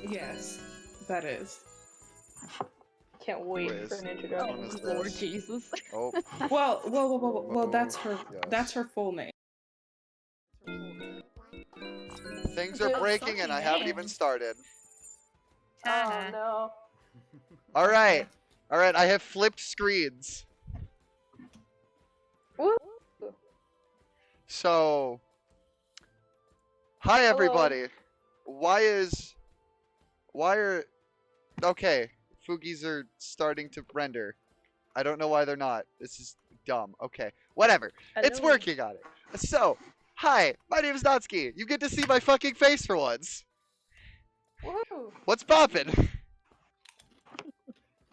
Yes, that is. Can't wait Who for is? an Which introduction. one is Lord this? Jesus. Oh, Well, that's her. yes. That's her full name. Things are Who's breaking and I haven't even started. Oh no. All right. I have flipped screens. Woo. So, hi everybody. Why are okay? Foogies are starting to render. I don't know why they're not. This is dumb. Okay, whatever. It's Hello. working on it. So, hi, my name is Natsuki. You get to see my fucking face for once. Woohoo. What's poppin'?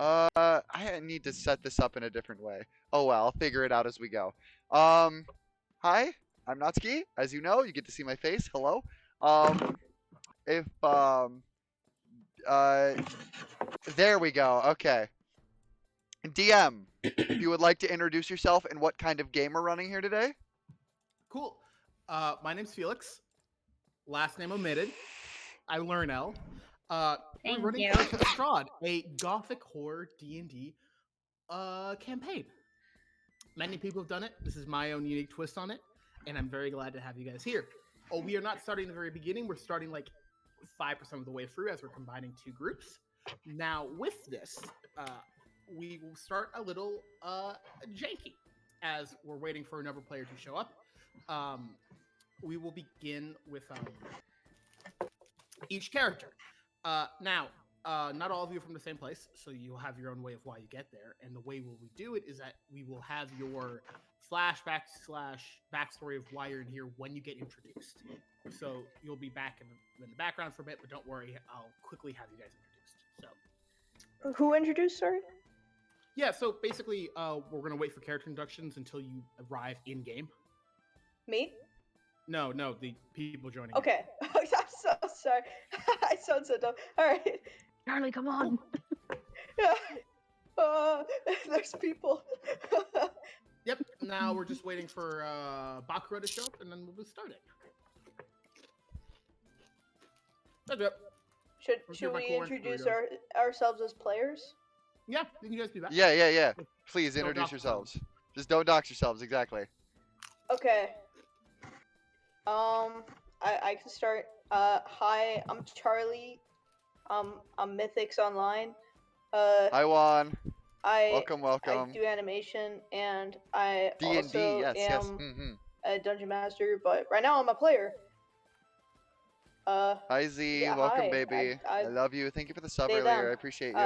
I need to set this up in a different way. Oh well, I'll figure it out as we go. Hi, I'm Natsuki. As you know, you get to see my face. Hello. If there we go. Okay. DM, if you would like to introduce yourself and what kind of game we're running here today. Cool. My name's Felix. Last name omitted. I learn L. We're Thank running you. Curse of Strahd, a gothic horror D&D campaign. Many people have done it. This is my own unique twist on it, and I'm very glad to have you guys here. Oh, we are not starting at the very beginning. We're starting like 5% of the way through as we're combining two groups. Now, with this, we will start a little janky as we're waiting for another player to show up. We will begin with each character. Now, not all of you are from the same place, so you'll have your own way of why you get there. And the way we do it is that we will have your flashback / backstory of why you're in here when you get introduced. So you'll be back in the background for a bit, but don't worry, I'll quickly have you guys introduced. So, Who introduced, sorry? yeah, so basically, we're gonna wait for character introductions until you arrive in game. Me? No, the people joining. Okay. I'm so sorry. I sound so dumb. Alright. Charlie, come on. There's people. Yep. Now we're just waiting for Bakura to show up, and then we'll be starting. That's it. Should my we core introduce introduce. ourselves as players? Yeah, you can guys do that. Yeah. Please Don't introduce dox yourselves. Just don't dox yourselves. Exactly. Okay. I can start. Hi, I'm Charlie. I'm Mythics Online. Hi Juan. I Welcome. do animation, and I D&D. also Yes. am a dungeon master. But right now, I'm a player. Hi Z. Yeah, Welcome, hi. baby. I I- love you. Thank you for the sub they, earlier. them. I appreciate you.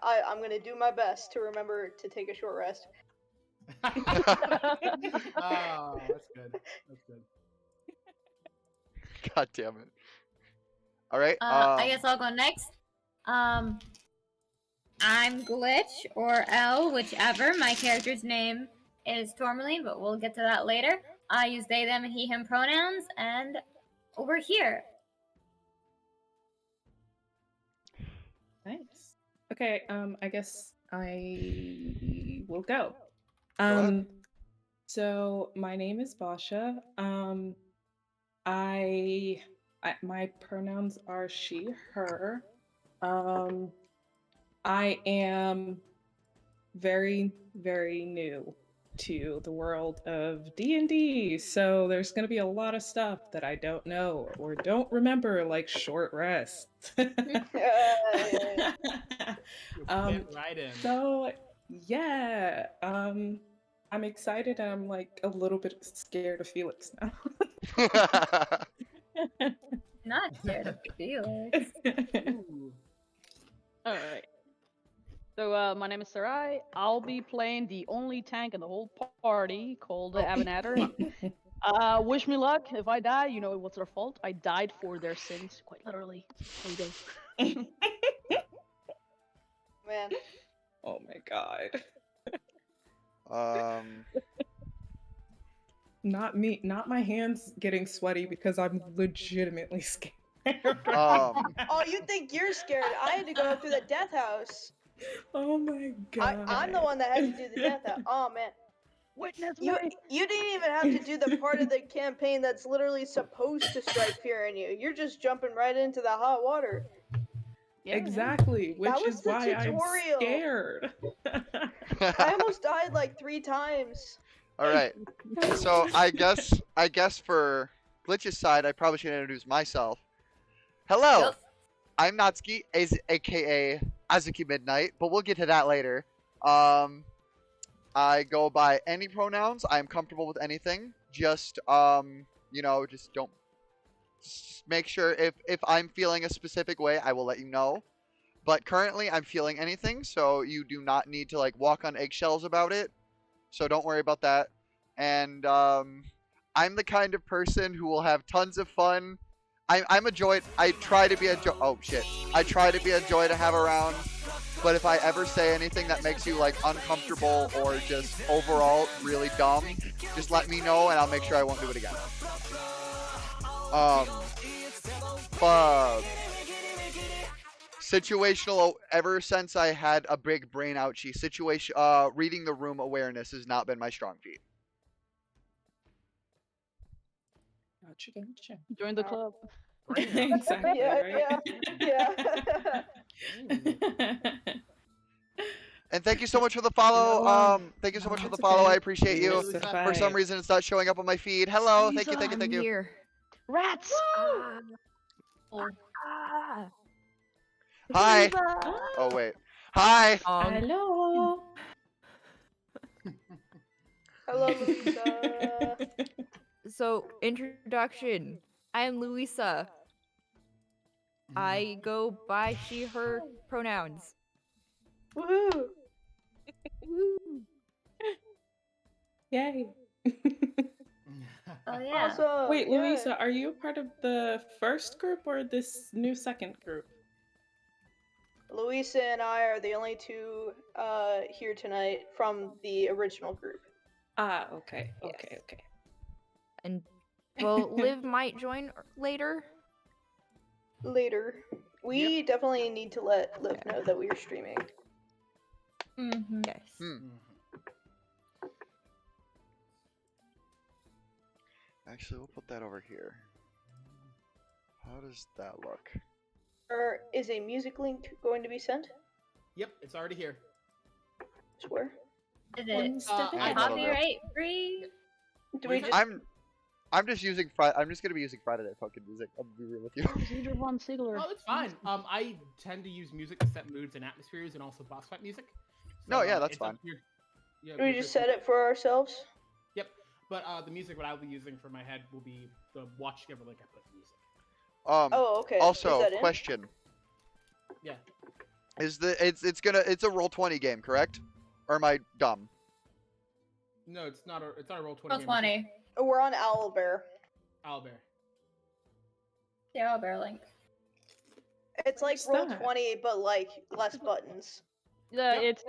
I'm gonna do my best to remember to take a short rest. Oh, that's good. That's good. God damn it. All right. I guess I'll go next. I'm Glitch or L, whichever. My character's name is Tourmaline, but we'll get to that later. I use they, them, and he, him pronouns, and we're here. Nice. Okay. I guess I will go. ahead. So my name is Basha. My pronouns are she, her. I am very, very new to the world of D&D, so there's going to be a lot of stuff that I don't know or don't remember, like short rest. You'll fit right in. So yeah, I'm excited and I'm like a little bit scared of Felix now. Not scared of Felix. Ooh. Alright. So, my name is Sarai. I'll be playing the only tank in the whole party called Abanader. Wish me luck. If I die, you know it was their fault. I died for their sins, quite literally. There you go. Man. Oh my god. Not me, not my hands getting sweaty because I'm legitimately scared. Oh, you think you're scared? I had to go through the death house. Oh my god. I'm the one that had to do the death house. Oh man. Witness You me. you didn't even have to do the part of the campaign that's literally supposed to strike fear in you. You're just jumping right into the hot water. Yeah, Exactly, which was is the why I'm tutorial. scared. I almost died like 3 times. All right. So I guess for Glitch's side, I probably should introduce myself. Hello, Yup. I'm Natsuki, aka Azuki Midnight, but we'll get to that later. I go by any pronouns. I'm comfortable with anything. Just just don't. Just make sure if I'm feeling a specific way, I will let you know. But currently, I'm feeling anything, so you do not need to like walk on eggshells about it. So don't worry about that. And I'm the kind of person who will have tons of fun. I'm a joy. I try to be a joy. Oh shit! I try to be a joy to have around. But if I ever say anything that makes you like uncomfortable or just overall really dumb, just let me know and I'll make sure I won't do it again. But situational. Ever since I had a big brain ouchie, reading the room awareness has not been my strong feat. Gotcha, gotcha. Join the club. Exactly, Yeah, right? yeah. And thank you so much for the follow. No, Thank you so much for the that's follow. okay. I appreciate you. Lisa. For some reason, it's not showing up on my feed. Hello. Thank you. Thank you. I'm Thank you. here. Rats. Oh. Ah. Hi. Oh wait. Hi. Hello. Hello, Louisa. So, introduction. I am Luisa. I go by she, her pronouns. Woohoo! Woo. Yay. Oh yeah. Awesome. Wait, yeah. Louisa, are you part of the first group or this new second group? Louisa and I are the only two here tonight from the original group. Ah, okay, Yes. okay. And, well, Liv might join later. Later. We definitely need to let Liv Yeah. know that we are streaming. Mm-hmm. Yes. Actually, we'll put that over here. How does that look? Is a music link going to be sent? Yep, it's already here. Swear. Is One it step I ahead. know. copyright free? Do we Wait, just I'm just using I'm just gonna be using Friday Night fucking music. I'll be real with you. Cedar von Ziegler. Oh, it's fine. I tend to use music to set moods and atmospheres, and also boss fight music. No, yeah, that's it's up fine. to your- yeah, do we your just set it for ourselves? Yep. But the music what I'll be using for my head will be the watch together link I put music. Oh, okay. Is Also, that in? question. Yeah. It's a roll-20 game, correct? Or am I dumb? No, it's not a roll 20. Roll game, 20. Oh, we're on Owlbear. Owlbear. Yeah, I'll bear link. It's like What's roll that? 20, but like less buttons. Yeah, Yep. it's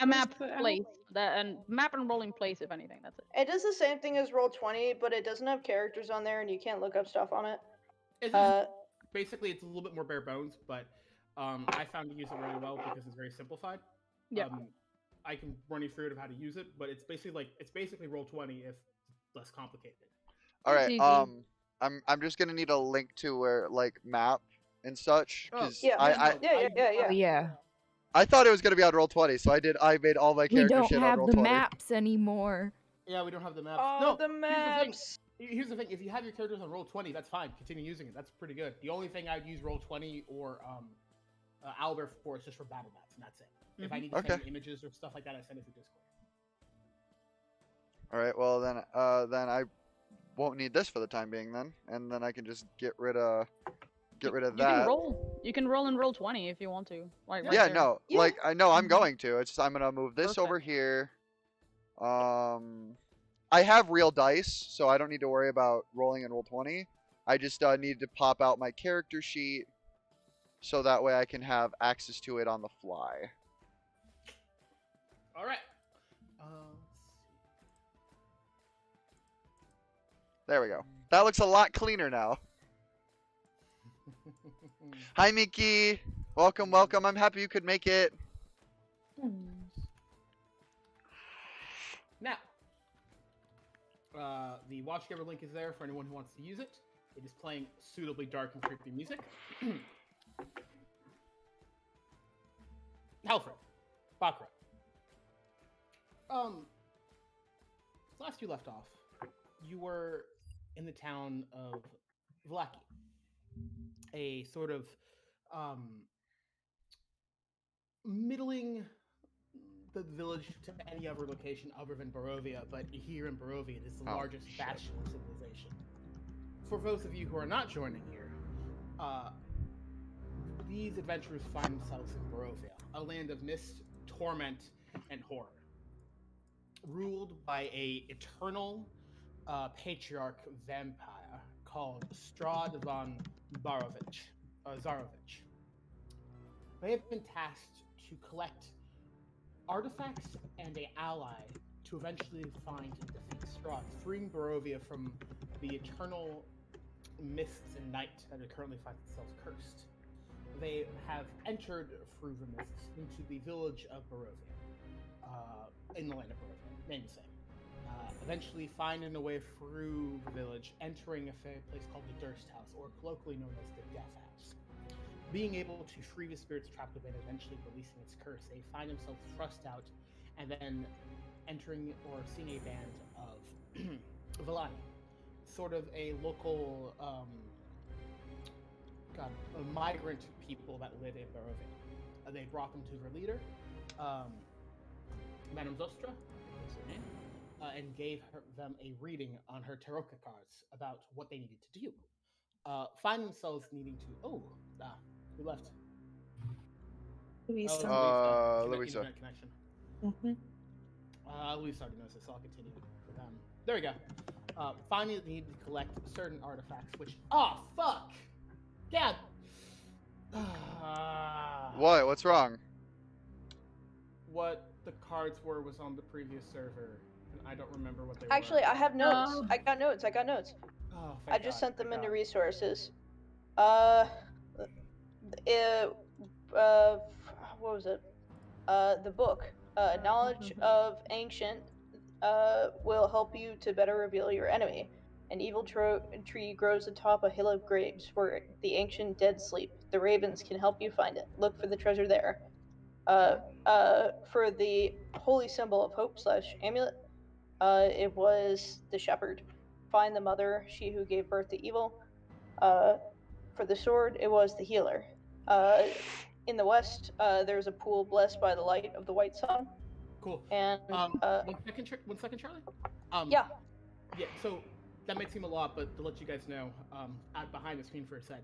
a map the place. And map and rolling place, if anything. That's it. It does the same thing as roll 20, but it doesn't have characters on there, and you can't look up stuff on it. It's Uh, basically it's a little bit more bare bones, but I found to use it really well because it's very simplified. Yeah. I can run you through it of how to use it, but it's basically roll 20 if less complicated. All It's right. easy. I'm just gonna need a link to where like map and such. Oh, 'Cause yeah. I Yeah. Oh, yeah. I thought it was gonna be on roll-20, so I made all my We character don't shit on have the roll-20. maps anymore. Yeah, we don't have the maps. Oh, no, the maps! Here's the thing: if you have your characters on roll 20, that's fine. Continue using it. That's pretty good. The only thing I'd use roll 20 or Owlbear for is just for battle maps, and that's it. If I need to Okay. send images or stuff like that, I send it through Discord. All right. Well then I won't need this for the time being then, and then I can just get rid of You can that. roll. You can roll and roll 20 if you want to. Right Yeah, there. no, Yeah. like I know I'm Mhm. going to. It's just I'm gonna move this over Perfect. here. I have real dice, so I don't need to worry about rolling in roll-20. I just need to pop out my character sheet, so that way I can have access to it on the fly. All right. There we go. That looks a lot cleaner now. Hi, Miki. Welcome, welcome. I'm happy you could make it. Now, The Watchgiver link is there for anyone who wants to use it. It is playing suitably dark and creepy music. Halfred, Bakra. Last you left off, you were in the town of Vlaki, a sort of middling the village to any other location other than Barovia, but here in Barovia it is the largest bastion of civilization. For those of you who are not joining here, these adventurers find themselves in Barovia, a land of mist, torment, and horror, ruled by a eternal patriarch vampire called Strahd von Zarovich. They have been tasked to collect artifacts and an ally to eventually find and defeat Strahd, freeing Barovia from the eternal mists and night that it currently finds itself cursed. They have entered through the mists into the village of Barovia, in the land of Barovia, name the same. Eventually finding a way through the village, entering a place called the Durst House, or colloquially known as the Death House. Being able to free the spirits trapped within, eventually releasing its curse, they find themselves thrust out, and then entering or seeing a band of Villani, sort of a local, migrant people that live in Barovia. They brought them to their leader, Madame Zostra, is her name, and gave them a reading on her tarot cards about what they needed to do. Find themselves needing to. Who left? Louisa. Louisa. Internet connection. Louisa already knows this, so I'll continue for them. There we go. Finding that they need to collect certain artifacts, which. Oh, fuck! God! What? What's wrong? What the cards were was on the previous server, and I don't remember what they Actually, were. I have notes. Oh. I got notes. Oh, I thank just God, sent them thank into God. resources. What was it? The book, Knowledge of Ancient, will help you to better reveal your enemy. An evil tree grows atop a hill of grapes where the ancient dead sleep. The ravens can help you find it. Look for the treasure there. For the holy symbol of hope / amulet, it was the shepherd. Find the mother, she who gave birth to evil. For the sword, it was the healer. In the west, there's a pool blessed by the light of the white sun. Cool. And 1 second, Charlie. yeah, Yeah. So that may seem a lot, but to let you guys know, out behind the screen for a sec,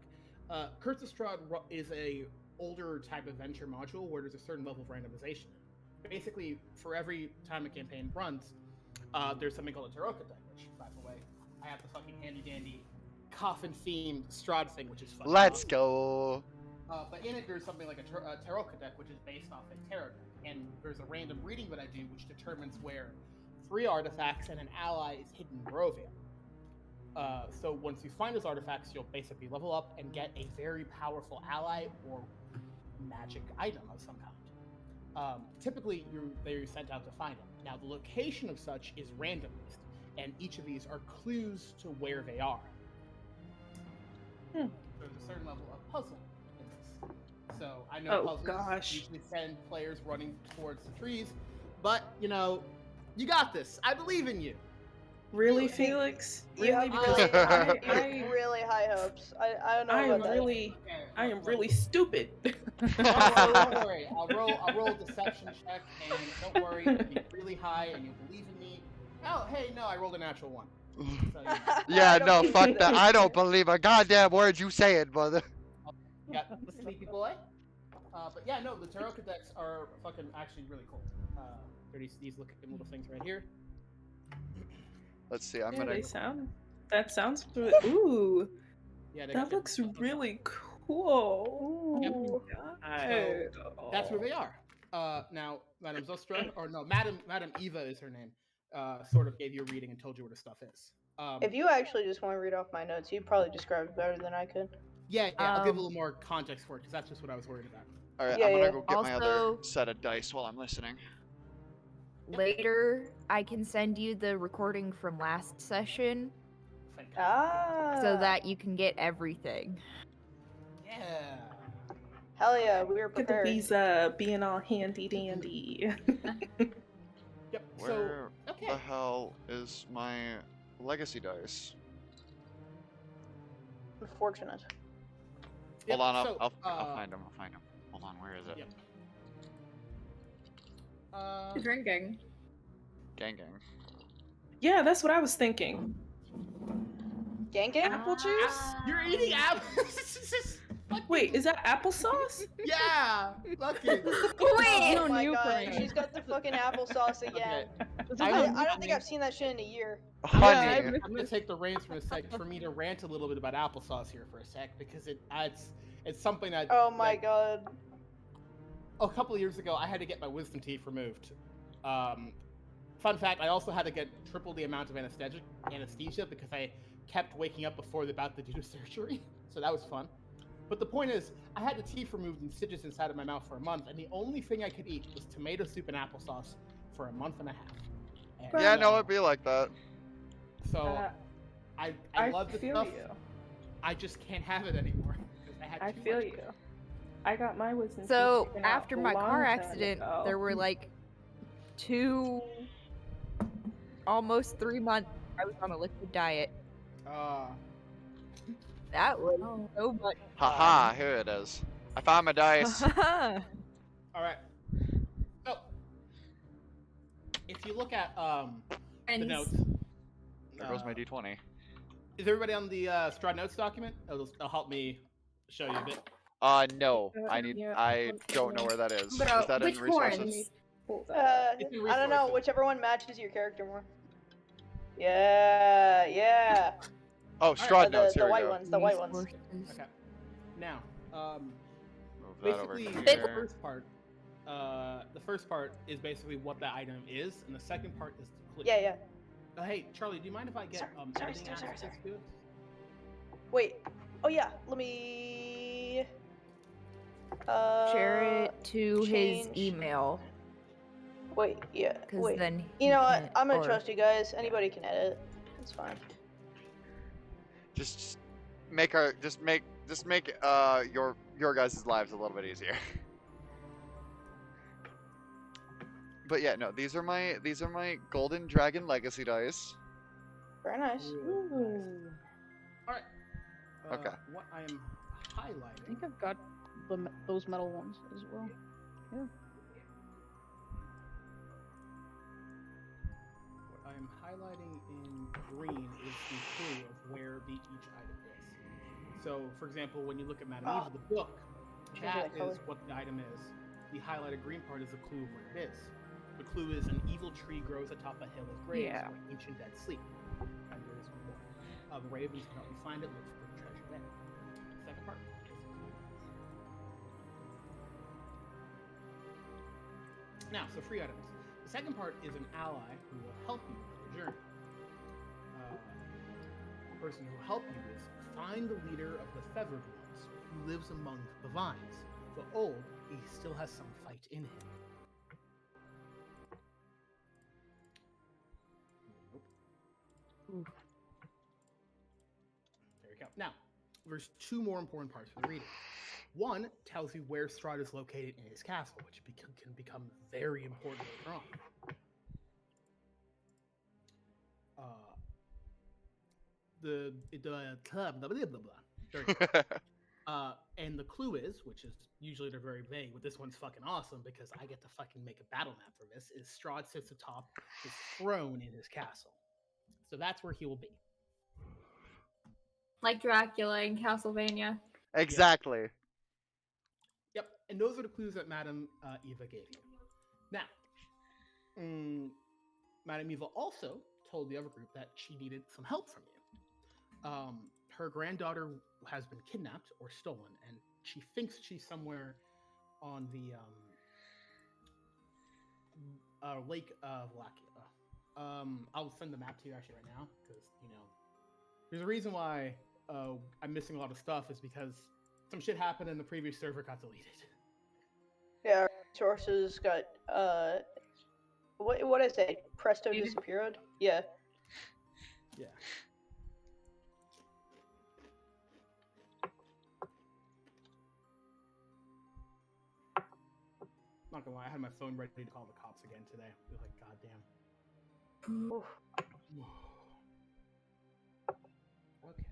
Curse of Strahd is a older type of venture module where there's a certain level of randomization. Basically, for every time a campaign runs, there's something called a tarot deck, which, by the way, I have the fucking handy dandy coffin-themed Strahd thing, which is fucking Let's awesome. go. But in it, there's something like a tarot deck, which is based off a tarot deck, and there's a random reading that I do, which determines where 3 artifacts and an ally is hidden in Barovia. So once you find those artifacts, you'll basically level up and get a very powerful ally or magic item of some kind. Typically, they're sent out to find them. Now, the location of such is randomized, and each of these are clues to where they are. There's a certain level of puzzle in this. So I know Oh, puzzles gosh. usually send players running towards the trees, but you got this. I believe in you. Really, Dude, hey, Felix? you Really? have Because really, really high hopes. I don't know I am about that. really, Okay, I am look, really stupid. Don't worry. I'll roll a deception check, and don't worry, it'll be really high, and you'll believe in me. Oh, hey, no, I rolled a natural 1. So, Yeah, I don't no, believe fuck in that. this. I don't believe a goddamn word you saying, brother. got the sleepy boy. But yeah, no, the tarot decks are fucking actually really cool. They're these looking little things right here. Let's see. I'm Yeah, gonna. they sound. That sounds really. Ooh, Yeah, they that got looks different stuff. really cool. Yep. Oh my So, god. that's where they are. Now, Madame Zostra, or no, Madame Eva is her name. Sort of gave you a reading and told you where the stuff is. If you actually just want to read off my notes, you probably described it better than I could. Yeah, I'll give a little more context for it because that's just what I was worried about. All right, Yeah, I'm gonna yeah. go get my other Also- set of dice while I'm listening. later I can send you the recording from last session so that you can get everything. Yeah. Hell yeah, we were Look at the prepared. visa being all handy dandy. Yep. Where So okay. the hell is my legacy dice? Unfortunate. Yep, Hold on, so, I'll find him. I'll find him. Hold on, where is it? Yep. Drinking. Gang. Yeah, that's what I was thinking. Ganking? Apple juice? You're eating apples. Wait, is that applesauce? Yeah. Fucking. Oh New my for god, me. she's got the fucking applesauce again. This is I new I don't- don't for think me. I've seen that shit in a year. Honey. I'm gonna take the reins for a sec for me to rant a little bit about applesauce here for a sec because it's something that. Oh my that- god. A couple of years ago, I had to get my wisdom teeth removed. Fun fact: I also had to get triple the amount of anesthesia because I kept waking up before they're about to do the surgery. So that was fun. But the point is, I had the teeth removed and stitches inside of my mouth for a month, and the only thing I could eat was tomato soup and applesauce for a month and a half. And, Yeah, no, it'd be like that. So I love this feel stuff. you. I just can't have it anymore because I had I too feel much. you. I got my wisdom teeth So taken out after a my long car time accident, ago. there were like 2, almost 3 months I was on a liquid diet. That was so much Haha, here it is. I found my dice. fun. All right. So if you look at the Friends. notes, There goes my d20. is everybody on the Strahd notes document? It'll help me show you a bit. No. I Yeah. don't know where that is. Bro, Is that which in resources? horns? Hold that. It's in I don't know, resources. whichever one matches your character more. Yeah. Oh, Strahd notes. The Here we white go. ones, the white ones. Resources. Okay. Now, Move that over basically, here. the first part is basically what the item is, and the second part is the clue. Yeah. Hey, Charlie, do you mind if I get Sorry, editing access to it? Wait. Oh yeah, let me Share it to his change- email, Wait, yeah. because Wait. then You know what? can't- I'm gonna or- trust you guys. Anybody can edit. It's fine. Just make your guys' lives a little bit easier. But yeah, no, these are my Golden Dragon Legacy dice. Very nice. Ooh. All right. Okay. What I am I highlighting. think I've got those metal ones as well. What I am highlighting in green is the clue of where each item is. So, for example, when you look at Madame Eva, the book, Change that that color. is what the item is. The highlighted green part is the clue of where it is. The clue is an evil tree grows atop a hill of graves Yeah. where ancient dead sleep. And there is one more. The ravens can help you find it. Look for the treasure there. Second part. Now, so free items. The second part is an ally who will help you with the journey. The person who will help you is find the leader of the feathered ones who lives among the vines. So old, he still has some fight in him. Nope. There we go. Now, there's two more important parts for the reading. One tells you where Strahd is located in his castle, which can become very important later on. The blah, blah, blah, blah, blah. There we go. And the clue is, which is usually they're very vague, but this one's fucking awesome because I get to fucking make a battle map for this, is Strahd sits atop his throne in his castle. So that's where he will be. Like Dracula in Castlevania. Exactly. Yep, and those are the clues that Madame Eva gave you. Now, Madame Eva also told the other group that she needed some help from you. Her granddaughter has been kidnapped or stolen, and she thinks she's somewhere on the Lake of Lacula. I'll send the map to you actually right now, because, there's a reason why I'm missing a lot of stuff is because some shit happened and the previous server got deleted. Yeah, our resources got What I say? Presto Maybe. disappeared. Yeah. Yeah. Not gonna lie, I had my phone ready to call the cops again today. I was like, goddamn. Oof. Okay.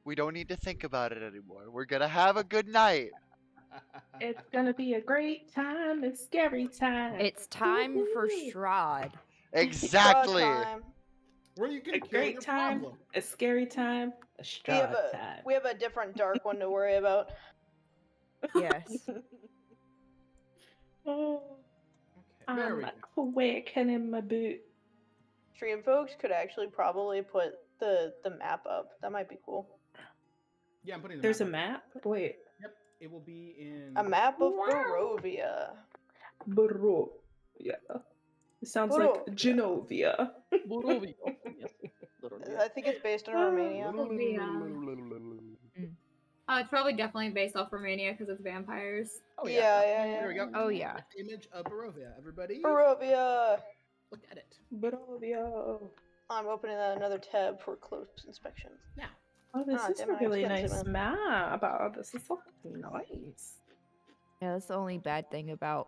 We don't need to think about it anymore. We're gonna have a good night. It's gonna be a great time. It's scary time. It's time for Woo-hoo. Strahd. Exactly. Time. Where you can A kill great your time, problem. a scary time, a Strahd time. We have a different dark one to worry about. Yes. Oh, Okay, there we I'm go. quaking in my boot. Stream folks could actually probably put the map up. That might be cool. Yeah, I'm putting the There's a map. map? Wait. Yep, it will be in. A map of Wow. Barovia. Bro. Yeah. It sounds like Barovia. Genovia. Barovia. Yes. Barovia. I think it's based in Romania. Oh, it's probably definitely based off Romania because it's vampires. Oh Yeah. There we go. Oh yeah. Image of Barovia. Everybody, Barovia. look at it. Barovia. I'm opening another tab for close inspection. Now, Oh, this is damn a it, really expensive, nice man. map. Oh, this is so nice. Yeah, that's the only bad thing about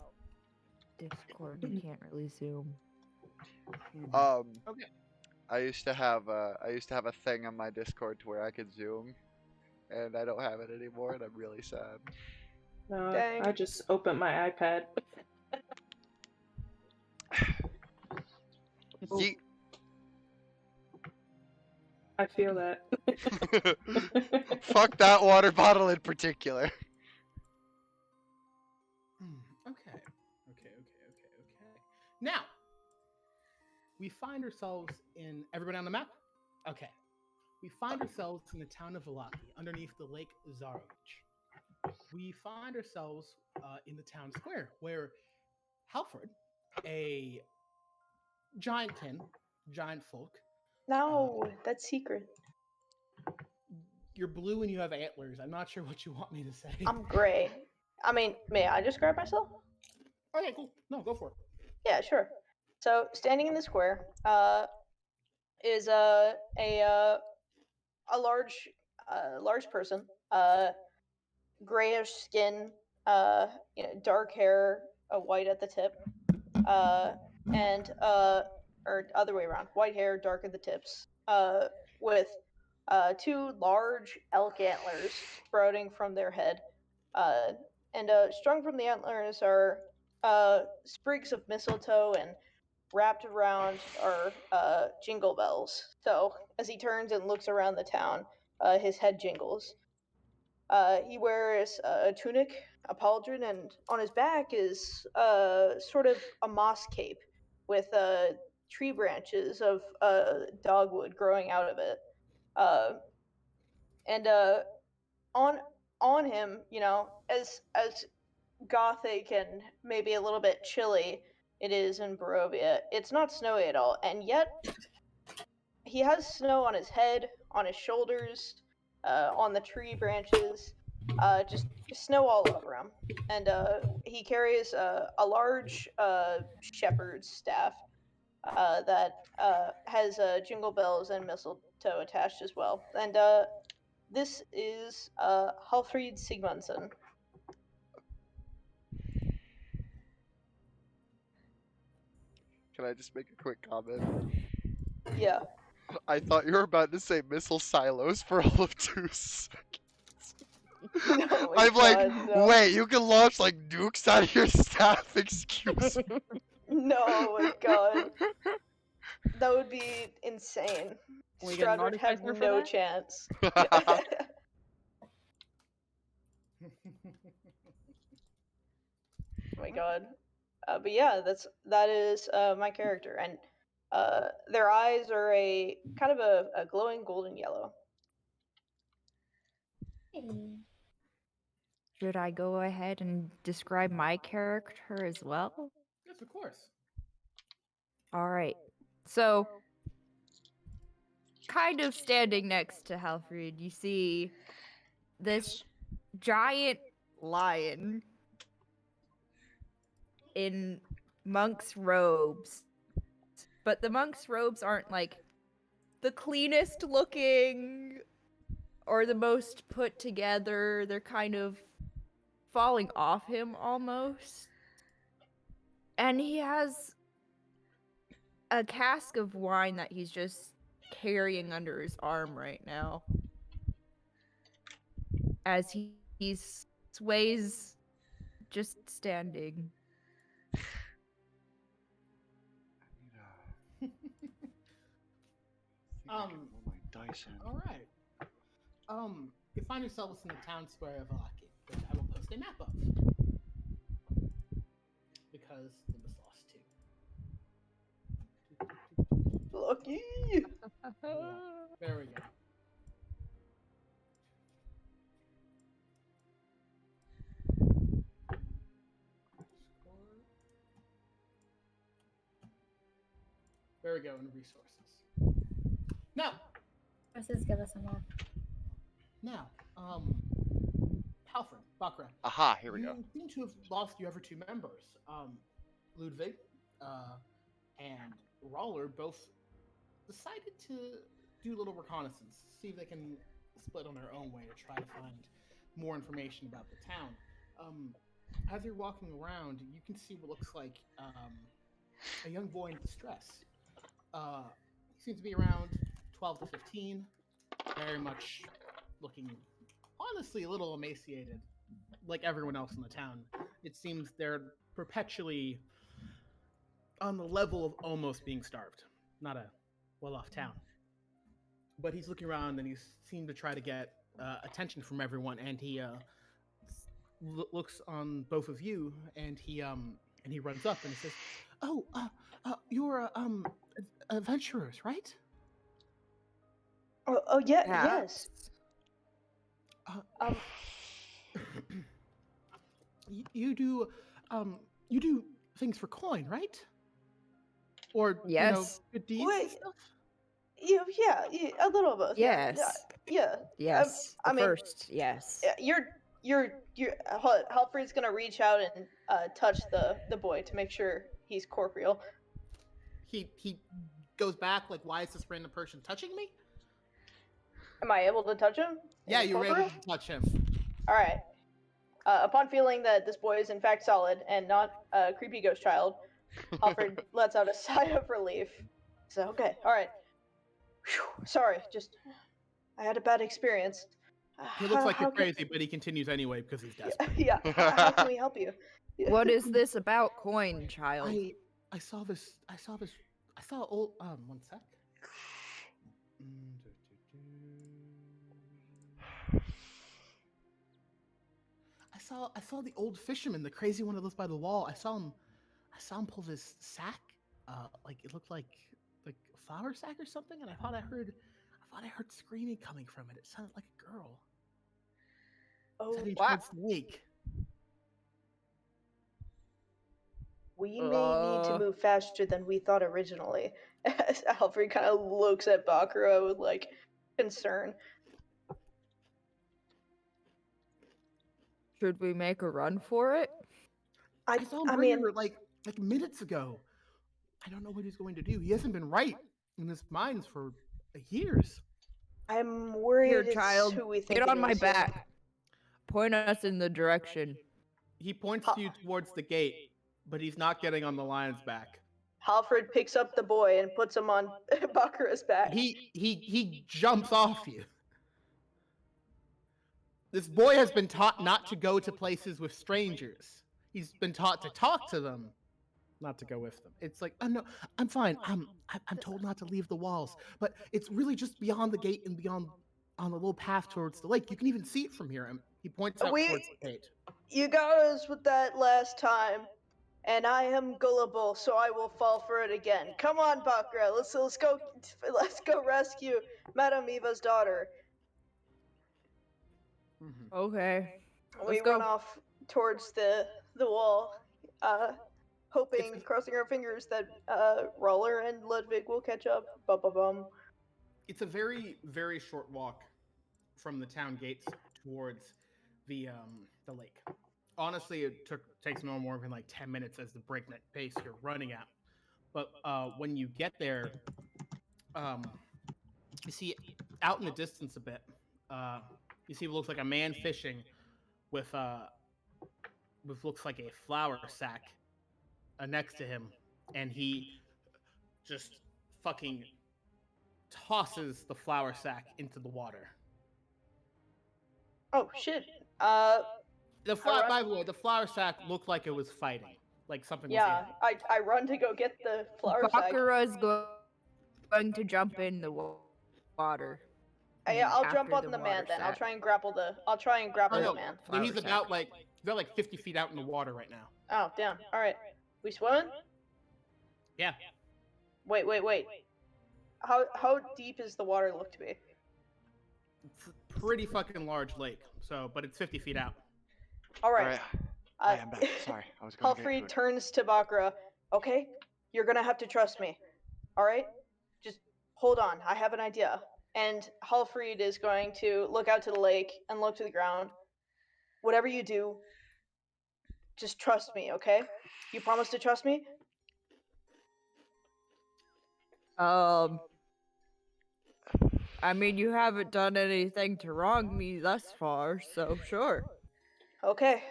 Discord. You can't really zoom. Okay. I used to have a thing on my Discord to where I could zoom, and I don't have it anymore, and I'm really sad. No, Dang. I just opened my iPad. Yeet. I feel that. Fuck that water bottle in particular. Okay. Now, we find ourselves in everybody on the map. Okay. We find ourselves in the town of Valaki, underneath the Lake Zarovich. We find ourselves in the town square, where Halford, a giant folk. No, that's secret. You're blue and you have antlers. I'm not sure what you want me to say. I'm gray. I mean, may I describe myself? Okay, cool. No, go for it. Yeah, sure. So, standing in the square, is a large person, grayish skin, dark hair, white at the tip, and or other way around, white hair, dark at the tips, with two large elk antlers sprouting from their head, and strung from the antlers are sprigs of mistletoe, and wrapped around are jingle bells. So as he turns and looks around the town, his head jingles. He wears a tunic, a pauldron, and on his back is sort of a moss cape with tree branches of dogwood growing out of it. And on him, as gothic and maybe a little bit chilly it is in Barovia, it's not snowy at all, and yet he has snow on his head, on his shoulders, on the tree branches, just snow all over him. And he carries a large shepherd's staff that has jingle bells and mistletoe attached as well. And this is Halfrid Sigmundsson. Can I just make a quick comment? Yeah. I thought you were about to say missile silos for all of 2 seconds. No, I'm like, God, no. wait, you can launch like nukes out of your staff? Excuse me. No, my God. That would be insane. We get an Strahd would have artificer for no that? chance. Oh my God. But yeah, that is my character, and their eyes are a kind of a glowing golden yellow. Should I go ahead and describe my character as well? Yes, of course. All right. So, kind of standing next to Halfrid, you see this giant lion. in monk's robes. But the monk's robes aren't like the cleanest looking or the most put together. They're kind of falling off him almost. And he has a cask of wine that he's just carrying under his arm right now. As he sways just standing. All my dice in. All right. You find yourselves in the town square of Alaki, which I will post a map of because it was lost too. Lucky. Yeah, there we go. There we go in resources. Now, Versus give us a map. Halfred, Bakra. Aha, here we go. You seem to have lost your other two members. Ludwig and Roller both decided to do a little reconnaissance, see if they can split on their own way to try to find more information about the town. As you're walking around, you can see what looks like a young boy in distress. He seems to be around 12 to 15, very much looking, honestly, a little emaciated, like everyone else in the town. It seems they're perpetually on the level of almost being starved. Not a well-off town. But he's looking around and he seemed to try to get attention from everyone, and he looks on both of you, and he runs up and he says, "Oh, you're adventurers, right?" Oh yeah, yes. You do things for coin, right? Or Yes. good deeds Wait. and stuff? Yeah, a little bit. Yes. Yeah. Yes. I mean, first, yes. You're Halfred's gonna reach out and touch the boy to make sure he's corporeal. He goes back like, why is this random person touching me? Am I able to touch him? Yeah, you were able to touch him. All right. Upon feeling that this boy is in fact solid and not a creepy ghost child, Alfred lets out a sigh of relief. So okay, all right. Whew, sorry, just I had a bad experience. He looks like you're crazy, but he continues anyway because he's desperate. Yeah. How can we help you? What is this about coin, child? I saw old one sec. I saw the old fisherman, the crazy one that lives by the wall. I saw him pull this sack. Like it looked like a flour sack or something, and I thought I heard screaming coming from it. It sounded like a girl. Oh, Heading wow. towards the lake. We may need to move faster than we thought originally. As Alfred kind of looks at Bakura with like concern. Should we make a run for it? I saw him bring her like minutes ago. I don't know what he's going to do. He hasn't been right in his minds for years. I'm worried. Here, it's child, who we think get it on my is. back. Point us in the direction. He points you towards the gate, but he's not getting on the lion's back. Alfred picks up the boy and puts him on Bakura's back. He jumps off you. This boy has been taught not to go to places with strangers. He's been taught to talk to them, not to go with them. It's like, oh no, I'm fine. I'm told not to leave the walls, but it's really just beyond the gate and beyond on the little path towards the lake. You can even see it from here. And he points out towards the gate. You got us with that last time, and I am gullible, so I will fall for it again. Come on, Bakura, let's go rescue Madame Eva's daughter. Mm-hmm. Okay. We run off towards the wall, hoping, crossing our fingers that Roller and Ludwig will catch up. Bum. It's a very, very short walk from the town gates towards the lake. honestly, it takes no more than like 10 minutes as the breakneck pace you're running at. But when you get there, you see out in the distance a bit, uh, you see what looks like a man fishing with looks like a flour sack next to him, and he just fucking tosses the flour sack into the water. Oh shit. By the way, the flour sack looked like it was fighting, like something was in Yeah, it. I run to go get the flour sack. Bakura's going to jump in the water. I'll after jump on the the man water then. I'll sack. try and grapple the. I'll try and grapple Oh the no, man. no, he's Flour about sack. like 50 feet out in the water right now. Oh damn. All right. We swimming? Yeah, Wait. How deep is the water look to be? it's a pretty fucking large lake. So, but it's 50 feet out. All All right. right. I am back. Sorry, I was going to get Halfree food. turns to Bakura. Okay, you're gonna have to trust me. All right, just hold on. I have an idea. And Halfried is going to look out to the lake and look to the ground. Whatever you do, just trust me, okay? You promise to trust me? I mean, you haven't done anything to wrong me thus far, so sure. Okay.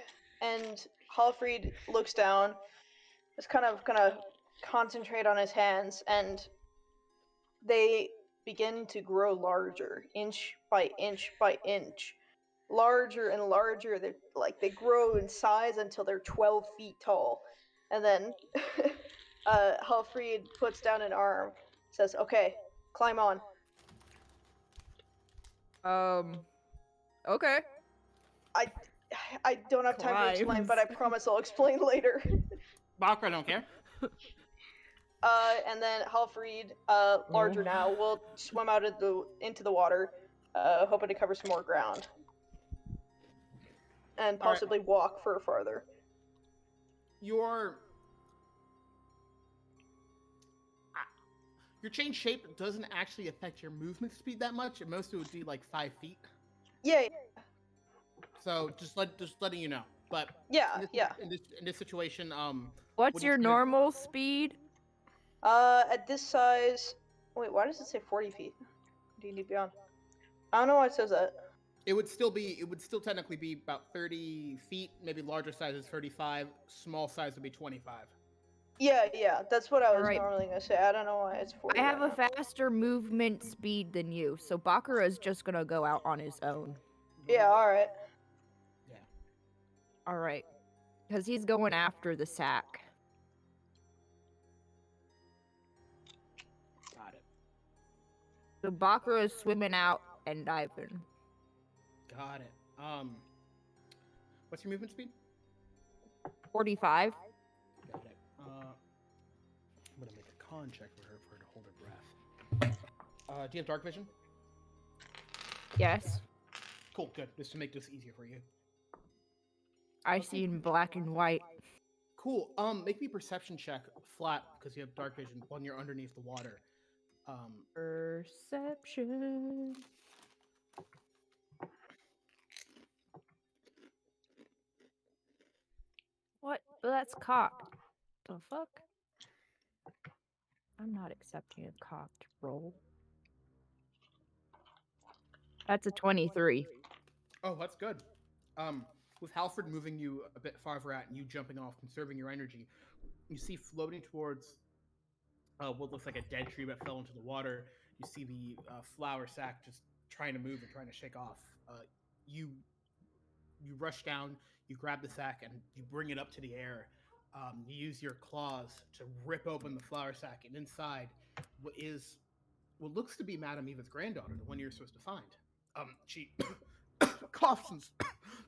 And Halfried looks down, is kind of gonna concentrate on his hands, and they begin to grow larger, inch by inch by inch. Larger and larger. They grow in size until they're 12 feet tall. And then Halfried puts down an arm, says, okay, climb on. Okay. I don't have time to explain, but I promise I'll explain later. Bakura don't care. And then Halfried, larger now, will swim out into the water, hoping to cover some more ground. And possibly walk for farther. Your change shape doesn't actually affect your movement speed that much. At most, it would be like 5 feet. Yeah. So just letting you know. But Yeah. In this situation, What's your normal speed? At this size, wait, why does it say 40 feet? D&D Beyond. I don't know why it says that. It would still technically be about 30 feet. Maybe larger size is 35. Small size would be 25. Yeah, that's what I was Alright. normally gonna say. I don't know why it's 40. I have right a now. faster movement speed than you, so Bakura is just gonna go out on his own. Yeah, alright. Yeah. Alright. Because he's going after the sack. Got it. So Bakura is swimming out and diving. Got it. What's your movement speed? 45. Got it. I'm gonna make a con check for her to hold her breath. Do you have dark vision? Yes. Cool, good. Just to make this easier for you. I see in black and white. Cool. Make me a perception check flat because you have dark vision when you're underneath the water. Perception. What? That's cocked. The fuck? I'm not accepting a cocked roll. That's a 23. Oh, that's good. With Halford moving you a bit farther out and you jumping off, conserving your energy, you see floating towards what looks like a dead tree that fell into the water. You see the flour sack just trying to move and trying to shake off. You rush down, you grab the sack, and you bring it up to the air. You use your claws to rip open the flour sack, and inside, what looks to be Madame Eva's granddaughter, the one you're supposed to find. She coughs and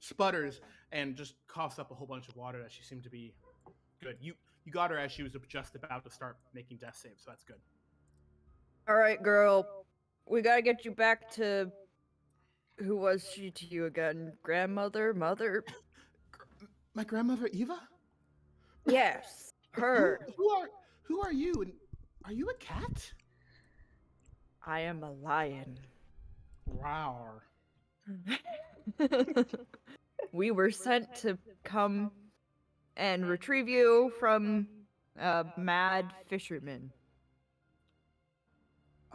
sputters and just coughs up a whole bunch of water that she seemed to be good. You got her as she was just about to start making death saves, so that's good. Alright, girl. We gotta get you back to... Who was she to you again? Grandmother? Mother? My grandmother Eva? Yes, her. Who are you? And are you a cat? I am a lion. Rawr. We were sent to come and retrieve you from a mad fisherman.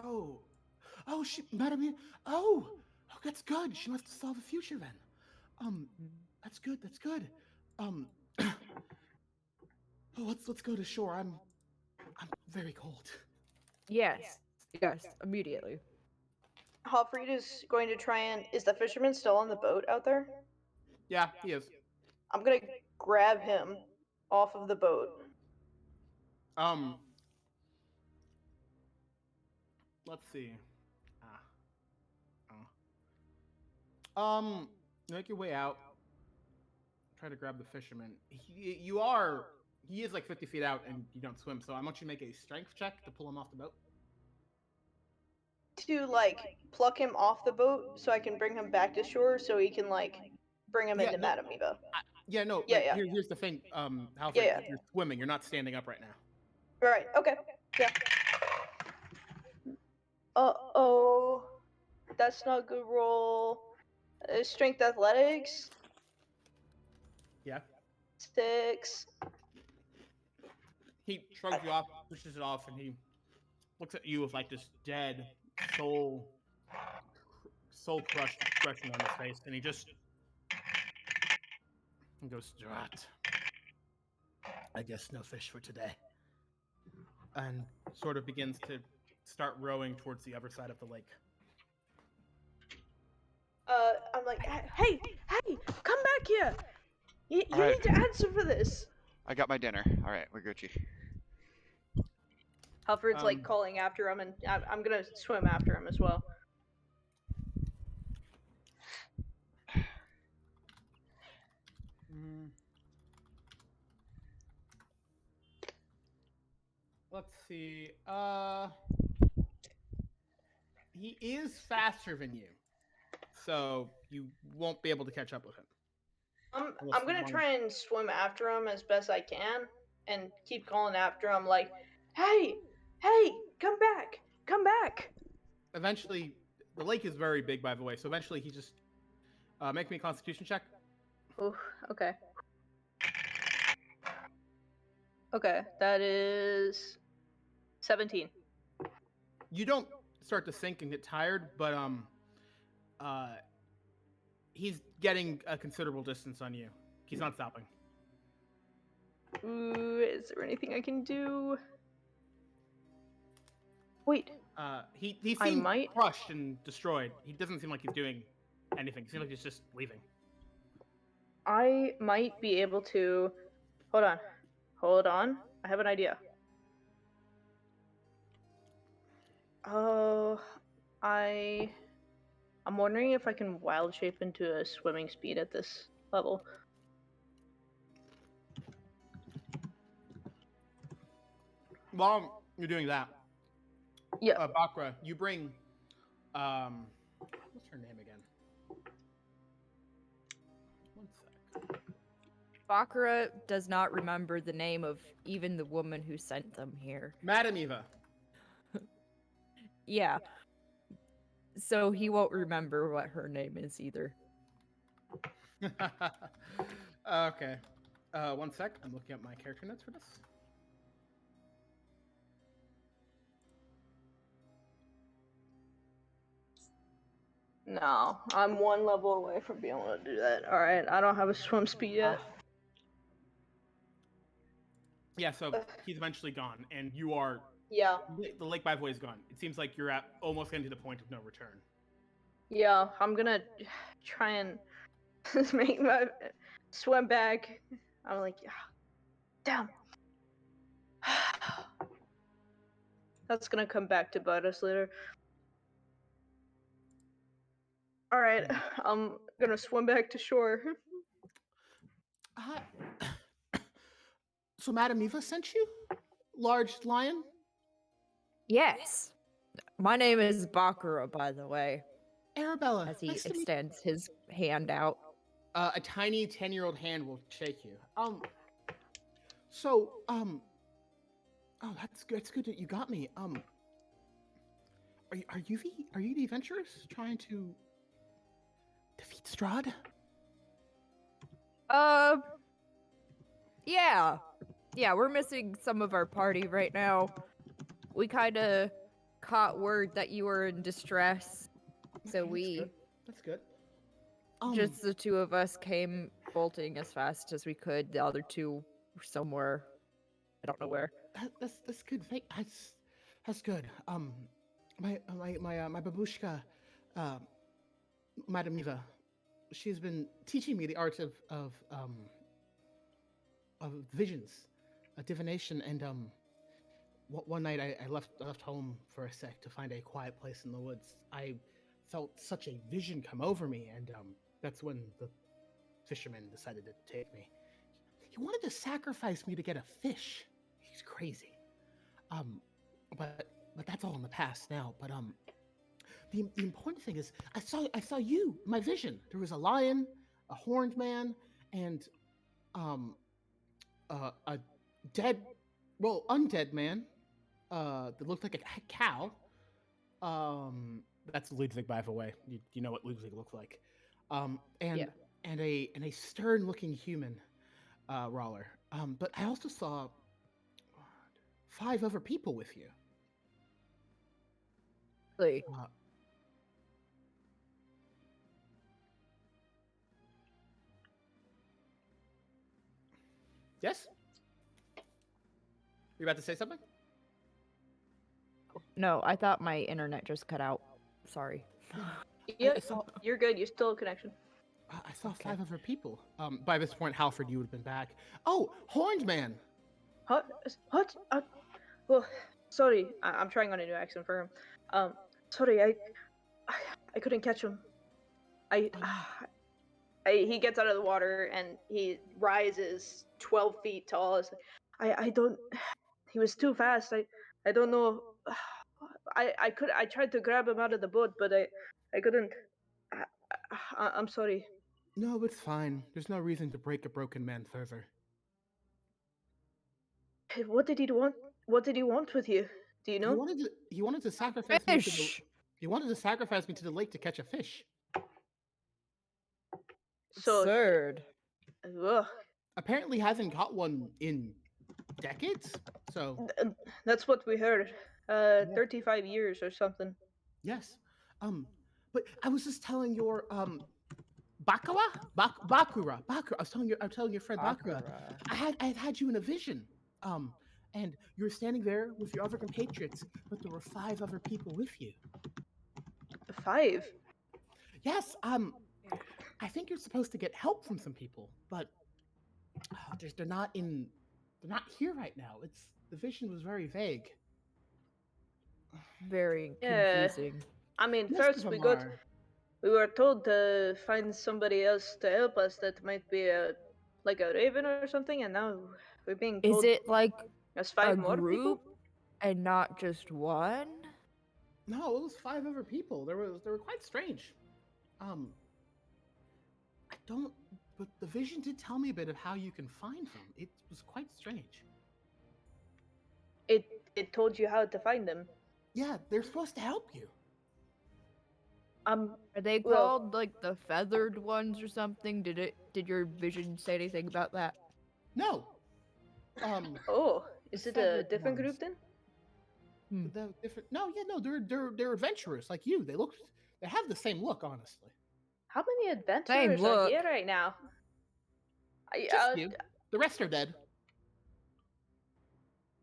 Oh, Madam. Oh, that's good. She must have saw the future then. That's good. That's good. Um, oh, let's go to shore. I'm very cold. Yes, immediately. Hofreed is going to try and. Is the fisherman still on the boat out there? Yeah, he is. I'm gonna grab him off of the boat. Let's see. Make your way out. Try to grab the fisherman. He is like 50 feet out, and you don't swim. So I want you to make a strength check to pull him off the boat. To like pluck him off the boat so I can bring him back to shore so he can like bring him into Madame Eva. Here's the thing. Halford, you're swimming. You're not standing up right now. Right. Okay. Yeah. Oh, that's not a good roll. Strength athletics. Yeah. 6. He shrugs you off, pushes it off, and he looks at you with like this dead, soul crushed expression on his face, and he goes, "Drat. I guess no fish for today." And sort of begins to start rowing towards the other side of the lake. I'm like, hey, come back here. You Alright. need to answer for this. I got my dinner. All right, we're Gucci. Halford's like calling after him, and I'm gonna swim after him as well. Let's see. He is faster than you, so you won't be able to catch up with him. I'm gonna try and swim after him as best I can, and keep calling after him like, hey, come back. Eventually, the lake is very big, by the way. So eventually, he just make me a Constitution check. Ooh, okay. Okay, that is 17. You don't start to sink and get tired, but he's getting a considerable distance on you. He's not stopping. Ooh, is there anything I can do? Wait. He seems crushed and destroyed. He doesn't seem like he's doing anything. He seems like he's just leaving. I might be able to. Hold on. I have an idea. Oh, I'm wondering if I can wild shape into a swimming speed at this level. While you're doing that, yeah, Bakra, you bring what's her name again? One sec. Bakra does not remember the name of even the woman who sent them here. Madame Eva. Yeah. So he won't remember what her name is either. Okay. One sec. I'm looking at my character notes for this. No, I'm one level away from being able to do that. Alright, I don't have a swim speed yet. Yeah, so he's eventually gone, and you are... Yeah. The lake, by the way, is gone. It seems like you're at almost getting to the point of no return. Yeah, I'm gonna try and make my swim back. I'm like, damn. That's gonna come back to bite us later. Alright, I'm gonna swim back to shore. So Madame Eva sent you? Large lion? Yes. My name is Bakura, by the way. Arabella. As he extends his hand out. A tiny 10-year-old hand will shake you. Oh, that's good. It's good that you got me. Are you the adventurers trying to defeat Strahd? Yeah. Yeah, we're missing some of our party right now. We kind of caught word that you were in distress, so Okay, we, That's good. just the two of us, came bolting as fast as we could. The other two were somewhere. I don't know where. That's good. That's good. My babushka, uh, Madame Eva, she's been teaching me the art of visions, divination, and one night I left home for a sec to find a quiet place in the woods. I felt such a vision come over me, and that's when the fisherman decided to take me. He wanted to sacrifice me to get a fish. He's crazy. Um, but that's all in the past now. But the important thing is I saw you, my vision. There was a lion, a horned man, and um a dead, well, undead man that looked like a cow. That's Ludwig, by the way. You know what Ludwig looks like. And Yeah. and a stern looking human Rawler. But I also saw 5 other people with you. Really? Yes? You about to say something? No, I thought my internet just cut out. Sorry. Yeah, saw- you're good. You still have connection. I saw Okay. 5 other people. By this point, Halford, you would have been back. Oh, Horned Man! What? What? Well, sorry. I'm trying on a new accent for him. Sorry. I couldn't catch him. I, he gets out of the water and he rises 12 feet tall. I don't. He was too fast. I don't know. I tried to grab him out of the boat, but I couldn't. I'm sorry. No, it's fine. There's no reason to break a broken man further. What did he want? What did he want with you? Do you know? He wanted to sacrifice me to the Fish! he wanted to sacrifice me to the lake to catch a fish. So, Absurd. ugh, Apparently hasn't caught one in decades. So that's what we heard. Yeah. 35 years or something. yes. But I was just telling your Bakura? Bakura. I was telling your friend Bakura. I had you in a vision. And you were standing there with your other compatriots, but there were 5 other people with you. 5. Yes, I think you're supposed to get help from some people, but they're not here right now. The vision was very vague. Very Yeah. confusing. I mean, Most first of we them got are. we were told to find somebody else to help us that might be like a raven or something, and now we're being Is told it like there's a 5 more group people. and not just one? No, it was 5 other people. They were quite strange. I don't. But the vision did tell me a bit of how you can find them. It was quite strange. It told you how to find them. Yeah, they're supposed to help you. Are they Well- called like the feathered ones or something? Did your vision say anything about that? No. Oh, is it a feathered different ones. group then? The different. No, yeah, no, they're adventurers like you. They have the same look, honestly. How many adventurers are look. here right now? Just you. The rest are dead.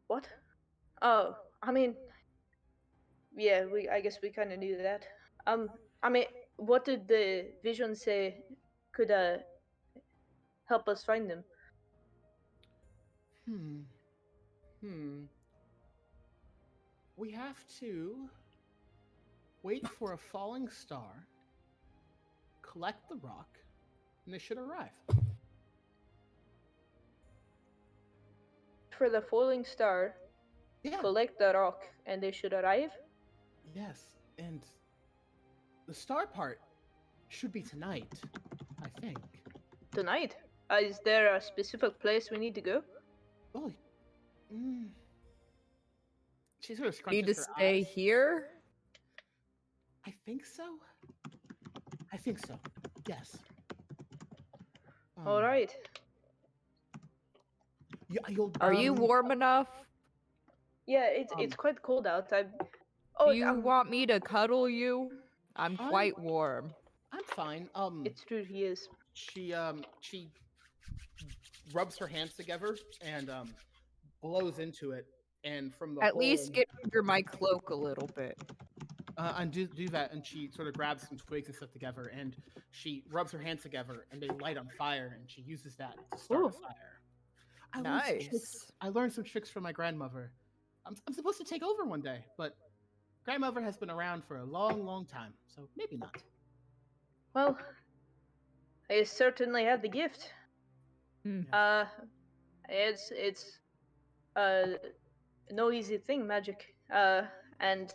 What? Oh, I mean, yeah, I guess we kind of knew that. I mean, what did the vision say could help us find them? We have to wait for a falling star, collect the rock, and they should arrive. For the falling star, Yeah. collect the rock, and they should arrive. Yes, and the star part should be tonight, I think. Tonight. Is there a specific place we need to go? Oh, she sort of scrunches Need to her stay eyes. here? I think so. Yes. All right. Are you warm enough? Yeah, it's quite cold out. Do you want me to cuddle you? I'm quite warm. I'm fine. It's true, he is. She rubs her hands together and blows into it, and from the At hole least get under my cloak a little bit. and do that, and she sort of grabs some twigs and stuff together, and she rubs her hands together, and they light on fire, and she uses that to start a fire. I learned some tricks from my grandmother. I'm supposed to take over one day, but grandmother has been around for a long, long time, so maybe not. Well, I certainly have the gift. It's no easy thing, magic. And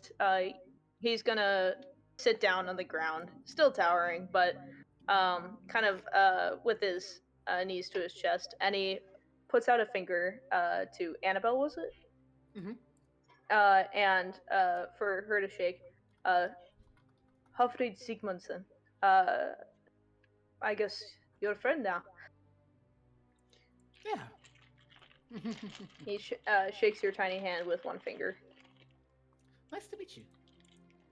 he's gonna sit down on the ground, still towering, but kind of with his knees to his chest, and he puts out a finger to Annabelle, was it? Mm-hmm. And for her to shake. Hofrid Sigmundson. I guess you're a friend now. Yeah. He shakes your tiny hand with one finger. Nice to meet you.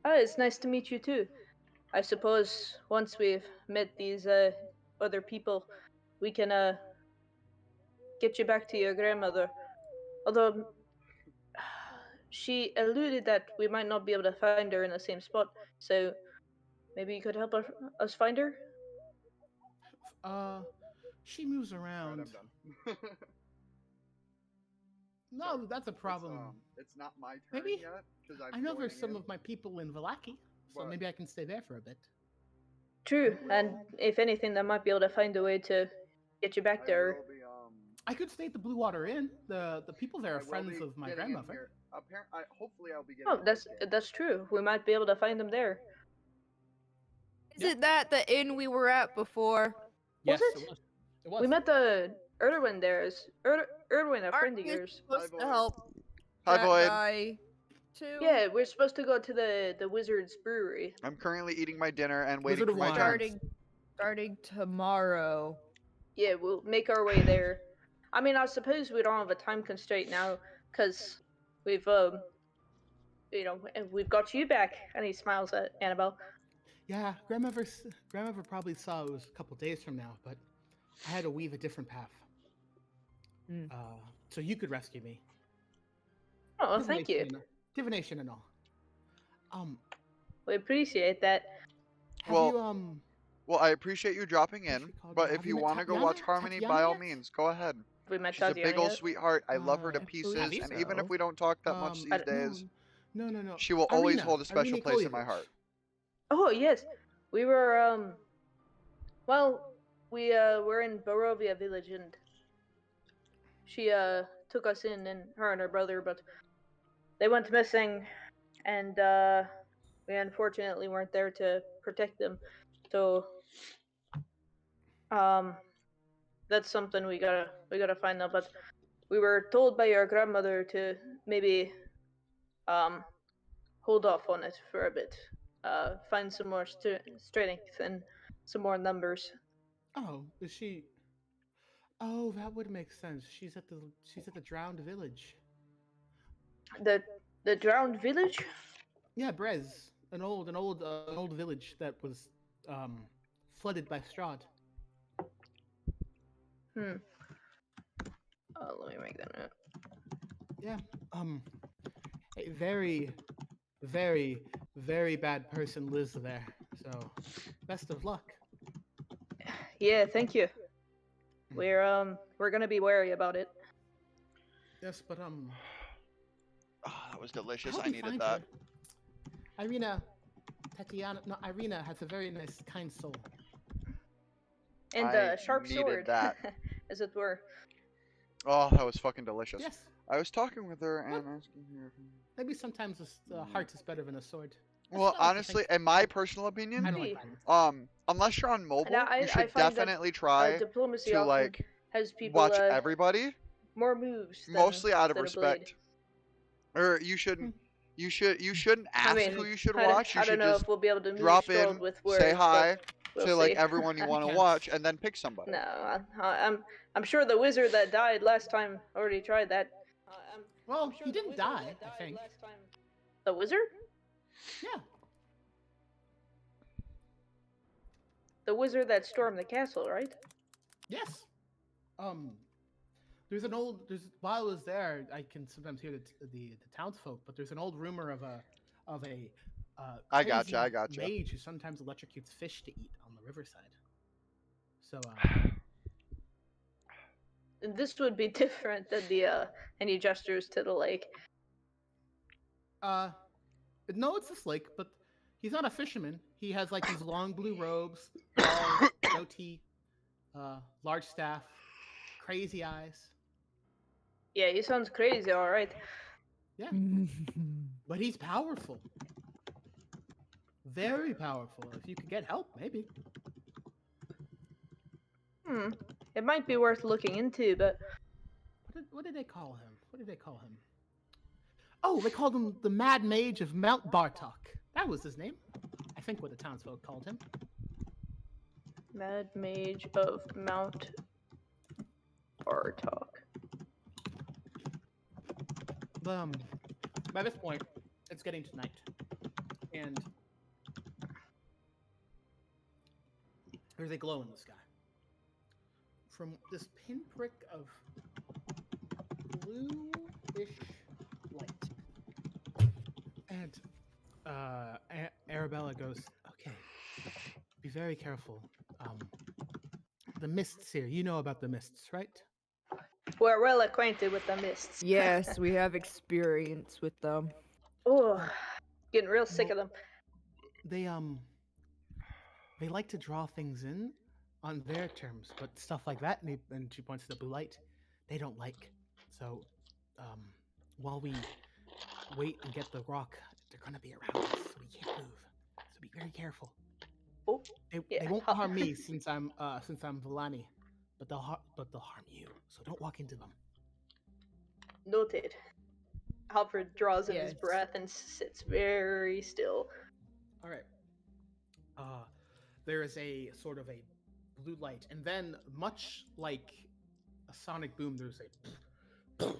It's nice to meet you too. I suppose once we've met these other people, we can get you back to your grandmother. Although she alluded that we might not be able to find her in the same spot, so maybe you could help us find her. She moves around. Right, I'm done. No, that's a problem. It's not my turn Maybe yet because I know there's some of my people in Valaki, so maybe I can stay there for a bit. True, and if anything, they might be able to find a way to get you back there. I could stay at the Blue Water Inn. The people there are friends of my grandmother. Hopefully, I'll be getting. Oh, that's true. We might be able to find them there. Isn't that the inn we were at before? Yes, Was it? It was. We met the Erwin there. Is Erwin a friend of yours? Supposed to help Hi, that Void. guy too? Yeah, we're supposed to go to the Wizard's Brewery. I'm currently eating my dinner and Wizard waiting of for my Wine. turn. Starting tomorrow. Yeah, we'll make our way there. I mean, I suppose we don't have a time constraint now, because we've we've got you back. And he smiles at Annabelle. Yeah, grandmother probably saw it was a couple days from now, but I had to weave a different path. So you could rescue me. Oh, thank you. Divination and all. We appreciate that. Well, I appreciate you dropping in, but if you want to go watch Harmony, by all means, go ahead. She's a big old sweetheart. I love her to pieces, and even if we don't talk that much these days, no. she will always hold a special place in my heart. Oh yes, we were we were in Barovia village, and she took us in, and her and her brother, but they went missing, and we unfortunately weren't there to protect them. So that's something we gotta find out. But we were told by your grandmother to maybe hold off on it for a bit. Find some more strength and some more numbers. Oh, is she? Oh, that would make sense. She's at the drowned village. The drowned village? Yeah, Brez, an old village that was flooded by Strahd. Let me make that note. Yeah. A very, very, very bad person lives there. So, best of luck. Yeah, thank you. We're gonna be wary about it. Yes, but Oh, that was delicious. help I me needed find that. her. Irina has a very nice, kind soul. And I a sharp needed sword, that. as it were. Oh, that was fucking delicious. Yes. I was talking with her and asking her. Maybe sometimes a heart is better than a sword. That's Well, what I like to honestly, think. in my personal I opinion, don't like violence. unless you're on mobile, I you should find that, definitely try diplomacy to often like has people watch everybody, more moves. mostly out of than a blade. respect. Or you shouldn't. You shouldn't ask who you should watch. You I don't should know just if we'll be able to move drop Strolled in, with words, say hi, We'll to like see. everyone you want to Can't. watch, and then pick somebody. No, I'm sure the wizard that died last time already tried that. Well, he didn't die, I think. The wizard? Yeah. The wizard that stormed the castle, right? Yes. There's while I was there, I can sometimes hear the townsfolk, but there's an old rumor of a I crazy gotcha. mage who sometimes electrocutes fish to eat on the riverside. So This would be different than the and he gestures to the lake. no, it's this lake, but he's not a fisherman. He has like these long blue robes, bald goatee, large staff, crazy eyes. Yeah, he sounds crazy, all right. Yeah, but he's powerful. Very powerful. If you could get help, maybe. It might be worth looking into, but What did they call him? What did they call him? Oh, they called him the Mad Mage of Mount Bartok. That was his name. I think what the townsfolk called him. Mad Mage of Mount Bartok. By this point, it's getting to night, and there's a glow in the sky. From this pinprick of bluish light. And Arabella goes, okay, be very careful. The mists here, you know about the mists, right? We're well acquainted with the mists. Yes, we have experience with them. Oh, getting real sick of them. They like to draw things in on their terms, but stuff like that, and she points to the blue light, they don't like. So, while we wait and get the rock, they're gonna be around us, so we can't move. So be very careful. Oh, They won't harm me since I'm Villani, but they'll harm you. So don't walk into them. noted. Alfred draws in his Yes. breath and sits very still. All right. There is a sort of a blue light, and then much like a sonic boom, there's a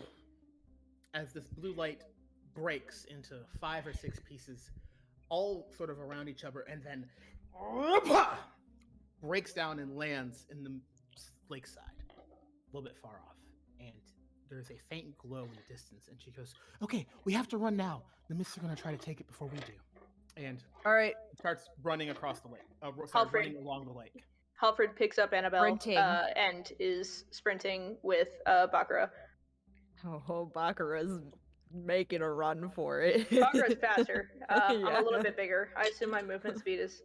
as this blue light breaks into 5 or 6 pieces, all sort of around each other, and then breaks down and lands in the lakeside, a little bit far off. And there's a faint glow in the distance, and she goes, "Okay, we have to run now. The mists are going to try to take it before we do." And All right, starts running across the lake. Alfred. Running along the lake. Halford picks up Annabelle Sprinting. And is sprinting with Bakura. oh, Bakura's making a run for it. Bakura's faster. I'm Yeah. a little bit bigger. I assume my movement speed is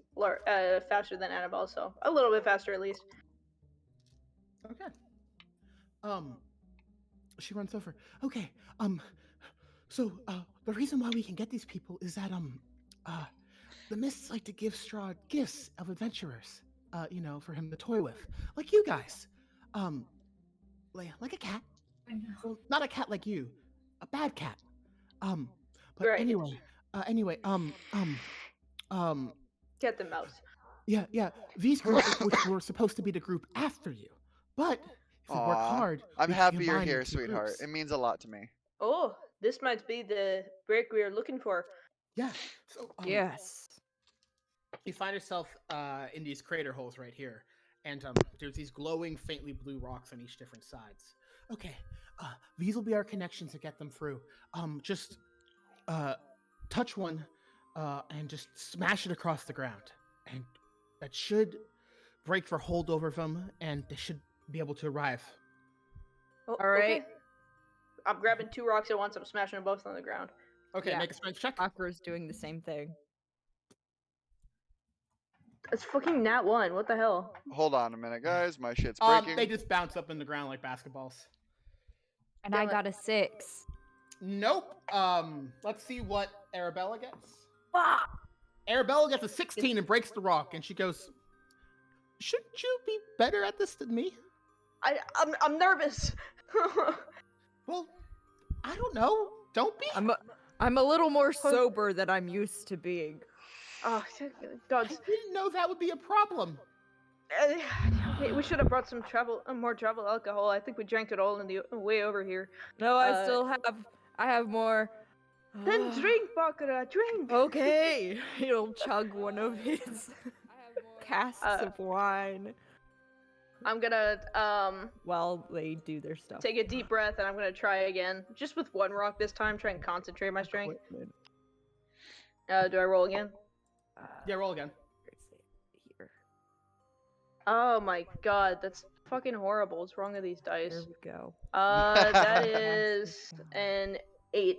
faster than Annabelle, so a little bit faster at least. Okay. She runs over. Okay. So the reason why we can get these people is that the mists like to give Strahd gifts of adventurers. For him to toy with, like you guys. Like a cat. Well, not a cat like you, a bad cat. But Right. anyway, Get the mouse. yeah. These groups, which were supposed to be the group after you, but if we work Aw, hard, I'm we can happy you're combine the here, 2 sweetheart. groups. It means a lot to me. Oh, this might be the break we are looking for. Yeah. So Yes. you find yourself in these crater holes right here, and there's these glowing, faintly blue rocks on each different sides. Okay, these will be our connections to get them through. Just touch one, and just smash it across the ground, and that should break their hold over them, and they should be able to arrive. Oh, All right. okay. I'm grabbing 2 rocks at once. I'm smashing them both on the ground. Okay, Yeah. make a strength check. Bakura's doing the same thing. It's fucking nat 1. What the hell? Hold on a minute, guys. My shit's breaking. They just bounce up in the ground like basketballs. And Damn I it. got a 6. Nope. Let's see what Arabella gets. Ah! Arabella gets a 16 and breaks the rock, and she goes, "Shouldn't you be better at this than me?" I'm nervous. Well, I don't know. Don't be. I'm a little more sober than I'm used to being. Oh, I God. didn't know that would be a problem. We should have brought some more travel alcohol. I think we drank it all on the way over here. No, I have more. Then drink, Bakura, drink. Okay. He'll chug one of his casks of wine I'm gonna while they do their stuff. take a deep breath and I'm gonna try again, just with one rock this time. Try and concentrate my strength. Equipment. Do I roll again? Yeah, roll again. Here. Oh my God, that's fucking horrible. What's wrong with these dice? There we go. That is an 8.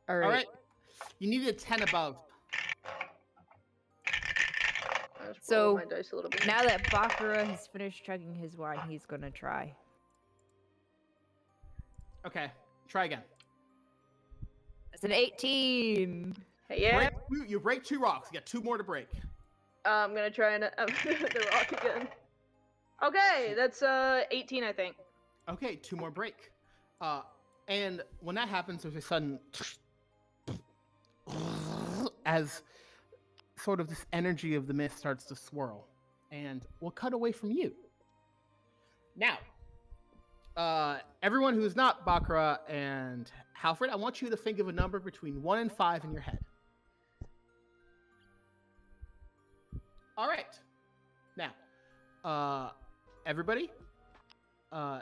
All All right. right. You need a 10 above. Let's So, roll my dice a little bit. Now that Bakura has finished chugging his wine, he's gonna try. Okay, try again. It's an 18. Yeah. You break 2 rocks. You got 2 more to break. I'm gonna try and the rock again. Okay, that's 18, I think. Okay, 2 more break. And when that happens, there's a sudden as sort of this energy of the mist starts to swirl, and we'll cut away from you. Now, everyone who is not Bakura and Halfred, I want you to think of a number between 1 and 5 in your head. All right. Now, everybody,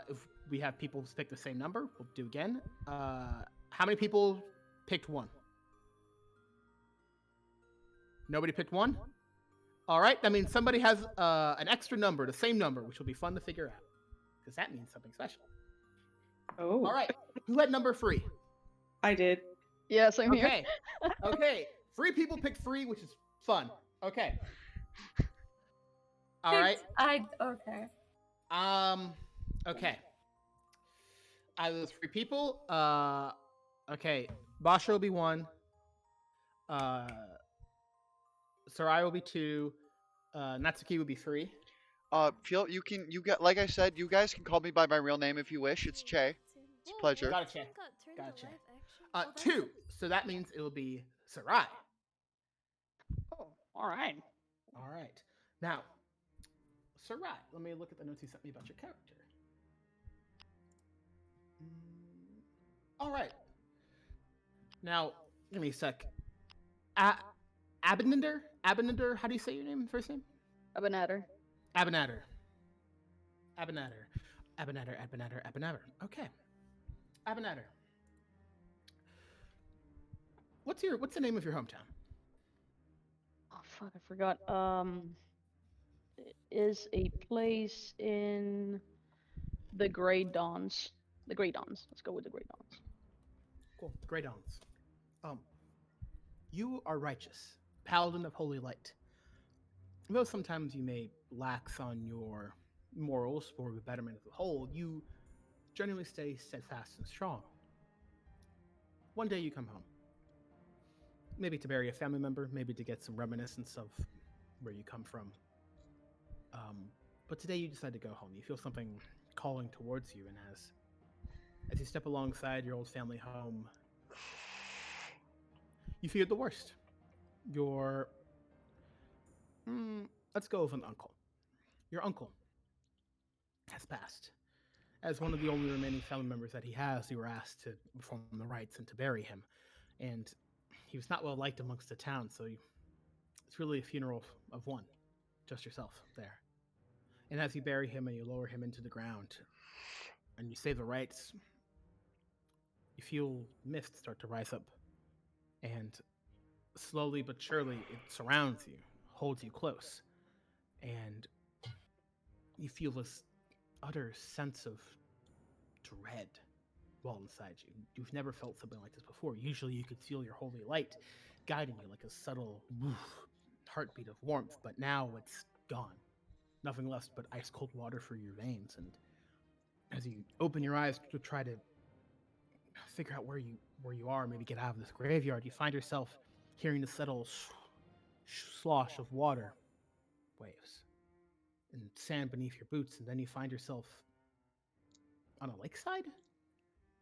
if we have people pick the same number, we'll do again. How many people picked 1? Nobody picked 1? All right, that means somebody has an extra number, the same number, which will be fun to figure out, because that means something special. Oh. All right, who had number 3? I did. Yeah, same here. Okay, okay. 3 people picked 3, which is fun. Okay. All right. Okay. Okay. Out of those 3 people, okay, Basha will be 1. Sarai will be 2. Natsuki will be 3. You get, like I said, you guys can call me by my real name if you wish. It's Che. It's a pleasure. Gotcha. Gotcha. 2. So that means it will be Sarai. Oh, all right. All right. Now, Sarai, let me look at the notes you sent me about your character. All right. Now, give me a sec. Abinader? Abinader? How do you say your name? First name? Abinader. Abinader. Okay. Abinader. What's the name of your hometown? Oh fuck, I forgot. It is a place in the Grey Dawns. The Grey Dawns. Let's go with the Grey Dawns. Cool. The Grey Dawns. You are righteous, paladin of holy light. Though sometimes you may lax on your morals for the betterment of the whole, you generally stay steadfast and strong. One day you come home. Maybe to bury a family member, maybe to get some reminiscence of where you come from. But today you decide to go home. You feel something calling towards you, and as you step alongside your old family home, you fear the worst. Let's go with an uncle. Your uncle has passed. As one of the only remaining family members that he has, you were asked to perform the rites and to bury him. And he was not well liked amongst the town, so it's really a funeral of one, just yourself there. And as you bury him and you lower him into the ground, and you say the rites, you feel mist start to rise up. And slowly but surely, it surrounds you, holds you close. And you feel this utter sense of dread well inside you. You've never felt something like this before. Usually you could feel your holy light guiding you like a subtle heartbeat of warmth, but now it's gone. Nothing left but ice cold water for your veins. And as you open your eyes to try to figure out where you are, maybe get out of this graveyard, you find yourself hearing the subtle slosh of water waves and sand beneath your boots, and then you find yourself on a lakeside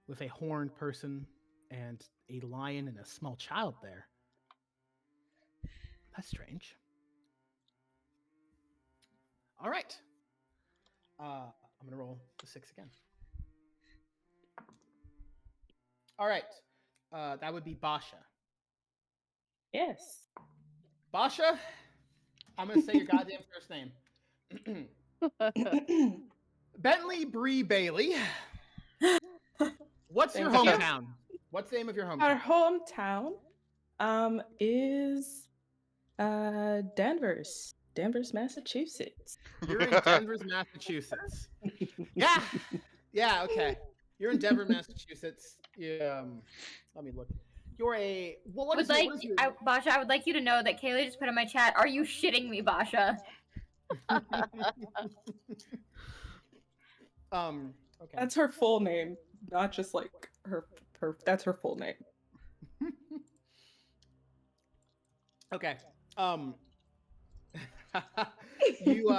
with a horned person and a lion and a small child there. That's strange. All right. I'm gonna roll the 6 again. All right. That would be Basha. Yes. Basha, I'm gonna say your goddamn first name. Bentley Bree Bailey. What's your Thank you. hometown? What's the name of your Our hometown? hometown is Danvers, Massachusetts. You're in Denver, Massachusetts. Yeah. Yeah, okay. You're in Denver, Massachusetts. Yeah, let me look. You're a well. What Would is your, like what is your... Basha, I would like you to know that Kaylee just put in my chat. Are you shitting me, Basha? Okay. That's her full name, not just like her. That's her full name. Okay. You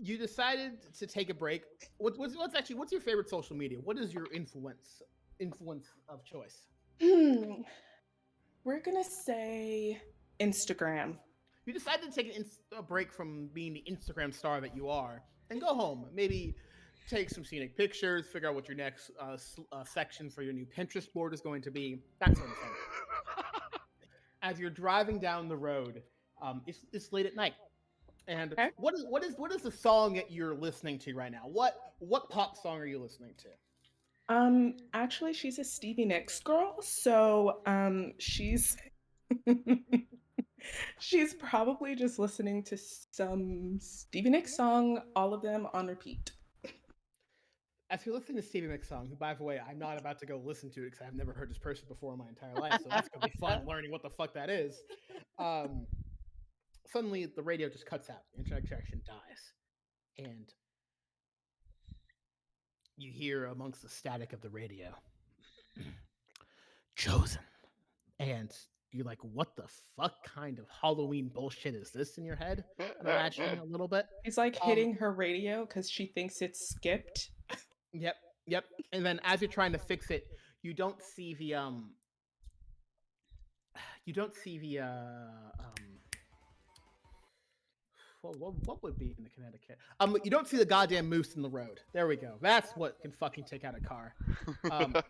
you decided to take a break. What's your favorite social media? What is your influence of choice? We're gonna say Instagram. You decided to take a break from being the Instagram star that you are and go home. Maybe take some scenic pictures, figure out what your next section for your new Pinterest board is going to be, that sort of thing. As you're driving down the road, it's late at night. And Okay. what is the song that you're listening to right now? What pop song are you listening to? Actually, she's a Stevie Nicks girl, so she's she's probably just listening to some Stevie Nicks song, all of them on repeat. As you're listening to Stevie Nicks song, who, by the way, I'm not about to go listen to it because I've never heard this person before in my entire life, so that's gonna be fun learning what the fuck that is. Suddenly, the radio just cuts out, interjection dies, and you hear amongst the static of the radio, "Chosen," and you're like, "What the fuck kind of Halloween bullshit is this?" in your head. I'm imagining a little bit. She's like hitting her radio because she thinks it's skipped. Yep. And then as you're trying to fix it, you don't see the what would be in the Connecticut? You don't see the goddamn moose in the road. There we go. That's what can fucking take out a car.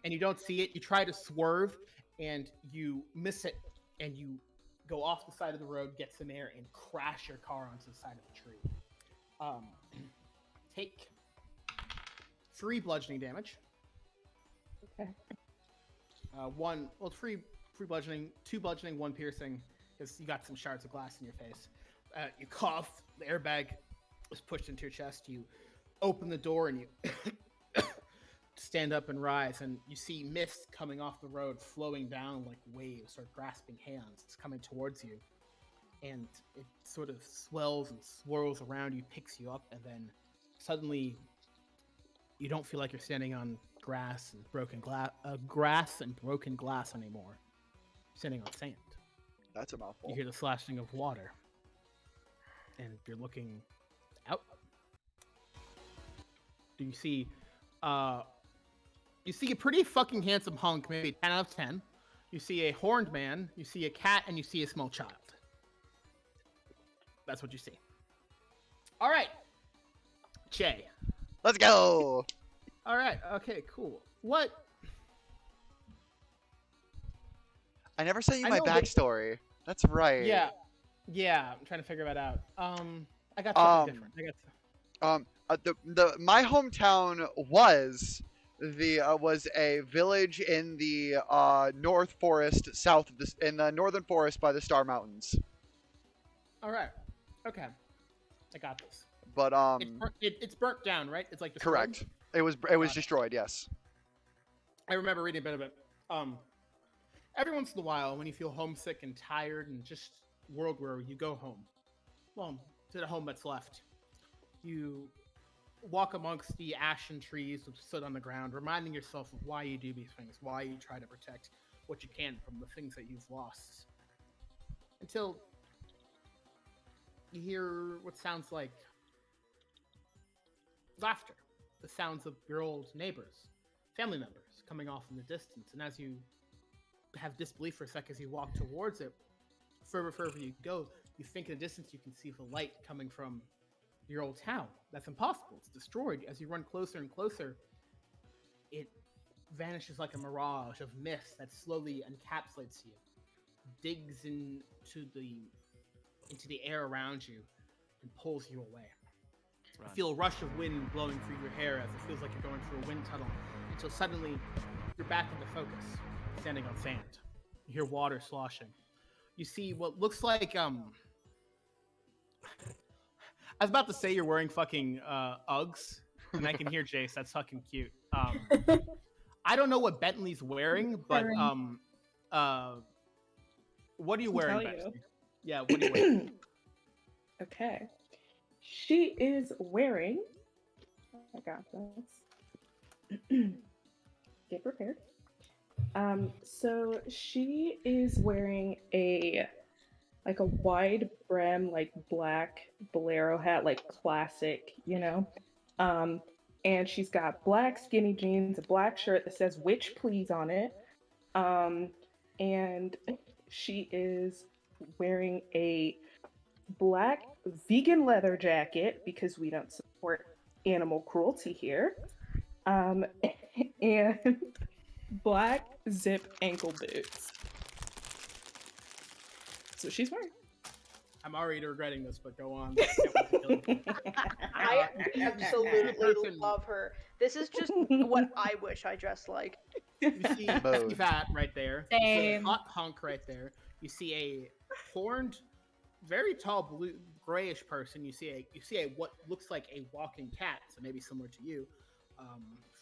And you don't see it. You try to swerve and you miss it, and you go off the side of the road, get some air, and crash your car onto the side of a tree. Take 3 bludgeoning damage. Okay. Three bludgeoning, 2 bludgeoning, 1 piercing, because you got some shards of glass in your face. You cough, the airbag is pushed into your chest. You open the door and you stand up and rise, and you see mist coming off the road, flowing down like waves or grasping hands. It's coming towards you, and it sort of swells and swirls around you, picks you up, and then suddenly you don't feel like you're standing on grass and broken glass anymore. You're standing on sand. That's a mouthful. You hear the slashing of water, and you're looking out. Do you see? You see a pretty fucking handsome hunk, maybe 10 out of 10. You see a horned man. You see a cat, and you see a small child. That's what you see. All right, Che. Let's go. All right. Okay. Cool. What? I never sent you I my know that- backstory. That's right. Yeah. I'm trying to figure that out. I got something different. My hometown was a village in the North Forest, south of this, in the Northern Forest by the Star Mountains. All right. Okay. I got this. But It's burnt down, right? It's like destroyed? correct. It was destroyed. Yes. I remember reading a bit of it. Every once in a while, when you feel homesick and tired and just world weary, you go home. Well, to the home that's left. You walk amongst the ashen trees that stood on the ground, reminding yourself of why you do these things, why you try to protect what you can from the things that you've lost. Until you hear what sounds like laughter, the sounds of your old neighbors, family members coming off in the distance. And as you have disbelief for a second as you walk towards it, further you go, you think in the distance you can see the light coming from your old town. That's impossible. It's destroyed. As you run closer and closer, it vanishes like a mirage of mist that slowly encapsulates you, digs into the air around you, and pulls you away. You feel a rush of wind blowing through your hair as it feels like you're going through a wind tunnel, until suddenly you're back into focus, standing on sand. You hear water sloshing. You see what looks like I was about to say you're wearing fucking Uggs, and I can hear Jace. That's fucking cute. I don't know what Bentley's wearing, but what are you wearing, tell Bentley? you. Yeah, what are you wearing? Okay. She is wearing. I got this. Get prepared. So she is wearing a wide brim, like black bolero hat, like classic, you know. And she's got black skinny jeans, a black shirt that says "Witch Please" on it. And she is wearing a black vegan leather jacket because we don't support animal cruelty here. And black zip ankle boots. That's what she's wearing. I'm already regretting this, but go on. I absolutely person- love her. This is just what I wish I dressed like. You see Mode. that right there. You see a Same. hot hunk right there. You see a horned, very tall, blue, grayish person. You see a what looks like a walking cat, so maybe similar to you.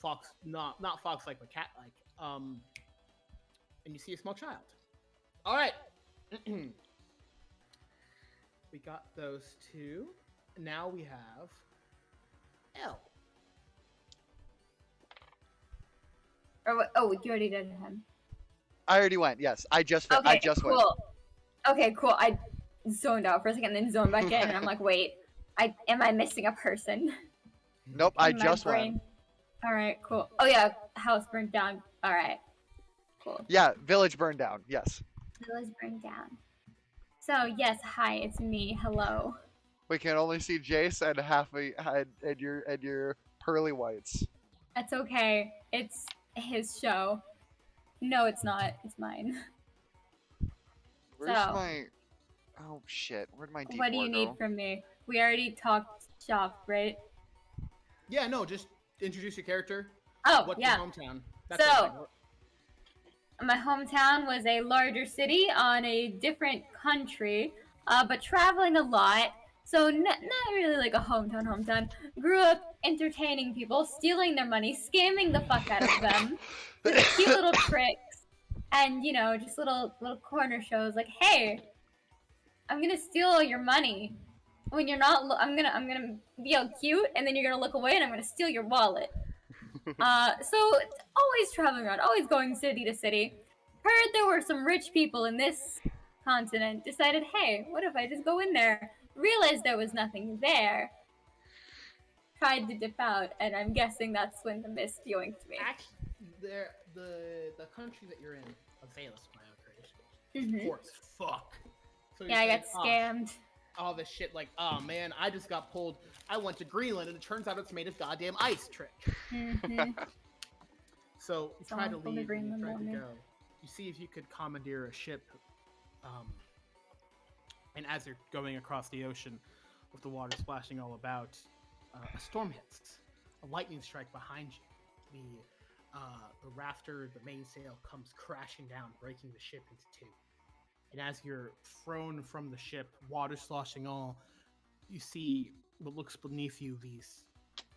Fox, not fox-like, but cat-like. And you see a small child. All right. We got those two. Now we have L. Oh, you already did him. I already went. Yes, I just went. Okay, I just cool. went. Okay, cool. I zoned out for a second, then zoned back in, and I'm like, wait, am I missing a person? Nope, I In my just brain. went. All right, cool. Oh yeah, house burned down. All right, cool. Yeah, village burned down. Yes. Village burned down. So yes, hi, it's me. Hello. We can only see Jace and and your pearly whites. That's okay. It's his show. No, it's not. It's mine. Where's So- my? Oh shit! Where'd my D4 What do you go? need from me? We already talked shop, right? Yeah, no, just introduce your character. Oh, What's yeah. your hometown? So- everything. My hometown was a larger city on a different country, but traveling a lot. So not really like a hometown. Grew up entertaining people, stealing their money, scamming the fuck out of them with cute little tricks, and just little corner shows like, hey, I'm gonna steal all your money. When you're not, I'm gonna be all cute, and then you're gonna look away, and I'm gonna steal your wallet. So always traveling around, always going city to city. Heard there were some rich people in this continent. Decided, hey, what if I just go in there? Realized there was nothing there. Tried to dip out, and I'm guessing that's when the mist yoinked me. Actually, the country that you're in, Availus, my own creation. Mhm. Of course, fuck. So Yeah, I you're got saying, scammed. all this shit like, oh man, I just got pulled. I went to Greenland and it turns out it's made of goddamn ice trick. Mhm. So you try Someone to pulled a leave and you Greenland try on to me. go. You see if you could commandeer a ship. And as you're going across the ocean with the water splashing all about, a storm hits. A lightning strike behind you. The rafter, the mainsail comes crashing down, breaking the ship into two. And as you're thrown from the ship, water sloshing all, you see what looks beneath you.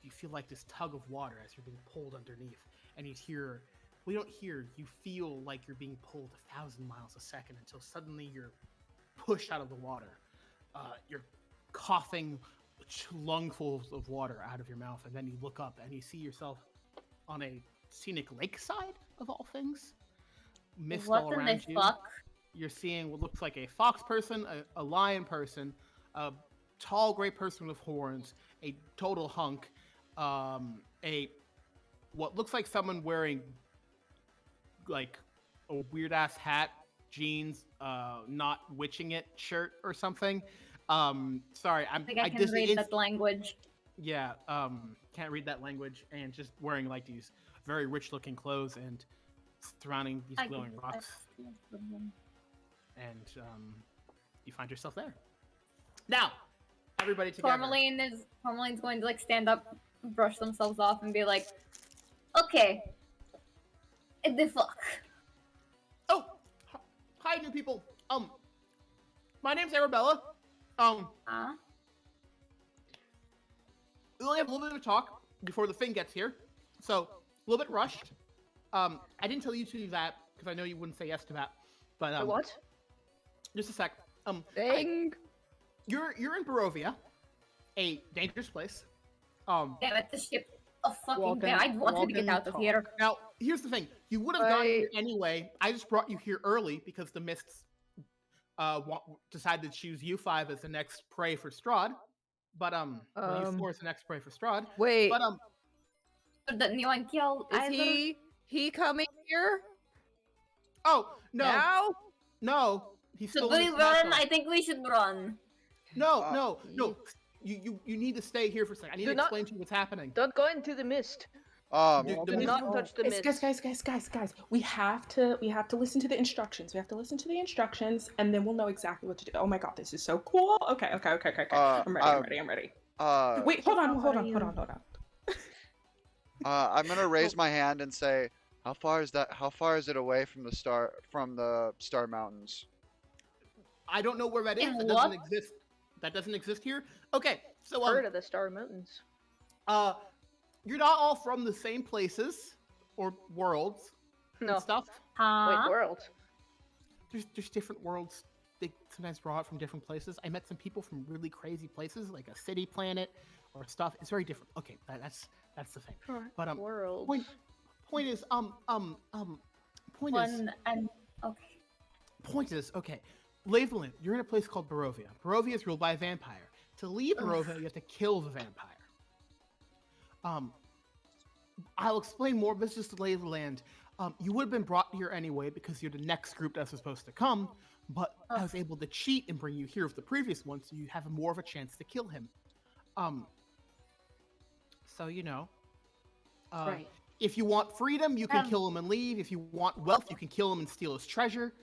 You feel like this tug of water as you're being pulled underneath, and you feel like you're being pulled 1,000 miles a second until suddenly you're pushed out of the water. You're coughing lungfuls of water out of your mouth, and then you look up and you see yourself on a scenic lakeside of all things. Mist What all in around the you. fuck? You're seeing what looks like a fox person, a lion person, a tall gray person with horns, a total hunk, what looks like someone wearing like a weird ass hat jeans, not witching it shirt or something. Sorry, I think I can read that language. Yeah, can't read that language, and just wearing like these very rich-looking clothes and surrounding these glowing rocks, and you find yourself there. Now, everybody together. Tourmaline's going to like stand up, brush themselves off, and be like, "Okay, the fuck." Oh, hi, new people. My name's Arabella. We only have a little bit of talk before the thing gets here, so a little bit rushed. I didn't tell you to do that because I know you wouldn't say yes to that. But what? Just a sec. Thing. You're in Barovia, a dangerous place. Damn it, the ship. Oh fucking damn! I wanted to get out of here. Now, here's the thing: you would have gotten here anyway. I just brought you here early because the Mists decided to choose you five as the next prey for Strahd. But you four is the next prey for Strahd. Wait. But is he coming here? Oh no! Now? No, he's still. Should we run? I think we should run. No. You need to stay here for a second. I need to explain to you what's happening. Don't go into the mist. Do not touch the mist. Guys. We have to listen to the instructions. We have to listen to the instructions, and then we'll know exactly what to do. Oh my god, this is so cool. Okay. I'm ready. Wait, hold on. I'm gonna raise my hand and say, how far is it away from the Star Mountains? I don't know where that is. That doesn't exist here. Okay, so heard of the Star Mountains. You're not all from the same places or worlds and stuff. Wait, worlds? There's different worlds. They sometimes draw it from different places. I met some people from really crazy places, like a city planet or stuff. It's very different. Okay, that's the thing. But worlds. Point is okay. Lay of the land. You're in a place called Barovia. Barovia is ruled by a vampire. To leave Barovia, you have to kill the vampire. I'll explain more, but it's just the lay of the land. You would have been brought here anyway because you're the next group that's supposed to come, but I was able to cheat and bring you here with the previous one, so you have more of a chance to kill him. So right. If you want freedom, you can kill him and leave. If you want wealth, you can kill him and steal his treasure.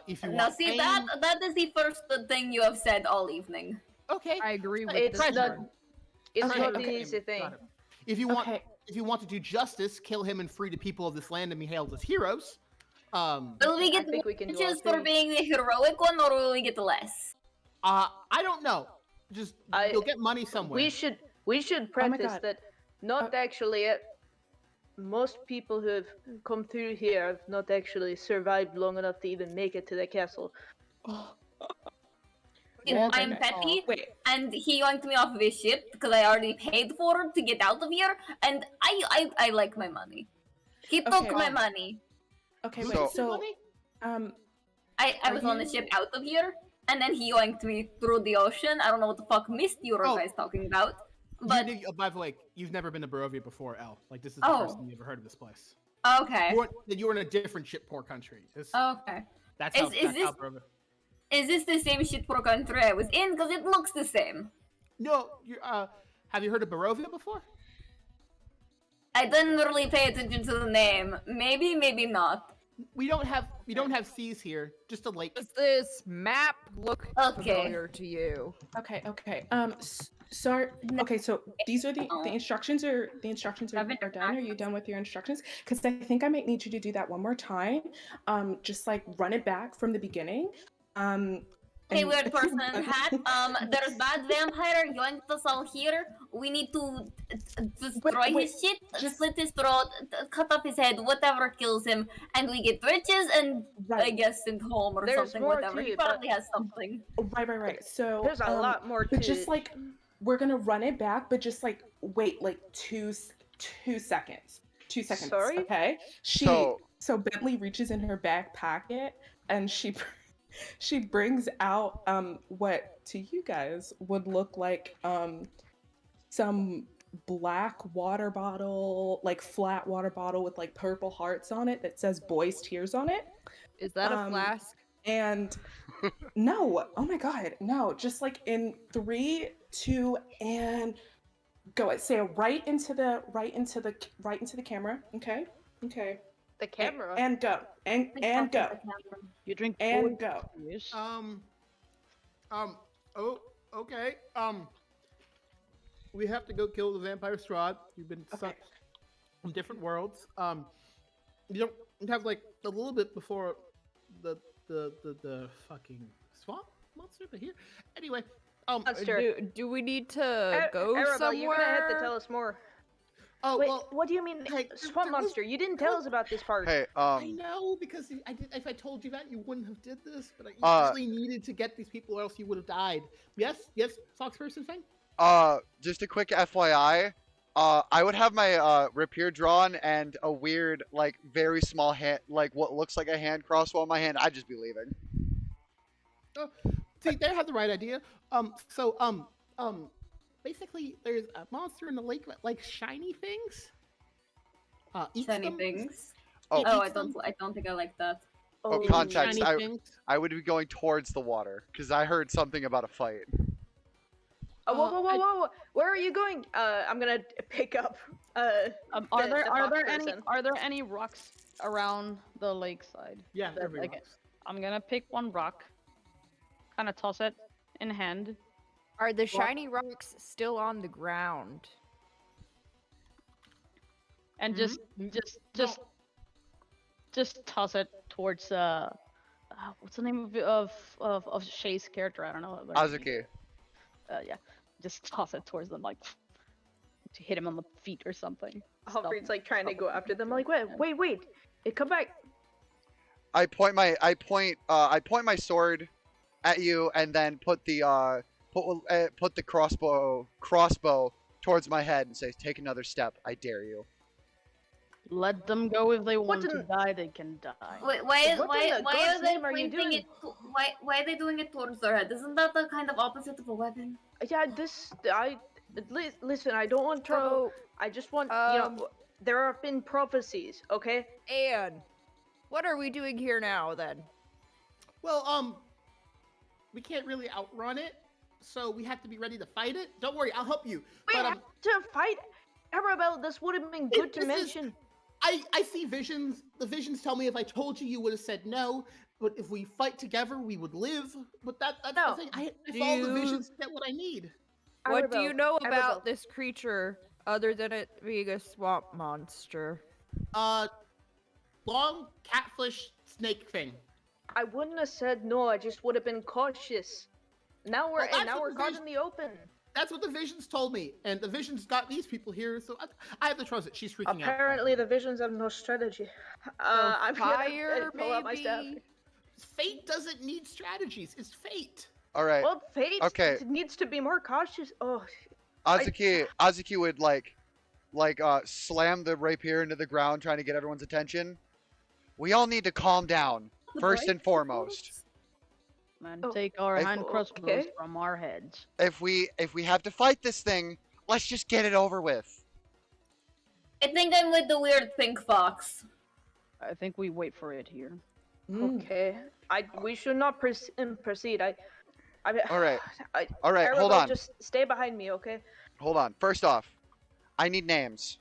If you want fame, that is the first thing you have said all evening. Okay, I agree with it's this. not one. the easy thing. If you want to do justice, kill him and free the people of this land and be hailed as heroes. Will we get riches for being the heroic one, or will we get less? I don't know. Just you'll get money somewhere. We should practice that. Not actually. Most people who have come through here have not actually survived long enough to even make it to the castle. I'm petty, and he yanked me off of his ship because I already paid for it to get out of here, and I like my money. He took my money. Okay, So- I was on the ship out of here, and then he yanked me through the ocean. I don't know what the fuck mist you guys talking about. But by the way, you've never been to Barovia before, Elle. Like, this is the first time you ever heard of this place. Okay. You were in a different shitpoor country. Okay. That's how Barovia. Is this the same shitpoor country I was in? Because it looks the same. No, have you heard of Barovia before? I didn't really pay attention to the name. Maybe, maybe not. We don't have seas here. Just a lake. Does this map look familiar to you? Okay. Sorry. Okay, so these are the instructions. Are done? Are you done with your instructions? Because I think I might need you to do that one more time. Just like run it back from the beginning. Hey, weird person in hat. There's bad vampire. Yoinked us all here. We need to destroy his shit, split his throat, cut off his head, whatever kills him, and we get riches and I guess send home or something. Whatever. He probably has something. Right. So there's a lot more to just it. like we're gonna run it back, but just like wait like two seconds. 2 seconds. Sorry? Okay. So Bentley reaches in her back pocket and she brings out what to you guys would look like some black water bottle, like flat water bottle with like purple hearts on it that says boys tears on it. Is that a Um, flask? And no, oh my god, no, just like in 3, 2, and go. Say it right into the camera. Okay. Okay. The camera. And go. And Like go. the camera. You drink And boy go. tears. Oh, okay. We have to go kill the vampire Strahd. You've been sucked from different worlds. You don't have like a little bit before the fucking swamp monster, but here. Anyway, Monster. Do we need to go Arabelle, somewhere? you're gonna have to tell us more. oh Wait, well. what do you mean, Hey, swamp there was- monster? You didn't tell us about this part. Hey, I know because if I told you that, you wouldn't have did this. But you really needed to get these people, or else you would have died. Yes, Fox person thing. just a quick FYI. I would have my rapier drawn and a weird, like, very small hand, like what looks like a hand crossbow in my hand. I'd just be leaving. See, they have the right idea. Basically, there's a monster in the lake that likes shiny things. Eats Shiny them. things. Oh, Oh, I don't think I like that. Oh, context. Shiny things. I would be going towards the water because I heard something about a fight. Oh, whoa! Where are you going? I'm gonna pick up. Are the there fox any person. rocks around the lakeside? Yeah, That, every like, rocks. I'm gonna pick one rock, kind of toss it in hand, Are the shiny rocks still on the ground? and Mhm. just toss it towards what's the name of Shay's character? I don't know. Azuki. Yeah, just toss it towards them, like to hit him on the feet or something. Humphrey's like trying to Stop go him. after them. Like, wait! Come back! I point my sword at you and then put the crossbow towards my head and say, "Take another step. I dare you." Let them go if they want to in- die. They can die. Wait, What in the why are God's they name are you pointing doing? it? Why are they doing it towards their head? Isn't that the kind of opposite of a weapon? Yeah, listen. I don't want trouble. So, I just want um, there have been prophecies. Okay. Anne, what are we doing here now then? Well, we can't really outrun it, so we have to be ready to fight it. Don't worry, I'll help you. We But have to fight. Arabelle, this would have been good to this is- mention. I see visions. The visions tell me if I told you, you would have said no. But if we fight together, we would live. But that's No. the thing. I Do follow the you- visions to get what I need. What do you Arabelle, know about Arabelle. this creature other than it being a swamp monster? Long catfish snake thing. I wouldn't have said no. I just would have been cautious. Now we're Well, that's what we're the caught vision- in the open. That's what the visions told me, and the visions got these people here. So I have to trust it. She's freaking out. Apparently, the visions have no strategy. I'm fire, gonna pull out my staff. maybe? Fate doesn't need strategies. It's fate. All right. Well, fate Okay. needs to be more cautious. Oh, Azuki would slam the rapier into the ground, trying to get everyone's attention. We all need to calm down, first and foremost. Man, Oh, take our I- hand crossbows okay. from our heads. If we have to fight this thing, let's just get it over with. I think I'm with the weird pink fox. I think we wait for it here. okay. We should not proceed. All right. I, All right, hold Arabelle, on. Just stay behind me, okay? Hold on. First off, I need names.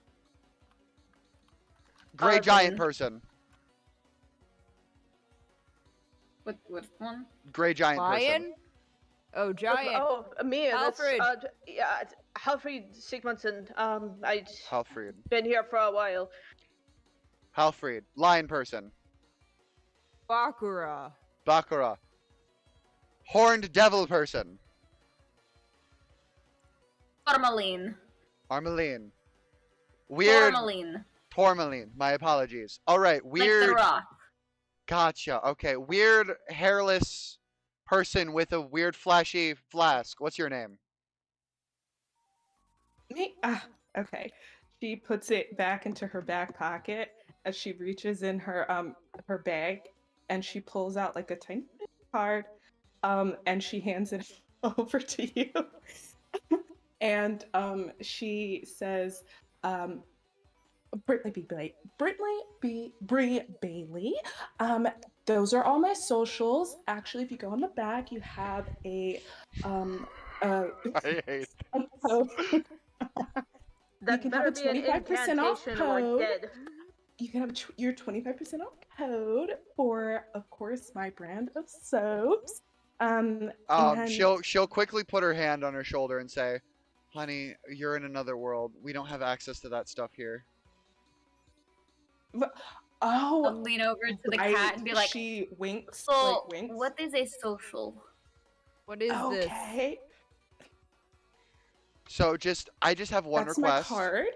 Gray then- giant person. Which one? Gray giant person. Lion? Oh, giant. Oh, me. Alfred. That's, yeah, Alfred Sigmundson. I've Halfried. been here for a while. Halfried. Lion person. Bakura. Bakura. Horned devil person. Tourmaline. Armeline. Weird. Tourmaline. Tourmaline. My apologies. All right. Like the Weird. rock. Gotcha. Okay. Weird hairless person with a weird flashy flask. What's your name? Me? Okay. She puts it back into her back pocket as she reaches in her bag and she pulls out like a tiny card and she hands it over to you. and she says, Brie Bailey. Those are all my socials. Actually, if you go on the back, you have a uh I hate a code. You That can have better a be an 25% off incantation or code. dead. You can have your 25% off code for, of course, my brand of soaps. And she'll quickly put her hand on her shoulder and say, "Honey, you're in another world. We don't have access to that stuff here." I'll oh, lean over to the right. cat and be like, She winks, "So, like winks. what is a social?" What is this? Okay, So I just have one that's request. my card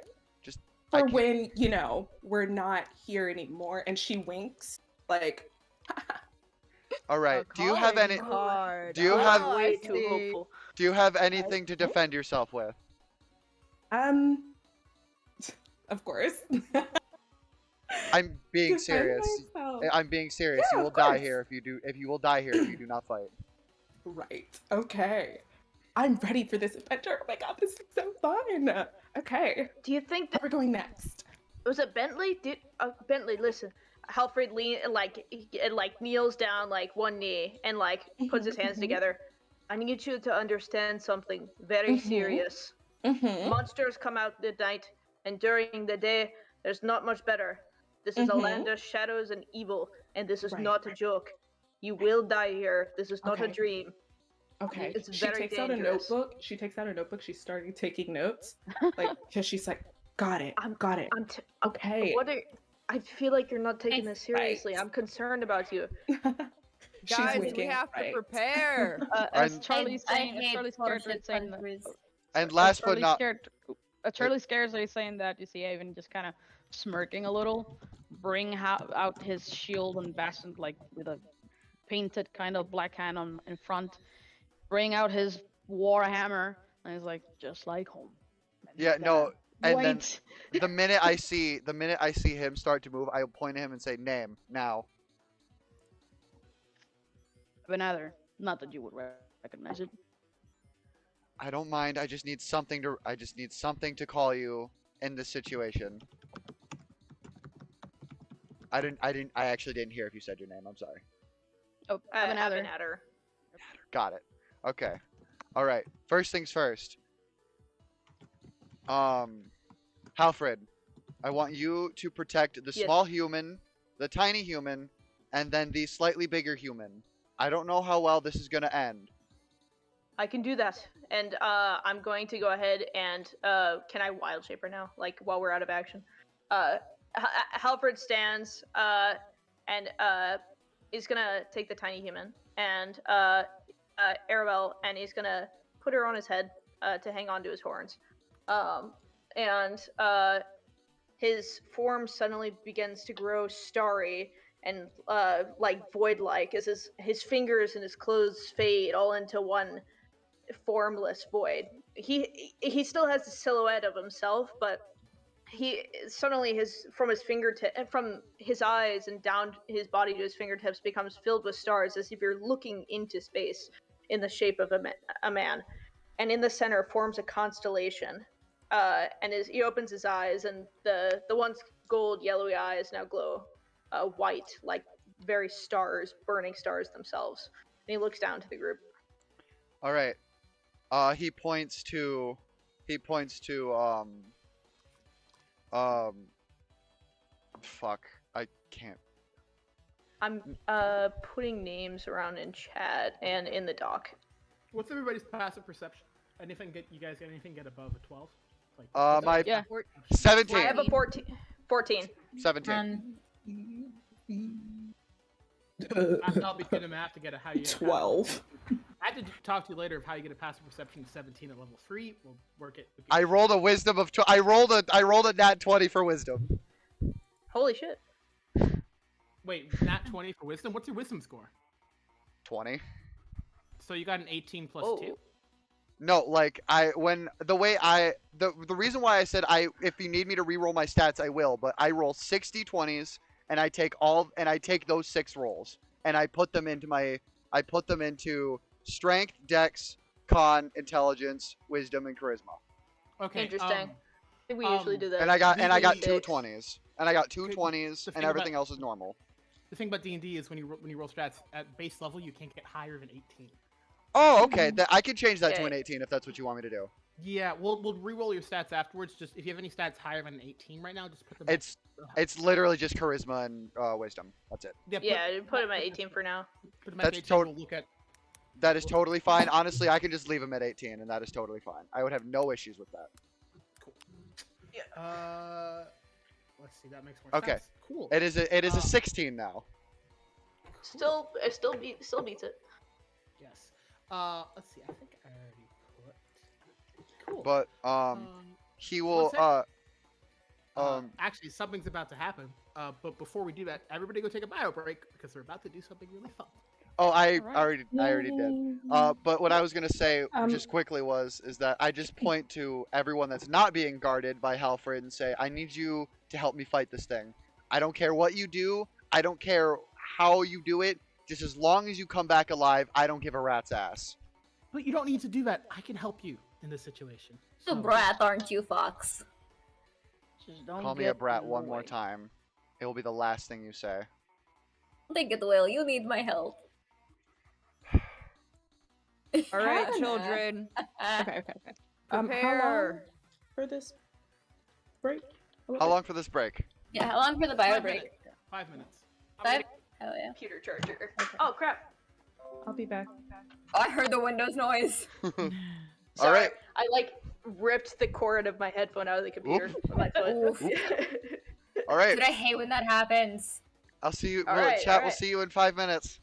Just I for can't. when we're not here anymore. And she winks, like. All right. A Do you have calling any? card. do you have- Oh, way I too see. hopeful. Do you have anything to defend yourself with? Of course. I'm being Defend serious. myself. I'm being serious. Yeah, You will of die course. here if you do. If you will die here if you do not fight. Right. Okay. I'm ready for this adventure. Oh my god, this is so fun. Okay. Do you think Where that are we going next? was it Bentley? Bentley, listen. Halfred kneels down like one knee and like puts his hands Mhm. together. I need you to understand something very Mhm. serious. Mm-hmm. Monsters come out at night, and during the day, there's not much better. This is a Mhm. land of shadows and evil, and this is Right. not a joke. You will die here. This is not a Okay. dream. Okay. It's She very takes dangerous. out a notebook. She's starting taking notes. Like, because she's like, got it. I'm- Got it. Okay. I feel like you're not taking Hey, this seriously. right. I'm concerned about you. She's Guys, we winking, have to right. prepare. As And- Charlie's saying, I hate Charlie's character bullshit is saying that. countries. And last but Charlie's not Charlie's character is saying that you see Avon just kind of smirking a little, bring out his shield and bastion like with a painted kind of black hand on in front, bring out his war hammer, and he's like just like home. And he's Yeah, no, gonna and then point. the minute I see him start to move, I point at him and say, "Name now." Another, not that you would recognize it. I don't mind. I just need something to call you in this situation. I actually didn't hear if you said your name. I'm sorry. Oh, another. Abinader. Got it. Okay. All right. First things first. Halfred, I want you to protect the Yes. small human, the tiny human, and then the slightly bigger human. I don't know how well this is gonna end. I can do that. And I'm going to go ahead and can I wild shape her now? Like while we're out of action. Halfred stands and is gonna take the tiny human and Arabelle, and he's gonna put her on his head to hang on to his horns. And his form suddenly begins to grow starry and like void-like as his fingers and his clothes fade all into one formless void. He still has the silhouette of himself, but he suddenly from his eyes and down his body to his fingertips becomes filled with stars, as if you're looking into space in the shape of a man. And in the center forms a constellation. And he opens his eyes, and the once gold yellowy eyes now glow white, like very stars, burning stars themselves. And he looks down to the group. All right. He points to fuck. I can't. I'm putting names around in chat and in the doc. What's everybody's passive perception? You guys get above a 12? My Yeah. 17. I have a 14. 14. 17. I'm not between the math to get a how you get a 12. I have to talk to you later of how you get a passive perception of 17 at level 3. We'll work it. I rolled a wisdom of I rolled a nat 20 for wisdom. Holy shit. Wait, nat 20 for wisdom? What's your wisdom score? 20. So you got an 18 plus Oh. 2? No, like the reason why I said if you need me to re-roll my stats I will, but I roll 60 20s and I take those 6 rolls and I put them into strength, dex, con, intelligence, wisdom, and charisma. Okay. Interesting. I think we usually do that. And I got D6. two 20s. And I got two Okay, 20s, the and thing everything about- else is normal. The thing about D&D is when you roll strats at base level, you can't get higher than 18. Oh, okay. I can change that to Okay. an 18 if that's what you want me to do. Yeah, we'll re-roll your stats afterwards. Just if you have any stats higher than an 18 right now, just put them. It's literally just charisma and wisdom. That's it. Yeah, put him at 18 for now. Put him at That's 18. We'll look at. That is totally fine. Honestly, I can just leave him at 18, and that is totally fine. I would have no issues with that. Cool. Yeah. Let's see. That makes more Okay. sense. Cool. It is a 16 now. It still beats it. Yes. Let's see. I think I already put. Cool. But he will what's that? Actually, something's about to happen. But before we do that, everybody go take a bio break because we're about to do something really fun. Oh, I Alright. already did. But what I was gonna say just quickly is that I just point to everyone that's not being guarded by Halfred and say, I need you to help me fight this thing. I don't care what you do. I don't care how you do it. Just as long as you come back alive, I don't give a rat's ass. But you don't need to do that. I can help you in this situation. A brat, aren't you, Fox? Just don't Call me a get brat one more annoyed. time. It will be the last thing you say. Think it will. You need my help. All right, Hannah. children, Okay. How long prepare. for this break? How long for this break? Yeah, how long for the bio 5 break? minutes. 5 minutes. Five? Hell yeah. Computer charger. Okay. Oh crap! I'll be back. Oh, I heard the Windows noise. All Sorry, right. I ripped the cord of my headphone out of the computer with my foot. Oof. All right. Dude, I hate when that happens. I'll see you. All Well, right, chat. all We'll right. see you in 5 minutes.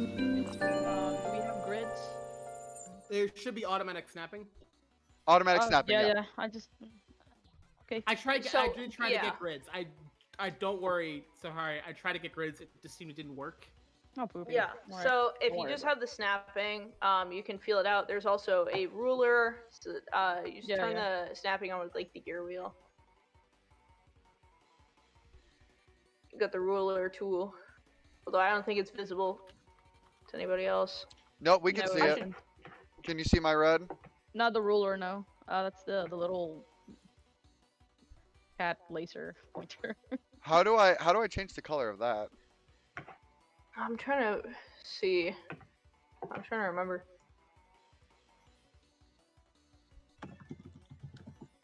Do we have grids? There should be automatic snapping. Automatic snapping. Yeah, Yeah. yeah. I just. Okay. I tried. I So, did try to get grids. I don't worry, Sahari. I tried to get grids. It just seemed it didn't work. Oh, poopy. Yeah. Alright. So if Don't you worry just about have the snapping, you can feel it out. There's also a ruler. So, you just Yeah, turn yeah. the snapping on with like the gear wheel. You got the ruler tool, although I don't think it's visible to anybody else. Nope, we can No, see I it. can- Can you see my red? Not the ruler, no. That's the little cat laser pointer. How do I change the color of that? I'm trying to see. I'm trying to remember.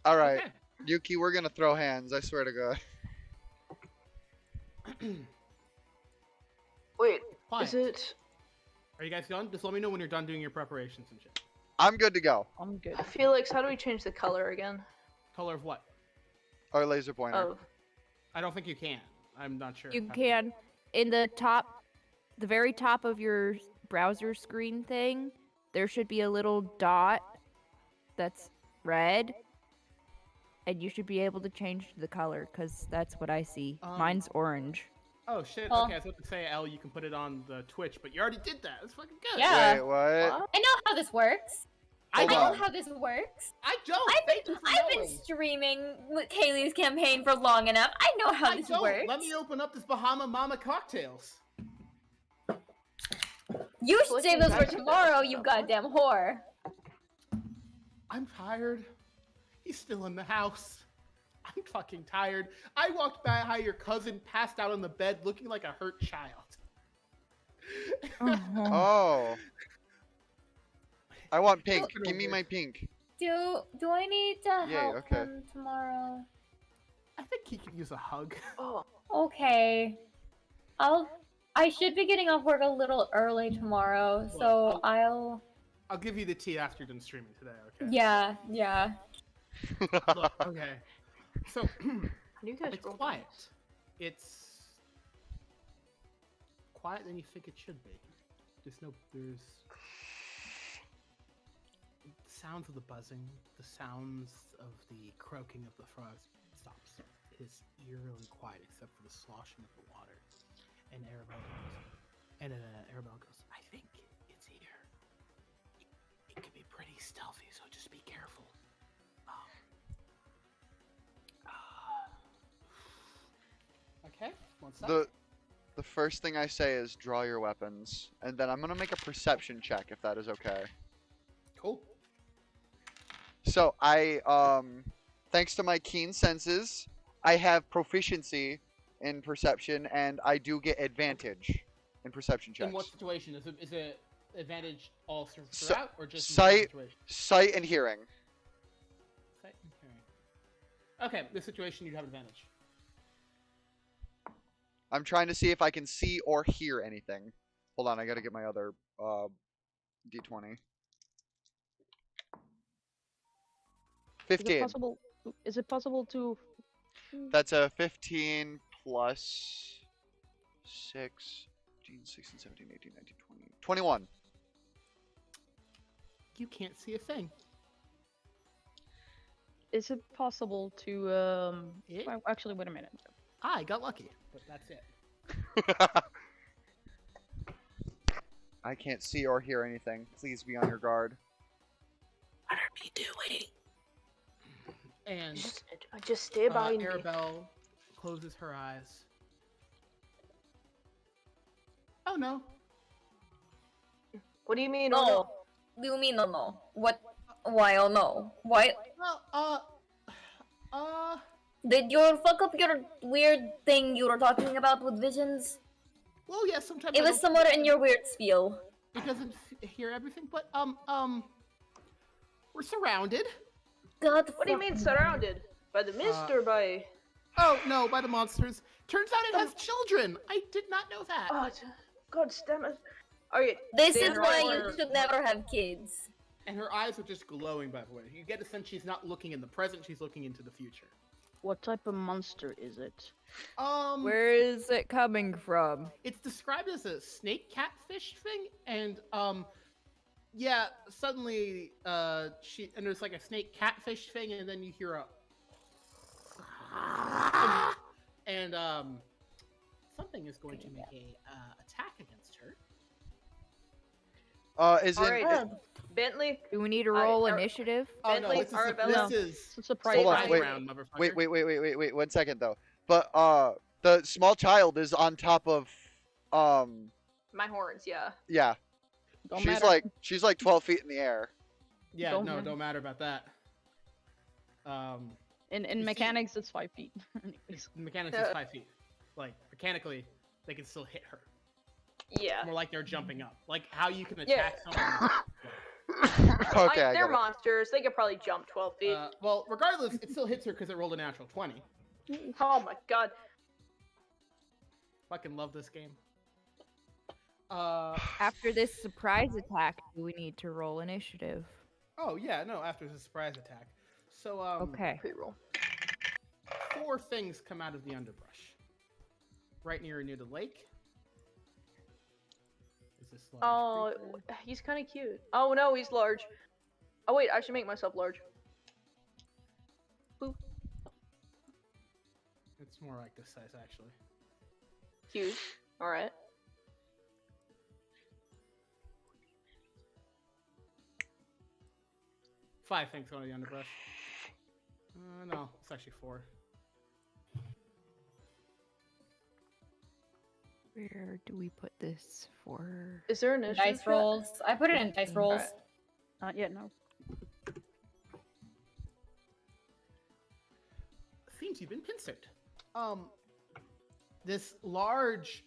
All right, Okay. Yuki, we're gonna throw hands. I swear to God. Wait, Fine. is it? Are you guys done? Just let me know when you're done doing your preparations and shit. I'm good to go. I'm good. Felix, how do we change the color again? Color of what? Our laser pointer. Of I don't think you can. I'm not sure. You how- can, in the very top of your browser screen thing, there should be a little dot that's red, and you should be able to change the color, because that's what I see. Mine's orange. Oh shit. Well- Okay, I was about to say, L, you can put it on the Twitch, but you already did that. That's fucking good. Yeah. Wait, what? I know how this works. I Hold know on. how this works. I don't. Thank you for I've been knowing. streaming with Kaylee's campaign for long enough. I know how I this don't. works. Let me open up this Bahama Mama cocktails. You should save those for Flicking tomorrow, back you to goddamn whore. I'm tired. He's still in the house. I'm fucking tired. I walked by how your cousin passed out on the bed looking like a hurt child. Oh. I want pink. Look at Give me over. my pink. Do I need to Yay, help okay. him tomorrow? I think he could use a hug. Oh, Okay. I should be getting off work a little early tomorrow, so I'll I'll give you the tea after you're done streaming today, okay? yeah. Look, okay. So, how do you guys it's roll quiet. dice? It's quiet than you think it should be. There's sounds of the buzzing, the sounds of the croaking of the frogs stops. It is eerily quiet except for the sloshing of the water. And Arabelle goes, I think it's here. It can be pretty stealthy, so just be careful. Okay, one sec. The first thing I say is draw your weapons, and then I'm gonna make a perception check if that is okay. Cool. So thanks to my keen senses, I have proficiency in perception, and I do get advantage in perception checks. In what situation? Is it advantage all Si- throughout, or just in sight- this situation? Sight and hearing. Sight and hearing. Okay, this situation you have advantage. I'm trying to see if I can see or hear anything. Hold on, I gotta get my other d20. 15. Is it possible to That's a 15 plus 6, 15, 16, 17, 18, 19, 20, 21. You can't see a thing. Is it possible to It? well, actually, wait a minute. I got lucky, but that's it. I can't see or hear anything. Please be on your guard. What are we doing? And Just stay behind me. Arabelle closes her eyes. Oh no. What do you mean? No. Do you mean no? What? Why oh no? Why? Well, Did you fuck up your weird thing you were talking about with visions? well, yeah, sometimes It I was don't- somewhere in your weird spiel. It doesn't hear everything, but we're surrounded. God. What do you mean surrounded? By the mist or by? Oh no, by the monsters. Turns out it has children. I did not know that. Oh, God damn it! Alright. This Dan, is why roll you for- should never have kids. And her eyes are just glowing, by the way. You get a sense she's not looking in the present; she's looking into the future. What type of monster is it? Where is it coming from? It's described as a snake catfish thing, and yeah, suddenly and there's like a snake catfish thing, and then you hear a and something is going to make a attack against her. Is All it? right, Bentley. Do we need to roll I- initiative? Oh no, Bentley, this is Arabella. this is It's a surprise Hold on, surprise wait. round, motherfucker. Wait, 1 second though. But the small child is on top of My horns, yeah. yeah. Don't she's matter. she's like 12 feet in the air. Yeah, Don't no, matter. don't matter about that. In see- mechanics, it's 5 feet. Anyways. Mechanics is 5 feet. Like mechanically, they can still hit her. Yeah. More like they're jumping up. Like how you can Yeah. attack someone. Okay, I They're got it. monsters. They could probably jump 12 feet. Well, regardless, it still hits her because it rolled a natural 20. Oh my god. Fucking love this game. After this surprise attack, do we need to roll initiative? Oh yeah, no. After the surprise attack, so Okay. Pre-roll. 4 things come out of the underbrush, right near the lake. Is this large Oh, creature? he's kind of cute. Oh no, he's large. Oh wait, I should make myself large. Boop. It's more like this size actually. Huge. All right. Five things go out of the underbrush. No, it's actually 4. Where do we put this for? Is there an initiative? Dice rolls. I put it in dice rolls. Alright. Not yet, no. Seems you've been pincered. This large,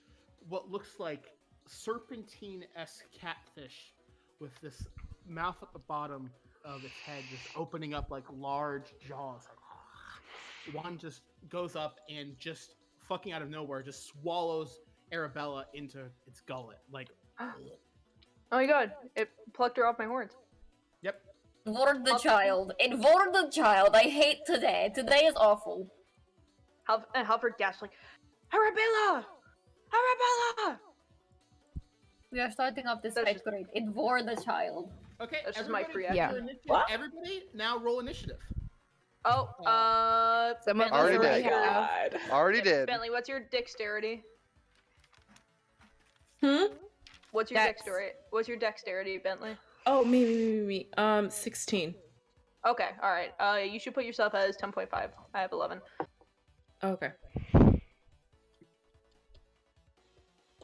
what looks like serpentine-esque catfish with this mouth at the bottom of its head just opening up like large jaws. One just goes up and just fucking out of nowhere just swallows Arabella into its gullet. Like, Oh my god, it plucked her off my horns. yep. Ward the child. It ward the child. I hate today. Today is awful. Halford gasped like, Arabella! Arabella! We are starting off this That's fight just- great. It wore the child. Okay, This is my everybody, free roll action. your initiative. What? Everybody now roll initiative. Oh, Some of us Already already did. have. Already did. Bentley, what's your dexterity? Hmm? What's your Dex. dexterity? What's your dexterity, Bentley? Oh, me. 16. Okay, alright. You should put yourself as 10.5. I have 11. Okay.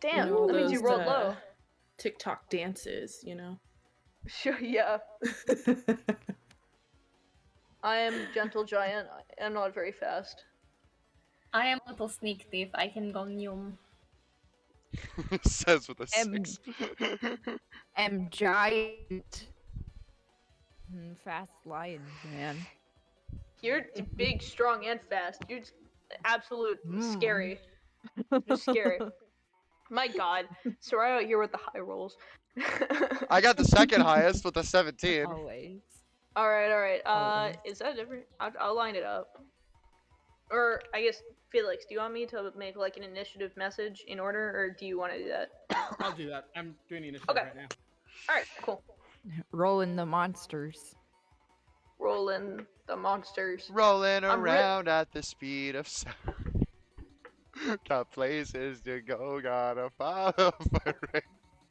Damn, You know, that means you those, rolled low. TikTok dances, you know? Sure, yeah. I am gentle giant. I am not very fast. I am a little sneak thief. I can go yum. Says with a Em- 6. Am giant. Fast lion, man. You're big, strong, and fast. You're just absolute Mm. scary. Just scary. My god. Soraya out here with the high rolls. I got the second highest with a 17. Always. Alright. Always. Is that different? I'll line it up. Or I guess, Felix, do you want me to make like an initiative message in order, or do you want to do that? I'll do that. I'm doing the initiative Okay. right now. All right, cool. Rolling the monsters. Rolling the monsters. Rolling I'm around at the speed of sound. Got places to go, gotta follow my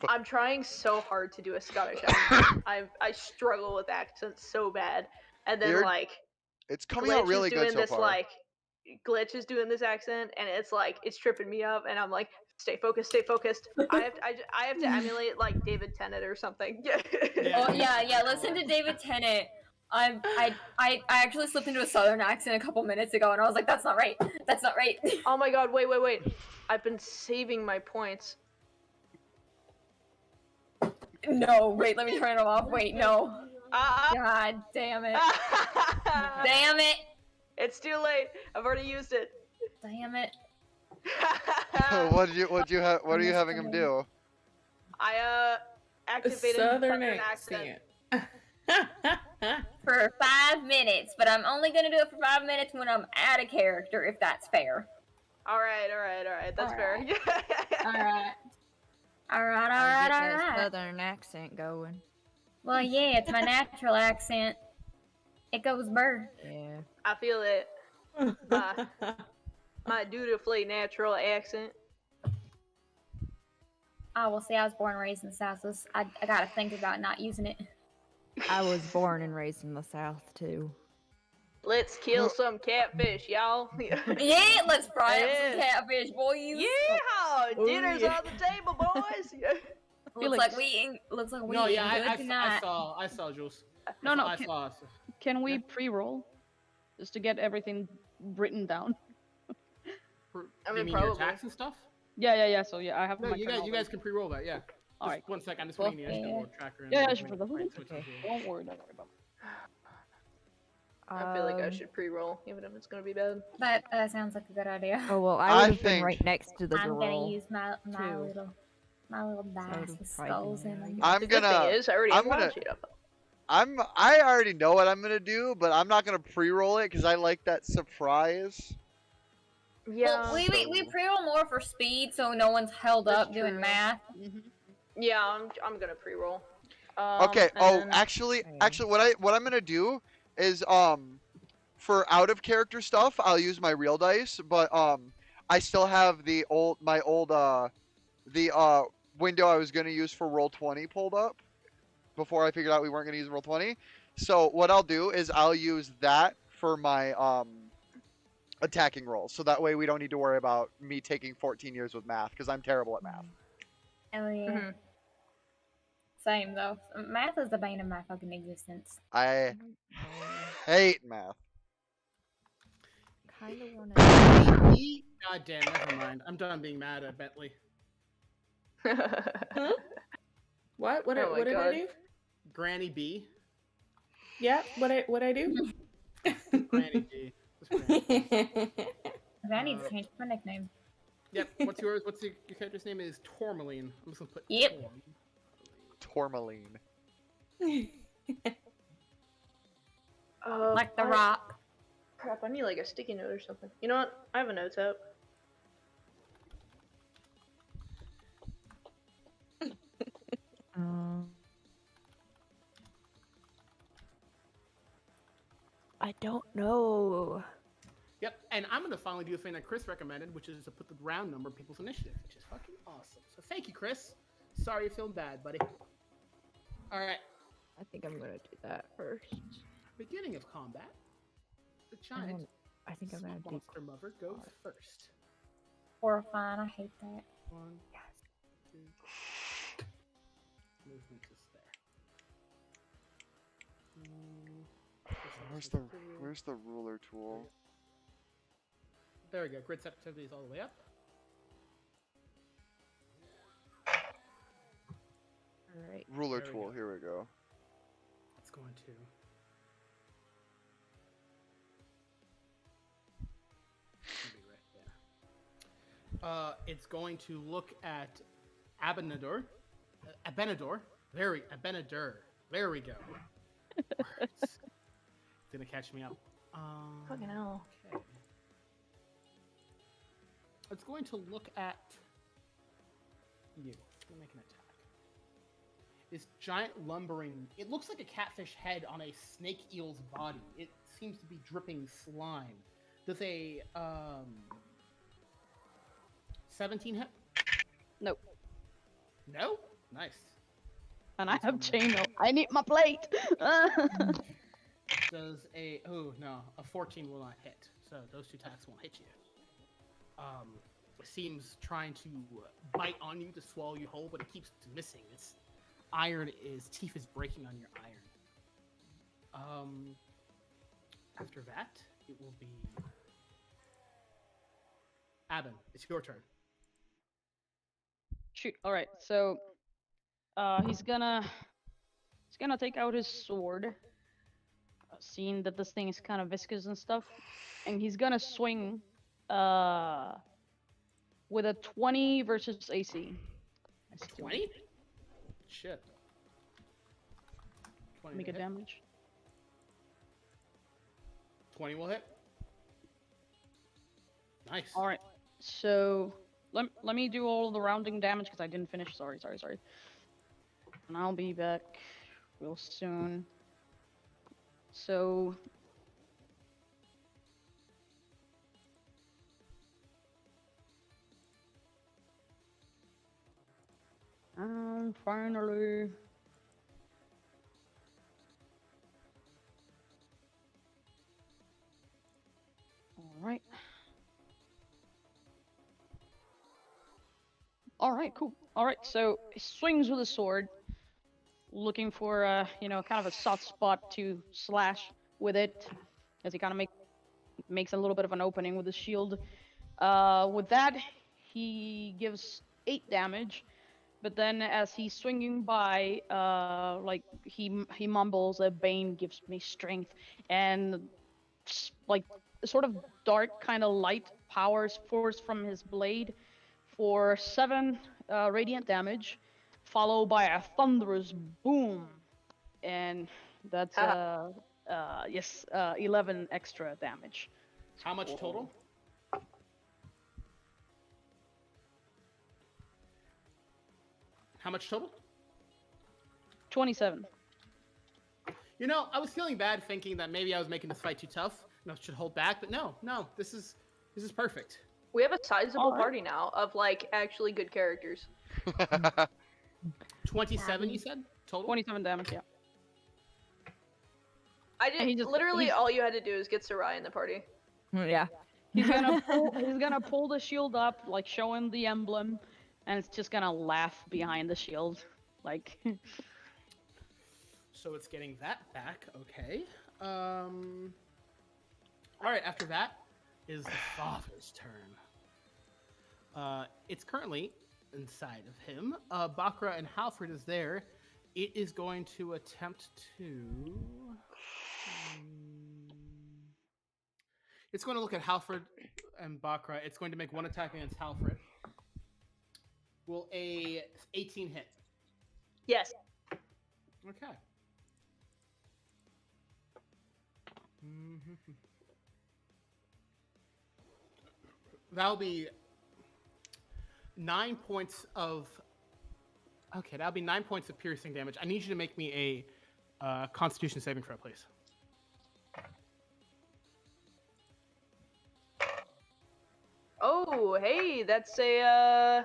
I'm trying so hard to do a Scottish accent. I struggle with accents so bad, and then You're- like It's coming out really is doing good so this far. like Glitch is doing this accent, and it's like it's tripping me up, and I'm like, stay focused, stay focused. I have to emulate like David Tennant or something. Yeah. Oh yeah. Listen to David Tennant. I actually slipped into a southern accent a couple minutes ago, and I was like, that's not right. That's not right. Oh my god! Wait. I've been saving my points. No, wait. Let me turn them off. Wait, no. Ah! God damn it. Damn it. It's too late. I've already used it. Damn it. what are you having him do? I A activated southern accent. accent. For 5 minutes, but I'm only gonna do it for 5 minutes when I'm out of character, if that's fair. All right. That's fair. Alright. Alright, Get that alright. southern accent going. Well, yeah, it's my natural accent. It goes bird. Yeah. I feel it. My dutifully natural accent. Oh, well, see, I was born and raised in the South, so I gotta think about not using it. I was born and raised in the South too. Let's kill some catfish, y'all. Yeah, let's fry up some Yeah. catfish, boys. Yeah, dinner's yeah. on the table, boys. Looks like we No, eating yeah, good I tonight. saw Jules. No, no. I saw. Can we Yeah. pre-roll just to get everything written down? I mean, you mean your probably. attacks and stuff? Yeah. So yeah, I have No, my you turn guys already. can pre-roll that. Yeah. All Just right. 1 second. I'm just reading the Okay. little tracker. and Yeah, make sure. the The whole point thing's switches okay. here. Don't worry about it. I feel like I should pre-roll, even if it's gonna be bad. That sounds like a good idea. Oh well, I I would have been think- right next to the I'm girl. gonna use my too. little dice would've with probably skulls been in them. I'm The good gonna. thing is, I already I'm have one gonna- sheet up. I already know what I'm gonna do, but I'm not gonna pre-roll it because I like that surprise. Yeah. Well, we pre-roll more for speed, so no one's held That's up doing true. math. Yeah, I'm gonna pre-roll. Okay. and Oh, then- actually, Okay. what I'm gonna do is for out of character stuff, I'll use my real dice, but I still have the window I was gonna use for roll 20 pulled up before I figured out we weren't gonna use roll 20. So what I'll do is I'll use that for my attacking rolls, so that way we don't need to worry about me taking 14 years with math because I'm terrible at math. Oh yeah. Mhm. Same though. Math is the bane of my fucking existence. I hate math. Kind of want to. God damn, never mind. I'm done being mad at Bentley. What? What? Oh my What did I God. do? Granny B. Yeah. What I do? Granny B. Just Granny. I need to change my nickname. Yep. What's yours? What's your character's name? Is Tourmaline. I'm just gonna put. Yep. Tourmaline. Tourmaline. Like the rock. Crap, I need like a sticky note or something. You know what? I have a notes app. I don't know. Yep. And I'm gonna finally do a thing that Chris recommended, which is to put the round number in people's initiative, which is fucking awesome. So thank you, Chris. Sorry you're feeling bad, buddy. All right. I think I'm gonna do that first. Beginning of combat. The giant I think I'm gonna do. monster mother goes first. Horrifying. I hate that. 1, 2. Movement is there. Where's the ruler tool? There we go. Grid sensitivity is all the way up. All right. Ruler There we tool. go. Here we go. It's going to. It'll be right there. It's going to look at Abenador. Abenador. Abenador. There we go. Words. It's gonna catch me up. Fucking hell. Okay. It's going to look at you. It's going to make an attack. This giant lumbering. It looks like a catfish head on a snake eel's body. It seems to be dripping slime. Does a 17 hit? Nope. No? Nice. And I have chainmail. I need my plate. Does a a 14 will not hit. So those two attacks won't hit you. It seems trying to bite on you to swallow you whole, but it keeps missing. Its teeth is breaking on your iron. After that, it will be Abin. It's your turn. Shoot. All right. So, he's gonna take out his sword, seeing that this thing is kind of viscous and stuff, and he's gonna swing, with a 20 versus AC. 20? Shit. 20 Make to a hit. damage. 20 will hit. Nice. All right. So let me do all the rounding damage because I didn't finish. Sorry. And I'll be back real soon. So. Finally. Alright. Alright, cool. Alright, so he swings with a sword, looking for kind of a soft spot to slash with it, as he kind of makes a little bit of an opening with his shield. With that, he gives 8 damage. But then, as he's swinging by, he mumbles, "A bane gives me strength," and like sort of dark kind of light powers force from his blade for 7 radiant damage, followed by a thunderous boom, and that's 11 extra damage. How much total? How much total? 27. You know, I was feeling bad thinking that maybe I was making this fight too tough and I should hold back, but no, this is perfect. We have a sizable Alright. party now of like actually good characters. 27, you said? Total? 27 damage, yeah. I And he did just- literally he's- all you had to do is get Sarai in the party. Yeah. He's gonna pull the shield up, like showing the emblem, and it's just gonna laugh behind the shield, like. So it's getting that back, okay. Alright, after that is the father's turn. It's currently inside of him. Bakra and Halfred is there. It is going to attempt to... It's going to look at Halfred and Bakra. It's going to make one attack against Halfred. Will a 18 hit? Yes. Okay. That'll be 9 points of... Okay, that'll be 9 points of piercing damage. I need you to make me a Constitution saving throw, please. Oh, hey, that's a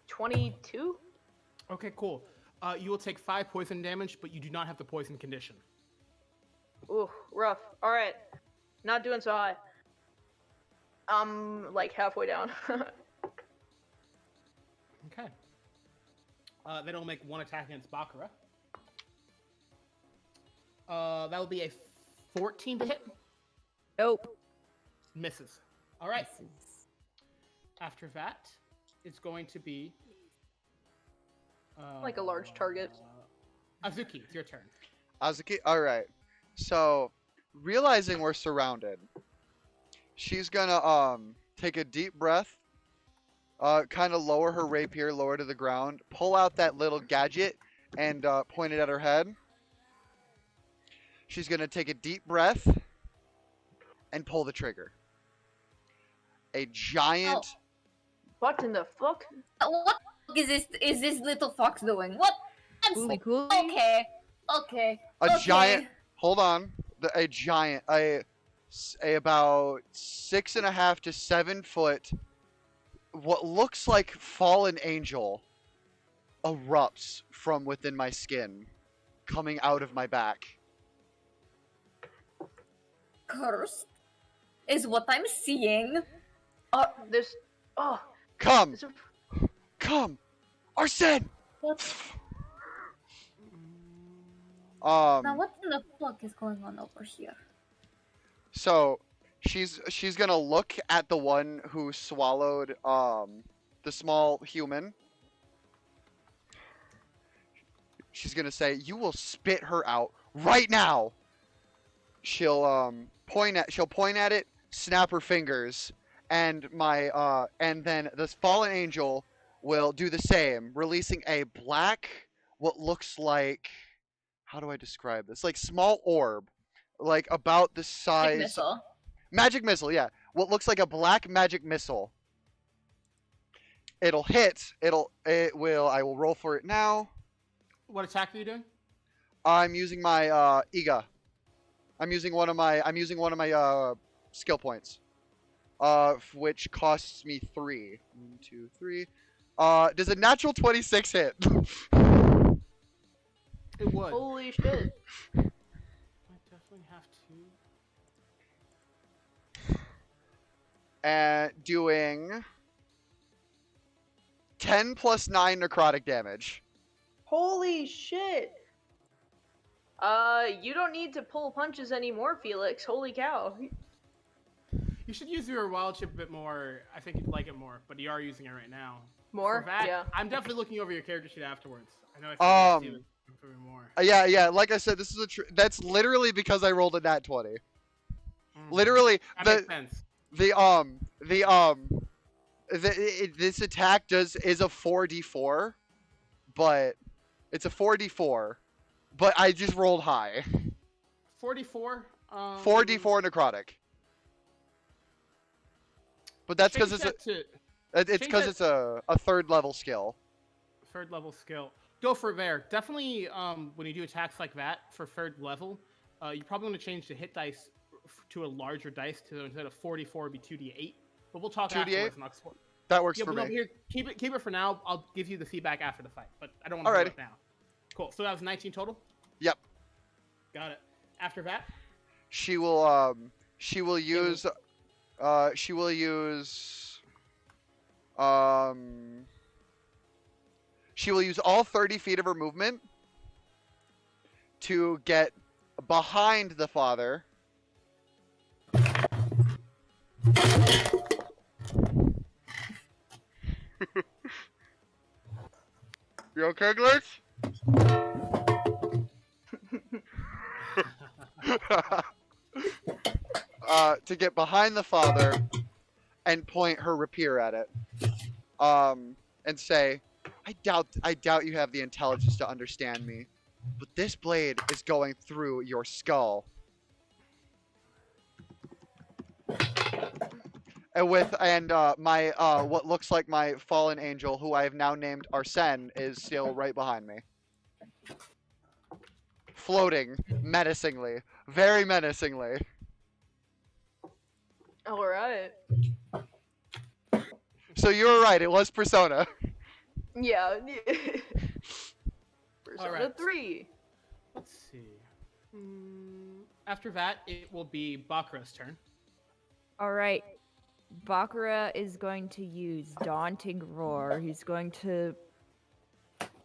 22. Okay, cool. You will take 5 poison damage, but you do not have the poison condition. Ooh, rough. All right, not doing so hot. I'm like halfway down. Okay. Then it'll make one attack against Bakura. That will be a 14 to hit. Nope. Misses. All right. After that, it's going to be... Like a large target. Azuki, it's your turn. Azuki, alright. So, realizing we're surrounded, she's gonna take a deep breath, kind of lower her rapier lower to the ground, pull out that little gadget, and point it at her head. She's gonna take a deep breath and pull the trigger. a giant. What in the fuck? What the fuck is this little fox doing? What? Cooly cooly. Okay. Okay. A okay. giant. Hold on. A giant. A about 6.5 to 7 foot. What looks like fallen angel erupts from within my skin, coming out of my back. Cursed is what I'm seeing. This. Oh. Come! This, Come! Arsene! What? Um. Now what in the fuck is going on over here? So she's gonna look at the one who swallowed the small human. She's gonna say, "You will spit her out right now." She'll point at it, snap her fingers, and and then this fallen angel will do the same, releasing a black, what looks like, how do I describe this? Like small orb, like about the size. Missile. Magic missile, yeah. What looks like a black magic missile. It'll hit. It will. I will roll for it now. What attack are you doing? I'm using my Iga. I'm using one of my skill points. Which costs me 3. 1, 2, 3. Does a natural 26 hit? It would. holy shit. I definitely have to. And doing 10 plus 9 necrotic damage. Holy shit. You don't need to pull punches anymore, Felix. Holy cow. You should use your wild chip a bit more. I think you'd like it more, but you are using it right now. More? For that, Yeah. I'm definitely looking over your character sheet afterwards. I know I think you for more. Yeah. Like I said, this is that's literally because I rolled a nat 20. Mhm. Literally, That makes sense. this attack is a 4d4, but it's a 4d4, but I just rolled high. 44. 4d4 necrotic. But that's because it's a third level skill. Third level skill. Go for there. Definitely, when you do attacks like that for third level, you're probably going to change the hit dice to a larger dice. To instead of 44, it'd be 2d8. But we'll talk 2d8? afterwards. That works Yeah, for but me. no, here, keep it for now. I'll give you the feedback after the fight, but I don't want to do it now. Cool. So that was 19 total. Yep. Got it. After that, She will use all 30 feet of her movement to get behind the father. You okay, Glitch? To get behind the father and point her rapier at it, and say, I doubt you have the intelligence to understand me, but this blade is going through your skull. And my what looks like my fallen angel, who I have now named Arsene, is still right behind me, floating menacingly, very menacingly. All right. So you were right. It was Persona. Yeah. Persona Alright. 3. let's see. After that, it will be Bakura's turn. All right. Bakura is going to use Daunting Roar. He's going to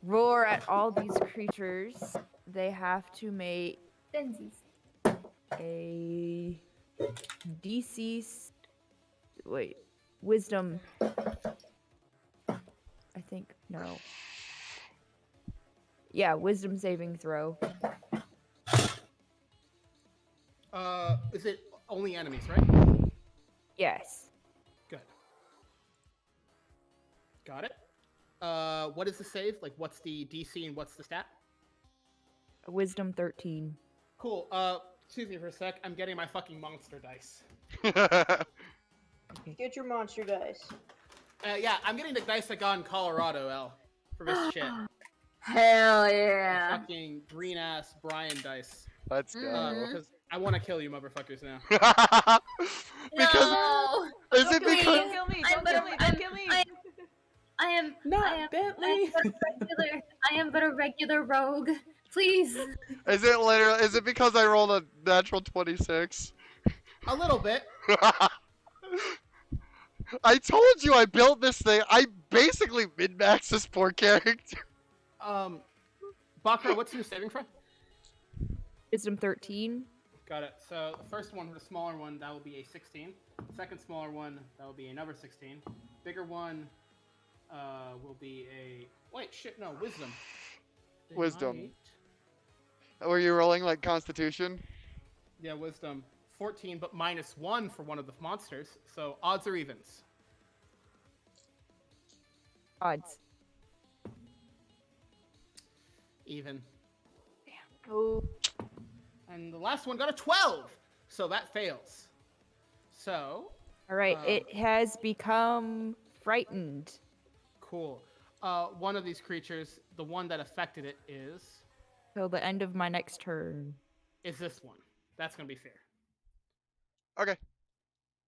roar at all these creatures. They have to make Denzies. a DC. Wisdom. I think no. Yeah, wisdom saving throw. Is it only enemies, right? Yes. Good. Got it. What is the save? Like, what's the DC and what's the stat? Wisdom 13. Cool. Excuse me for a sec. I'm getting my fucking monster dice. Okay. Good get your monster dice. Yeah, I'm getting the dice I got in Colorado, L, for this shit. Hell The yeah. fucking green ass Brian dice. Let's go. Because I want to kill you, motherfuckers, now. Because No. is it Please. because Don't kill me! I'm Don't kill but me! a- Don't kill me! I am Not Bentley. I am but a regular rogue. Please. is it because I rolled a natural 26? A little bit. I told you I built this thing. I basically min-maxed this poor character. Bakra, what's your saving throw? Wisdom 13. Got it. So the first one, the smaller one, that will be a 16. Second smaller one, that will be another 16. Bigger one will be a... Wait, shit, no, wisdom. They Wisdom. might- Were you rolling like Constitution? Yeah, wisdom. 14, but -1 for one of the monsters. So odds or evens? Odds. Even. Oh. And the last one got a 12! So that fails. So, Alright, it has become frightened. cool. One of these creatures, the one that affected it is Till the end of my next turn. this one. That's gonna be fair. Okay.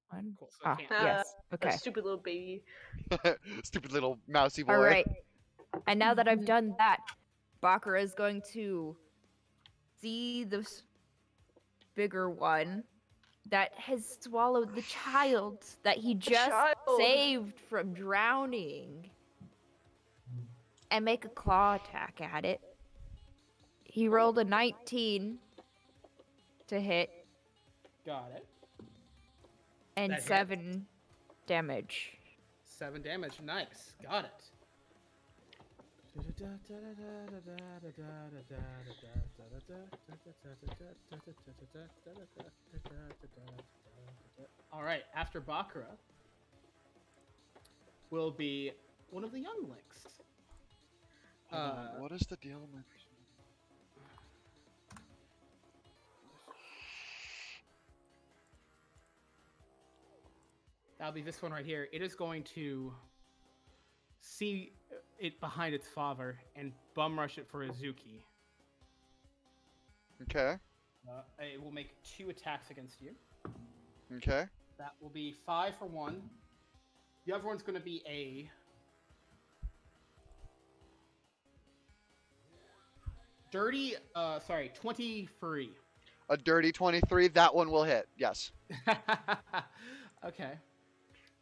One. Cool. So it Ah, can't. yes. That Okay. stupid little baby. Stupid little mousy boy. Alright. And now that I've done that, Bakura is going to see this bigger one that has swallowed the child that he just child. saved from drowning and make a claw attack at it. He rolled a 19 to hit Got it. and That hits. 7 damage. 7 damage. Nice. Got it. All right. After Bakura will be one of the younglings. Hold on, what is the deal with my... That'll be this one right here. It is going to see it behind its father and bum rush it for Azuki. Okay. It will make 2 attacks against you. Okay. That will be 5 for 1. The other one's going to be a dirty, 23. A dirty 23. That one will hit. Yes. Okay.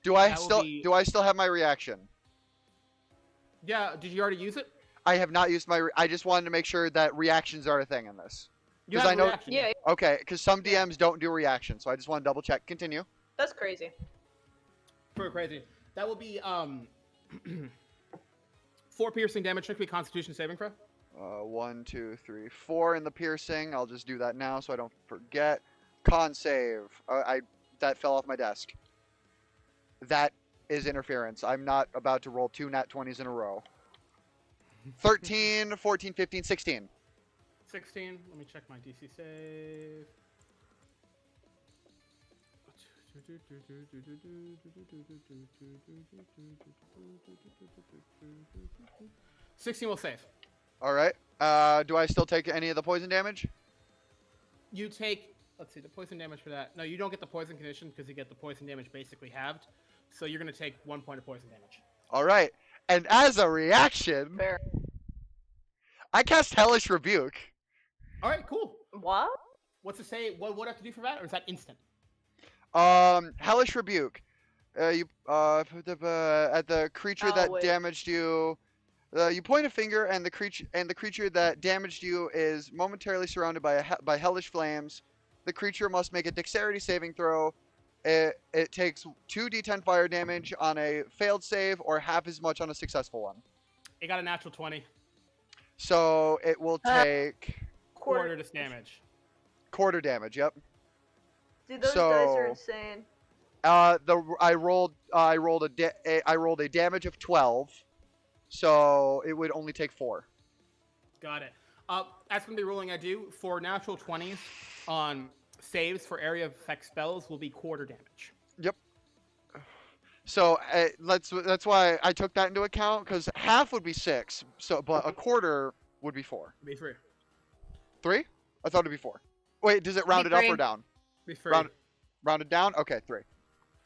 Do I That will still be- do I still have my reaction? Yeah, did you already use it? I have not used my. I just wanted to make sure that reactions are a thing in this. You 'Cause have I a know- reaction. Yeah, Okay, because some DMs don't do reactions, so I just want to double check. Continue. that's crazy. Pretty crazy. That will be 4 piercing damage. Should be Constitution saving throw. 1, 2, 3, 4 in the piercing. I'll just do that now so I don't forget. Con save. That fell off my desk. That is interference. I'm not about to roll 2 nat 20s in a row. 13, 14, 15, 16. 16. Let me check my DC save. 16 will save. All right. Do I still take any of the poison damage? You take, let's see, the poison damage for that. No, you don't get the poison condition because you get the poison damage basically halved. So you're going to take 1 point of poison damage. All right. And as a reaction, Fair. I cast Hellish Rebuke. All right, cool. What? What's it say? What do I have to do for that? Or is that instant? Hellish Rebuke. At the creature Oh, that wait. damaged you. You point a finger, and the creature that damaged you is momentarily surrounded by hellish flames. The creature must make a dexterity saving throw. It takes 2d10 fire damage on a failed save, or half as much on a successful one. It got a natural 20. So it will take Quarter this damage. quarter damage. Yep. Dude, those dice So- are insane. I rolled a damage of 12, so it would only take 4. Got it. That's going to be a ruling I do. For natural 20s on saves for area of effect spells will be quarter damage. Yep. So that's why I took that into account because half would be 6. So but a quarter would be 4. Be 3. 3? I thought it'd be 4. Wait, does it round it up or 3. down? Be 3. Rounded down? Okay, 3.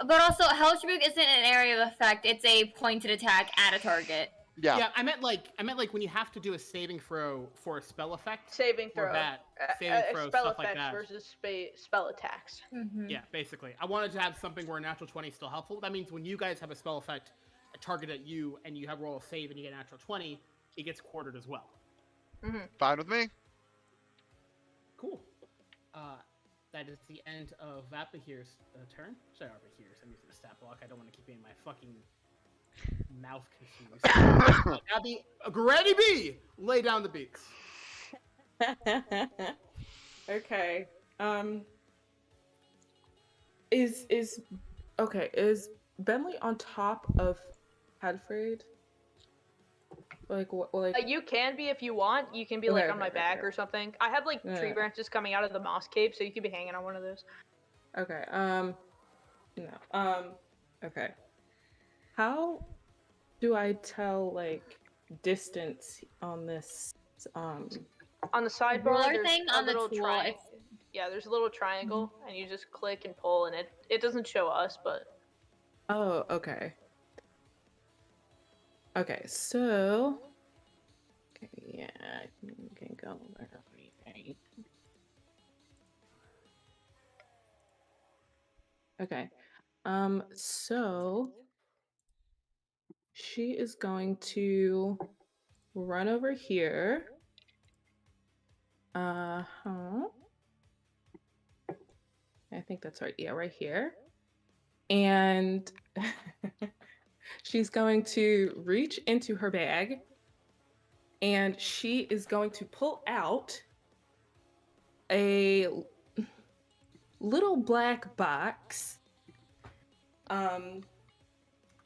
But also, Hellish Rebuke isn't an area of effect. It's a pointed attack at a target. Yeah. Yeah, I meant like when you have to do a saving throw for a spell effect. Saving Or throw. that. Saving throw, spell stuff like effects that. versus spell attacks. Mm-hmm. Yeah, basically. I wanted to have something where a natural 20 is still helpful. That means when you guys have a spell effect, a target at you, and you have roll a save and you get a natural 20, it gets quartered as well. Mm-hmm. Fine with me. Cool. That is the end of Vapahir's turn. Sorry, Vapahir's. I'm using a stat block. I don't want to keep getting my fucking mouth confused. Abby, Granny B, lay down the beats. Okay. Is Bentley on top of Hadfred? Like what? Like You can be if you want. You can be like on my back or something. I have like tree Yeah. branches coming out of the moss cave, so you could be hanging on one of those. okay. No. Okay. How do I tell like distance on this? On the sidebar, Roller there's thing a on the little tool, triangle. Yeah, there's a little triangle, and you just click and pull, and it doesn't show us, but Oh, okay. Okay, so okay, yeah, I can go there. Okay. So she is going to run over here. Uh-huh. I think that's right. Yeah, right here. And she's going to reach into her bag and she is going to pull out a little black box.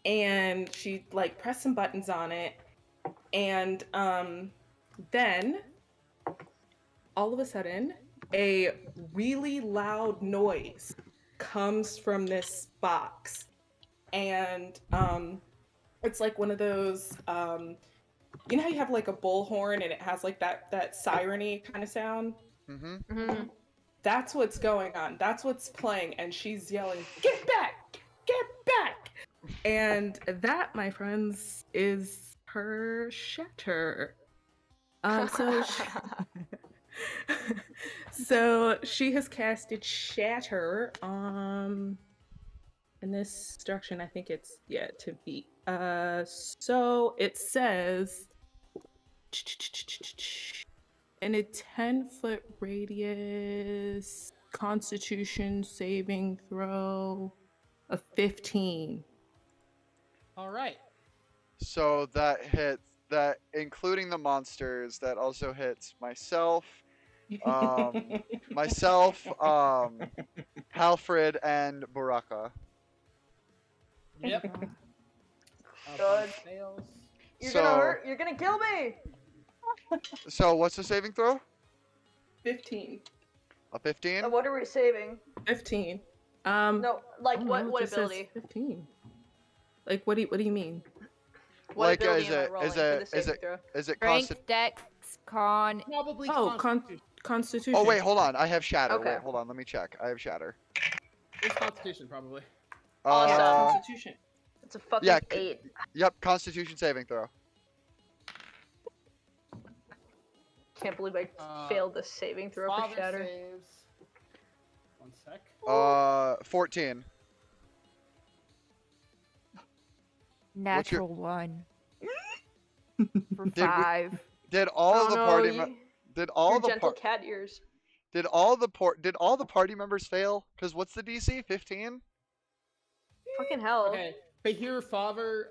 And she like pressed some buttons on it, and then all of a sudden a really loud noise comes from this box, and it's like one of those you know how you have like a bullhorn and it has like that siren-y kind of sound? Mm-hmm. That's what's going on. That's what's playing, and she's yelling, "Get back! Get back!" And that, my friends, is her shatter. So she has casted shatter in this direction. I think it's to be. So it says in a 10-foot radius, Constitution saving throw of 15. All right. So that hits that, including the monsters. That also hits myself, Halfred, and Baraka. Yep. Good. Fails. You're So- gonna hurt. You're gonna kill me. So what's the saving throw? 15. A 15? What are we saving? 15. No, like I don't what know, it what just says ability? 15. Like what do you mean? What Like, ability is am I it- rolling is for the it- saving is throw? Is it Strength, constant? Dex, Con. Probably Oh, Constitution. Constitution. Oh wait, hold on. I have shatter. Okay. Wait, hold on. Let me check. I have shatter. It's Constitution, probably. Awesome. Constitution. It's a fucking yeah, 8. Yep. Constitution saving throw. Can't believe I failed the saving throw for Father shatter. saves. 1 sec. 14. What's your- Natural 1. For Did we- 5. Did all Oh of the no, party? you, Did all your the gentle cat ears. Did all the party members fail? Because what's the DC? 15. Fucking hell. Okay. Bahir Father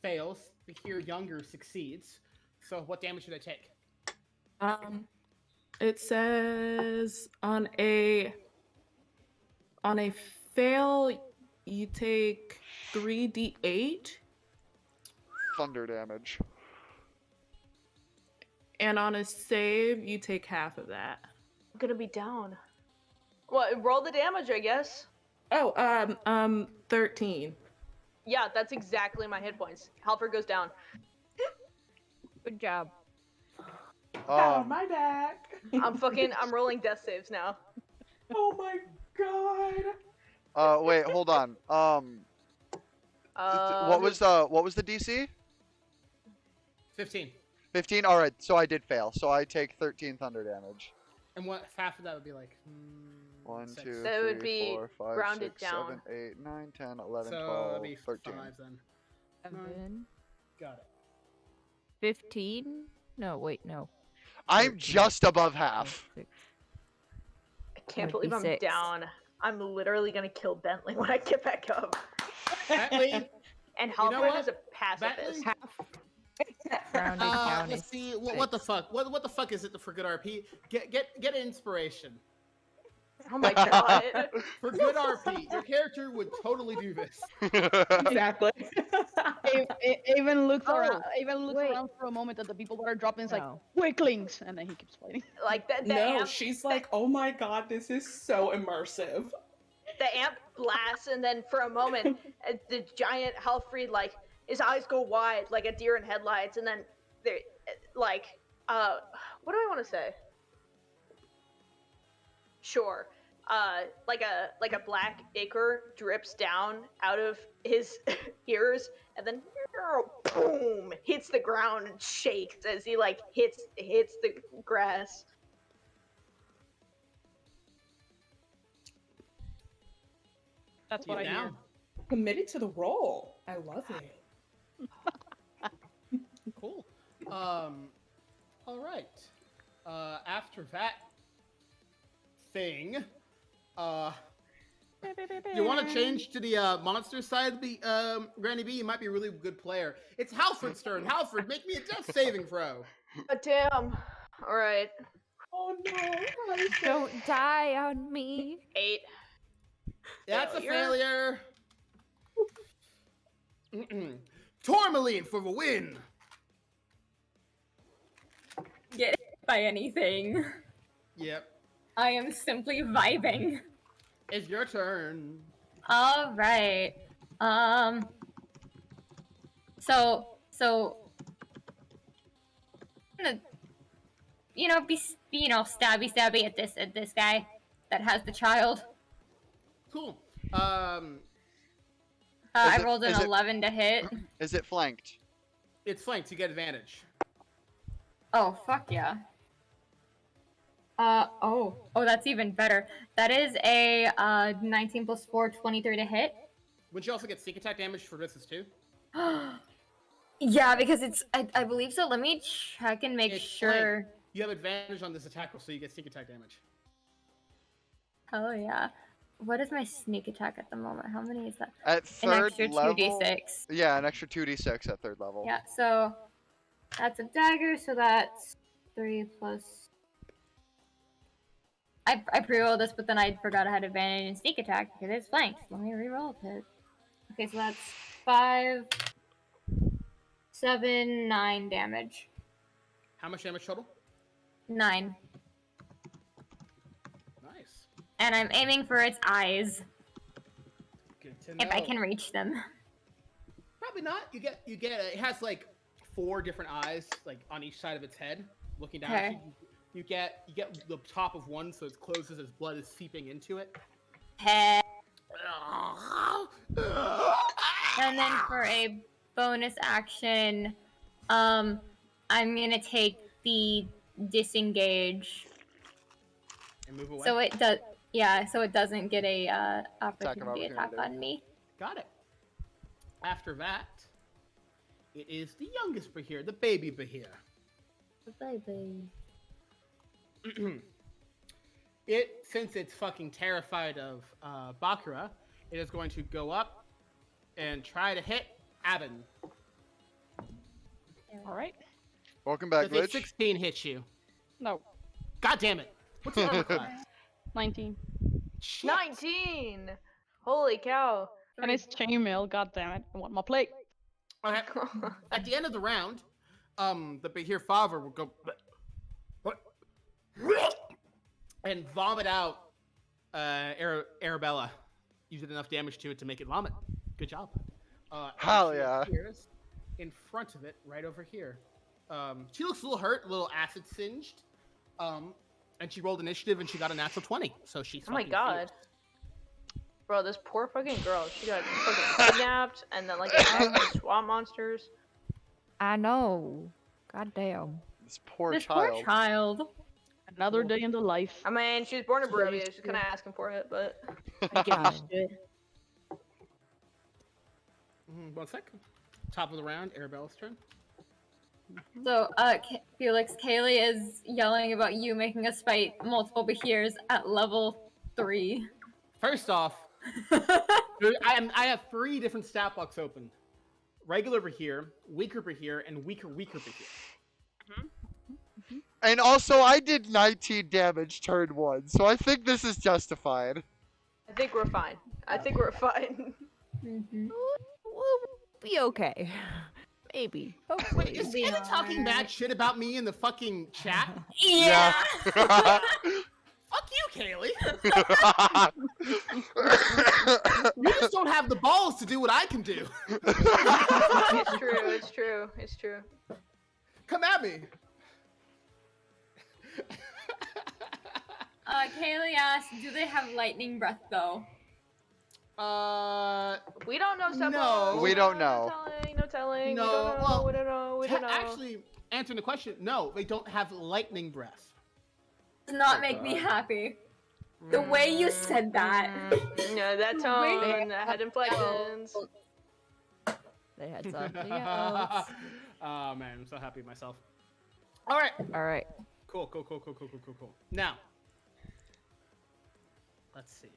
fails. Bahir Younger succeeds. So what damage should I take? It says on a fail you take 3d8, Thunder damage. and on a save you take half of that. I'm gonna be down. What? Roll the damage, I guess. Oh, 13. Yeah, that's exactly my hit points. Halford goes down. Good job. Oh, Um, my back. I'm rolling death saves now. Oh my god. wait, hold on. What was the DC? 15. 15. All right, so I did fail. So I take 13 thunder damage. And what half of that would be like? 1, Six. 2, That would 3, be 4, 5, rounded 6, 7, down. 8, 9, 10, 11, So 12, that'd be 13. 5 then. 7, Got it. 15. No, wait, no. I'm 13, just above half. 6. I can't Would be believe I'm 6. down. I'm literally gonna kill Bentley when I get back up. Bentley, And You know Halford what? is a pacifist. Bentley? Rounded down let's is see. What the 6. fuck? What the fuck is it for good RP? Get an inspiration. Oh my god. For good RP, your character would totally do this. Exactly. Even looks around. Oh, Even looks wait. around for a moment at the people that are dropping. It's like No. quicklings, and then he keeps fighting. Like the No, amp, she's like, oh my god, this is so immersive. the amp blasts, and then for a moment, the giant Halfred, like, his eyes go wide like a deer in headlights, and then they're like, what do I want to say? Sure. Like a black ichor drips down out of his ears, and then boom, hits the ground and shakes as he like hits the grass. That's You what I hear. down? Committed to the role. I love it. Cool. All right. After that thing, you want to change to the monster side of the Granny B? You might be a really good player. It's Halford's turn. Halford, make me a death saving throw. Damn. All right. Oh no. Don't die on me. 8. That's a Failure. failure. Tourmaline for the win. Get hit by anything. Yep. I am simply vibing. It's your turn. All right. So I'm gonna, be stabby at this guy that has the child. Cool. I it- rolled an is it- 11 to hit. Is it flanked? It's flanked. You get advantage. Oh fuck yeah. Oh, that's even better. That is a 19 plus 4, 23 to hit. Would you also get sneak attack damage for this too? Yeah, because it's I believe so. Let me check and make It's sure. flanked. You have advantage on this attack roll, so you get sneak attack damage. Oh yeah. What is my sneak attack at the moment? How many is that? At An third extra level? 2d6. Yeah, an extra 2d6 at third level. Yeah, so that's a dagger, so that's 3 plus. I pre-rolled this, but then I forgot I had advantage in sneak attack because it's flanked. Let me re-roll it. Okay, so that's 5, 7, 9 damage. How much damage total? 9. Nice. And I'm aiming for its eyes, Good to know. if I can reach them. Probably not. You get. It has like 4 different eyes, like on each side of its head, looking down. Okay. At you. You get the top of one, so it closes as blood is seeping into it. Head. And then for a bonus action, I'm gonna take the disengage, And move away. so it does. Yeah, so it doesn't get a opportunity attack opportunity. on me. Got it. After that, it is the youngest Bahir, the baby Bahir. Baby. Since it's fucking terrified of Bakura, it is going to go up and try to hit Abin. All right. Welcome back, Does a Glitch. 16 hit you? No. God damn it! What's your armor class? 19. Shit. 19. Holy cow. And it's chainmail. God damn it! I want my plate. Okay. At the end of the round, the Bahir father will go and vomit out Arabella. You did enough damage to it to make it vomit. Good job. And Hell she yeah. appears in front of it, right over here. She looks a little hurt, a little acid singed. And she rolled initiative and she got a natural 20. So she's Oh my fucking god. fierce. Bro, this poor fucking girl. She got fucking kidnapped and then like attacked by swamp monsters. I know. God damn. This poor This child. poor child. Another day in the life. I mean, she was born in Slave Barovia. She's kind of asking for it, but I get God. used to it. 1 sec. Top of the round, Arabella's turn. So, Felix, Kaylee is yelling about you making us fight multiple Behirs at level 3. First off, I have 3 different stat blocks open. Regular Behir, weaker Behir, and weaker Behir. And also, I did 19 damage turn 1, so I think this is justified. I think we're fine. I think we're fine. Mhm. We'll be okay. Maybe. Hopefully. Wait, is We Kaylee talking are. bad shit about me in the fucking chat? Yeah. Fuck you, Kaylee. You just don't have the balls to do what I can do. It's true. It's true. It's true. Come at me. Kaylee asked, do they have lightning breath though? We don't know stuff. No. We don't know. No telling. No, We don't know. well, we don't know. We don't know. Actually, answering the question, no, they don't have lightning breath. Does not make me happy. The way you said that. Yeah, that tone. That had inflections. They had something else. Oh man, I'm so happy with myself. All right. All right. Cool. Now, let's see.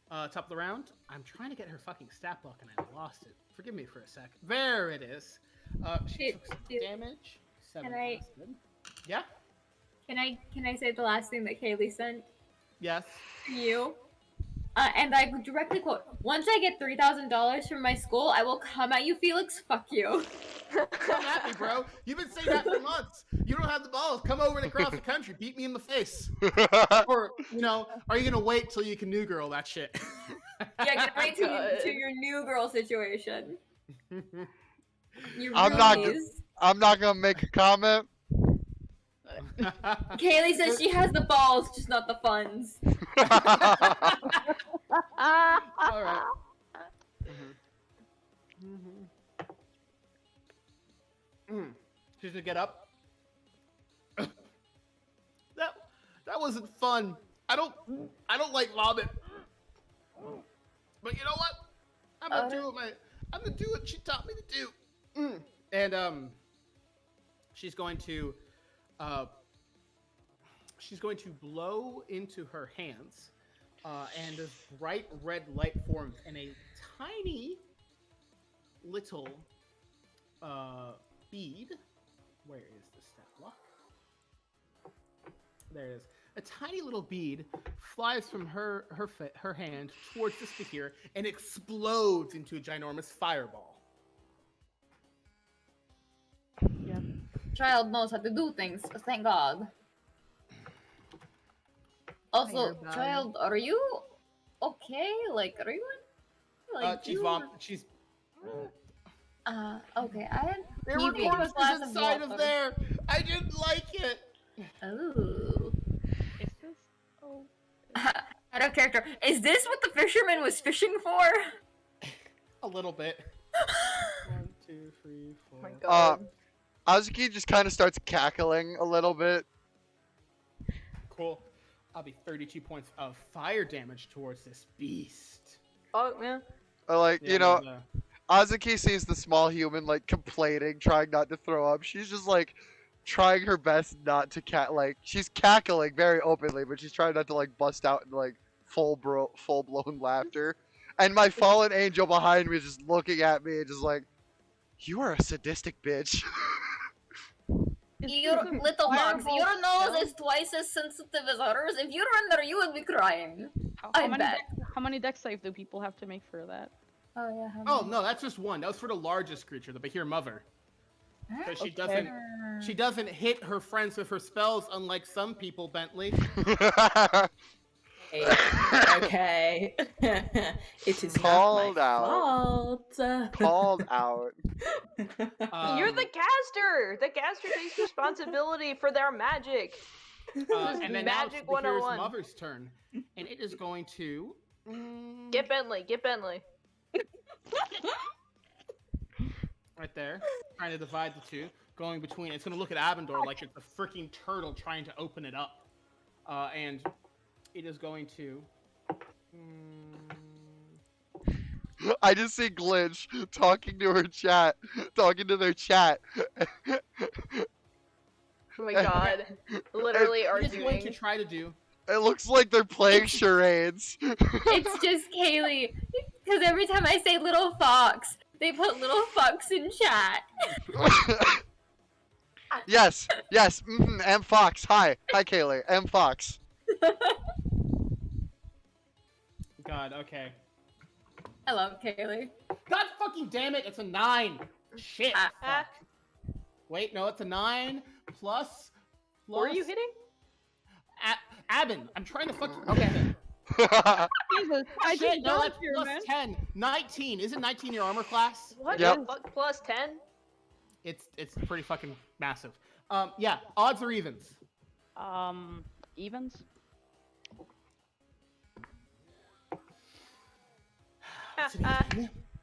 Top of the round. I'm trying to get her fucking stat block and I lost it. Forgive me for a sec. There it is. She took some damage. 7 Can I- acid. Yeah? Can I say the last thing that Kaylee sent Yes. to you? And I directly quote, once I get $3,000 from my school, I will come at you, Felix. Fuck you. Come at me, bro. You've been saying that for months. You don't have the balls. Come over and across the country. Beat me in the face. Or, are you going to wait till you can new girl that shit? Yeah, get right to your new girl situation. Your I'm not roomies. I'm not gonna make a comment. Kaylee says she has the balls, just not the funds. All right. She's gonna get up. That wasn't fun. I don't like vomit. But you know what? I'm gonna do what she taught me to do. And she's going to blow into her hands, and this bright red light forms in a tiny little bead. Where is the stat block? There it is. A tiny little bead flies from her hand towards this here and explodes into a ginormous fireball. Child knows how to do things, thank God. Also, Fireball. child, are you okay? Like, are you She's okay, I had there were heaving corpses glass inside of water. there. I didn't like it. Oh. Is this? Oh. Out of character. Is this what the fisherman was fishing for? A little bit. 1, 2, 3, 4. Oh my god. Azuki just kind of starts cackling a little bit. Cool. I'll be 32 points of fire damage towards this beast. Fuck, man. Azuki sees the small human like complaining, trying not to throw up. She's just like trying her best not to she's cackling very openly, but she's trying not to like bust out in like full blown laughter. And my fallen angel behind me is just looking at me and just like, you are a sadistic bitch. Your little Max, fireball your nose still? is twice as sensitive as hers. If you were in there, you would be crying. I bet. How many dex save do people have to make for that? Oh yeah. Oh no, that's just one. That was for the largest creature, the Behir Mother. Because she doesn't hit her friends with her spells, unlike some people, Bentley. Okay. It is Called not my out. fault. Called out. You're the caster. The caster takes responsibility for their magic. This is and then now it's magic the Beheer's 101. mother's turn, and it is going to Get Bentley. Get Bentley. right there, trying to divide the two, going between. It's going to look at Abendor like it's a freaking turtle trying to open it up, and it is going to. I just see Glitch talking to her chat, talking to their chat. Oh my god. Literally It is going to arguing. try to do. It looks like they're playing charades. It's just Kaylee. Because every time I say little fox, they put little fox in chat. Yes, yes, M Fox. Hi, Kaylee. M Fox. God, okay. I love Kaylee. God fucking damn it! It's a 9. Shit. Fuck. Wait, no, it's a 9 plus. Who are you hitting? Abin, I'm trying to fucking. Okay. Jesus, I Shit, did no, not that's hear, plus man. 10. 19. Isn't 19 your armor class? What Yep. the fuck? Plus 10? It's pretty fucking massive. Yeah, odds or evens? Evens?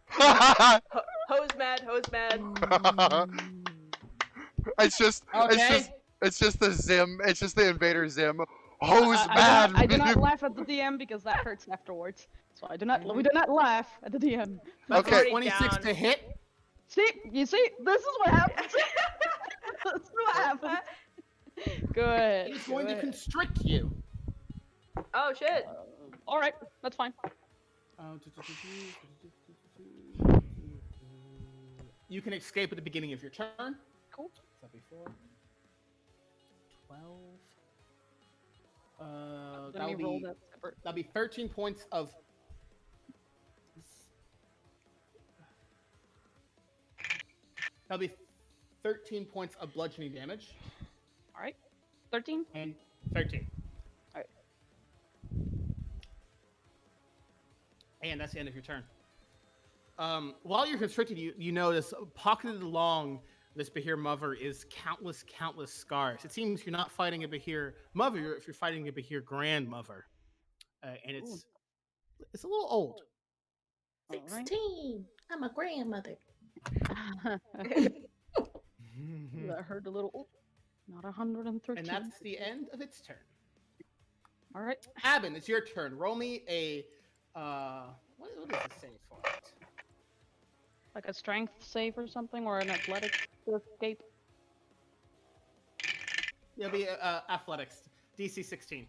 Hose mad. Hose mad. it's just Okay. it's just the Zim. It's just the Invader Zim. Hose I mad. do not laugh at the DM because that hurts afterwards. So I do not. We do not laugh at the DM. That's Okay. already 26 down. to hit. See, you see, this is what happens. This is what happens. Good. He's going to good. constrict you. Oh shit. All right, that's fine. You can escape at the beginning of your turn. Cool. So that'll be 4, 12. Let me roll that. That'll be 13 points of. That'll be 13 points of bludgeoning damage. All right, 13. And 13. All right. And that's the end of your turn. While you're constricted, you notice pocketed along this Behir mother is countless scars. It seems you're not fighting a Behir mother if you're fighting a Behir grandmother. And it's a little old. 16. I'm a grandmother. That hurt a little. Oh, not 113. And that's the end of its turn. All right. Abin, it's your turn. Roll me a what does it say for it? Like a strength save or something, or an athletic escape. It'll be athletics. DC 16.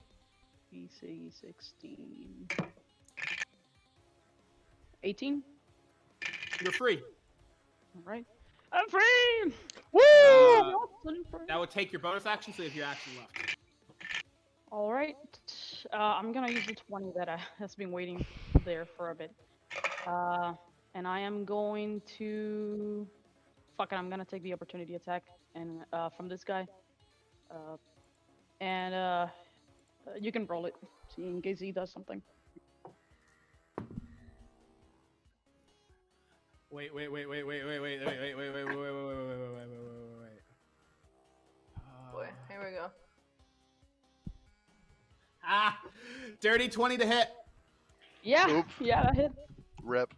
DC 16. 18. You're free. All right. I'm free. That would take your bonus action, so if your action left. All right. I'm gonna use the 20 that has been waiting there for a bit. And I am going to. Fuck it. I'm gonna take the opportunity attack and from this guy. You can roll it, see in case he does something. Wait. Boy, here we go. Ah, dirty 20 to hit. Yeah. Oop. Yeah, that hit. Rip.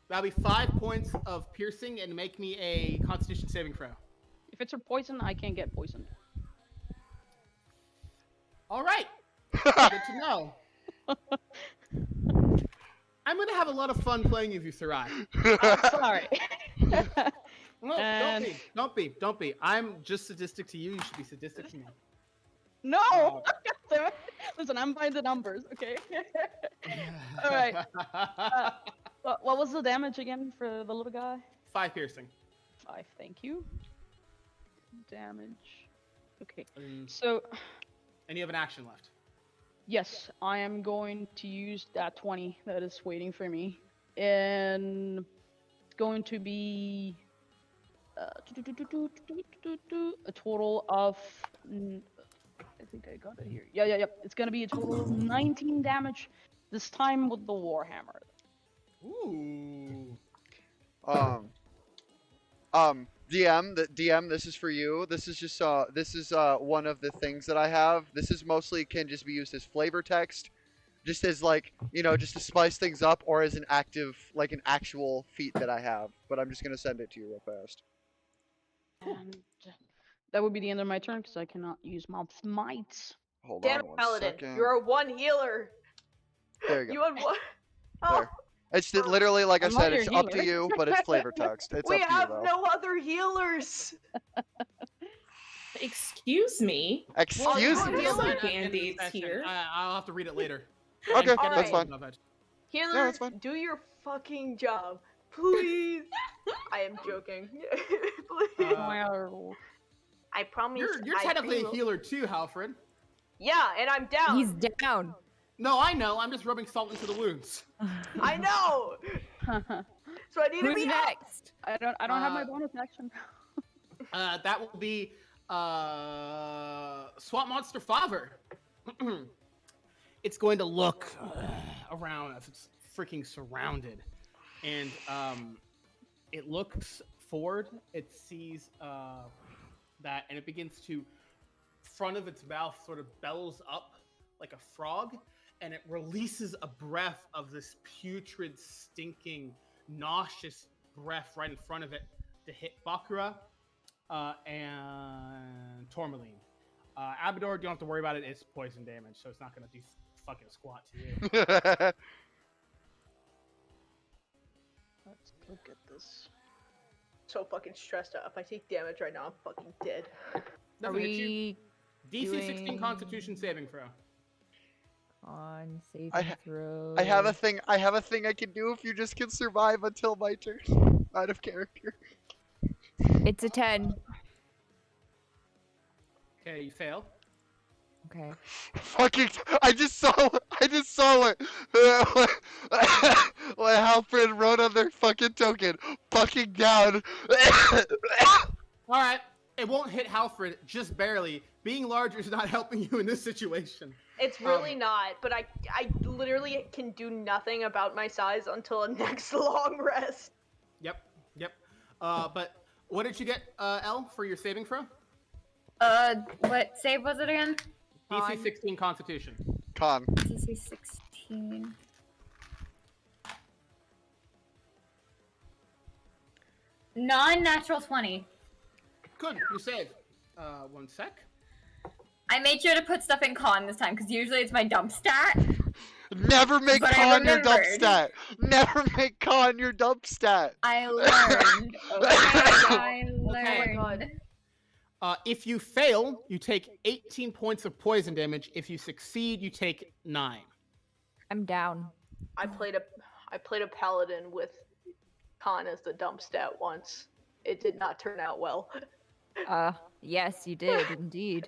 That'll be 5 points of piercing and make me a Constitution saving throw. If it's a poison, I can't get poisoned. All right. Good to know. I'm gonna have a lot of fun playing with you, Sarai. Sorry. No, And- don't be. I'm just sadistic to you. You should be sadistic to me. No. Listen, I'm by the numbers, okay? All right. What was the damage again for the little guy? 5 piercing. 5. Thank you. Damage. Okay. And So you have an action left. yes, I am going to use that 20 that is waiting for me, and it's going to be a total of I think I got it here. Yeah. It's gonna be a total of 19 damage. This time with the Warhammer. Ooh. DM, this is for you. This is just one of the things that I have. This is mostly can just be used as flavor text, just as like, just to spice things up, or as an actual feat that I have. But I'm just gonna send it to you real fast. And that would be the end of my turn because I cannot use my smites. Hold Damn on one paladin, second. you're a one healer. There you go. You had one. Oh, There. It's literally like I I'm not said. your It's up to healer. you, but it's flavor text. It's we up to you have though. no other healers. Excuse me. Excuse Well, me. you Well, healer. Band-Aids here. I'll have to read it later. Okay, All that's right. fine. Healer, that's fine. do your fucking job, please. I am joking. Please. I promise. You're I technically a will. healer too, Halfred. Yeah, and I'm down. He's down. No, I know. I'm just rubbing salt into the wounds. I know. So I need to Who's be next? I don't have my bonus action. That will be Swamp Monster Father. It's going to look around as it's freaking surrounded, and it looks forward. It sees that, and it begins to front of its mouth sort of bellows up like a frog, and it releases a breath of this putrid, stinking, nauseous breath right in front of it to hit Bakura and Tourmaline. Abador, you don't have to worry about it. It's poison damage, so it's not going to do fucking squat to you. Let's look at this. so fucking stressed out. If I take damage right now, I'm fucking dead. Are Doesn't hit you. we DC 16 doing- Constitution saving throw. on saving I throw? I have a thing I can do if you just can survive until my turn. Out of character. It's a 10. Okay, you fail. Okay. Fucking! I just saw it. When Halfred wrote on their fucking token, fucking down. All right, it won't hit Halfred, just barely. Being larger is not helping you in this situation. It's really not, but I literally can do nothing about my size until a next long rest. Yep. But what did you get, L, for your saving throw? What save was it again? DC 16 Constitution. Con. DC 16. Non-natural 20. Good, you save. One sec. I made sure to put stuff in con this time, because usually it's my dump stat. Never make But I con your dump remembered. stat. Never make con your dump stat. I learned. Okay, I Okay. learned. If you fail, you take 18 points of poison damage. If you succeed, you take 9. I'm down. I played a paladin with con as the dump stat once. It did not turn out well. Yes, you did indeed.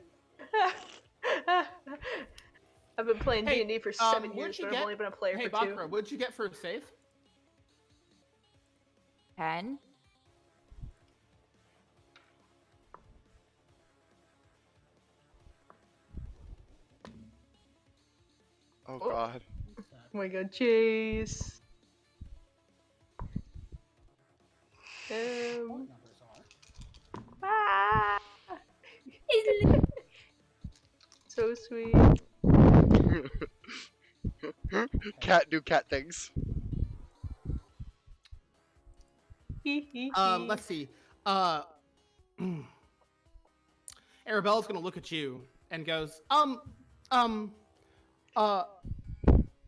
I've been playing Hey, D&D for 7 what'd years, you but get? I've only been a player Hey, for 2. Bakura, what'd you get for a save? 10. Oh god. Oh my god, Chase. Ah, so sweet. Cat do cat things. Let's see. Arabella's gonna look at you and goes,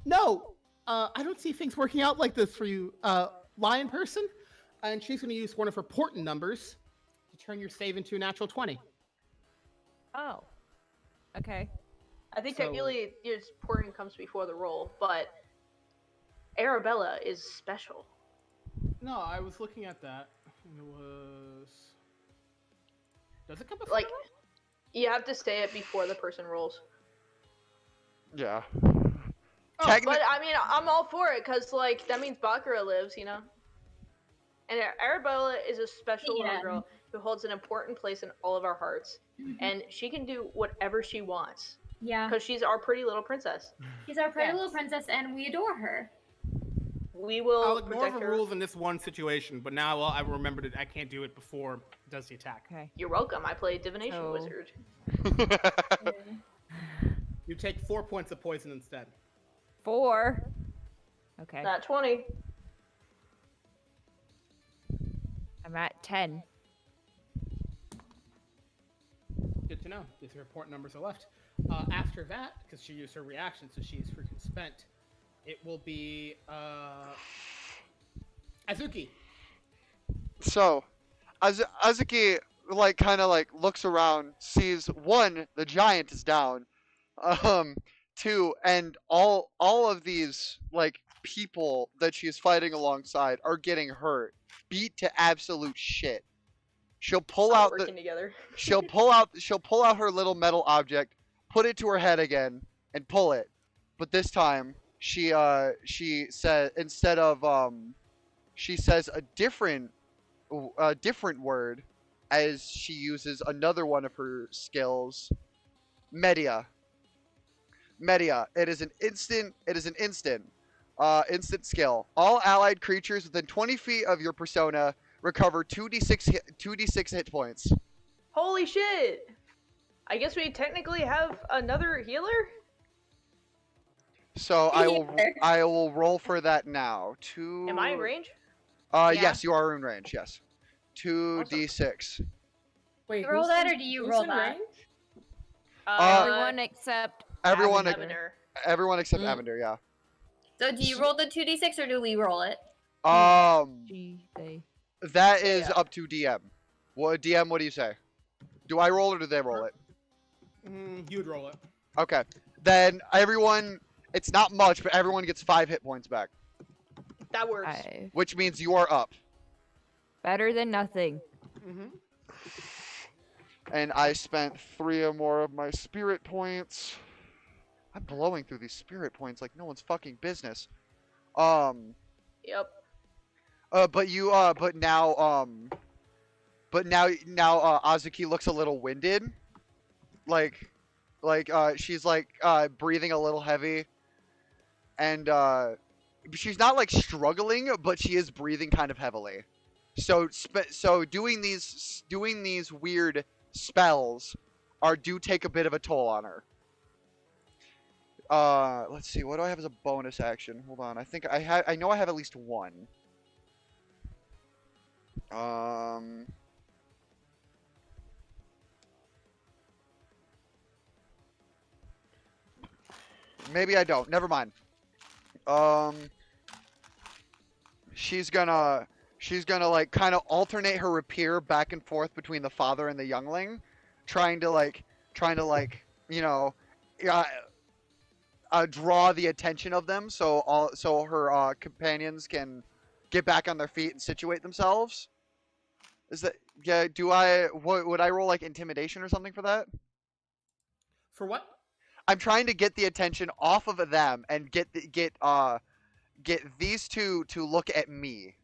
no, I don't see things working out like this for you, lion person. And she's gonna use one of her portent numbers to turn your save into a natural 20. Oh. Okay. I think So- technically your porting comes before the roll, but Arabella is special. No, I was looking at that. It was. Does it come before? Like, you have to say it before the person rolls. Yeah. Oh, Techni- But I mean, I'm all for it, because, like, that means Bakura lives, you know? And Arabella is a special little Yeah. girl who holds an important place in all of our hearts, and she can do whatever she wants Yeah. because she's our pretty little princess. She's our pretty Yes. little princess, and we adore her. We will I'll ignore protect the her. rules in this one situation, but now I remembered it. I can't do it before it does the attack. Okay. You're welcome. I play divination So- wizard. You take 4 points of poison instead. 4. Okay. Not 20. I'm at 10. Good to know. These report numbers are left. After that, because she used her reaction, so she is freaking spent. It will be Azuki. So, Azuki kind of looks around, sees one, the giant is down, two, and all of these people that she's fighting alongside are getting hurt, beat to absolute shit. She'll pull All out working together. she'll pull out her little metal object, put it to her head again, and pull it. But this time she said instead of she says a different word as she uses another one of her skills, Media. It is an instant skill. All allied creatures within 20 feet of your persona recover 2d6 hit points. Holy shit! I guess we technically have another healer? So I will roll for that now. Am I in range? Yeah. Yes, you are in range. Yes. 2d6. Wait, You roll who's that in- or do you who's roll in that? range? Everyone except Everyone, Evander. everyone except Mm. Evander. Yeah. So do you roll the 2d6 or do we roll it? they. That is Yeah. up to DM. What DM? What do you say? Do I roll or do they roll it? You'd roll it. Okay. Then everyone. It's not much, but everyone gets 5 hit points back, That works. 5. which means you are up. Better than nothing. Mm-hmm. And I spent 3 or more of my spirit points. I'm blowing through these spirit points like no one's fucking business. Yep. But now Azuki looks a little winded. She's breathing a little heavy. And she's not struggling, but she is breathing kind of heavily. So doing these weird spells do take a bit of a toll on her. Let's see. What do I have as a bonus action? Hold on. I think I know I have at least one. Maybe I don't. Never mind. She's gonna kind of alternate her rapier back and forth between the father and the youngling, trying to draw the attention of them so her companions can get back on their feet and situate themselves. Is that would I roll intimidation or something for that? For what? I'm trying to get the attention off of them and get these two to look at me.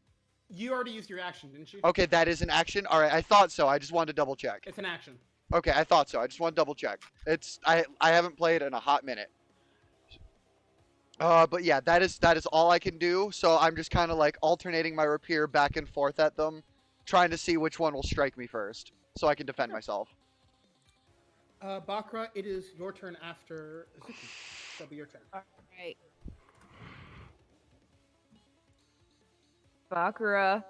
You already used your action, didn't you? Okay, that is an action. All right, I thought so. I just wanted to double check. It's an action. Okay, I thought so. I just want to double check. I haven't played in a hot minute. But yeah, that is all I can do. So I'm just kind of alternating my rapier back and forth at them, trying to see which one will strike me first, so I can defend myself. Bakra, it is your turn after Azuki. That'll be your turn. Alright. Bakura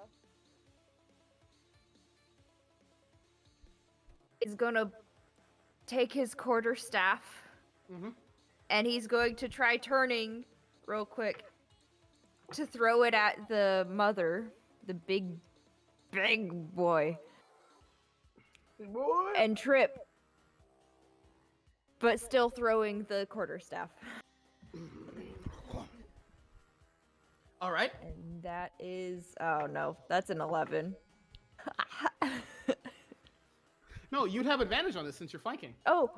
is gonna take his quarterstaff Mm-hmm. and he's going to try turning real quick to throw it at the mother, the big boy, Boy. and trip, but still throwing the quarterstaff. All right. And that is, oh no, that's an 11. No, you'd have advantage on this since you're flanking. Oh.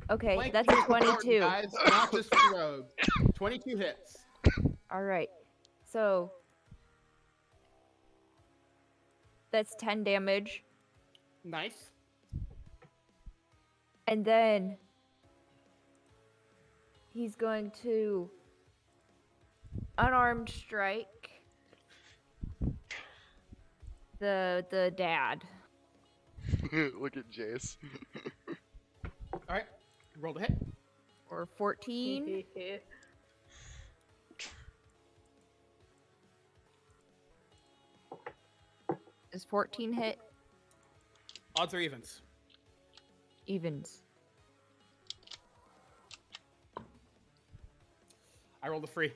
Okay, Flanking that's a is important, 22. Guys, not just for rogues. 22 hits. All right. So That's 10 damage. Nice. And then he's going to unarmed strike the dad. Look at Jace. All right. Roll the hit. Or 14. Is 14 hit? Odds or evens? Evens. I rolled a free.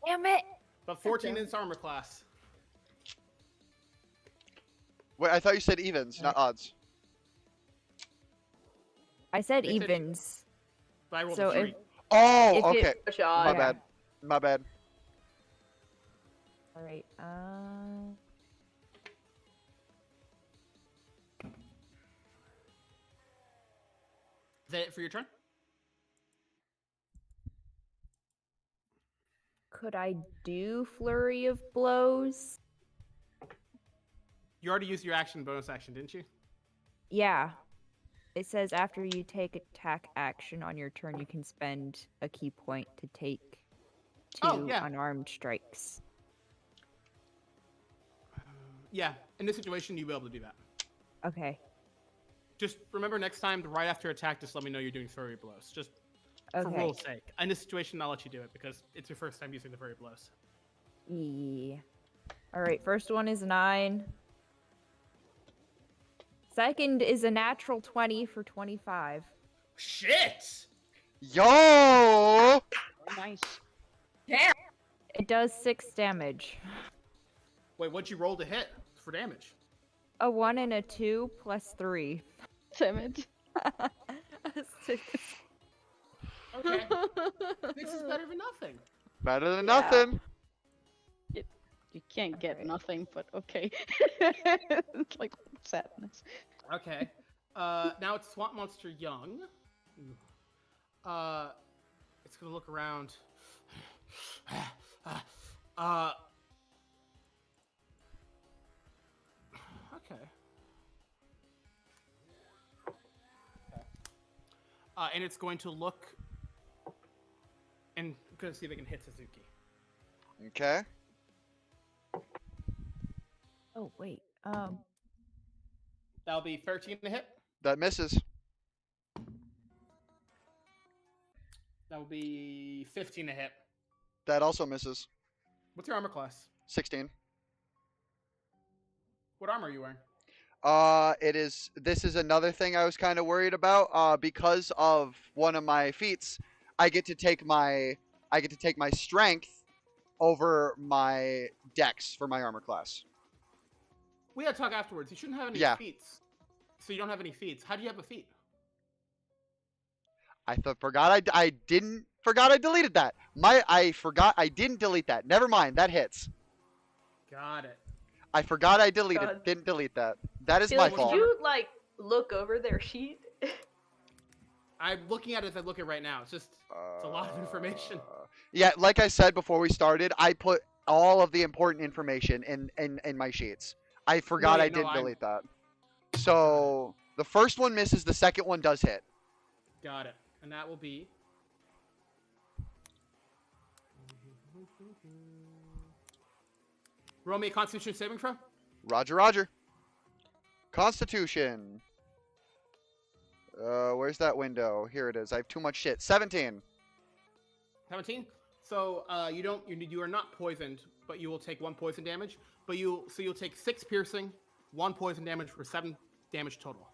Damn it! But 14 in its armor class. Wait, I thought you said evens, not odds. I said They said evens. But I rolled So a free. if Oh, If okay. it- Shot. My Yeah. bad. My bad. all right. Is that it for your turn? Could I do flurry of blows? You already used your action bonus action, didn't you? Yeah. It says after you take attack action on your turn, you can spend a key point to take two Oh, yeah. unarmed strikes. Yeah. In this situation, you'll be able to do that. Okay. Just remember next time, right after attack, just let me know you're doing flurry of blows. Just for Okay. rule's sake. In this situation, I'll let you do it because it's your first time using the flurry of blows. Yeah. All right. First one is 9. Second is a natural 20 for 25. Shit! Yo! Nice. It does 6 damage. Wait, what'd you roll to hit for damage? A 1 and a 2 plus 3. Damage. A 6. Okay. This is better than nothing. Better than Yeah. nothing. You can't get Alright. nothing, but okay. It's like sadness. Okay. Now it's Swamp Monster Young. It's gonna look around. Okay. And it's going to look and I'm gonna see if it can hit Suzuki. Okay. Oh, wait. That'll be 13 to hit. That misses. That will be 15 to hit. That also misses. What's your armor class? 16. What armor are you wearing? This is another thing I was kind of worried about. Because of one of my feats, I get to take my strength over my dex for my armor class. We gotta talk afterwards. You shouldn't have any Yeah. feats. So you don't have any feats. How do you have a feat? I deleted that. I didn't delete that. Never mind. That hits. Got it. I forgot I deleted. God. Didn't delete that. That is my Felix, fault. did you like look over their sheet? I'm looking at it as I look at it right now. It's a lot of information. Yeah, like I said before we started, I put all of the important information in my sheets. I forgot yeah, I no, didn't I'm- delete that. So the first one misses, the second one does hit. Got it. And that will be. Roll me a Constitution saving throw. Roger, Roger. Constitution. Where's that window? Here it is. I have too much shit. 17. 17. So you are not poisoned, but you will take 1 poison damage. But you'll take 6 piercing, 1 poison damage for 7 damage total.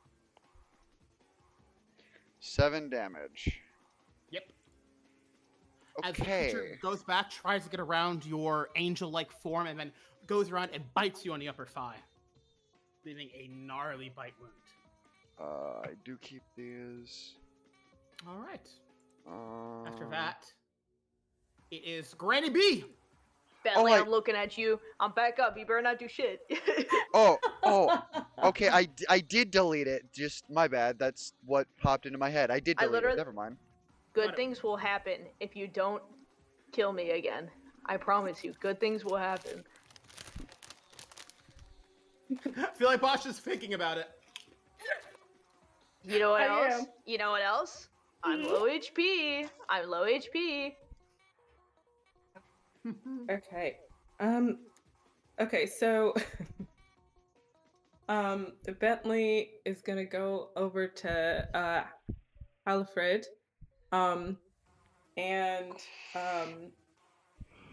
7 damage. Yep. As the Okay. creature goes back, tries to get around your angel-like form, and then goes around and bites you on the upper thigh, leaving a gnarly bite wound. I do keep these. All right. After Uh, that, it is Granny B. Bentley, wait. I'm looking at you. I'm back up. You better not do shit. Oh, okay. I did delete it. Just my bad. That's what popped into my head. I did I delete it. literally- Never mind. Good things will happen if you don't kill me again. I promise you, good things will happen. I feel like Bosch is thinking about it. You know what I else? am. You know what else? I'm low HP. I'm low HP. Okay. Okay, so Bentley is gonna go over to Alfred. And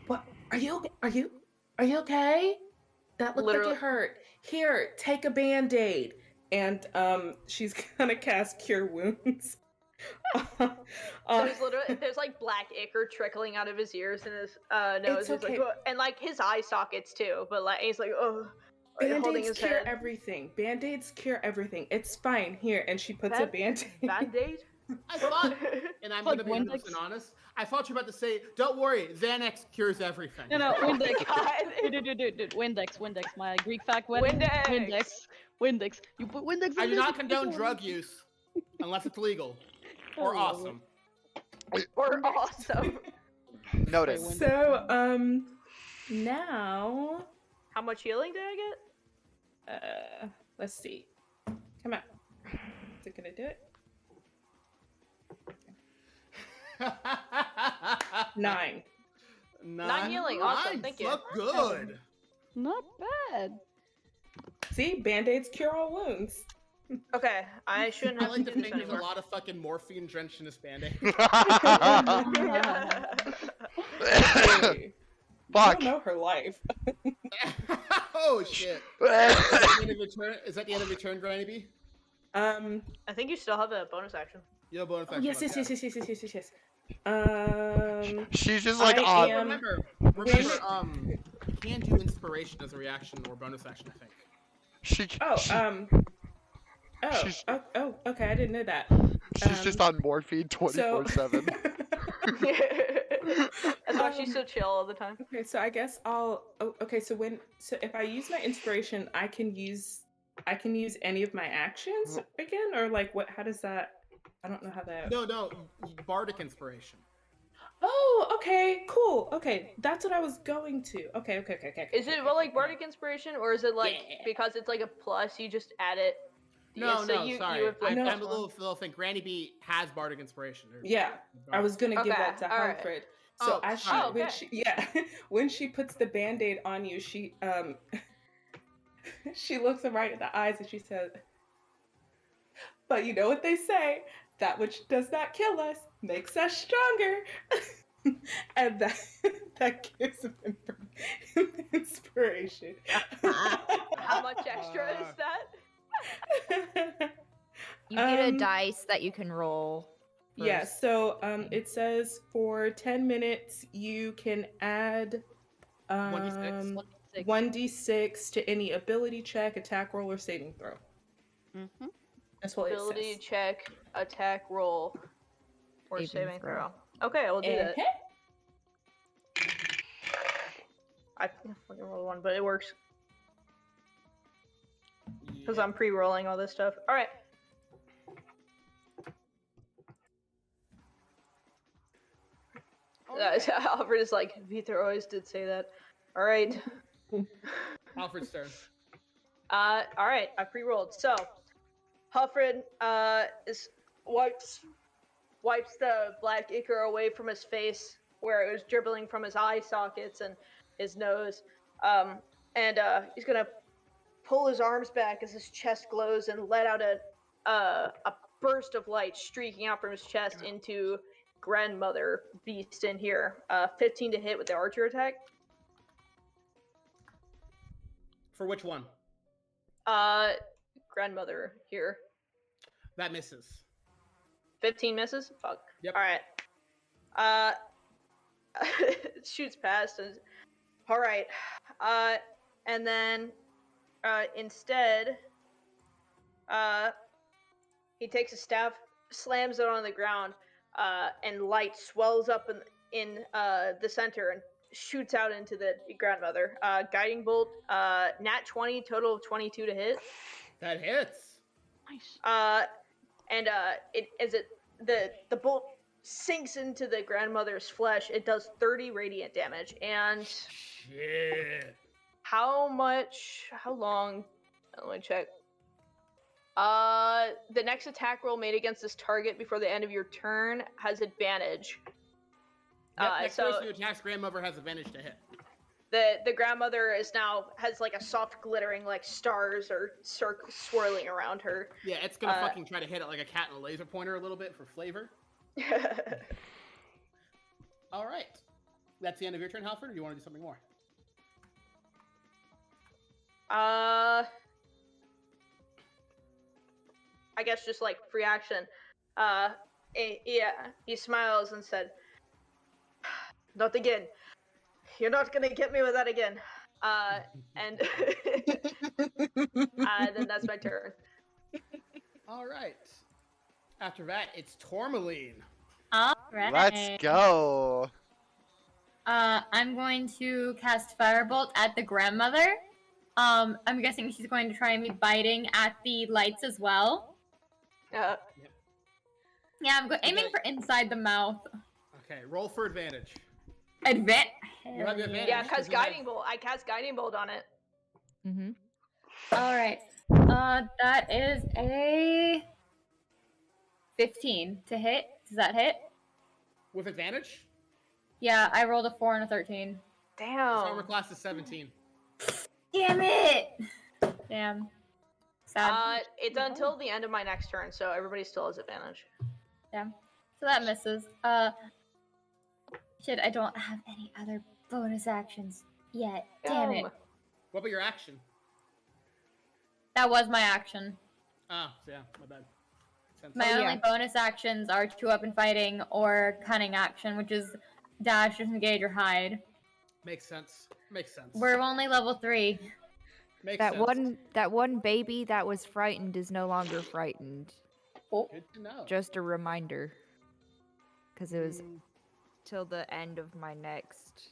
what are you okay? That looked like Literally. it hurt. Here, take a band-aid. And she's gonna cast Cure Wounds. There's like black ichor trickling out of his ears and his nose. It's He's like, okay. "Oh," and like his eye sockets too. But like he's like, oh, like, holding Band-aids his cure head. everything. Band-aids cure everything. It's fine. Here, and she puts a band-aid. Band-aid. I thought, and I'm Like gonna be Windex. 100% honest. I thought you were about to say, "Don't worry, Xanax cures everything." No, Windex. God. Dude, Windex. My Greek fact Windex. Windex. You put Windex. I on do this, not it's condone okay. drug use unless it's legal or I love awesome. Or awesome. Noted. Windex. So now How much healing did I get? let's see. Come on. Is it gonna do it? 9. 9 healing, awesome, Nine, thank you. Look good. Not bad. See, band-aids cure all wounds. Okay, I shouldn't I have like to to do think this there's a anymore. lot of fucking morphine drenched in this band-aid. Hey, you Fuck. don't know her life. Oh shit. Is that the end of your turn? Is that the end of your turn, Granny B? Um. I think you still have a bonus action. You have bonus Oh, action. yes, yes, okay. yes. She's just like I on. am- Remember, Wish- you can do inspiration as a reaction or bonus action, I think. She. Oh, she- She's- okay, I didn't know that. She's just on morphine 24/7. That's why she's so chill all the time. Okay, so I guess I'll. Oh, okay, so if I use my inspiration, I can use any of my actions again, or like what? How does that? I don't know how that. No, bardic inspiration. Oh, okay, cool. Okay, that's what I was going to. Okay. Is it like bardic inspiration, or is it like Yeah. because it's like a plus, you just add it? No, Yeah, so no, you sorry. have, like, I'm plus a one. little think Granny B has bardic inspiration. Yeah, I was gonna give Okay, that to alright. Alfred. So Oh, as she, oh, when okay. when she puts the band-aid on you, she she looks him right in the eyes and she says, "But you know what they say, that which does not kill us makes us stronger." And that gives him inspiration. How much extra is that? You get a Um, dice that you can roll. Yeah, first. so it says for 10 minutes you can add 1d6. 1d6 to any ability check, attack roll, or saving throw. Mm-hmm. That's what Ability it says. check, attack roll, or Saving saving throw. throw. Okay, we'll do that. Eh-heh. I fucking rolled one, but it works because Yeah. I'm pre-rolling all this stuff. All right. Alfred is like, Vither always did say that. All right. Alfred's turn. All right. I pre-rolled. So, Alfred wipes the black ichor away from his face, where it was dribbling from his eye sockets and his nose. And he's gonna pull his arms back as his chest glows and let out a burst of light streaking out from his chest into grandmother beast in here. 15 to hit with the archer attack. For which one? Grandmother here. That misses. 15 misses? Fuck. Yep. Alright. It shoots past and alright. And then instead he takes a staff, slams it on the ground, and light swells up in the center and shoots out into the grandmother. Guiding bolt, nat 20, total of 22 to hit. That hits. Nice. And the bolt sinks into the grandmother's flesh. It does 30 radiant damage. And Shit. how long Let me check. The next attack roll made against this target before the end of your turn has advantage. Yep, next so person who attacks grandmother has advantage to hit. the grandmother has like a soft glittering like stars or swirling around her. Yeah, it's gonna fucking try to hit it like a cat and a laser pointer a little bit for flavor. All right, that's the end of your turn, Halford. Or do you want to do something more? I guess just like free action. He smiles and said, "Not again. You're not gonna get me with that again." And then that's my turn. All right. After that, it's Tourmaline. All right. Let's go. I'm going to cast Firebolt at the grandmother. I'm guessing she's going to try and be biting at the lights as well. Yep. Yeah, I'm aiming for inside the mouth. Okay, roll for advantage. You have your advantage. Yeah, cause guiding bolt. I cast guiding bolt on it. Mm-hmm. All right. That is a 15 to hit. Does that hit? With advantage? Yeah, I rolled a 4 and a 13. His Damn. armor class is 17. Damn it! Damn. Sad. It's until the end of my next turn, so everybody still has advantage. Yeah. So that misses. Shit, I don't have any other bonus actions yet. Damn it. What about your action? That was my action. Ah, yeah, my bad. My only bonus actions are 2-up and fighting or cunning action, which is dash, disengage, or hide. Makes sense. Makes sense. We're only level 3. Makes That sense. one baby that was frightened is no longer frightened. Oh. Good to know. Just a reminder. Because it was till the end of my next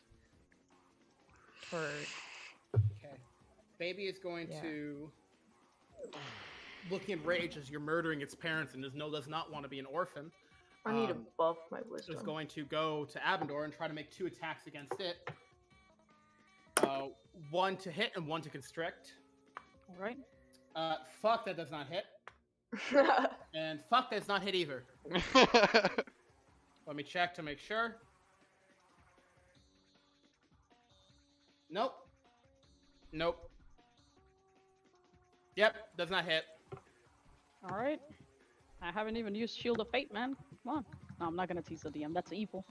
turn. Okay. Baby is going to, looking in rage as you're murdering its parents and does not want to be an orphan. I need to buff my wisdom. Is going to go to Abendor and try to make 2 attacks against it. 1 to hit and 1 to constrict. All right. Fuck, that does not hit. And fuck, that does not hit either. Let me check to make sure. Nope. Nope. Yep, does not hit. All right. I haven't even used Shield of Fate, man. Come on. No, I'm not gonna tease the DM. That's evil.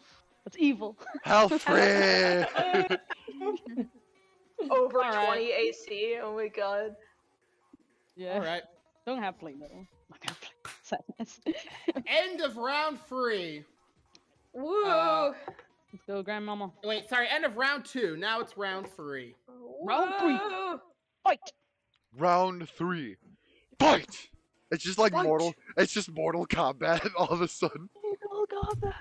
That's evil. Alfred! Over All 20 right. AC. Oh my god. Yeah. All right. Don't have flame though. Not gonna play sadness. End of round 3. Woo! Let's go, Grandmama. Wait, sorry, end of round 2. Now it's round 3. Round 3. Woo! Fight. Round 3. Fight! It's just like Fight! It's just Mortal Kombat all of a sudden. Oh god, that.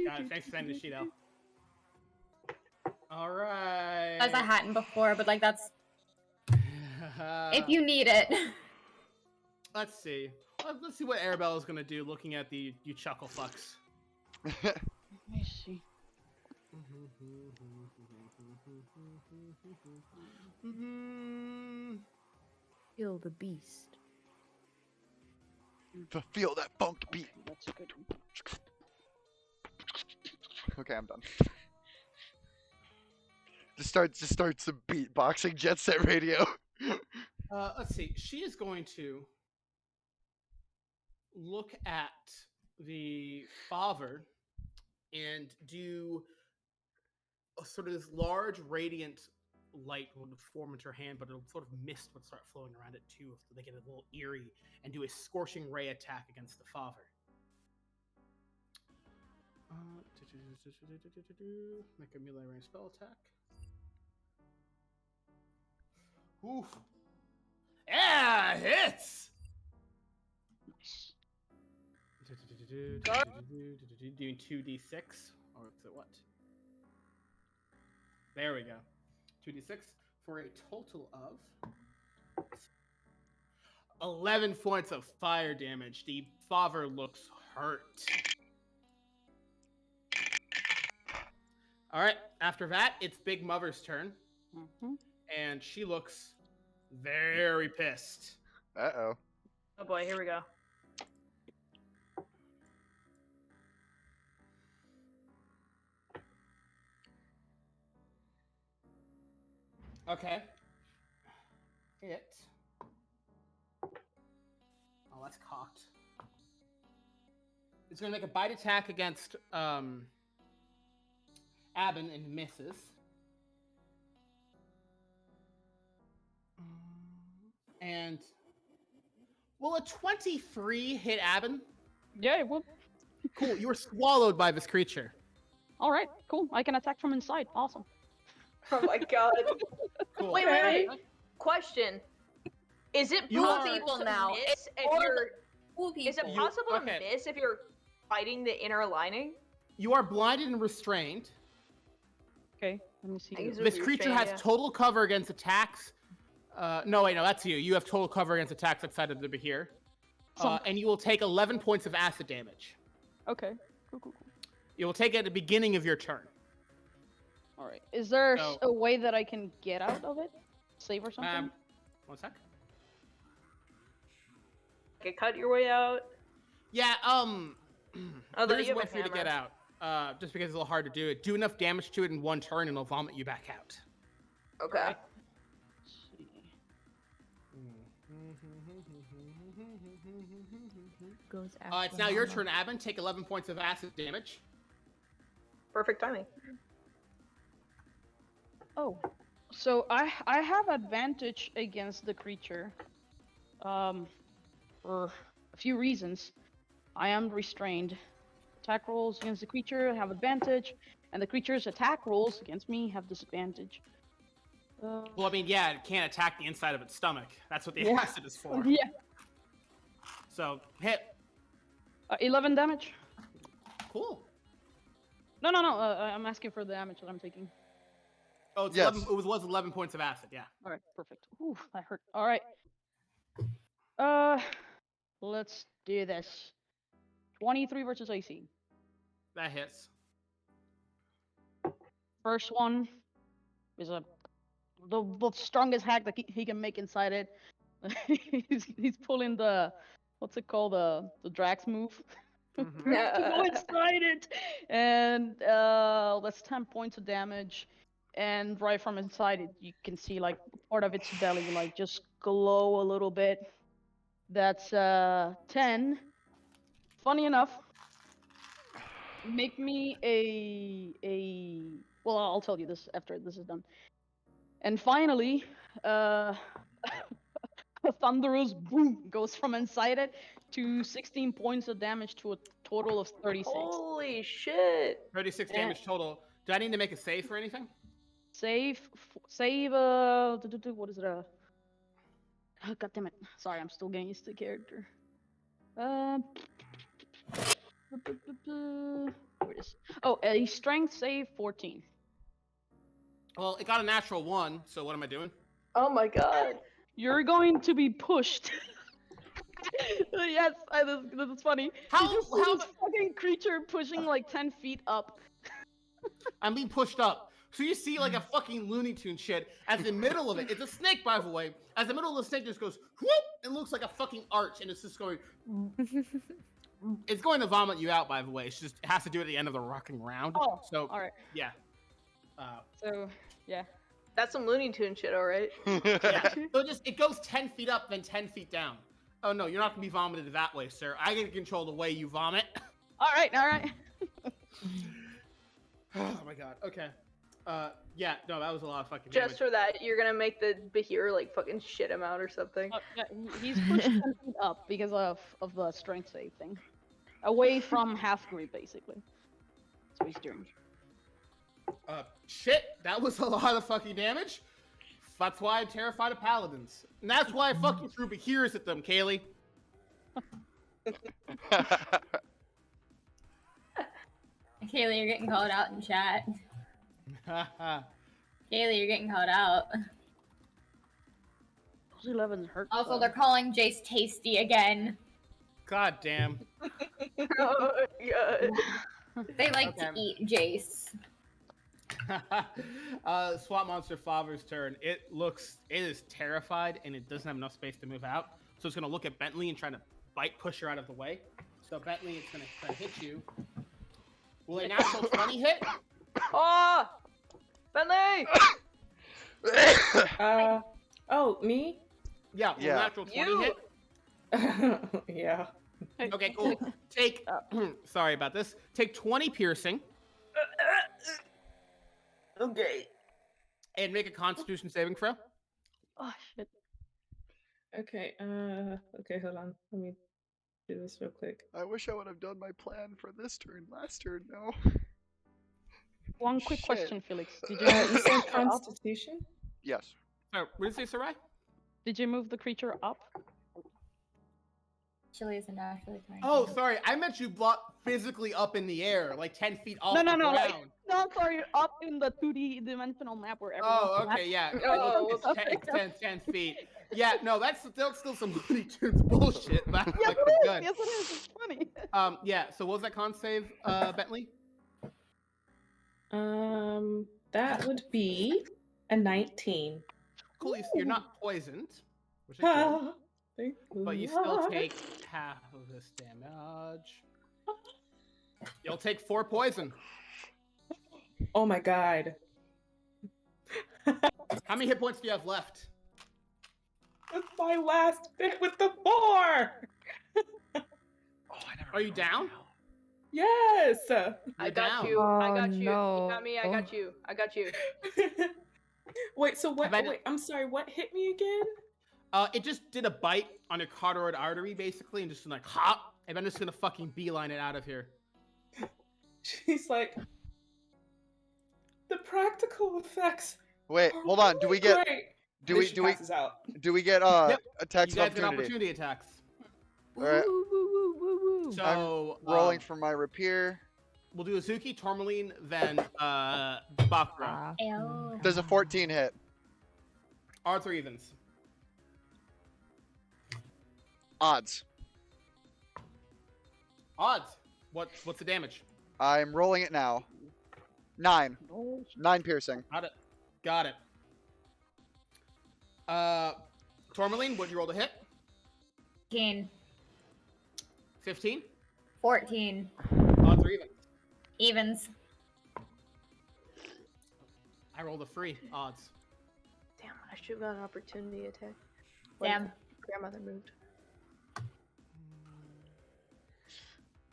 Got it. Thanks for sending the sheet out. All right. As I hadn't before, but like that's if you need it. Let's see. Let's see what Arabella's gonna do. Looking at you chuckle fucks. Let me see. Kill the beast. To feel that funk beat. That's a good one. Okay, I'm done. Just start some beatboxing Jet Set Radio. Let's see. She is going to look at the father and do sort of this large radiant light would form into her hand, but it'll sort of mist would start flowing around it too, so they get a little eerie, and do a scorching ray attack against the father. Make a melee range spell attack. Oof. Yeah, hits! Nice. Doing 2d6, or is it what? There we go. 2d6 for a total of 11 points of fire damage. The father looks hurt. All right. After that, it's Big Mother's turn, Mm-hmm. and she looks very pissed. Uh-oh. Oh boy, here we go. Okay. It. Oh, that's cocked. It's gonna make a bite attack against Abin and misses. And will a 23 hit Abin? Yeah, well, Cool. You were swallowed by this creature. all right, cool. I can attack from inside. Awesome. Oh my god. Cool. Wait. Question. Is it You possible are- people to now. miss if Or you're... Cool people. Is it You- possible okay. to miss if you're fighting the inner lining? You are blinded and restrained. Okay, let me see. I guess This creature has total cover against attacks. No, wait, no, that's you. You have total cover against attacks outside of the Behir. And you will take 11 points of acid damage. Okay, cool. You will take it at the beginning of your turn. All right. Is there So- a way that I can get out of it? Save or something? 1 sec. Okay, cut your way out. Yeah, Oh, there you is have a a way for you to get hammer. out. Just because it's a little hard to do it. Do enough damage to it in 1 turn and it'll vomit you back out. Okay. Let's see. Goes It's now your turn, Abin. Take 11 points of acid damage. Perfect timing. Oh, so I have advantage against the creature. For a few reasons. I am restrained. Attack rolls against the creature have advantage, and the creature's attack rolls against me have disadvantage. Well, I mean, yeah, it can't attack the inside of its stomach. That's what the Yeah. acid is for. Yeah. So, hit. 11 damage. Cool. No. I'm asking for the damage that I'm taking. Oh, it's Yes. 11, it was 11 points of acid, yeah. All right, perfect. Ooh, that hurt. All right. Let's do this. 23 versus AC. That hits. First one is the strongest hack that he can make inside it. he's pulling the what's it called, the Drax move. Mhm. To go inside it, and that's 10 points of damage. And right from inside it, you can see like part of its belly like just glow a little bit. That's 10. Funny enough, make me a. Well, I'll tell you this after this is done. And finally, a thunderous boom goes from inside it to 16 points of damage to a total of 36. Holy shit. 36 Yeah. damage total. Do I need to make a save for anything? Save. What is it? Oh, God damn it! Sorry, I'm still getting used to the character. Where it is? Oh, a strength save 14. Well, it got a natural 1, so what am I doing? Oh my god. You're going to be pushed. Yes, that's funny. How- You just see how this fucking creature pushing like 10 feet up. I'm being pushed up. So you see like a fucking Looney Tune shit at the middle of it. It's a snake, by the way. As the middle of the snake just goes whoop and looks like a fucking arch, and it's just going. It's going to vomit you out, by the way. It has to do it at the end of the rocking round. Oh, So all right. yeah. So yeah. That's some Looney Tune shit, alright? Yeah. So it goes 10 feet up, then 10 feet down. Oh no, you're not gonna be vomited that way, sir. I can control the way you vomit. All right. Oh my god. Okay. Yeah. No, that was a lot of fucking Just damage. for that, you're gonna make the Behir like fucking shit him out or something. Yeah, he's pushed 10 feet up because of the strength save thing. Away from half grid, basically. That's what he's doing. Shit, that was a lot of fucking damage. That's why I'm terrified of paladins. And that's why I fucking threw Behirs at them, Kaylee. Kaylee, you're getting called out in chat. Kaylee, you're getting called out. Those 11s hurt. Also, though. they're calling Jace tasty again. God damn. Oh my god. They like to Okay. eat Jace. Swamp monster Father's turn. It is terrified and it doesn't have enough space to move out. So it's gonna look at Bentley and try to push her out of the way. So Bentley, it's gonna try to hit you. Will a natural 20 hit? Oh! Bentley! Oh, me? Yeah, will Yeah. natural 20 You! hit? Yeah. Okay, cool. Take sorry about this. Take 20 piercing Okay. and make a constitution saving throw. Oh shit. Okay, okay, hold on. Let me do this real quick. I wish I would have done my plan for this turn last turn. No. One quick Shit. question, Felix. Did You you said move the creature up? Constitution? Yes. Oh, what did you say, Sarai? Did you move the creature up? Chili is a naturally 20. Oh, sorry. I meant you block physically up in the air, like 10 feet off No, the no, ground. no, sorry, up in the 2D dimensional map where everyone's Oh, flat. okay, yeah. Oh, It's 10 feet. Yeah, no, that's still some Looney Tunes bullshit. But Yes, like, it is. good. Yes, it is. It's funny. Yeah. So what was that con save, Bentley? That would be a 19. Cool. You're not poisoned, which is good. Thank But you still take half of this damage. You'll take 4 poison. Oh my god. How many hit points do you have left? That's my last bit with the 4! Oh, I never. Are you down? Yes! I You're got down. you. I Oh, got you. no. You got me. I got you. I got you. Wait, so what? Have I- Wait, I'm sorry, what hit me again? It just did a bite on your carotid artery, basically, and just like hop, and I'm just gonna fucking beeline it out of here. She's like, the practical effects. Wait, are hold on. Do we really get? great. Do Then we? she Do we? passes out. Do we get? Yep. Attacks You of guys get opportunity. opportunity attacks. Alright. Woo, woo, woo, woo, woo. So Rolling for my rapier. we'll do Azuki, Tourmaline, then Bakura. Ew. Does a 14 hit? Odds or evens? Odds. Odds. What's the damage? I'm rolling it now. 9. Oh, 9 piercing. Got it. Tourmaline, what'd you roll to hit? 15. 15? 14. Odds or evens? Evens. I rolled a 3. Odds. Damn, I should have got an opportunity attack. Damn. Grandmother moved.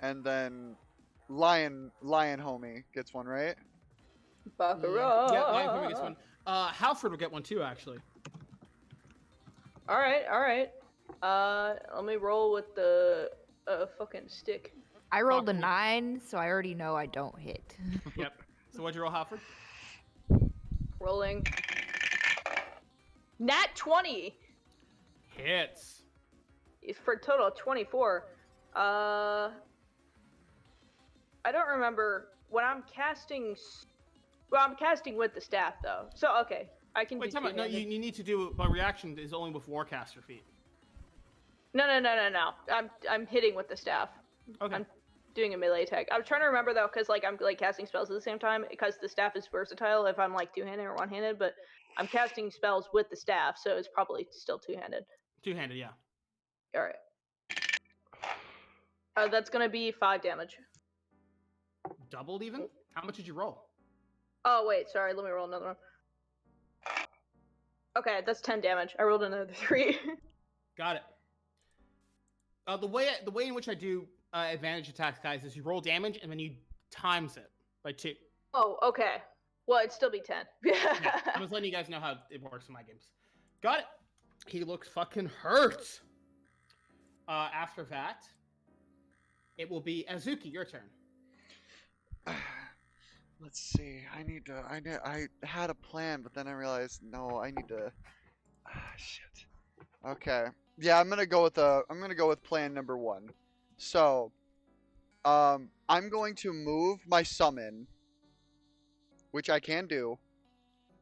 And then Lion homie gets one, right? Baccarat. Yeah, Lion Homie gets one. Halford will get one too, actually. All right, all right. Let me roll with the fucking stick. I rolled a cool. 9, so I already know I don't hit. Yep. So what'd you roll, Halford? Rolling. Nat 20 Hits. for a total of 24. I don't remember when I'm casting. Well, I'm casting with the staff though. So okay, I can. Wait, do time out. No, two-handed. you need to do a reaction is only with Warcaster feet. No. I'm hitting with the staff. Okay. I'm doing a melee attack. I'm trying to remember though, because like I'm like casting spells at the same time. Because the staff is versatile if I'm like two-handed or one-handed, but I'm casting spells with the staff, so it's probably still two-handed. Two-handed, yeah. All right. That's gonna be 5 damage. Doubled even? How much did you roll? Oh wait, sorry. Let me roll another one. Okay, that's 10 damage. I rolled another 3. Got it. The way in which I do advantage attacks, guys, is you roll damage and then you times it by 2. Oh, okay. Well, it'd still be 10. Yeah, I'm just letting you guys know how it works in my games. Got it. He looks fucking hurt. After that, it will be Azuki. Your turn. Let's see. I had a plan, but then I realized no. I need to. Shit. Okay. Yeah, I'm gonna go with plan number 1. So, I'm going to move my summon, which I can do,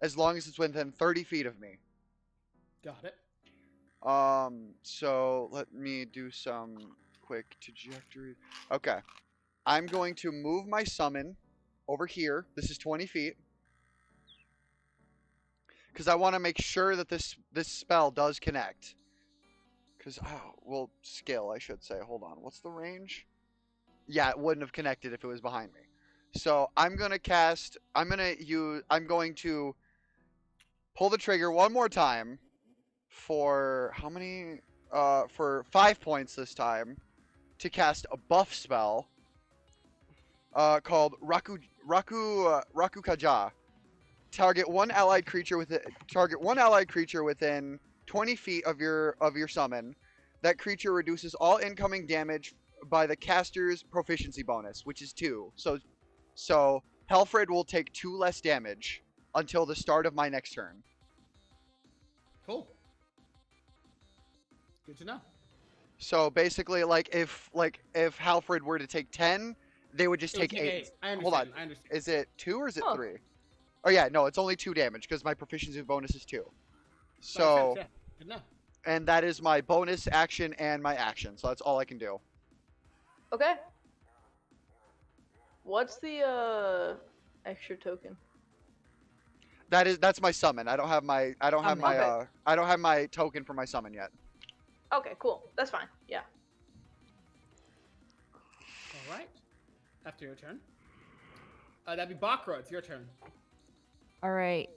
as long as it's within 30 feet of me. Got it. So let me do some quick trajectory. Okay. I'm going to move my summon over here. This is 20 feet. because I want to make sure that this spell does connect. Because well, skill I should say. Hold on, what's the range? Yeah, it wouldn't have connected if it was behind me. So I'm gonna cast. I'm going to pull the trigger one more time for how many? For 5 points this time to cast a buff spell. Called Raku Kaja. Target one allied creature within 20 feet of your summon. That creature reduces all incoming damage by the caster's proficiency bonus, which is 2. So Helfred will take 2 less damage until the start of my next turn. Cool. Good to know. So basically, if Halfred were to take 10, they would just It would take 8. I understand. Hold on. I understand. Is it 2 or is it Oh. 3? Oh yeah, no, it's only 2 damage because my proficiency bonus is 2. Makes So, sense, yeah. Good enough. and that is my bonus action and my action. So that's all I can do. Okay. What's the extra token? That's my summon. I don't have my Okay. I don't have my token for my summon yet. Okay, cool. That's fine. Yeah. All right. After your turn. That'd be Bakra. It's your turn. All right.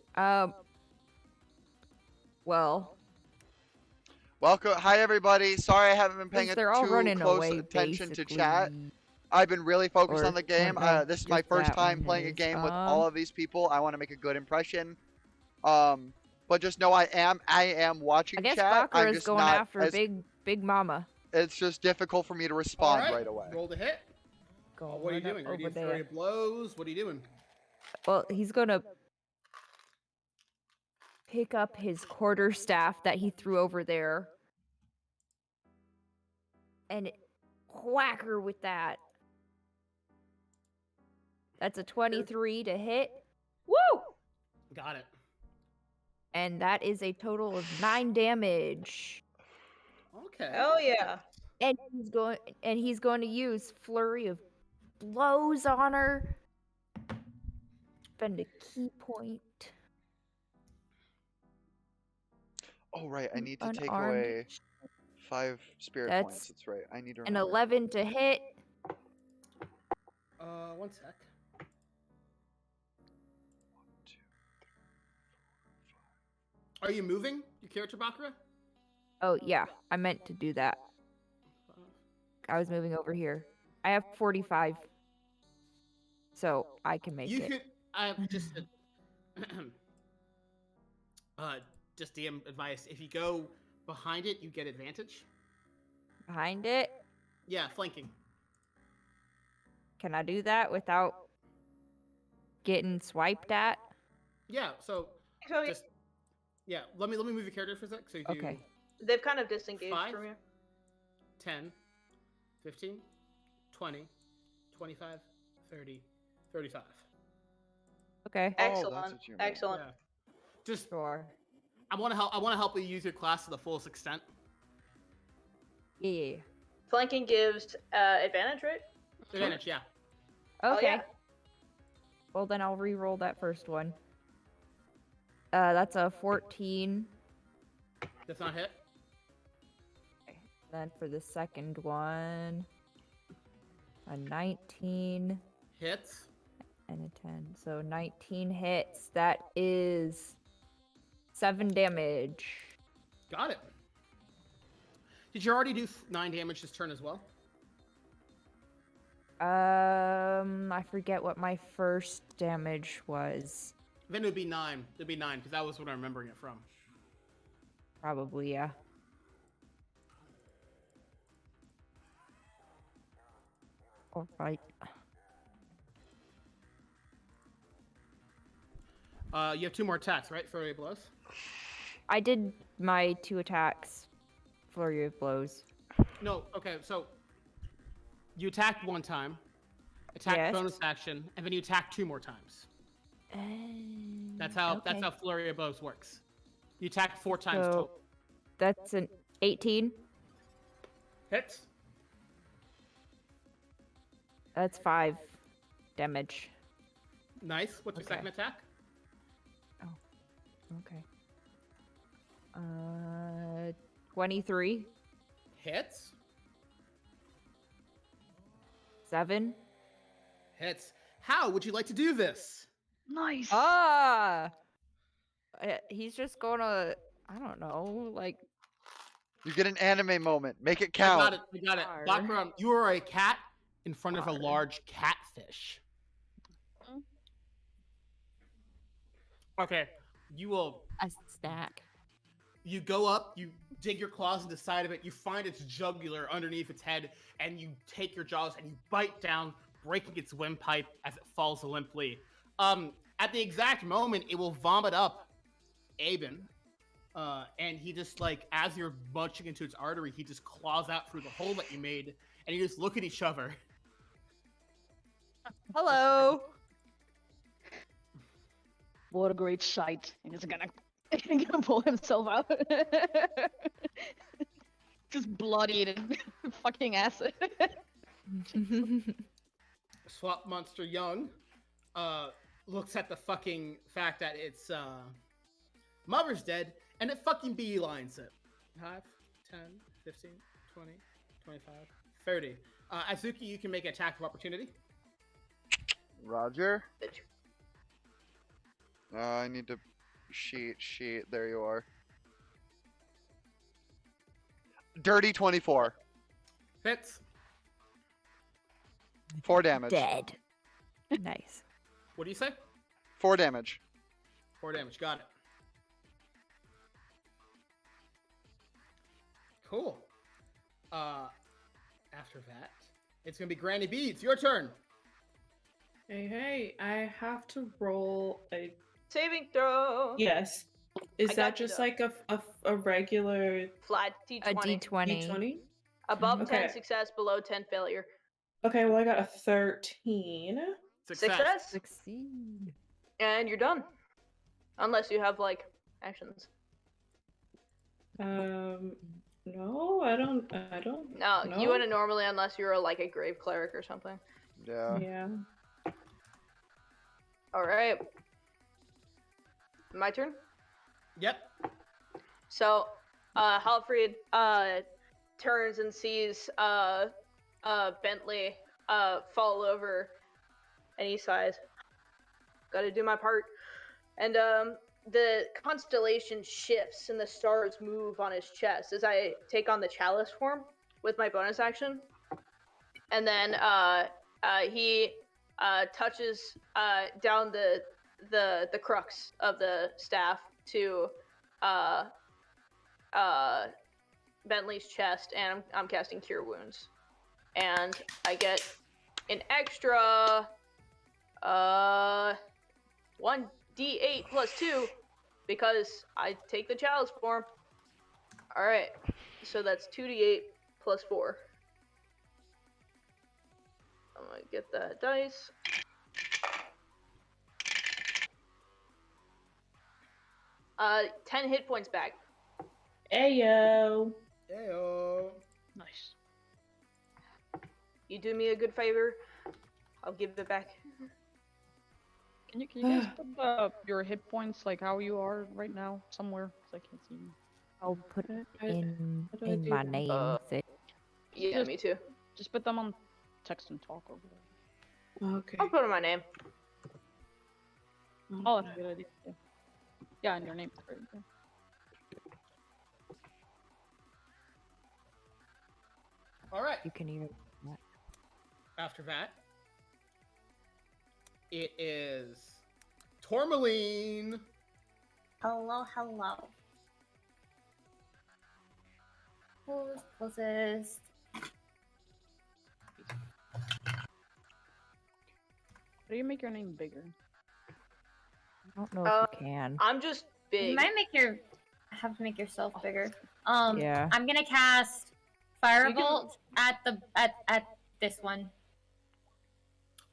Well, Welcome. Hi everybody. Sorry I haven't been paying 'cause they're all too running close away, attention to basically. chat. I've been really focused Or on the game. no, This is my just first that time one playing a is. game with all of these people. I want to make a good impression. But just know I am watching I guess chat. I'm Bakura's just going not after as, Big Mama. It's just difficult for me to All respond right. right away. Roll the hit. Going What are you doing? Are you over doing flurry there. of blows? What are you doing? Well, he's gonna pick up his quarterstaff that he threw over there and whack her with that. That's a 23 to hit, Woo! Got it. and that is a total of 9 damage. Okay. Hell yeah. And he's going to use flurry of blows on her. Spend a key point. Oh right, I need to take Unarmed. away 5 spirit That's points. That's right. I need to An remember. 11 to hit. 1 sec. Are you moving your character, Bakura? Oh yeah, I meant to do that. I was moving over here. I have 45, so I can make You it. could. I just. Just DM advice. If you go behind it, you get advantage. Behind it. Yeah, flanking. Can I do that without getting swiped at? Yeah. So So just. Yeah. Let me move your character for a sec. So you do Okay. they've kind of disengaged 5? from you. 10, 15, 20, 25, 30, 35. Okay. Oh, that's Excellent. what you meant. Excellent. Yeah. Just Sure. I want to help. I want to help you use your class to the fullest extent. Yeah. Flanking gives advantage, right? Advantage. Yeah. Oh, Okay. yeah. Well, then I'll re-roll that first one. That's a 14. Does not hit. Then for the second one, a 19 Hits. and a 10. So 19 hits. That is 7 damage. Got it. Did you already do 9 damage this turn as well? I forget what my first damage was. Then it would be 9. It'd be 9 because that was what I'm remembering it from. Probably, yeah. All right. You have 2 more attacks, right? Flurry of blows. I did my 2 attacks. Flurry of blows. No. Okay. So you attacked 1 time, attacked Yes. bonus action, and then you attacked 2 more times. That's how flurry of blows works. You attack 4 times So total. that's an 18. Hits. That's 5 damage. Nice. What's your Okay. second attack? Okay. 23. Hits. 7. Hits. How would you like to do this? Nice. He's just gonna, I don't know, like, You get an anime moment. Make it I count. got it. I got it. Arr. Background. You are a cat in front of a Arr. large catfish. Okay. You will. a snack. You go up. You dig your claws into the side of it. You find its jugular underneath its head, and you take your jaws and you bite down, breaking its windpipe as it falls limply. At the exact moment, it will vomit up Aben. And he just, like, as you're munching into its artery, he just claws out through the hole that you made, and you just look at each other. Hello. What a great sight. And he's gonna pull himself out. Just bloodied and fucking acid. Swamp Monster Young looks at the fucking fact that its mother's dead, and it fucking beelines it. 5, 10, 15, 20, 25, 30. Azuki, you can make an attack of opportunity. Roger. I need to sheet. There you are. Dirty 24. Hits. 4 damage. Dead. Nice. What do you say? 4 damage. 4 damage. Got it. Cool. After that, it's gonna be Granny B. It's your turn. Hey, I have to roll a. Saving throw. Yes. I Is that got you, just though. like a regular Flat D20. A D20. D20? Above Okay. 10 success, below 10 failure. Okay, well I got a 13. Success. Succeed. And you're done. Unless you have, like, actions. No, I don't No, No? you wouldn't normally unless you're like a grave cleric or something. Yeah. Yeah. Alright. My turn? Yep. So, Halfred, turns and sees, Bentley, fall over, and he sighs. Gotta do my part. And, the constellation shifts and the stars move on his chest as I take on the chalice form with my bonus action. And then, he, touches, down the crux of the staff to, Bentley's chest, and I'm casting Cure Wounds. And I get an extra, 1d8 plus 2 because I take the child's form. Alright, so that's 2d8 plus 4. I'm gonna get that dice. Uh, 10 hit points back. Ayo. Heyo. Nice. You do me a good favor, I'll give it back. Can you guys put your hit points like how you are right now somewhere? 'Cause I can't see you. I'll put it in how do I do my that? name. Yeah, Just- me too. Just put them on text and talk over there. Okay. I'll put in my name. Oh, that's a good idea. Yeah, and your name. Right there. All right. You can either. After that, it is Tourmaline. Hello, hello. Who's closest? How do you make your name bigger? I don't know if you can. I'm just You big. might have to make yourself bigger. Yeah. I'm gonna cast Firebolt at this one.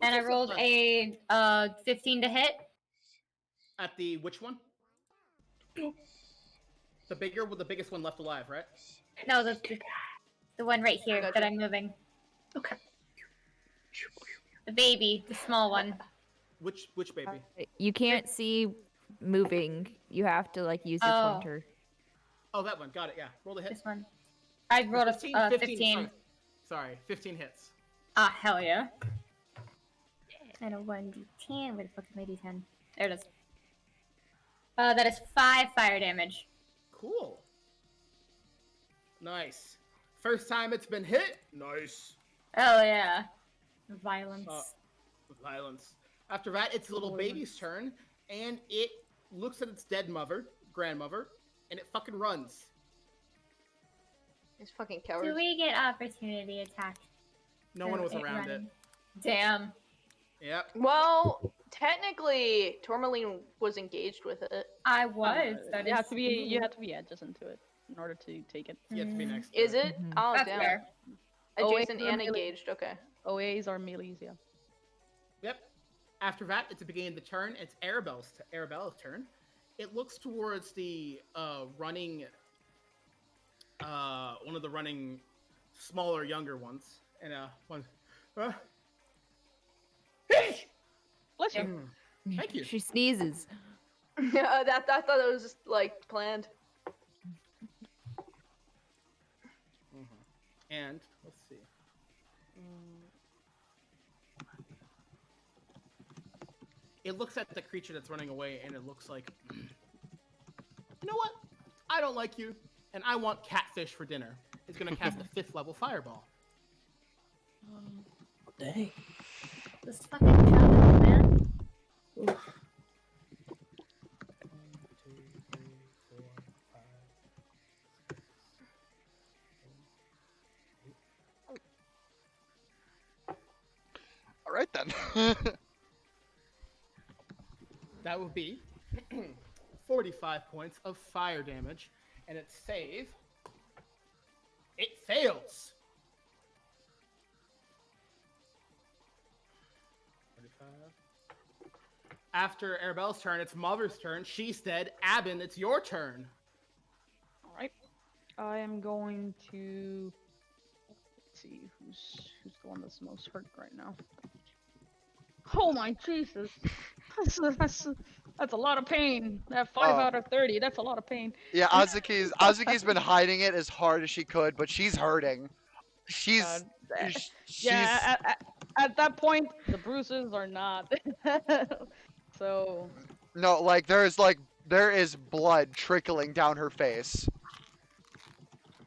And I What's rolled this a 15 to hit. At the which one? The biggest one left alive, right? No, the one right here Gotcha. that I'm moving. Okay. The baby, the small one. Which baby? You can't see moving. You have to like use your Oh. pointer. Oh, that one. Got it. Yeah. Roll the hit. This one. I rolled a 15. Sorry, 15 hits. Ah, hell yeah. And a 1d10. Where the fuck is my d10? There it is. That is 5 fire damage. Cool. Nice. First time it's been hit. Nice. Oh yeah. Violence. Violence. After that, it's the little baby's turn, and it looks at its dead grandmother, and it fucking runs. These fucking cowards. Do we get opportunity attack? No one was around it. Damn. Yep. Well, technically, Tourmaline was engaged with it. I was. You have to be adjacent to it in order to take it. You have to be next to Is it. it? Oh, That's damn. fair. Adjacent Oh, and wait, engaged. Okay. OAs are melees, yeah. Yep. After that, it's the beginning of the turn. It's Arabella's turn. It looks towards the running, one of the running smaller, younger ones, and one. Bless you. Thank you. She sneezes. Yeah, I thought it was just like planned. And let's see. It looks at the creature that's running away, and it looks like, you know what? I don't like you, and I want catfish for dinner. It's gonna cast a 5th level fireball. Dang. This fucking travel, man. All right then. That would be 45 points of fire damage, and its save. It fails. 45. After Arabella's turn, it's Mother's turn. She's dead. Abin, it's your turn. All right. I am going to. Let's see who's the one that's most hurt right now. Oh my Jesus! That's a lot of pain. That 5 out of 30. That's a lot of pain. Yeah, Azuki's been hiding it as hard as she could, but she's hurting. She's Yeah. At that point, the bruises are not. So. no, like there is blood trickling down her face.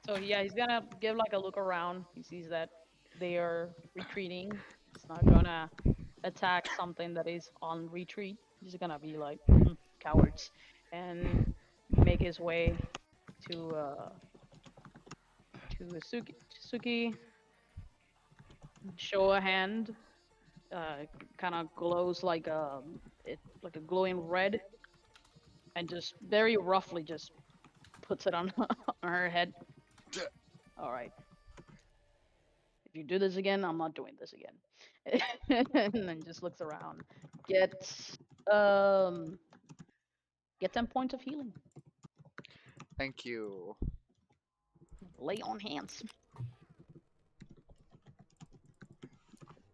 So yeah, he's gonna give like a look around. He sees that they are retreating. He's not gonna attack something that is on retreat. He's gonna be like cowards and make his way to Suki. Show a hand. Kind of glows like a glowing red, and just very roughly just puts it on her head. All right. If you do this again, I'm not doing this again. And then just looks around. Get 10 points of healing. Thank you. Lay on hands.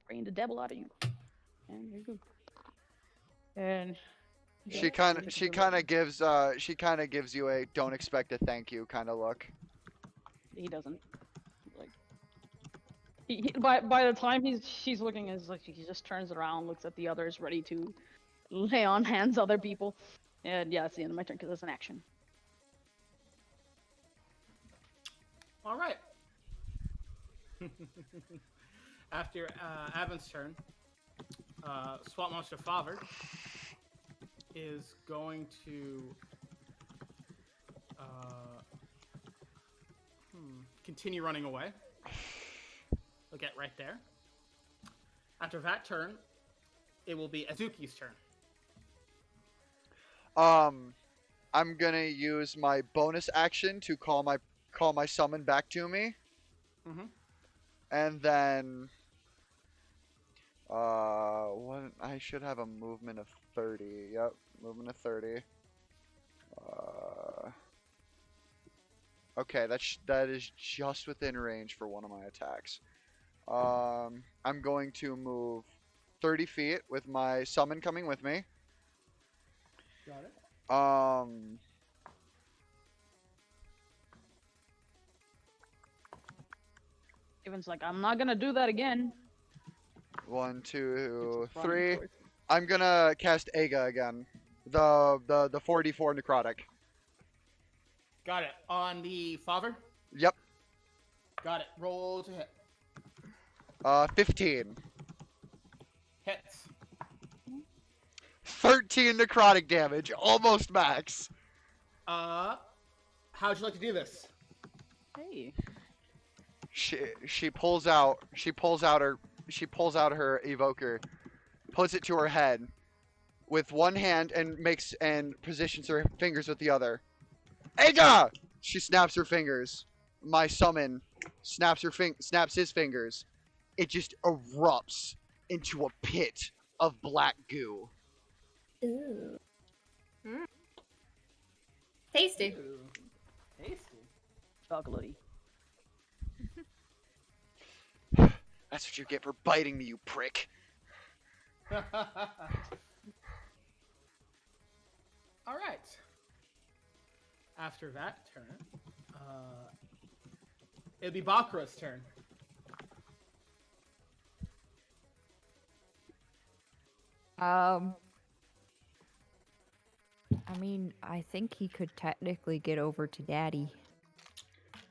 Bring the devil out of you. And you're good. And She kind of gives you a don't expect a thank you kind of look. he doesn't. Like by the time she's looking, is like he just turns around, looks at the others, ready to lay on hands other people. And yeah, it's the end of my turn because it's an action. All right. After Avin's turn, Swamp Monster Father is going to continue running away. Look at right there. After that turn, it will be Azuki's turn. I'm gonna use my bonus action to call my summon back to me. Mm-hmm. And then I should have a movement of 30. Yep, movement of 30. Okay, that is just within range for one of my attacks. I'm going to move 30 feet with my summon coming with me. Got it. Um. Evan's like, I'm not gonna do that again. 1, It's 2, running 3. towards- I'm gonna cast Aga again. The 4d4 necrotic. Got it. On the father? Yep. Got it. Roll to hit. 15. Hits. 13 necrotic damage, almost max. How'd you like to do this? Hey. She pulls out her evoker, puts it to her head with one hand and positions her fingers with the other. Aga! She snaps her fingers. My summon snaps his fingers. It just erupts into a pit of black goo. Ooh. Tasty. Ooh. Tasty. Chocolatey. That's what you get for biting me, you prick. All right. After that turn, it'll be Bakura's turn. I mean, I think he could technically get over to Daddy.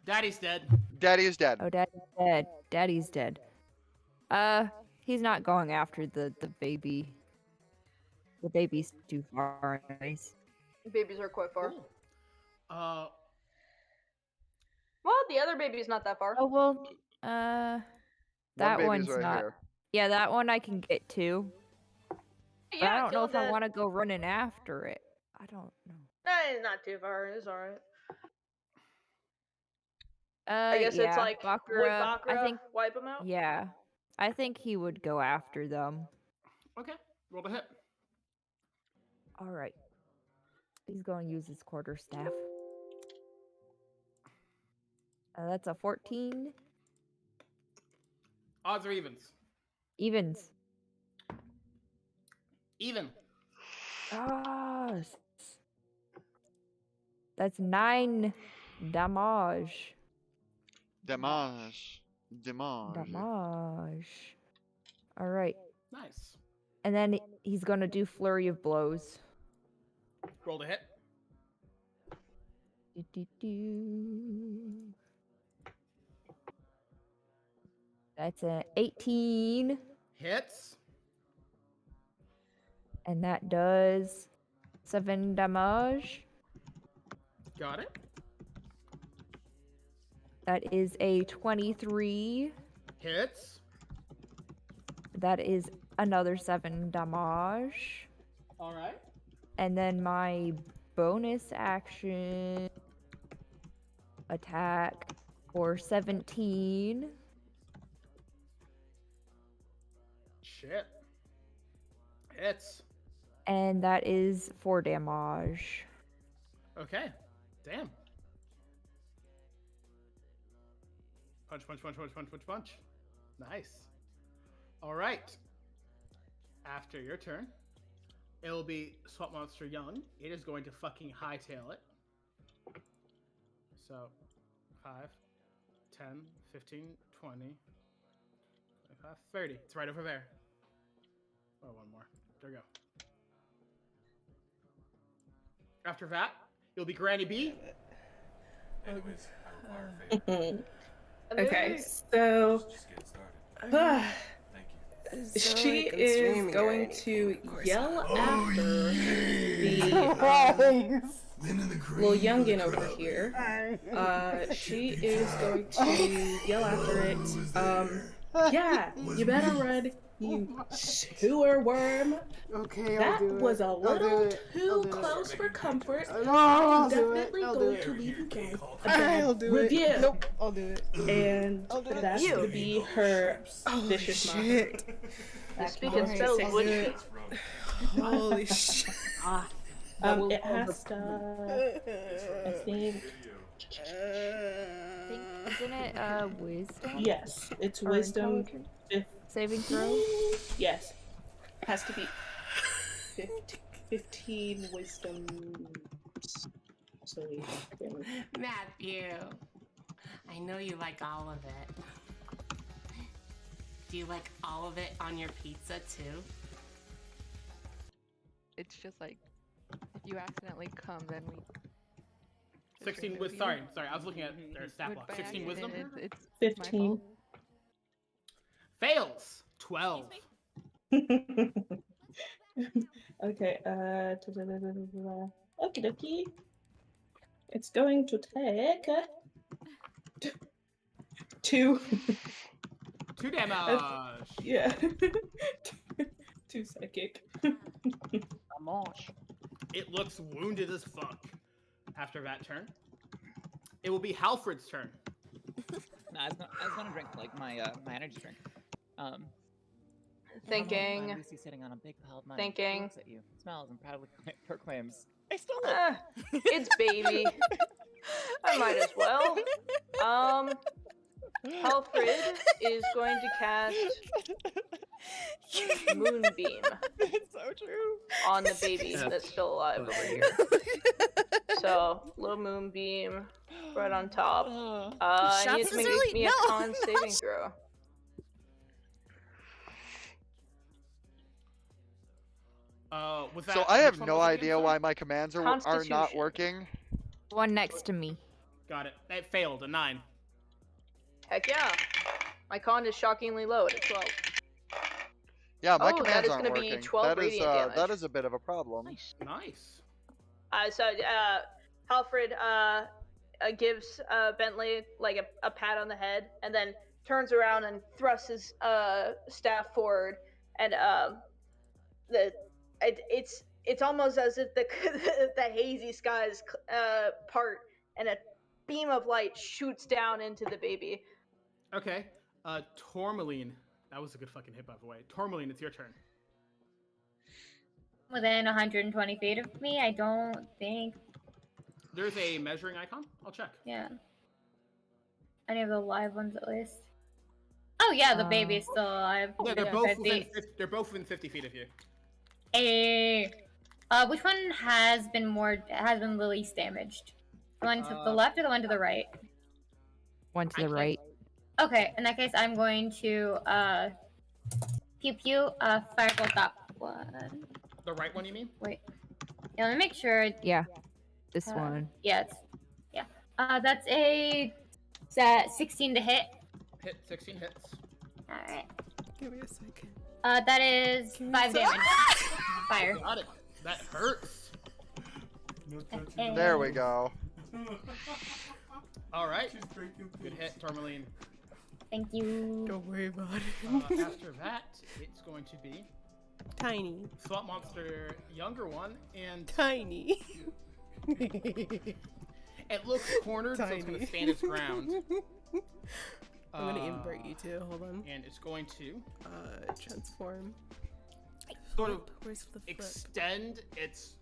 Daddy's dead. Daddy is dead. Oh, Daddy's dead. Daddy's dead. He's not going after the baby. The baby's too far, anyways. Babies are quite far. Cool. Well, the other baby's not that far. Oh well. One That baby's one's right not. here. Yeah, that one I can get to. But Yeah, I don't know kill if I that- want to go running after it. I don't know. It's not too far. It's alright. I guess yeah, it's like, would Bakura, Bakura I think. wipe him out? Yeah, I think he would go after them. Okay. Roll to hit. All right. He's going to use his quarterstaff. That's a 14. Odds or evens? Evens. Even. Ah. That's 9 damage. Damage. Damage. All right. Nice. And then he's going to do Flurry of Blows. Roll to hit. Do-do-do. That's an 18. Hits. And that does 7 damage. Got it. That is a 23. Hits. That is another 7 damage. All right. And then my bonus action attack for 17. Shit. Hits. And that is 4 damage. Okay. Damn. Punch, punch, punch, punch, punch, punch, punch. Nice. All right. After your turn, it will be Swamp Monster Young. It is going to fucking hightail it. So, 5, 10, 15, 20, 25, 30. It's right over there. Oh, one more. There we go. After that, it'll be Granny B. Anyways, I require a favor. Okay, so Just get started. Thank you. she is going to yell after the little youngin over here. She is going to yell after it. Yeah, you better run, you sewer worm. Okay, That I'll do it. was a I'll do little it. I'll too do it. close for comfort. No, I'm I'll do it. definitely I'll do going it. to leave you guys a I'll bad do it. review. Nope, I'll do it. And I'll do it. that's You. going to be her vicious mockery. Shit. Speaking Alright, spells, I'll would do you? it. Holy shit. It has to, I think, Isn't it wisdom? yes, it's Or wisdom. intelligence? Saving throw? Yes, has to be 15. 15 wisdom. So we can... Matthew, I know you like all of it. Do you like all of it on your pizza too? It's just like if you accidentally come, then we. 16 with sorry, I was looking at their stat block. 16 wisdom. It's 15. Fails. 12. Okay, okie dokie. It's going to take 2. 2 damage. Yeah. 2 psychic. It looks wounded as fuck. After that turn, it will be Halfred's turn. No, I was gonna drink like my my energy drink. Thinking. Lucy sitting on a big pile of money. Thinking. Looks at you, smells, and proudly proclaims, "I stole it." It's baby. I might as well. Alfred is going to cast Moonbeam. It's so true. On the baby that's still alive over here. So, little Moonbeam right on top. He needs to make me a con saving throw. So I have no idea why my commands are not Constitution. working. One next to me. Got it. It failed. A 9. Heck yeah. My con is shockingly low at a 12. Yeah, my that commands is aren't gonna be working. 12 radiant damage. That is a bit of a problem. Nice. Halfred gives Bentley like a pat on the head, and then turns around and thrusts his staff forward, and it's almost as if the the hazy skies part, and a beam of light shoots down into the baby. Okay. Tourmaline. That was a good fucking hit, by the way. Tourmaline, it's your turn. Within 120 feet of me, I don't think. There's a measuring icon. I'll check. Yeah. Any of the live ones, at least. Oh yeah, the baby's still alive. Yeah, they're both within 50 feet of you. Which one has been the least damaged? The one to the left or the one to the right? One to the right. Okay, in that case, I'm going to pew pew firebolt that one. The right one, you mean? Wait. Yeah, let me make sure. Yeah, this one. Yeah, that's a 16 to hit. Hit 16 hits. All right. Give me a second. That is 5 damage. Fire. Got it. That hurts. There we go. All right. Good hit, Tourmaline. Thank you. Don't worry about it. After that, it's going to be Tiny. Swamp Monster, younger one, and Tiny. it looks cornered, so it's going to stand its ground. I'm gonna invert you too. Hold on. And it's going to transform. Sort of Where's the flip? extend its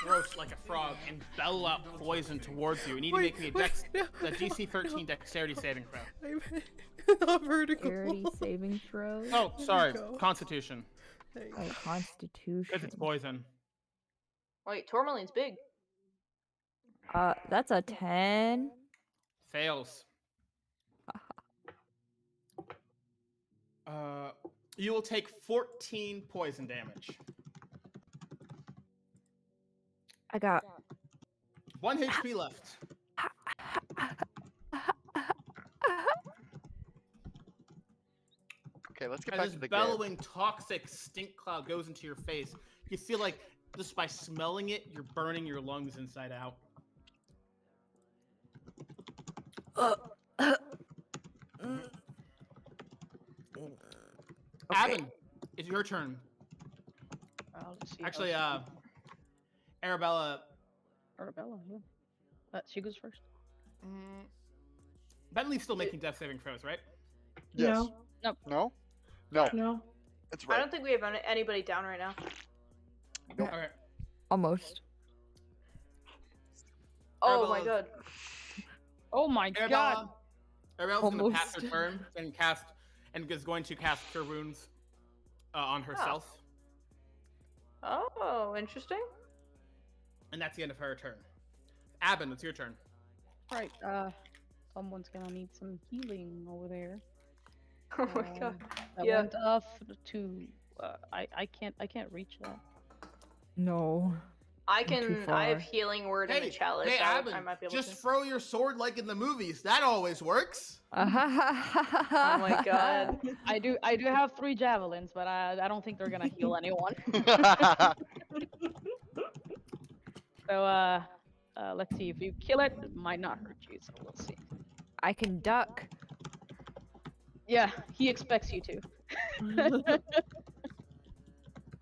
throat like a frog and bellow out poison towards you. You need to make me a DC 13 dexterity saving throw. Not vertical. Dexterity saving throw. Oh, sorry. Constitution. Oh, Constitution. Because it's poison. Wait, Tourmaline's big. That's a 10. Fails. You will take 14 poison damage. I got 1 HP left. Okay, let's get As back this to the bellowing, toxic stink cloud goes into your face, you feel like just by smelling it, you're burning your lungs inside out. Avon, it's your turn. Actually, Arabella. Arabella, yeah. She goes first. Bentley's still making death saving throws, right? Yes. No. Nope. No? No. No. It's I right. don't think we have anybody down right now. Okay. almost. Oh my god. Oh my god. Arabella's gonna pass her turn and is going to cast Cure Wounds on herself. Oh, interesting. And that's the end of her turn. Abin, it's your turn. Right. Someone's gonna need some healing over there. Oh my god. That Yeah. went off to. I can't reach that. No. I I'm too can. far. I have healing word in the chalice. Hey, I Abin, might be able just to. throw your sword like in the movies. That always works. Oh my god. I do have 3 javelins, but I don't think they're gonna heal anyone. So let's see. If you kill it, it might not hurt you. So we'll see. I can duck. Yeah, he expects you to.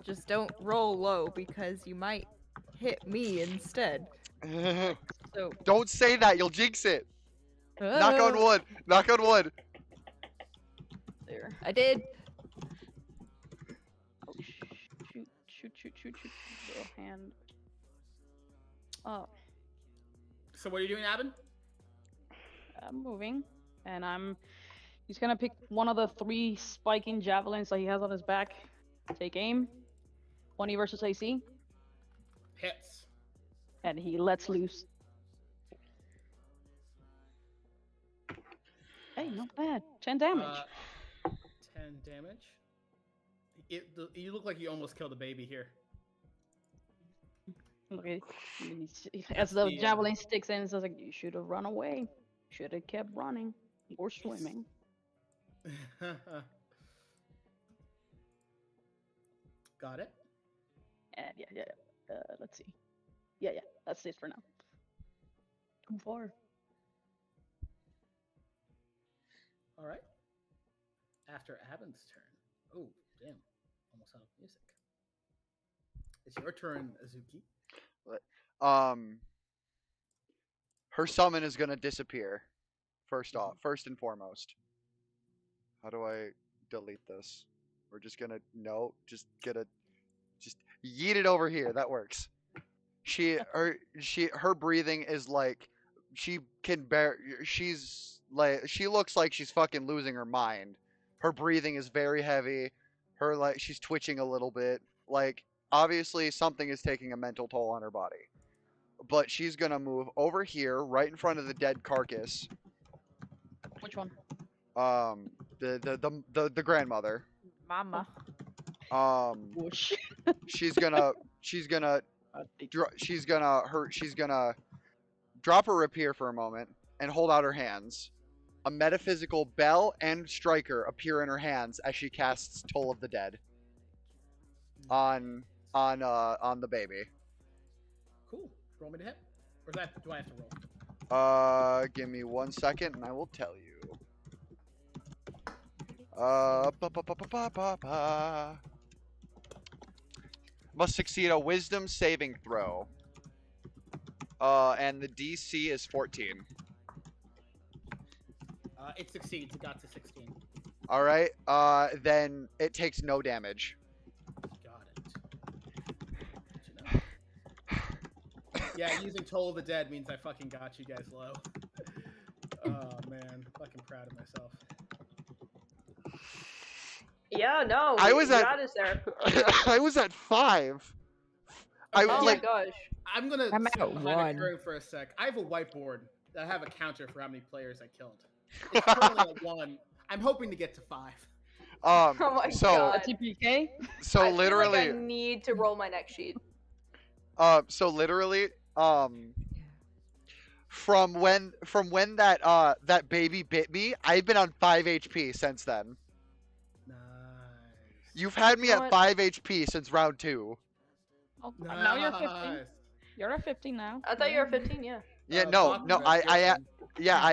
Just don't roll low because you might hit me instead. So Don't say that. You'll jinx it. Knock on wood. Knock on wood. there. I did. Oh, shoot. Little hand. Oh, So what are you doing, Abin? I'm moving, and he's gonna pick one of the 3 spiking javelins that he has on his back. Take aim. 20 versus AC, Hits. and he lets loose. Hey, not bad. 10 damage. 10 damage. You look like you almost killed a baby here. Okay. As the javelin sticks in, it's like, you should have run away. Should have kept running or swimming. Got it. And yeah. Let's see. Yeah. That's it for now. Too far. All right. After Abin's turn. Oh, damn. Almost out of music. It's your turn, Azuki. Her summon is gonna disappear. First and foremost. How do I delete this? We're just gonna just yeet it over here. That works. Her breathing is like she looks like she's fucking losing her mind. Her breathing is very heavy. She's twitching a little bit. Like obviously something is taking a mental toll on her body. But she's gonna move over here, right in front of the dead carcass. Which one? The grandmother. Mama. Whoosh. She's gonna drop her rapier for a moment and hold out her hands. A metaphysical bell and striker appear in her hands as she casts Toll of the Dead on the baby. Cool. Roll me to hit. Or do I have to roll? Give me 1 second and I will tell you. Must succeed a wisdom saving throw. And the DC is 14. It succeeds. It got to 16. All right. Then it takes no damage. Got it. Yeah, using Toll of the Dead means I fucking got you guys low. Oh man, fucking proud of myself. Yeah, no. I was at. God is there. I was at 5. Oh my gosh. I'm gonna I'm sit at behind 1. a curtain for a sec. I have a whiteboard that I have a counter for how many players I killed. It's currently at 1. I'm hoping to get to 5. Oh my god. TPK? So I literally. feel like I need to roll my next sheet. So literally. From when that baby bit me, I've been on 5 HP since then. Nice. You've had me You know at what? 5 HP since round 2. Oh, now you're 15. Nice. You're at 15 now. I thought you were 15, yeah. Yeah, Fuck no, the I rest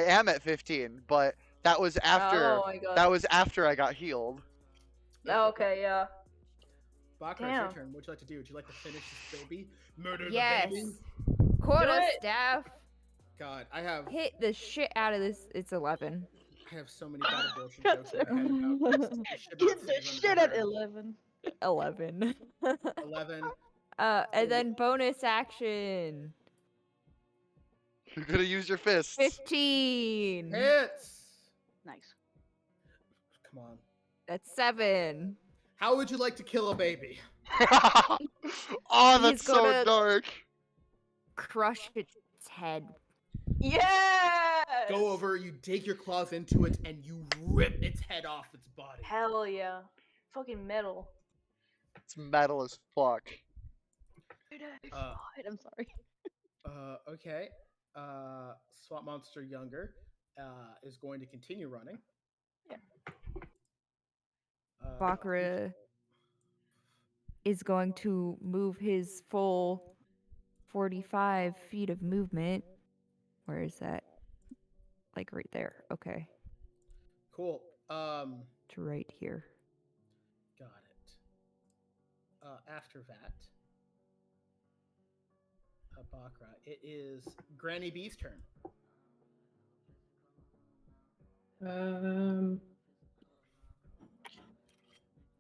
am at 15, but that was after Oh my god. that was after I got healed. Oh, okay, yeah. Bakra, it's your Damn. turn. What'd you like to do? Would you like to finish this baby? Murder Yes. the baby? Quarter it. staff. God, I have Hit the shit out of this. It's 11. so many bad abortion jokes in my head about Get the shit at 11. 11. 11. And then bonus action. You're gonna use your fists. 15. Hits! Nice. Come on. That's 7. How would you like to kill a baby? Oh, that's He's so gonna- dark. Crush its head. Yes! Go over, you dig your claws into it, and you rip its head off its body. Hell yeah. Fucking metal. It's metal as fuck. I'm sorry. Okay. Swamp Monster Younger is going to continue running. Yeah. Bakura is going to move his full 45 feet of movement. Where is that? Like right there. Okay. Cool. To right here. Got it. After that, Bakra, it is Granny B's turn.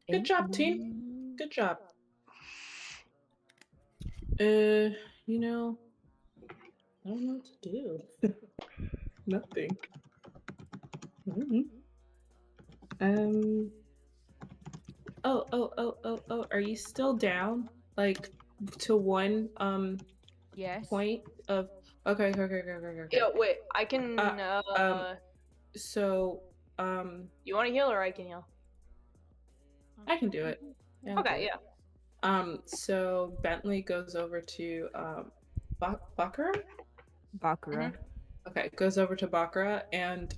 Good job, team. Good job. You know, I don't know what to do. Nothing. Oh, are you still down? Like to one Yes. point of okay. Yo, wait, I can So you wanna heal or I can heal? I can do it. Yeah, I'll do Okay, it. yeah. So Bentley goes over to Bakura? Bakura. Okay, goes over to Bakura and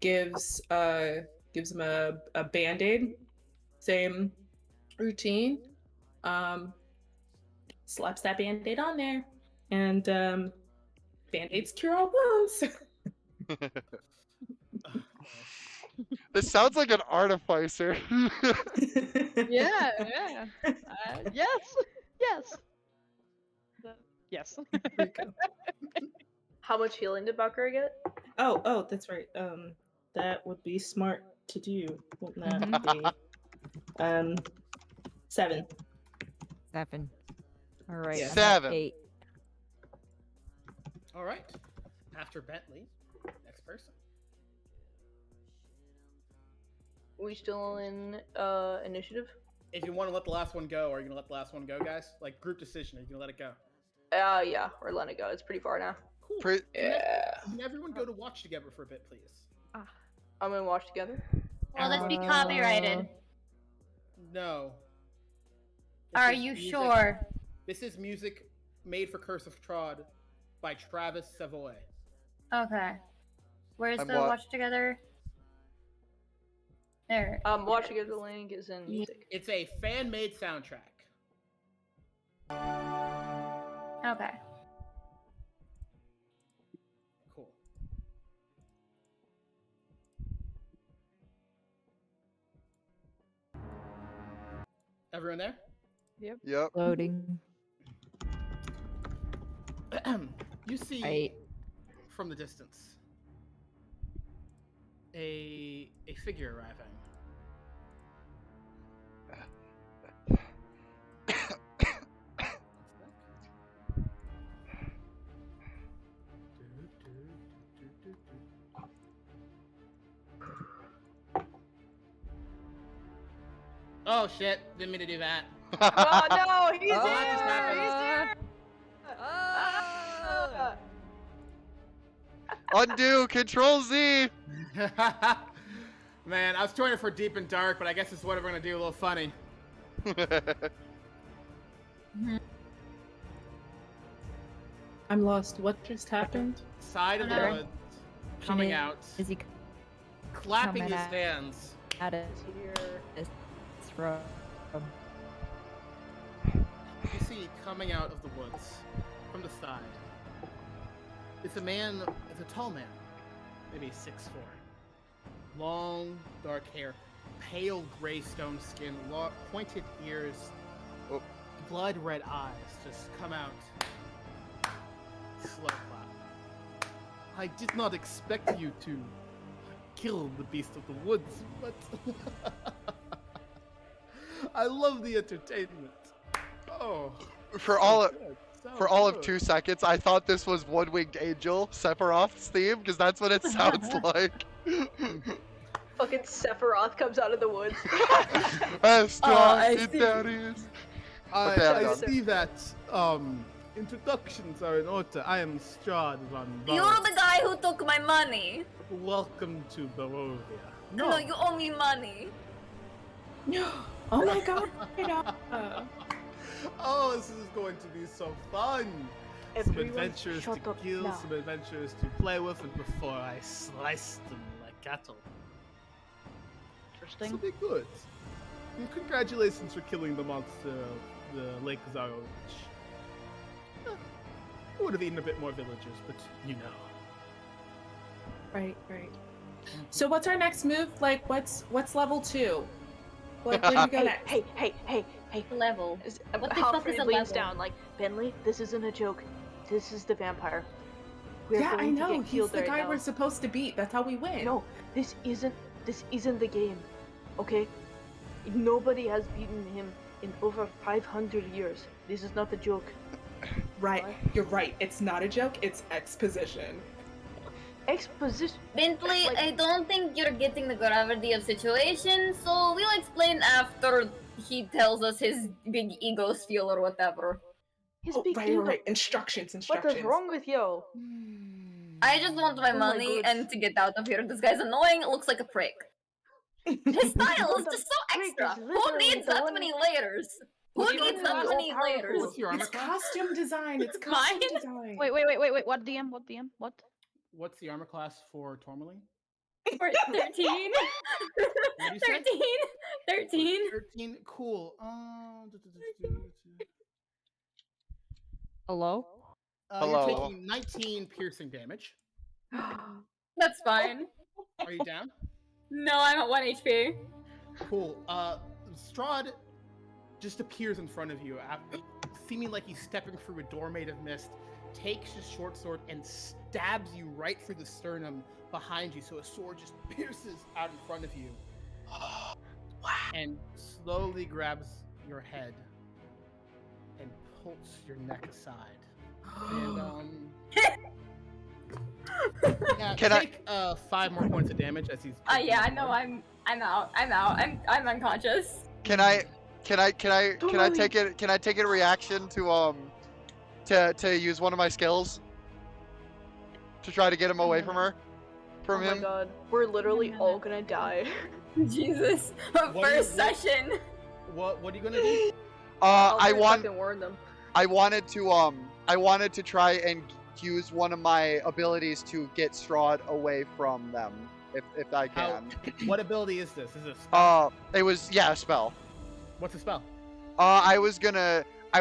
gives him a band-aid. Same routine. Slaps that band-aid on there. And band-aids cure all wounds. This sounds like an artificer. Yeah. Yes. Yes. There we go. How much healing did Bakura get? Oh, that's right. That would be smart to do, wouldn't that be? 7. 7. All right. Yeah. 7. 8. All right. After Bentley, next person. We still in initiative? If you want to let the last one go, are you gonna let the last one go, guys? Like group decision, are you gonna let it go? Yeah, we're letting it go. It's pretty far now. Cool. Yeah. Can everyone go to watch together for a bit, please? I'm gonna watch together. Will this be copyrighted? No. Are you sure? This is music made for Curse of Trod by Travis Savoy. Okay. Where's I'm the wa- watch together? There. Watch together link is in music. It's a fan-made soundtrack. Okay. Cool. Everyone there? Yep. Loading. You see Right. from the distance a figure arriving. Oh shit! Didn't mean to do that. Oh no, he's Oh, here! that just happened. Undo. Control Z. Man, I was trying for deep and dark, but I guess it's what we're gonna do. A little funny. I'm lost. What just happened? Side of the Hello? woods, coming out, Is he clapping coming his out? hands. at it? It's from. You see, coming out of the woods, from the side, it's a man, it's a tall man, maybe 6'4". Long, dark hair, pale gray stone skin, pointed ears, blood red eyes just come out. Slow clap. I did not expect you to kill the beast of the woods, but I love the entertainment. Oh, For all of good. 2 seconds, I thought this was One Winged Angel Sephiroth's theme because that's what it sounds like. Fucking Sephiroth comes out of the woods. I see. Okay, I'm I done. see that introductions are in order. I am Strahd von You're Barovia. the guy who took my money. Welcome to Barovia. No, you owe me money. Oh my god. Oh, this is going to be so fun. Some Everyone adventures to shut up kill, now. some adventures to play with, and before I slice them like cattle. Interesting. This will be good. And congratulations for killing the monster of the Lake Zarowich. I would have eaten a bit more villagers, but you know. Right. So what's our next move? Like, what's level 2? Like, where do we go next? Hey. Level. What the fuck is a leans level? down like, Bentley, this isn't a joke. This is the vampire. We're Yeah, I going to know. get He's killed the right guy now. we're supposed to beat. That's how we win. No, this isn't the game. Okay? Nobody has beaten him in over 500 years. This is not a joke. Right. You're right. It's not a joke. It's exposition. Exposition. Bentley, Like- I don't think you're getting the gravity of situation, so we'll explain after he tells us his big ego spiel or whatever. His Oh, big right. ego. Instructions. What is wrong with you? I just want my Oh my money God. and to get out of here. This guy's annoying, looks like a prick. His style is What just the so prick extra. is Who literally needs the that one- many layers? Who What's your needs armor that class? many layers? What's your armor It's class? costume design. It's Mine? costume design. Wait. What DM? What DM? What? What's the armor class for Tourmaline? For 13? What do you say? 13? 13. Cool. Hello? You're Hello. taking 19 piercing damage. That's fine. Are you down? No, I'm at 1 HP. Cool. Strahd just appears in front of you, seeming like he's stepping through a door made of mist, takes his short sword and stabs you right through the sternum behind you, so a sword just pierces out in front of you. And slowly grabs your head and pulls your neck aside. And yeah, Can I- take 5 more points of damage as he's. Yeah, I know. I'm out. I'm unconscious. Can I take it? Can I take a reaction to use one of my skills to try to get him away from her, Oh my him? god, we're literally all gonna die. Jesus. What are First you- session. What are you gonna do? I Warn them. wanted to try and use one of my abilities to get Strahd away from them, if I can. What ability is this? Is it a spell? It was a spell. What's the spell? I was gonna use I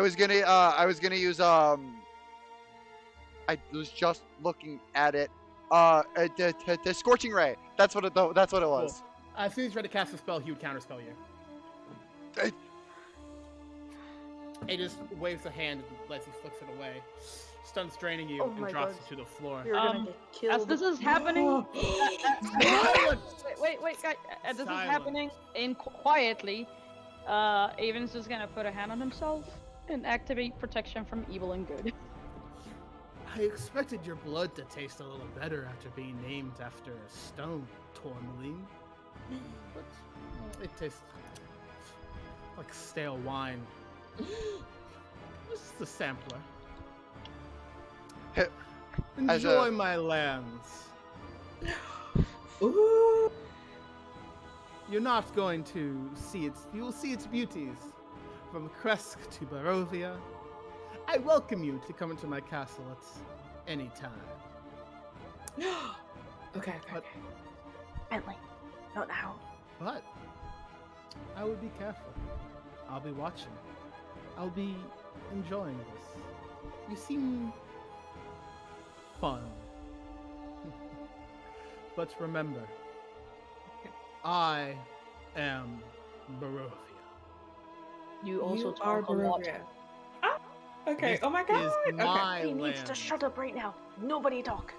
was just looking at it. The scorching ray. That's what it was. Cool. As soon as you try to cast a spell, he would counterspell you. He just waves a hand and lets you flicks it away, stuns draining you, Oh and my drops God. you to the floor. You're gonna get killed. As this is happening, wait, guys. As this is Silence. happening quietly, Avon's just gonna put a hand on himself and activate protection from evil and good. I expected your blood to taste a little better after being named after a stone, Tourmaline. But it tastes like stale wine. This is a sampler. As Enjoy my lands. Ooh. You're not going to see its. You will see its beauties from Kresk to Barovia. I welcome you to come into my castle at any time. Okay. But, Bentley, not now. but I would be careful. I'll be watching. I'll be enjoying this. You seem fun. But remember, I am Barovia. You also You are talk a lot. Barovia. Ah, okay. This Oh my god. is Okay. my He needs land. to shut up right now. Nobody talk.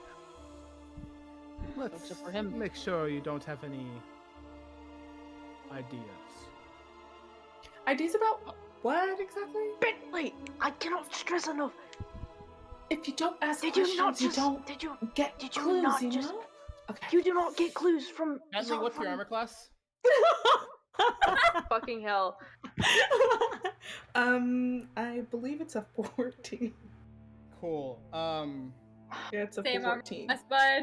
Let's Except for him. make sure you don't have any ideas. Ideas about what exactly? Bentley, I cannot stress enough. If you don't ask Did questions, you not you just? don't Did you? get Did you clues, not you just? know? You do not get clues from. Bentley, what's your armor class? Fucking hell. I believe it's a 14. Cool. Yeah, it's a Same armor 14. class, bud.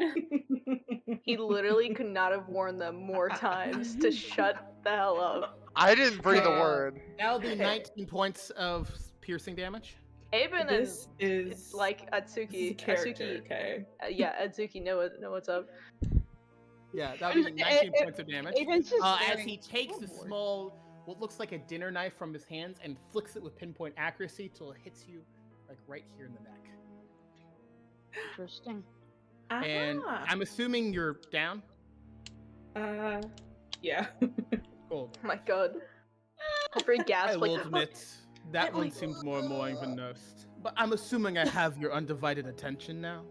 He literally could not have warned them more times to shut the hell up. I didn't breathe a word. That'll be 19 points of piercing damage. Aben This and is like Atsuki. character, Atsuki, okay? yeah, Atsuki know what's up. Yeah, that'll be 19 points of damage. Aben's just As staring he takes a overboard. small, what looks like a dinner knife from his hands and flicks it with pinpoint accuracy till it hits you, like right here in the neck. Interesting. And Ah. I'm assuming you're down. Yeah. Cool. Oh my god. Humphrey I gasped will like, admit that one seemed more annoying than most. But I'm assuming I have your undivided attention now.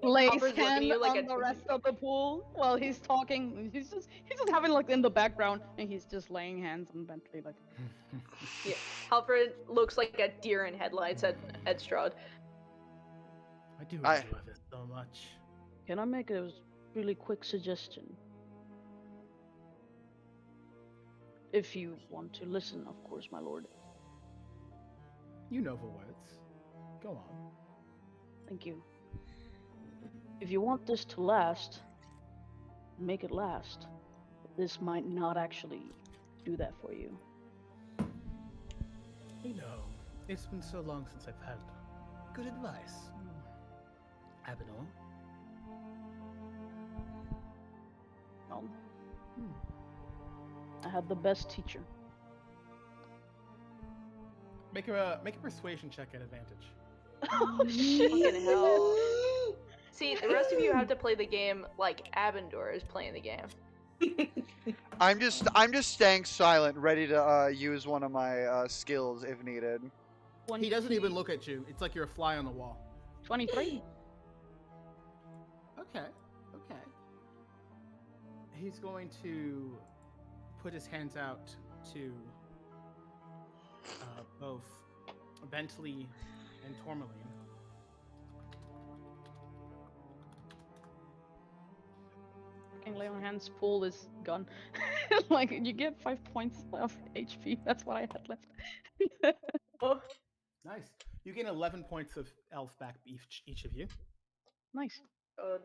Lays Hopper's looking at hand you like on a- the rest of the pool while he's talking. He's just having like in the background, and he's just laying hands on Bentley like. Yeah. Alfred looks like a deer in headlights at Strahd. I do enjoy this so much. Can I make a really quick suggestion? If you want to listen, of course, my lord. You know the words. Go on. Thank you. If you want this to last, make it last. This might not actually do that for you. You know, it's been so long since I've had good advice. Abenor? Well, I had the best teacher. Make a persuasion check at advantage. Oh shit! Fucking hell. See, the rest of you have to play the game like Abendor is playing the game. I'm just staying silent, ready to use one of my skills if needed. He doesn't even look at you. It's like you're a fly on the wall. 23. Okay. He's going to put his hands out to both Bentley and Tourmaline. Fucking lay on hands, pull this gun. Like, you get 5 points of HP. That's what I had left. Oh, Nice. You gain 11 points of elf back each of you. Nice. God.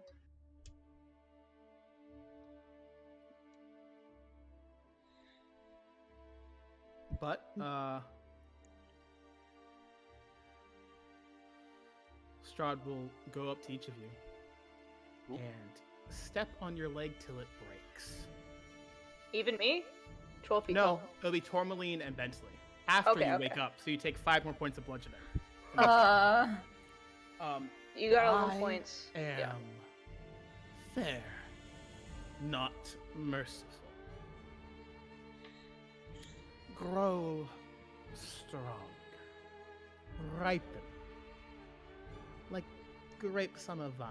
But Strahd will go up to each of you and step on your leg till it breaks. Even me? 12 people. No, it'll be Tourmaline and Bentley after Okay, you okay. wake up. So you take 5 more points of bludgeoning. You got 11 I points. Yeah. am fair, not merciful. Grow strong, ripen like grapes on a vine.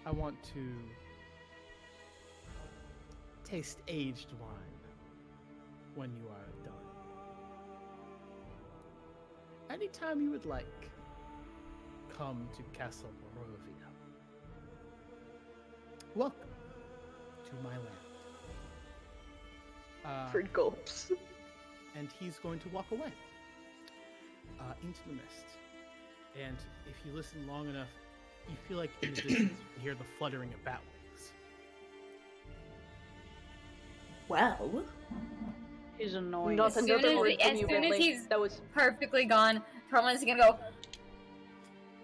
I want to taste aged wine when you are done. Anytime you would like, come to Castle Barovia. Welcome to my land. For gulps. And he's going to walk away into the mist. And if you listen long enough, you feel like in the distance you hear the fluttering of bat wings. Well, He's annoying. Not As soon another as- word from as you, soon as Bentley. he's- That was Perfectly gone. Tormund's gonna go.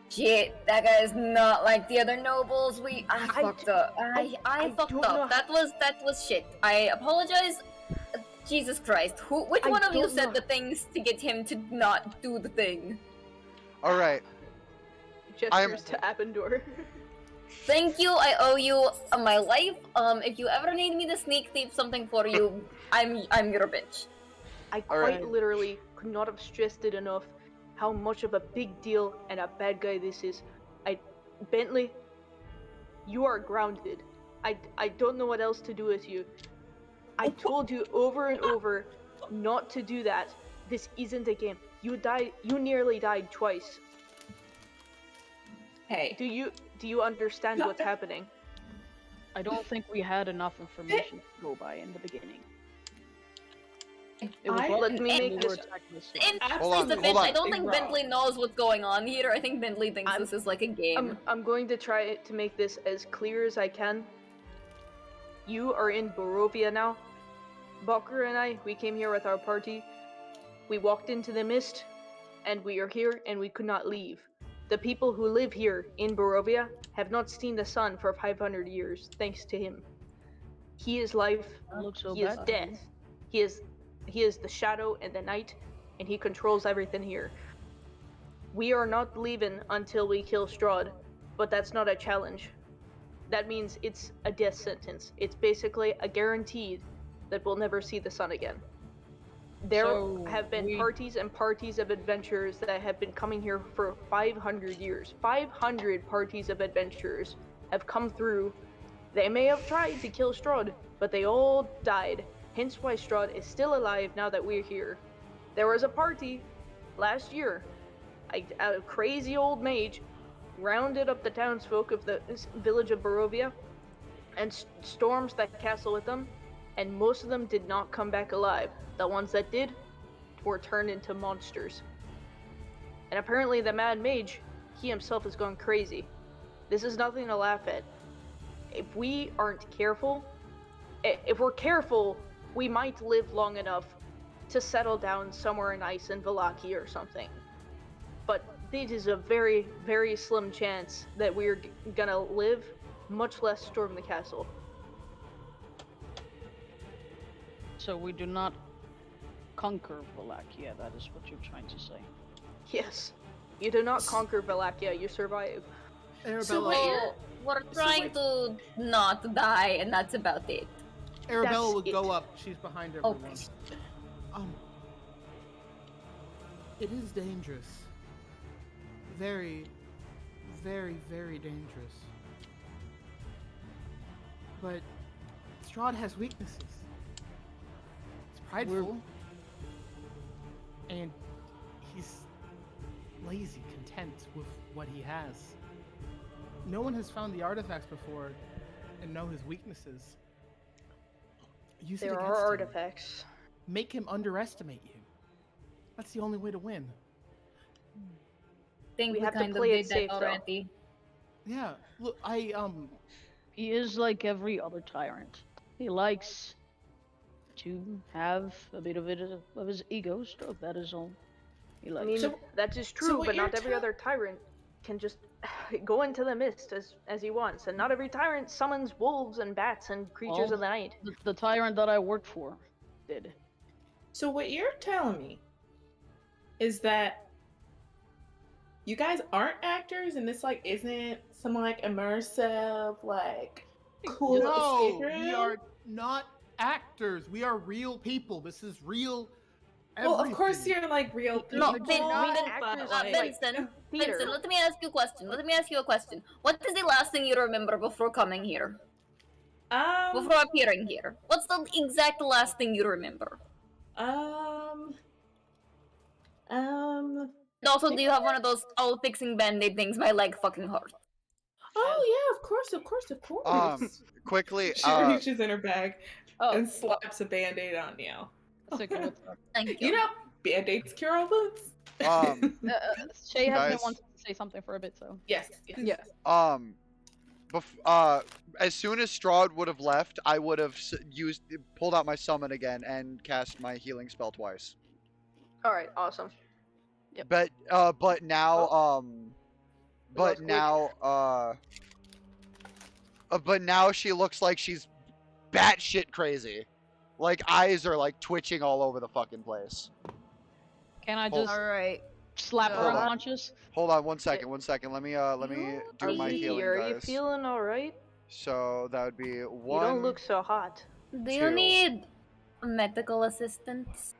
Shit, that guy is not like the other nobles. I fucked up. I fucked don't know up. That was shit. I apologize. Jesus Christ. Which I one of you don't said know. the things to get him to not do the thing? All right. gestures to Abendor. Thank you. I owe you my life. If you ever need me to sneak thief something for you, I'm your bitch. I All quite right. literally could not have stressed it enough how much of a big deal and a bad guy this is. Bentley, you are grounded. I don't know what else to do with you. I told you over and over not to do that. This isn't a game. You nearly died twice. Hey. Do you understand what's happening? I don't think we had enough information to go by in the beginning. It was Let me make we were this. attacking the In Strahd. Hold on, defense, hold I on. don't think Wrong. Bentley knows what's going on here. I think Bentley thinks I'm- this is like a game. I'm going to try to make this as clear as I can. You are in Barovia now. Balker and I, we came here with our party. We walked into the mist, and we are here, and we could not leave. The people who live here in Barovia have not seen the sun for 500 years, thanks to him. He is life, Looks so he is bad. death. He is the shadow and the night, and he controls everything here. We are not leaving until we kill Strahd, but that's not a challenge. That means it's a death sentence. It's basically a guarantee that we'll never see the sun again. There So have been we- parties and parties of adventurers that have been coming here for 500 years. 500 parties of adventurers have come through. They may have tried to kill Strahd, but they all died. Hence why Strahd is still alive now that we're here. There was a party last year. A crazy old mage rounded up the townsfolk of the village of Barovia and stormed that castle with them, and most of them did not come back alive. The ones that did were turned into monsters. And apparently the mad mage, he himself is going crazy. This is nothing to laugh at. If we aren't careful, if we're careful, we might live long enough to settle down somewhere nice in Valaki or something. But it is a very, very slim chance that we're gonna live, much less storm the castle. So we do not conquer Wallachia, that is what you're trying to say. Yes. You do not conquer Valakia, you survive. Arabella, So we're trying to not die, and that's about it. Arabella That's will it. go up. She's behind everyone. Okay. It is dangerous. Very, very, very dangerous. But Strahd has weaknesses. He's prideful. And he's lazy, content with what he has. No one has found the artifacts before and know his weaknesses. Use it There against are him. artifacts. Make him underestimate you. That's the only way to win. Think We we have to kind of play did it that safe, though. already. Yeah, look, He is like every other tyrant. He likes to have a bit of his ego stroked. That is all he I likes. mean, So- that is so true, what but not you're every tell- other tyrant can just go into the mist as he wants, and not every tyrant summons wolves and bats and creatures Well, of the night. the tyrant that I worked for did. So what you're telling me is that you guys aren't actors, and this like isn't some like immersive, like cool escape no, room. we are not actors. We are real people. This is real. Well, of course everything. you're like real people. No, Not Ben- actors, but, like, Vincent, theater. Vincent, let me ask you a question. Let me ask you a question. What is the last thing you remember before coming here? Before appearing here? What's the exact last thing you remember? Also, do you have one of those all fixing band-aid things? My leg fucking hurts. Oh yeah, of course, of course, of course. Quickly, She reaches in her bag Oh, and slaps a band-aid on you. Sick. Thank you. You know, band-aids cure all wounds. Shay has been Guys. wanting to say something for a bit, so. Yes. Yeah. As soon as Strahd would have left, I would have pulled out my summon again and cast my healing spell twice. All right, awesome. But now, was but now she looks like she's batshit crazy. Like eyes are like twitching all over the fucking place. Can I Hold- just Alright. slap her Hold on. unconscious? Hold on, 1 second. 1 second. Let me do my healing, Are you guys. feeling all right? So that would be one. You don't look so hot. Do you Two. need medical assistance?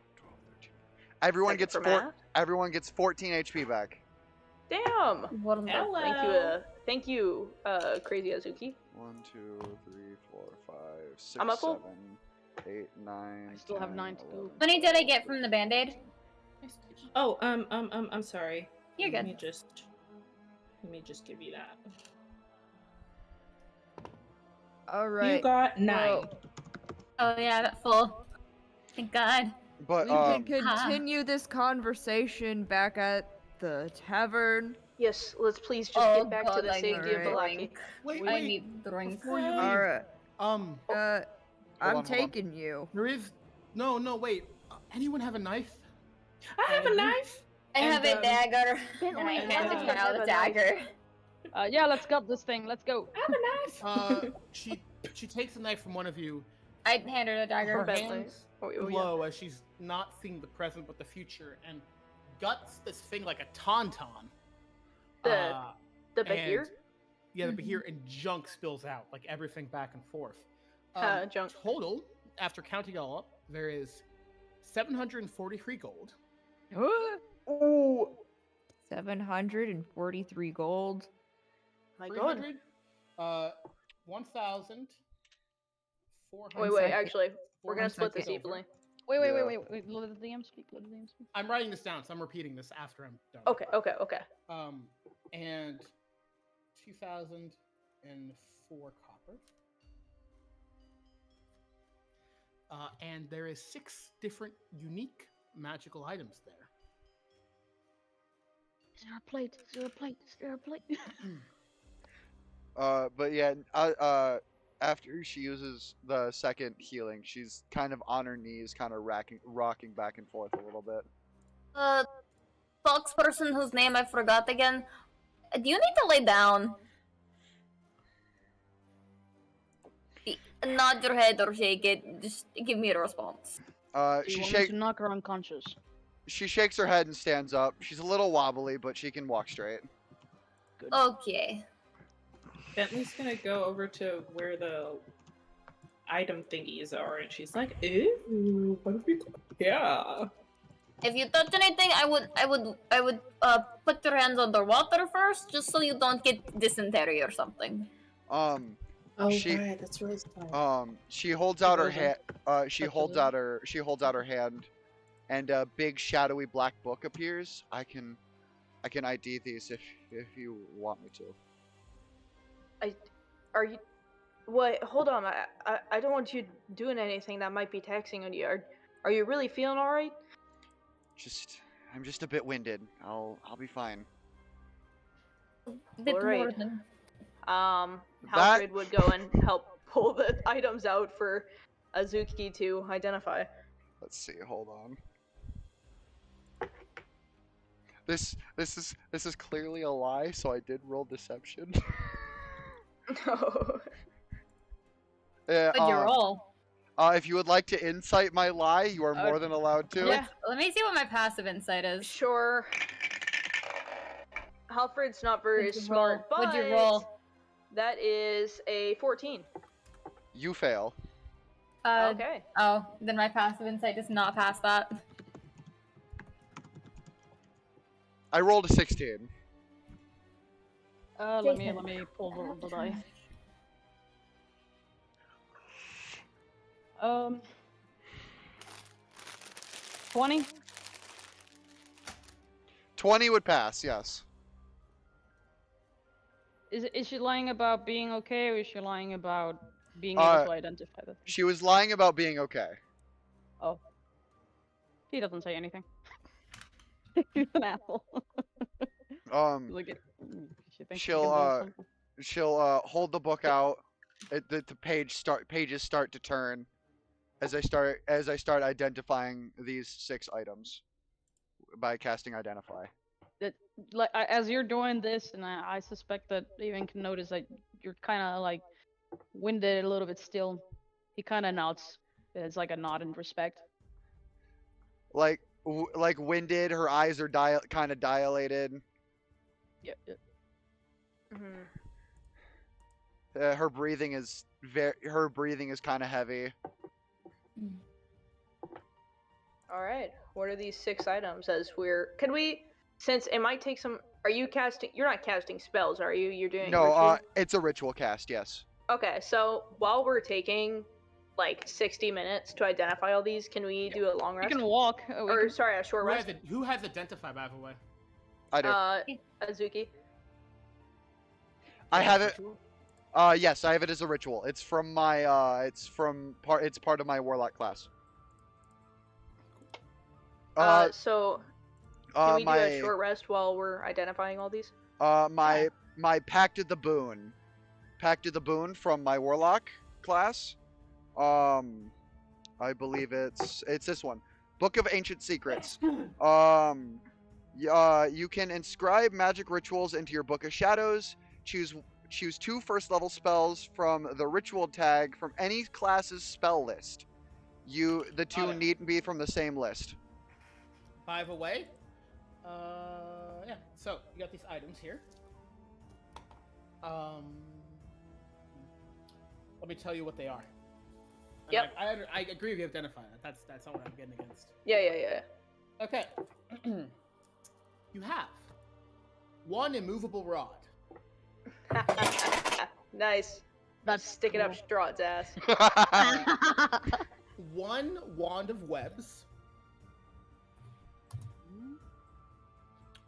Everyone Second gets for four. math? Everyone gets 14 HP back. Damn. What the Hello. Thank you, Crazy Azuki. 1, 2, 3, 4, 5, 6, I'm up full. 7, 8, 9. I still have 10, 9 to go. 11. How many did I get from the band-aid? Oh, I'm sorry. You're Let good. me just give you that. All right. You got 9. Well, Oh yeah, that's full. Thank God. But we can continue this conversation back at the tavern. Yes, let's please just Oh get back God, to the I safety of need Balaki. drink. Wait, I wait. need drink. Before you leave, All right. um, I'm on. taking you. there is no, wait. Anyone have a knife? I have a knife. I have a dagger. Can't And I only hand have the child a a knife. dagger. Yeah, let's gut this thing. Let's go. I have a knife. She takes a knife from one of you. I hand her the dagger. Her Bentley. hands Oh, yeah. glow as she's not seeing the present but the future, and guts this thing like a tauntaun. The and- Bahir? Yeah, the Bahir, and junk spills out, like everything back and forth. Junk. Total, after counting it all up, there is 743 gold. Ooh. 743 gold. My God. 1,400. Wait, actually, we're gonna split this second. evenly. Wait. Yeah. Let the DM speak. Let the DM speak. I'm writing this down, so I'm repeating this after I'm done. Okay. And 2,004 copper. And there is 6 different unique magical items there. Is there a plate? Is there a plate? Is there a plate? But yeah, after she uses the second healing, she's kind of on her knees, kind of rocking back and forth a little bit. Spokesperson whose name I forgot again. Do you need to lay down? Nod your head or shake it. Just give me a response. She wants shakes. to knock her unconscious. She shakes her head and stands up. She's a little wobbly, but she can walk straight. Good. Okay. Bentley's gonna go over to where the item thingies are, and she's like, "Ew, what have we got? Yeah." If you touch anything, I would put your hands underwater first, just so you don't get dysentery or something. Oh, She- right, that's really fun. She holds out her goes in. hand. She holds out her hand, and a big shadowy black book appears. I can ID these if you want me to. Are you? What? Hold on. I don't want you doing anything that might be taxing on you. Are you really feeling all right? I'm just a bit winded. I'll be fine. Bit Alright. more than. Halfred would go and help pull the items out for Azuki to identify. Let's see. Hold on. This is clearly a lie, so I did roll deception. No. Yeah, But you're all. if you would like to insight my lie, you are more than allowed to. Yeah. Let me see what my passive insight is. Sure. Halfred's not very What'd you smart, roll? but What'd you roll? that is a 14. You fail. Okay. Oh, then my passive insight does not pass that. I rolled a 16. Let me pull the die. 20. 20 would pass. Yes. Is she lying about being okay, or is she lying about being able to identify that? She was lying about being okay. Oh. He doesn't say anything. He's an asshole. Look at. She thinks she can do something. She'll hold the book out. The pages start to turn as I start identifying these 6 items by casting identify. Like as you're doing this, and I suspect that Even can notice that you're kind of like winded a little bit still. He kind of nods. It's like a nod in respect. Like winded, her eyes are kind of dilated. Yeah. Mm-hmm. Her breathing is kind of heavy. All right. What are these 6 items? Can we? Since it might take some. Are you casting? You're not casting spells, are you? You're doing. No, ritual? it's a ritual cast. Yes. Okay, so while we're taking like 60 minutes to identify all these, can we do a long rest? You can walk. Sorry, a short rest. Who has identify, by the way? I do. Azuki. I have it. Yes, I have it as a ritual. It's from my it's part of my warlock class. So can we do a My short rest while we're identifying all these? my Pact of the Boon. Pact of the Boon from my warlock class. I believe it's this one. Book of Ancient Secrets. You can inscribe magic rituals into your Book of Shadows. Choose 2 first-level spells from the ritual tag from any class's spell list. The 2 needn't be from the same list. 5 away. Yeah. So you got these items here. Let me tell you what they are. And Yep. I agree with you identifying that. That's all I'm getting against. Yeah. Okay. You have 1 immovable rod. Nice. That's Stick it up Strahd's ass. 1 wand of webs.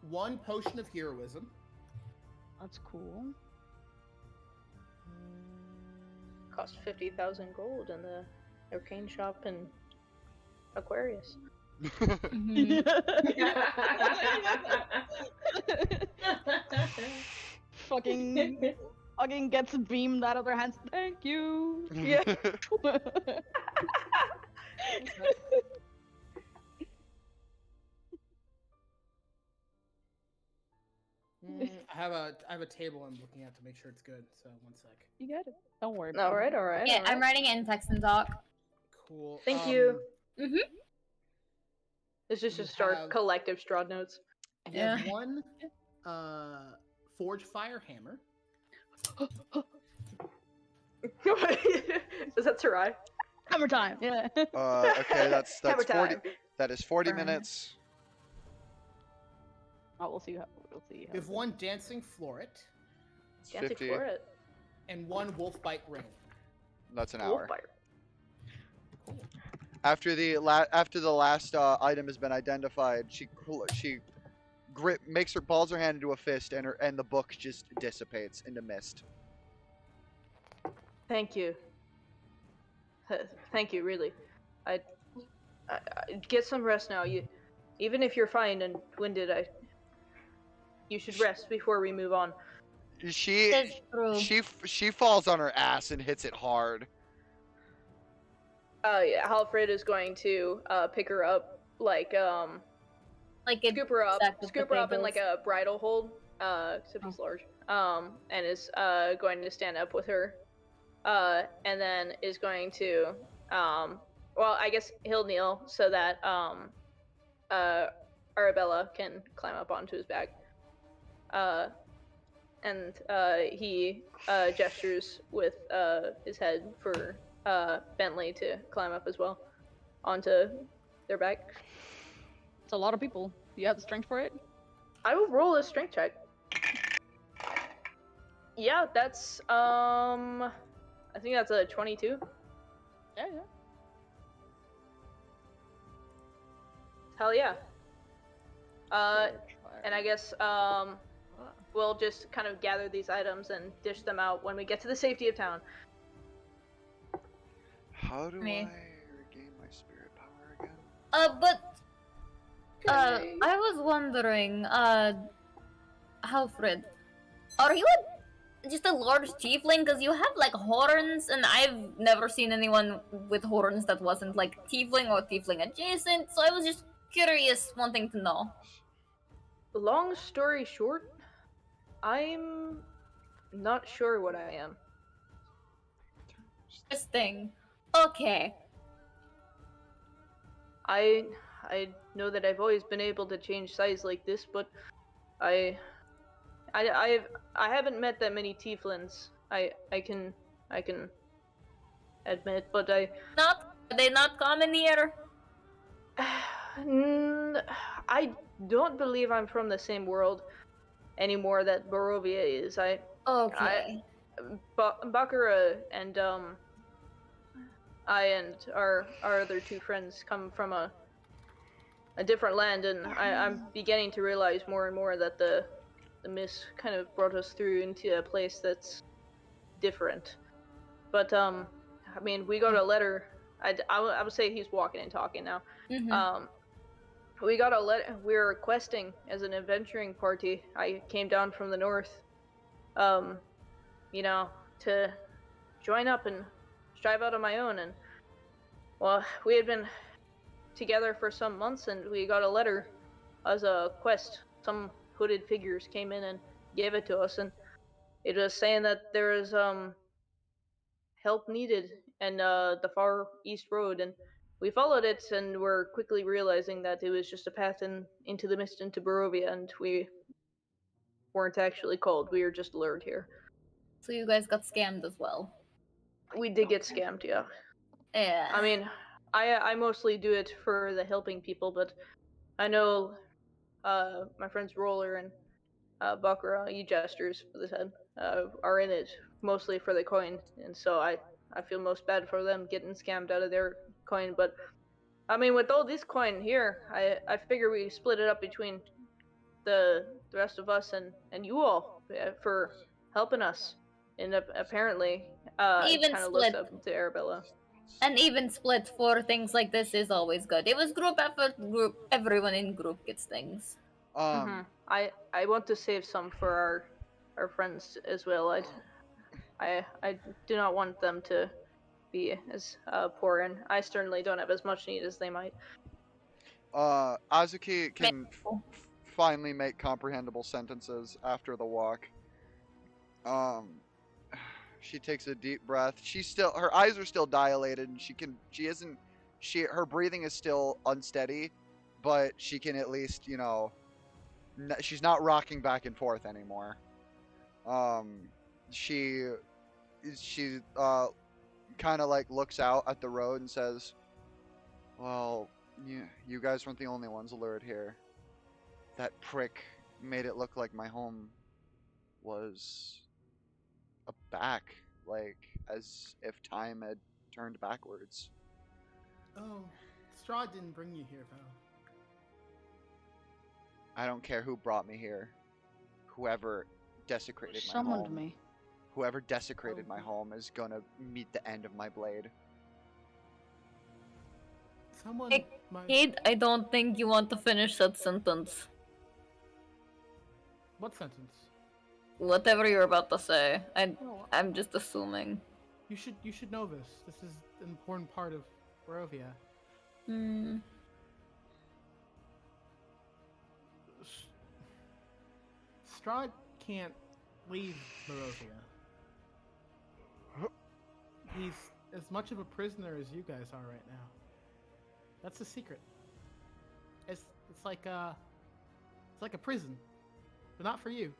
1 potion of heroism. That's cool. Cost 50,000 gold in the arcane shop in Aquarius. fucking gets beamed out of their hands. Thank you. Yeah. I have a table I'm looking at to make sure it's good. So 1 sec. You got it. Don't worry. All right. Yeah, I'm writing it in text and talk. Cool. Thank you. Mm-hmm. This is You just our have- collective Strahd notes. You have 1 forge fire hammer. Is that Sarai? Hammer time. Yeah. Okay, that's Hammer 40. time. That is 40 Burn. minutes. Oh, we'll see. We'll see. You have 1 dancing floret It's Can't 50. explore it. and 1 wolf bite ring. That's an Wolf hour. bite. After the last item has been identified, she balls her hand into a fist, and the book just dissipates into mist. Thank you. Thank you, really. I get some rest now. Even if you're fine and winded, you should rest before we move on. She falls on her ass and hits it hard. Yeah, Halfred is going to pick her up, scoop her up in like a bridle hold, except he's large, and is going to stand up with her, and then is going to, well, I guess he'll kneel so that Arabella can climb up onto his back, and he gestures with his head for Bentley to climb up as well onto their back. It's a lot of people. Do you have the strength for it? I will roll a strength check. Yeah, that's I think that's a 22. Yeah. Hell yeah. And I guess we'll just kind of gather these items and dish them out when we get to the safety of town. How do Me. I regain my spirit power again? I was wondering, Alfred, are you just a large tiefling? Because you have like horns, and I've never seen anyone with horns that wasn't like tiefling or tiefling adjacent. So I was just curious, wanting to know. Long story short, I'm not sure what I am. Interesting. Okay. I know that I've always been able to change size like this, but I haven't met that many tieflings. I can admit, but are they not common here? I don't believe I'm from the same world anymore that Barovia is. Okay. Bakura and I and our other 2 friends come from a different land, and I'm beginning to realize more and more that the mist kind of brought us through into a place that's different. But I mean, we got a letter. I would say he's walking and talking now. We got a letter. We were questing as an adventuring party. I came down from the north, you know, to join up and strive out on my own. And well, we had been together for some months, and we got a letter as a quest. Some hooded figures came in and gave it to us, and it was saying that there is help needed in the far east road, and we followed it, and we're quickly realizing that it was just a path into the mist into Barovia, and we weren't actually called. We were just lured here. So you guys got scammed as well. We did get scammed, yeah. Yeah. I mean, I mostly do it for the helping people, but I know my friends Roller and Bakura, you jesters for this head, are in it mostly for the coin, and so I feel most bad for them getting scammed out of their coin. But I mean, with all this coin here, I figure we split it up between the rest of us and you all for helping us. And apparently, Even kind of looks split. up to Arabella. An even split for things like this is always good. It was group effort, group. Everyone in group gets things. I want to save some for our friends as well. I do not want them to be as poor, and I certainly don't have as much need as they might. Azuki can finally make comprehensible sentences after the walk. She takes a deep breath. Her eyes are still dilated, and her breathing is still unsteady, but she can at least, she's not rocking back and forth anymore. She kind of like looks out at the road and says, well, you guys weren't the only ones lured here. That prick made it look like my home was back, like as if time had turned backwards. Oh, Straw didn't bring you here, though. I don't care who brought me here. Whoever desecrated my Summoned home. me. Whoever desecrated my home is gonna meet the end of my blade. Someone Kid, I don't think you want to finish that sentence. What sentence? Whatever you're about to say. I'm just assuming. You should know this. This is an important part of Barovia. Strahd can't leave Barovia. He's as much of a prisoner as you guys are right now. That's the secret. It's like a prison, but not for you.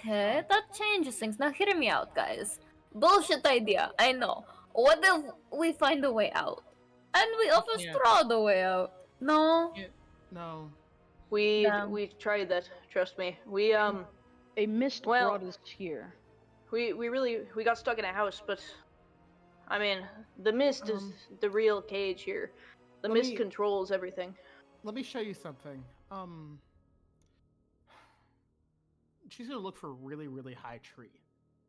Okay, that changes things. Now hear me out, guys. Bullshit idea, I know. What if we find a way out? And we offer Straw the way out? No? No. We tried that, trust me. We A mist brought us here. We got stuck in a house, but I mean, the mist is the real cage here. The mist controls everything. Let me show you something. She's gonna look for a really, really high tree.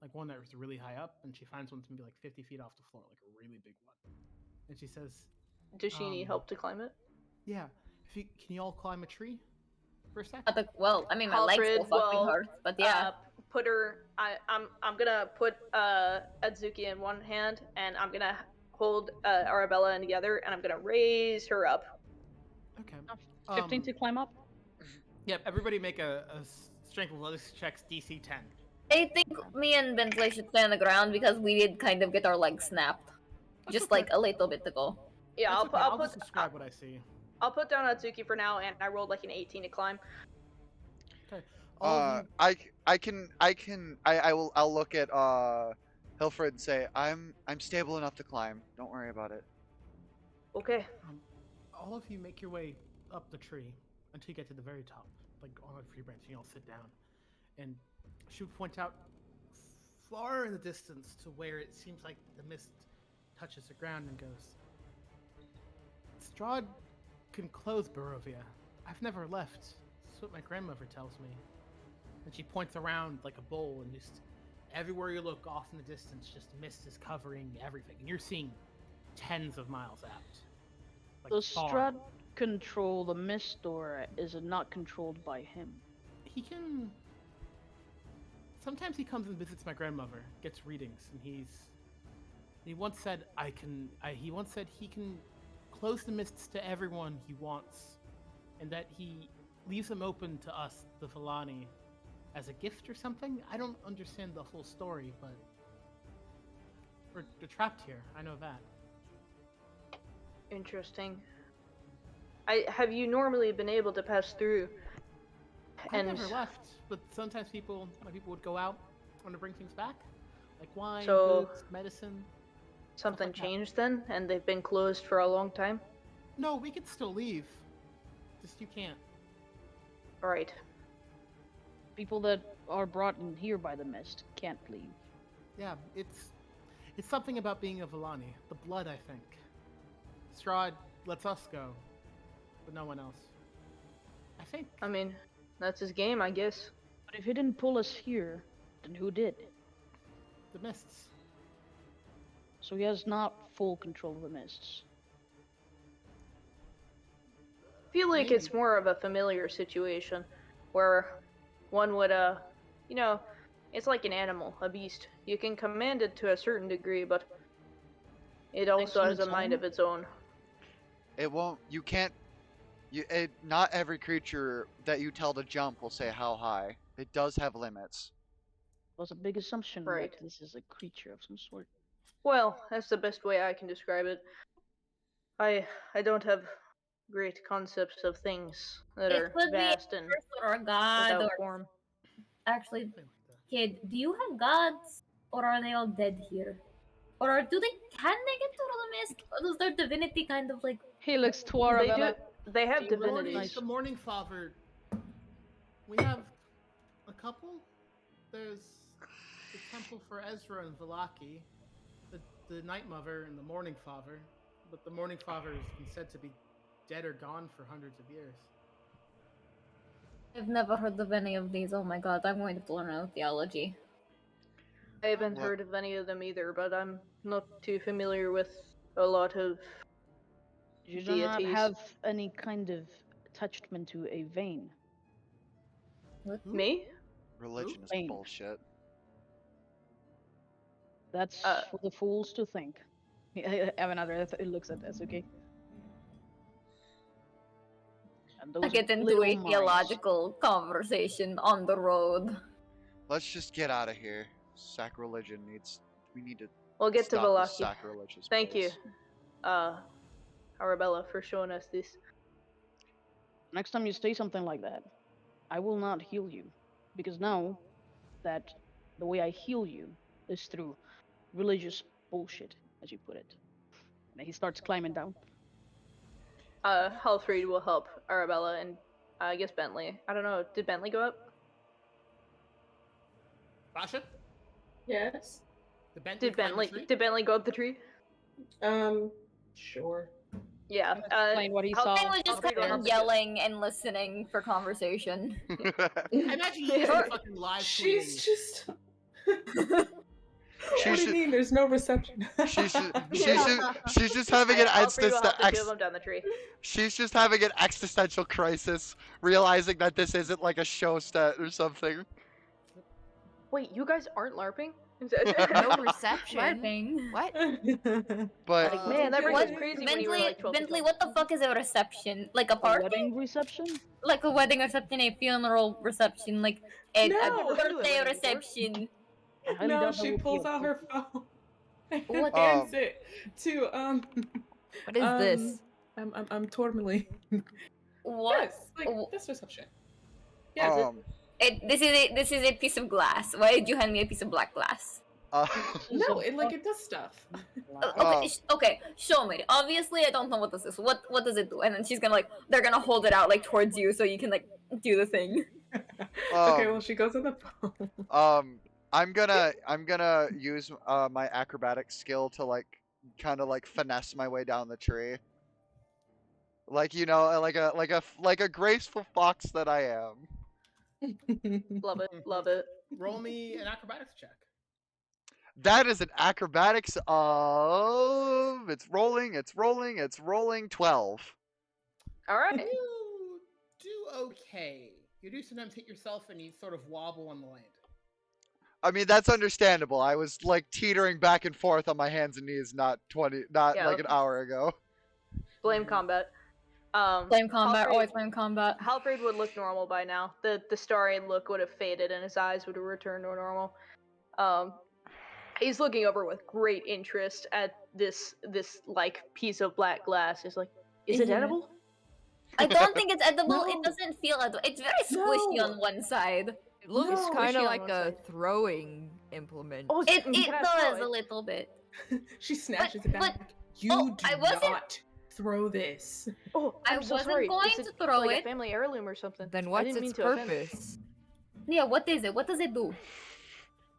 Like one that was really high up, and she finds one that's maybe like 50 feet off the floor, like a really big one. And she says, does she need help to climb it? Yeah. Can you all climb a tree for a second? Well, I mean, my legs will fucking hurt, but yeah. Put her. I'm gonna put Adzuki in one hand, and I'm gonna hold Arabella in the other, and I'm gonna raise her up. Okay. 15 to climb up. Yep. Everybody make a strength athletics checks DC 10. I think me and Bentley should stay on the ground because we did kind of get our legs snapped, just like a little bit ago. Yeah, I'll just describe what I see. I'll put down Atsuki for now, and I rolled like an 18 to climb. Okay. I'll look at Hilfred and say, I'm stable enough to climb. Don't worry about it. Okay. All of you make your way up the tree until you get to the very top, like on a tree branch, and you all sit down. And she would point out far in the distance to where it seems like the mist touches the ground and goes, Strahd can clothe Barovia. I've never left. That's what my grandmother tells me. And she points around like a bowl and just Everywhere you look off in the distance, just mist is covering everything. And you're seeing tens of miles out. Like Does far. Strahd control the mist, or is it not controlled by him? He can... Sometimes he comes and visits my grandmother, gets readings, and he once said he once said he can close the mists to everyone he wants, and that he leaves them open to us, the Villani, as a gift or something. I don't understand the whole story, but we're trapped here. I know that. Interesting. Have you normally been able to pass through? I never left, but sometimes my people would go out and to bring things back, like wine, So- goods, medicine. Something like that. changed then, and they've been closed for a long time? No, we could still leave. Just you can't. Right. People that are brought in here by the mist can't leave. Yeah, it's something about being a Villani. The blood, I think. Strahd lets us go, but no one else. I think. I mean, that's his game, I guess. But if he didn't pull us here, then who did? The mists. So he has not full control of the mists. I feel like Maybe. it's more of a familiar situation, where one would, it's like an animal, a beast. You can command it to a certain degree, but it also on has a its mind own? of its own. It won't. You can't. Not every creature that you tell to jump will say how high. It does have limits. It was a big assumption Right. that this is a creature of some sort. Well, that's the best way I can describe it. I don't have great concepts of things that It are could be a vast and person or a god without or form. actually, Something like that. kid, do you have gods or are they all dead here? Or can they get to the mist? Or does their divinity kind of like Helix They Tuarabella. They have Do you recognize- divinities. The Morning Father. We have a couple. There's the temple for Ezra and Vallaki, the Night Mother and the Morning Father. But the Morning Father has been said to be dead or gone for hundreds of years. I've never heard of any of these. Oh my god, I'm going to have to learn out theology. I haven't What? heard of any of them either, but I'm not too familiar with a lot of You do not deities. have any kind of attachment to a vein. Me? Religion is Bane. bullshit. That's for the fools to think. I have another looks at this, okay? And I those get into little a minds. theological conversation on the road. Let's just get out of here. Sacrilegion needs. We need to. We'll get to stop this Vallaki. sacrilegious Thank place. you, Arabella, for showing us this. Next time you say something like that, I will not heal you. Because now that the way I heal you is through religious bullshit, as you put it. And he starts climbing down. Halfreed will help Arabella and I guess Bentley. I don't know. Did Bentley go up? Basha? Yes. Did Bentley go up the tree? Sure. Yeah. Explain what he saw. I was just Halfreed kind will of help yelling and listening for conversation. I imagine he's fucking live She's tweeting. just. She What do you should- mean? There's no reception. She's just having an Halfreed will help the two of existential. them down the tree. She's just having an existential crisis, realizing that this isn't like a show set or something. Wait, you guys aren't LARPing? No reception. LARPing. What? But Man, that What? was crazy when you were Bentley, like 12 Bentley, what the fuck is a reception? Like a A party? wedding reception? Like a wedding reception, a funeral reception, like a No. birthday reception. I highly No, doubt that she will be pulls a out her phone. What? Hands it to What is this? I'm tourmaling. What? Yes, like Oh. this reception. Yes. This is a piece of glass. Why did you hand me a piece of black glass? No, it does stuff. Okay, show me. Obviously, I don't know what this is. What does it do? And then she's gonna they're gonna hold it out like towards you so you can like do the thing. Okay, well she goes on the phone. I'm gonna use my acrobatic skill to kind of finesse my way down the tree. Like like a graceful fox that I am. Love it, love it. Roll me an acrobatics check. That is an acrobatics of it's rolling 12. All right. You do okay. You do sometimes hit yourself and you sort of wobble on the land. I mean, that's understandable. I was like teetering back and forth on my hands and knees not Yeah. like an hour ago. Blame combat. Blame combat, Halfrey- always blame combat. Halfrey would look normal by now. The starry look would have faded and his eyes would have returned to normal. He's looking over with great interest at this like piece of black glass. He's like, is it Yeah. edible? I don't think it's edible. No. It doesn't feel edible. It's very squishy No. on one side. It looks No. kind Squishy of on like one a side. throwing implement. Oh, It can I throw does it? a little bit. She snatches it but- back. You oh, do I wasn't- not throw this. Oh, I I'm so wasn't sorry. going Is to it throw like it. a family heirloom or something? Then I what's didn't mean its to offend. purpose? Yeah, what is it? What does it do?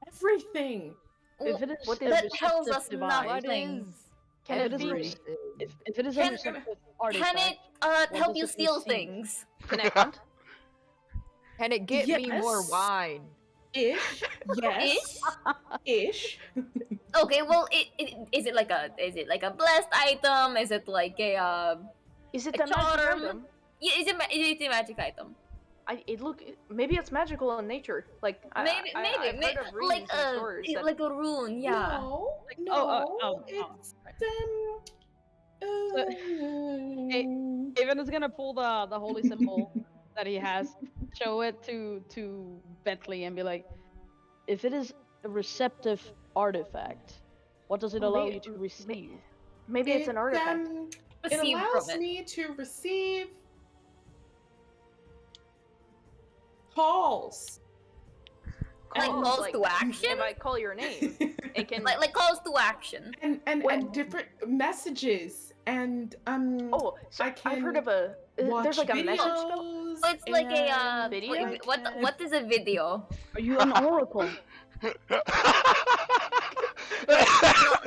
Everything. If it is What a is That tells receptive us device, What nothing. is Can if it it is a be? everything? if it is a Can- receptive Can artifact, it what help does you it steal receive? things? Can I hunt? Can it get me more Yes. wine? Ish. Yes. Ish. Okay, well, is it like a blessed item? Is it like a Is it A a magic charm? item? yeah? Is it a magic item? Maybe it's magical in nature. Like I've heard of runes like and stories that like a rune, yeah. No. No. oh, It's Hey, Aven is gonna pull the holy symbol that he has, show it to Bentley, and be like, if it is a receptive artifact, what does it allow you to receive? maybe it's an artifact. It Receive allows from it. me to receive calls. Like Oh, calls like, to action? If I call your name, it can. Like calls to action. And different messages and Oh, so I I've heard can of a. There's like a message spell. videos So it's like a and Video? I what is a video? Are you an oracle? This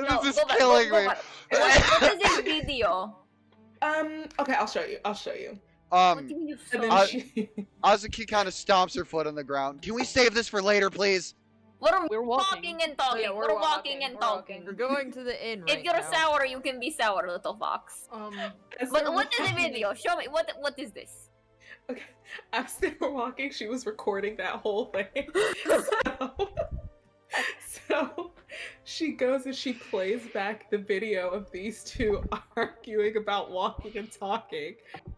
No, is go back, killing go me. back. What is a video? Okay, I'll show you. What do you And show? then she Azuki kind of stomps her foot on the ground. Can we save this for later, please? We're walking. And talking. Yeah, we're walking and talking. We're going to the inn right If you're now. sour, you can be sour, little fox. as But they were what is a walking- video? Show me. What is this? Okay, as they were walking, she was recording that whole thing. So she goes and she plays back the video of these two arguing about walking and talking,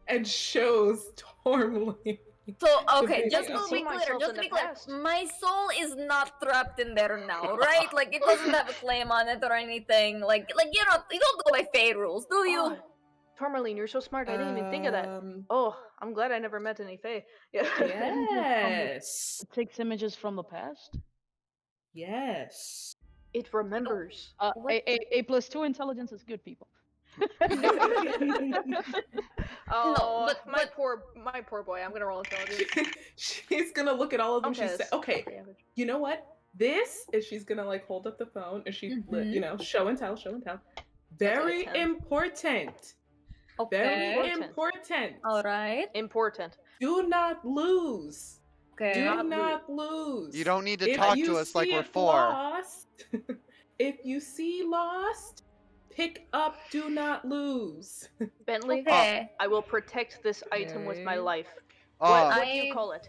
and shows Tormly. So okay, video. just to See be clear, myself just in to be the clear, past. my soul is not trapped in there now, right? Like it doesn't have a claim on it or anything. Like you don't go by fate rules, do you? Oh, Tourmaline, you're so smart. I didn't even think of that. Oh, I'm glad I never met any Fae. Yeah. Yes. It takes images from the past. Yes. It remembers. A plus 2 intelligence is good, people. Oh, but- my poor boy. I'm gonna roll intelligence. She's gonna look at all of them. Okay, She said, that's "Okay, pretty average. you know what? This is." She's gonna like hold up the phone and she, show and tell. Very 10. important. Okay. Very Important. important. All right. Important. Do not lose. Okay. Do not lose. You don't need to If talk you to us like see we're it 4. Lost, if you see lost, pick up. Do not lose. Bentley, Okay. I will protect this item with my Okay. life. Um, What do you call it?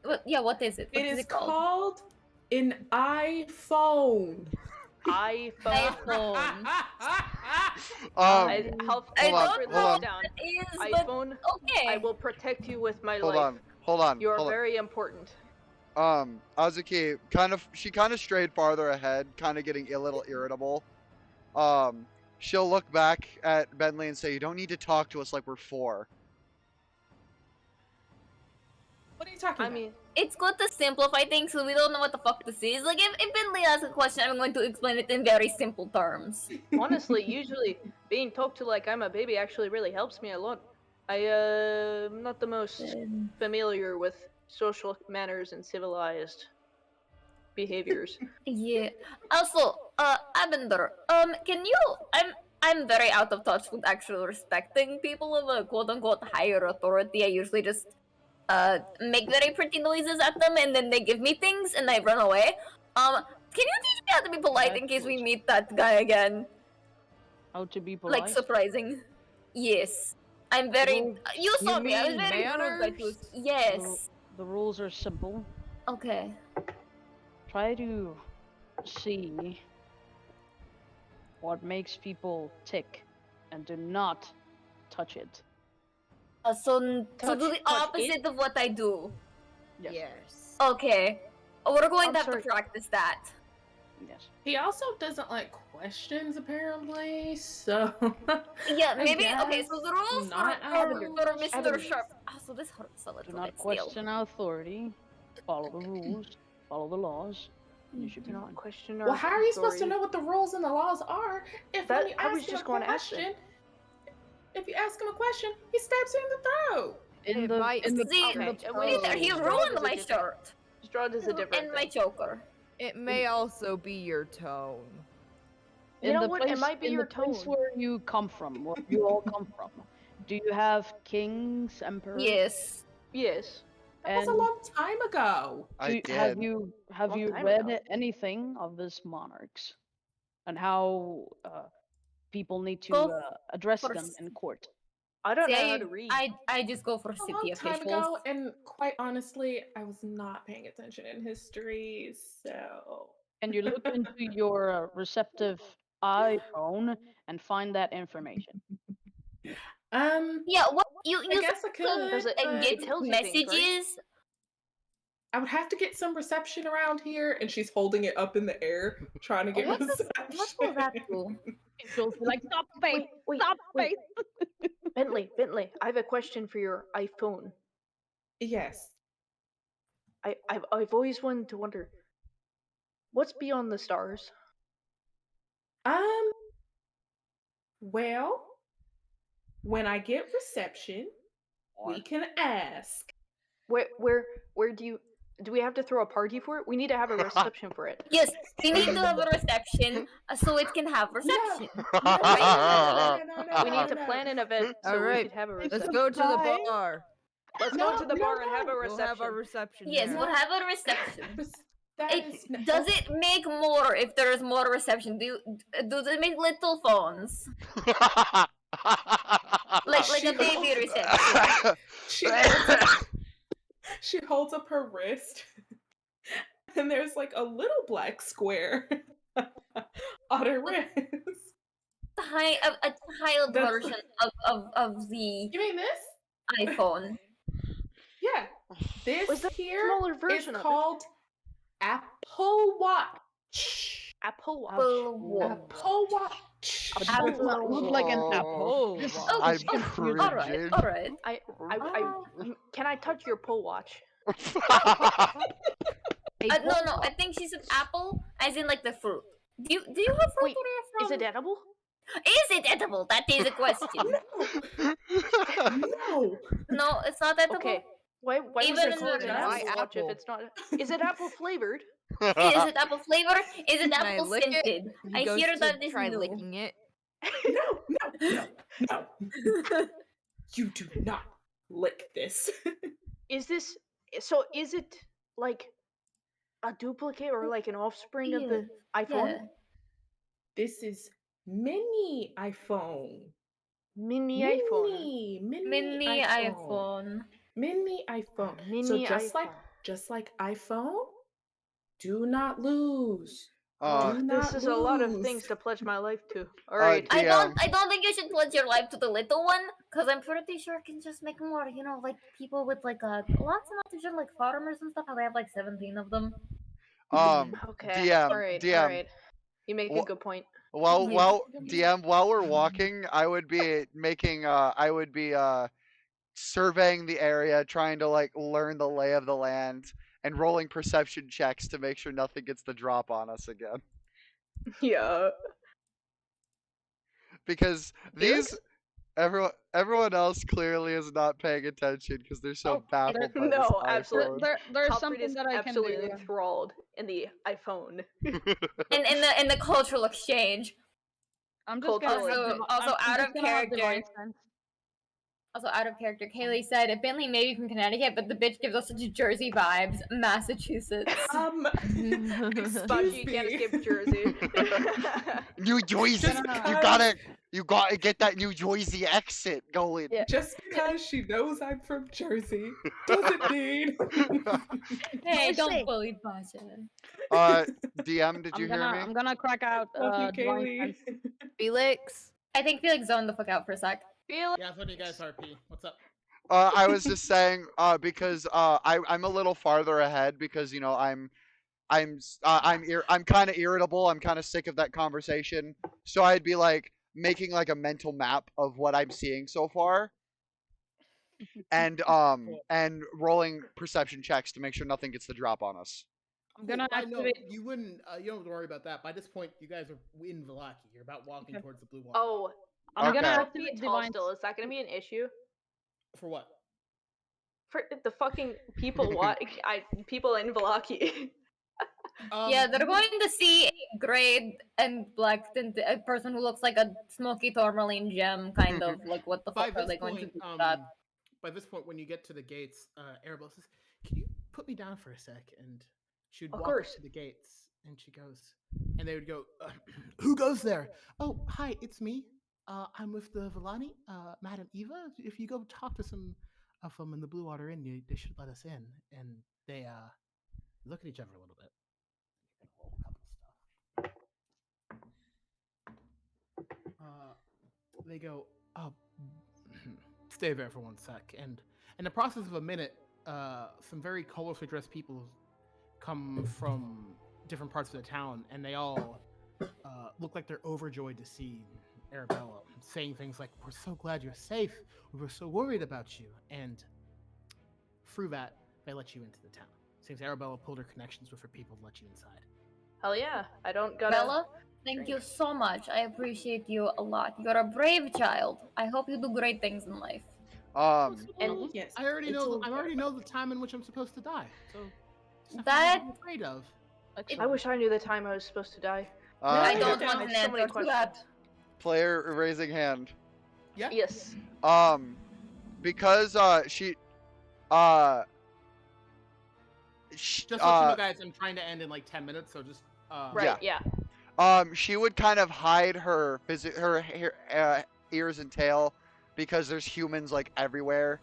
What is it? What It is it called? called an iPhone. iPhone. I hold don't on, know hold what on. down. it is, iPhone. okay. I will protect you with my Hold life. on. You are hold on. very important. Azuki she kind of strayed farther ahead, kind of getting a little irritable. She'll look back at Bentley and say, "You don't need to talk to us like we're 4." What are you talking I about? mean, It's good to simplify things so we don't know what the fuck this is. Like, if Bentley asks a question, I'm going to explain it in very simple terms. honestly, usually being talked to like I'm a baby actually really helps me a lot. I'm not the most familiar with social manners and civilized behaviors. Yeah. Also, Abender, can you? I'm very out of touch with actually respecting people of a quote unquote higher authority. I usually just make very pretty noises at them and then they give me things and I run away. Can you teach me how to be polite in case we meet that guy again? How to be Like, polite? surprising. Yes. I'm very... Rules- You saw me, I was mean very rude by manners? Yes. The rules are simple. Okay. Try to see what makes people tick and do not touch it. So do Touch the it? opposite of what I do. Yes. Okay. We're going I'm to have sorry. to practice that. Yes. He also doesn't like questions, apparently. So Yeah, I maybe. Okay, guess so the rules not for Mr. Evan. Sharp. Oh, so this hurts a Do little not bit still. question our authority. Follow the rules. Follow the laws. You should be Do not fine. question our Well, how are you supposed to authority. know what the rules and the laws are if That- when you I was ask him just a going to ask them. question, if you ask him a question, he stabs you in the throat? In It the might in the See, Okay, in wait, the he Strahd ruined is a my different- shirt. Strahd is a different And my thing. choker. It may also be your tone. You in know the what? place, It might be in your the place tone. where you come from, where you all come from. Do you have kings, emperors? Yes. Yes. That was a And long time ago. I have did. you Long time read ago. anything of this monarchs and how people need to Go address for them s- in court? I don't See, know how to read. I just go for A city long time officials. ago, and quite honestly, I was not paying attention in history, so. Can you look into your receptive iPhone and find that information? Yeah, what you I you guess I could, Does it- and but get it tells you things, right? messages. I would have to get some reception around here, and she's holding it up in the air, trying to get What reception. will that do? She'll be like, stop face, Wait, stop wait. face. Bentley, I have a question for your iPhone. Yes. I've always wanted to wonder what's beyond the stars. Well, when I get reception, we can ask. Where do we have to throw a party for it? We need to have a reception for it. Yes, we need to have a reception so it can have reception. We need to plan an event so we Alright, could have a let's reception. go to the bar. Let's go to the bar and have a We'll have our reception. reception Yes, there. we'll have a reception. That is Does it make more if there is more reception? Do they make little phones? Like a baby reception. She holds up her wrist, and there's like a little black square on her wrist. A child That's- version of the You mean this? iPhone. Yeah. This Was the here smaller is version of it? called Apple Watch. Apple Watch. Apple Watch. Apple Look like an apple. Oh, I'm all right, cringing. all right. Can I touch your Apple Watch? No, I think she said apple, as in like the fruit. Do you have fruit Wait, where you're from? is it edible? Is it edible? That is a question. No. No, it's not edible. Okay. Why was Even it in called the an nuts? Apple Watch if it's not? Is it apple flavored? Is it apple flavor? Is it Can I apple lick it? scented? He I goes hear to that is try new. licking it. No. You do not lick this. Is this so? Is it like a duplicate or like an offspring of the iPhone? Yeah. This is mini iPhone. Mini iPhone. Mini iPhone. Mini iPhone. So Mini just iPhone. like iPhone, do not lose. This is a lot of things to pledge my life to. All right. I don't think you should pledge your life to the little one, because I'm pretty sure it can just make more. You know, like people with like lots and lots of shit, like farmers and stuff. How they have like 17 of them. Okay. DM, All right. DM. All right. You make a good point. While DM, while we're walking, I would be surveying the area, trying to like learn the lay of the land, and rolling perception checks to make sure nothing gets the drop on us again. Yeah. Because everyone else clearly is not paying attention because they're so baffled by this No, iPhone. absolutely. There's Calfred something is that I can absolutely do. enthralled in the iPhone. And in the cultural exchange. I'm just Culturally. gonna have Also I'm out just of gonna have character. divine sense. Also, out of character, Kaylee said Bentley may be from Connecticut, but the bitch gives us such Jersey vibes. Massachusetts. But you can't escape Jersey. New Jersey. You gotta get that New Jersey accent going. Just because she knows I'm from Jersey doesn't mean. Hey, Just don't saying. bully Pasha. DM, did you hear me? I'm gonna crack out Love you, Divine Kaylee. Sense. Felix. I think Felix zoned the fuck out for a sec. Felix. Yeah, what do you guys RP? What's up? I was just saying, because I'm a little farther ahead because I'm kind of irritable. I'm kind of sick of that conversation. So I'd be like making like a mental map of what I'm seeing so far, and rolling perception checks to make sure nothing gets the drop on us. I'm gonna I know activate. you wouldn't. You don't have to worry about that. By this point, you guys are in Velaki. You're about walking towards the blue water. Oh, I'm Okay. gonna 12 feet activate tall divine. still. Is that going to be an issue? For what? For the fucking people people in Velaki. Yeah, they're going to see a grayed and black a person who looks like a smoky tourmaline gem, kind of. Like, what the By fuck are this they going to point, do with that? by this point, when you get to the gates, Arabelle says, "Can you put me down for a sec?" And she would Of walk course. up to the gates, and she goes, and they would go, "Who goes there?" "Oh, hi, it's me. I'm with the Villani, Madam Eva. If you go talk to some of them in the Blue Water Inn, they should let us in." And they look at each other a little bit. They go, "Oh, stay there for 1 sec." And in the process of a minute, some very colorfully dressed people come from different parts of the town, and they all look like they're overjoyed to see Arabella, saying things like, "We're so glad you're safe. We were so worried about you." And through that, they let you into the town. Seems Arabella pulled her connections with her people to let you inside. Hell yeah. I don't gotta. Bella, thank you so much. I appreciate you a lot. You're a brave child. I hope you do great things in life. And yes, I already it's know. all I already know the time in which I'm supposed to die. So there's nothing That- to be afraid of. I wish I knew the time I was supposed to die. I don't Yeah. want an So many answer to that. Player raising hand. Yeah. Yes. Because she Just let you know, guys, I'm trying to end in like 10 minutes, so just Right. Yeah. she would kind of hide her ears and tail because there's humans like everywhere,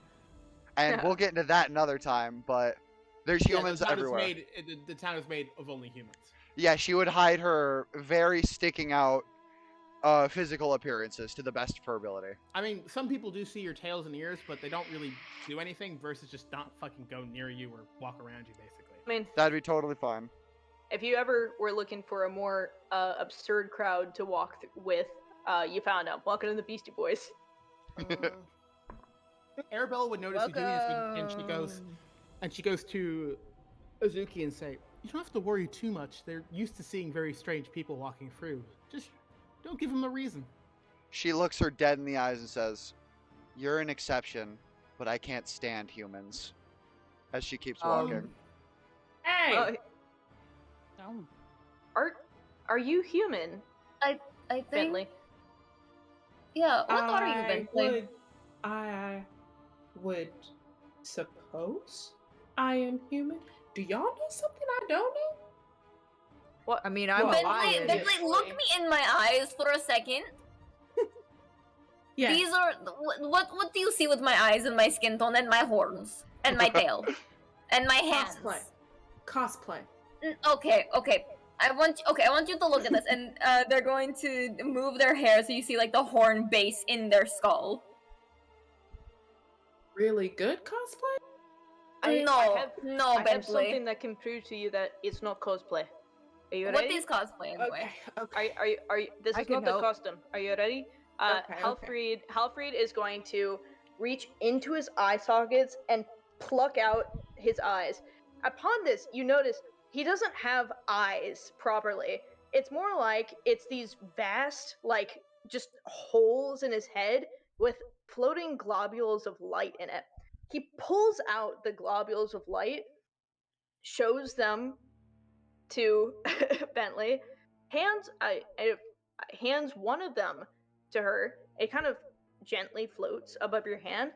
and we'll get into that another time. But there's humans everywhere. The town is made of only humans. Yeah, she would hide her very sticking out physical appearances to the best of her ability. I mean, some people do see your tails and ears, but they don't really do anything versus just not fucking go near you or walk around you, basically. I mean, that'd be totally fine. If you ever were looking for a more absurd crowd to walk with, you found them. Welcome to the Beastie Boys. Arabella would notice you doing this, and she goes to Azuki and say, "You don't have to worry too much. They're used to seeing very strange people walking through. Just don't give them a reason." She looks her dead in the eyes and says, "You're an exception, but I can't stand humans." As she keeps walking. Hey. Are you human? I think. Bentley. Yeah. What are you, Bentley? I would suppose I am human. Do y'all know something I don't know? What? I mean, I'm Hawaiian. Bentley, look me in my eyes for a second. Yeah. These are what do you see with my eyes and my skin tone and my horns and my tail and my hands? Cosplay. Okay. I want you to look at this, and they're going to move their hair so you see like the horn base in their skull. Really good cosplay? I Bentley. have something that can prove to you that it's not cosplay. Are you ready? What is cosplay anyway? Okay. Are you? This is not the costume. Are you ready? Halfreed is going to reach into his eye sockets and pluck out his eyes. Upon this, you notice he doesn't have eyes properly. It's more like it's these vast, like, just holes in his head with floating globules of light in it. He pulls out the globules of light, shows them to Bentley, hands one of them to her. It kind of gently floats above your hand.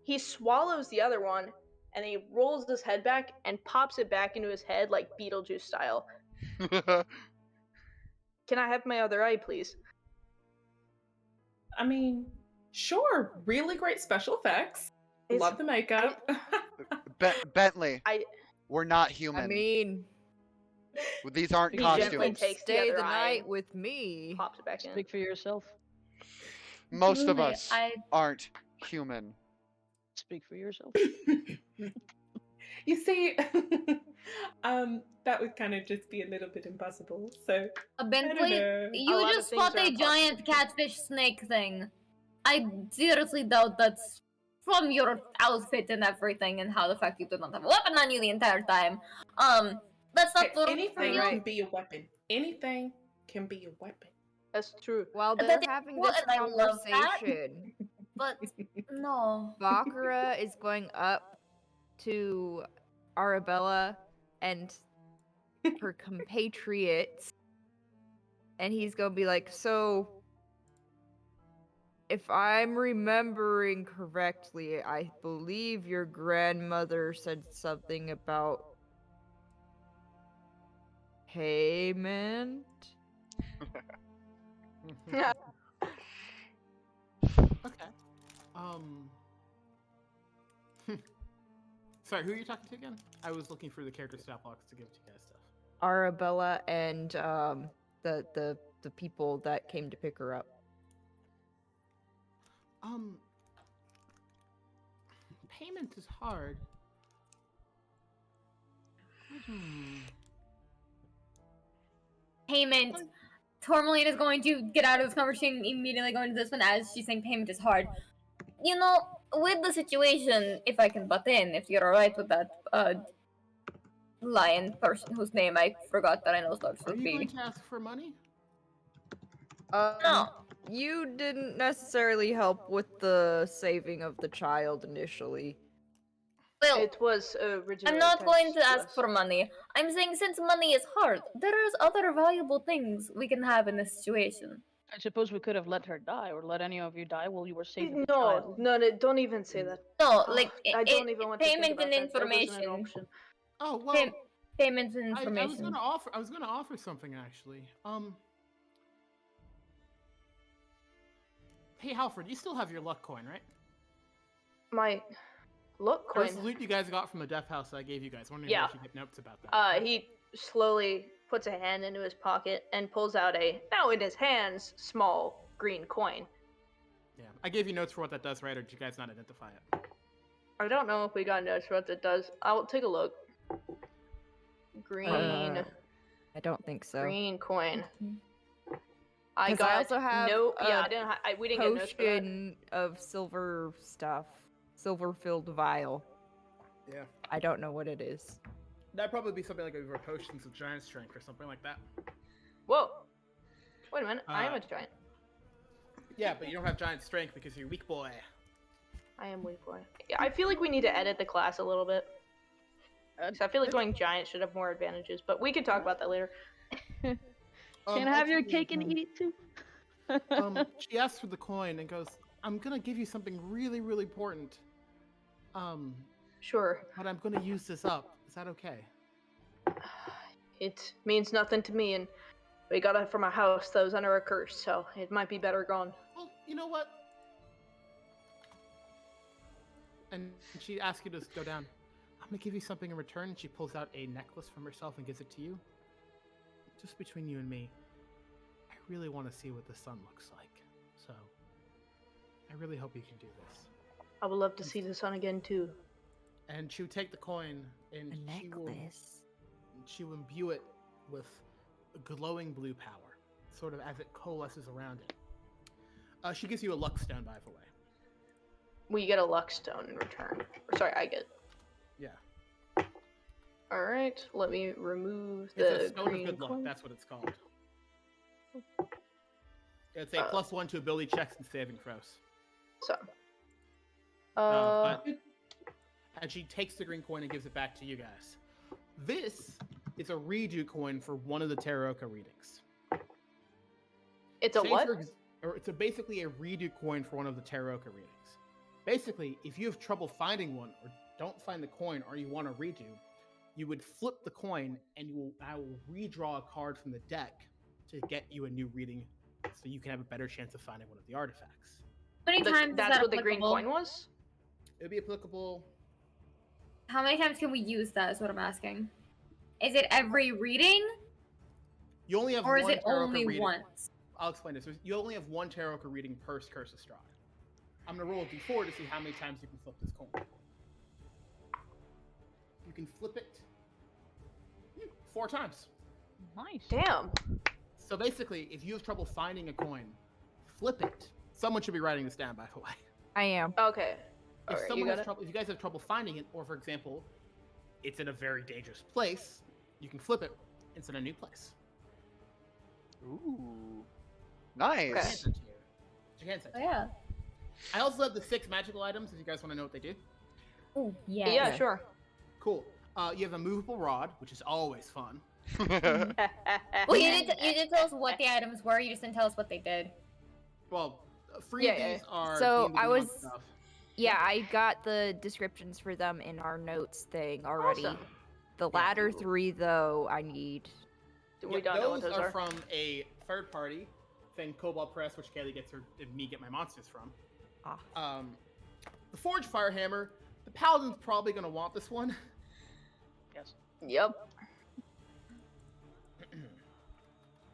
He swallows the other one, and he rolls his head back and pops it back into his head like Beetlejuice style. Can I have my other eye, please? I mean, sure. Really great special effects. Love the makeup. Bentley, I we're not human. I mean, these aren't he gently costumes. takes the stay other the eye night and with me. pops it back in. Speak for yourself. Most of Really, us aren't human. Speak for yourself. You see, that would kind of just be a little bit impossible. So I don't Bentley, know. you just fought a giant catfish snake thing. I seriously doubt that's from your outfit and everything, and how the fact you did not have a weapon on you the entire time. That's not work for Anything you. can be a weapon. Anything can be a weapon. That's true. While That they're is having true, this and I love that. conversation, But no. Bakura is going up to Arabella and her compatriots, and he's gonna be like, so, if I'm remembering correctly, I believe your grandmother said something about payment? Okay. Sorry, who are you talking to again? I was looking for the character stat blocks to give to you guys stuff. Arabella and the people that came to pick her up. Payment is hard. Payment. Tourmaline is going to get out of this conversation immediately, going to this one as she's saying payment is hard. You know, with the situation, if I can butt in, if you're alright with that, lion person whose name I forgot that I know starts Are with you B. going to ask for money? No. You didn't necessarily help with the saving of the child initially. Well, it was originally. I'm not going to attached ask us. for money. I'm saying since money is hard, there is other valuable things we can have in this situation. I suppose we could have let her die, or let any of you die while you were saving the No, child. no, don't even say that. No, like I don't even want to think payment about and that. That wasn't an information. option. Oh well. Payment and I information. was gonna offer something actually. Hey Halford, you still have your luck coin, right? My luck coin. There's the loot you guys got from the death house that I gave you guys. Wondering if you get notes about that. He slowly puts a hand into his pocket and pulls out a, now in his hands, small green coin. Yeah, I gave you notes for what that does, right? Or did you guys not identify it? I don't know if we got notes for what that does. I'll take a look. Green. I don't think so. Green coin. I also have no. Yeah, I didn't. We didn't get notes for that. Potion of silver stuff, silver-filled vial. Yeah. I don't know what it is. That'd probably be something like over potions of giant strength or something like that. Whoa. Wait a minute. I am a giant. Yeah, but you don't have giant strength because you're weak boy. I am weak boy. Yeah, I feel like we need to edit the class a little bit. So I feel like going giant should have more advantages, but we can talk about that later. Can I have your cake and eat it too? She asks for the coin and goes, I'm gonna give you something really, really important. Sure. But I'm gonna use this up. Is that okay? It means nothing to me, and we got it from a house that was under a curse, so it might be better gone. Well, you know what? And she asks you to go down. I'm gonna give you something in return. And she pulls out a necklace from herself and gives it to you. Just between you and me, I really want to see what the sun looks like. So, I really hope you can do this. I would love to see the sun again too. And she would take the coin and she will imbue it with a glowing blue power, sort of as it coalesces around it. She gives you a luck stone, by the way. We get a luck stone in return. Or, sorry, I get. Yeah. All right, let me remove It's the a stone of green good luck. coin. That's what it's called. It's a +1 to ability checks and saving throws. So. And she takes the green coin and gives it back to you guys. This is a redo coin for one of the Tarot readings. It's a Say what? or it's basically a redo coin for one of the Taroka readings. Basically, if you have trouble finding one, or don't find the coin, or you want to redo, you would flip the coin, and I will redraw a card from the deck to get you a new reading, so you can have a better chance of finding one of the artifacts. How many times is That's that what the green applicable? coin was? It would be applicable. How many times can we use that? Is what I'm asking. Is it every reading, You only have or is one it Taroka only reading. once? I'll explain this. You only have one Taroka reading per Curse of Strahd. I'm gonna roll a d4 to see how many times you can flip this coin. You can flip it 4 times. Nice. Damn. So basically, if you have trouble finding a coin, flip it. Someone should be writing this down, by the way. I am. Okay. If Alright, someone you has got it? trouble, if you guys have trouble finding it, or for example, it's in a very dangerous place, you can flip it. It's in a new place. Ooh. Nice. Oh, yeah. I also have the 6 magical items. If you guys want to know what they do. Oh yeah. Yeah, sure. Cool. You have a movable rod, which is always fun. Well, you did tell us what the items were. You just didn't tell us what they did. Well, 3 of these are. So D&D I Beyond was. stuff. Yeah, I got the descriptions for them in our notes thing already. Awesome. The latter 3, though, I need. We Yep, don't know what those those are are. from a third party thing, Cobalt Press, which Kaylee gets her and me get my monsters from. Ah. The Forge Firehammer. The Paladin's probably gonna want this one. Yes. Yep.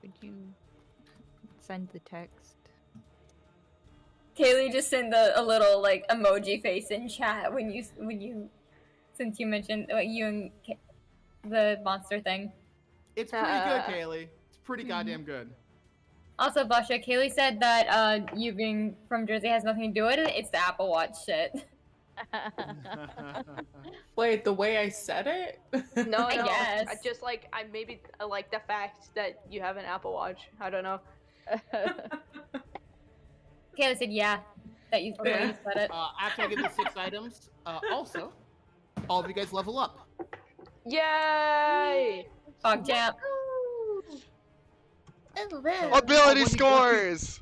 Could you send the text? Kaylee just sent a little like emoji face in chat when you since you mentioned you and the monster thing. It's pretty good, Kaylee. It's pretty goddamn good. Also, Basha, Kaylee said that you being from Jersey has nothing to do with it. It's the Apple Watch shit. Wait, the way I said it? No, I no. guess. I just like I like the fact that you have an Apple Watch. I don't know. Kaylee said yeah. That you said it. After I get the 6 items, also, all of you guys level up. Yay! Fog jam. Ability scores!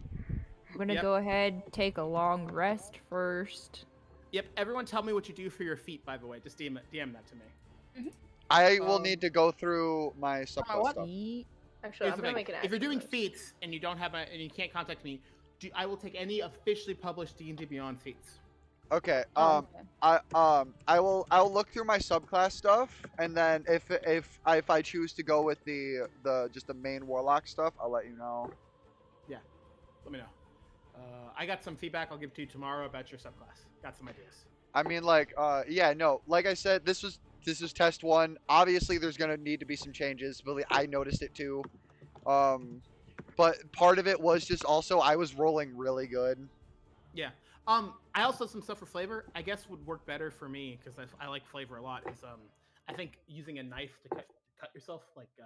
I'm gonna Yep. go ahead, take a long rest first. Yep, everyone tell me what you do for your feet, by the way. Just DM that to me. I will need to go through my subclass stuff. Feet. Actually, Here's I'm the gonna thing. make an If you're action doing list. feats and you don't have and you can't contact me, I will take any officially published D&D Beyond feats. Okay. Oh, I'll look through my subclass stuff, and then if I choose to go with the just the main warlock stuff, I'll let you know. Yeah, let me know. I got some feedback I'll give to you tomorrow about your subclass. Got some ideas. I mean, like, yeah, no, like I said, this is test 1. Obviously, there's gonna need to be some changes. But I noticed it too. But part of it was just also I was rolling really good. Yeah. I also have some stuff for flavor. I guess would work better for me because I like flavor a lot. Is I think using a knife to cut yourself like the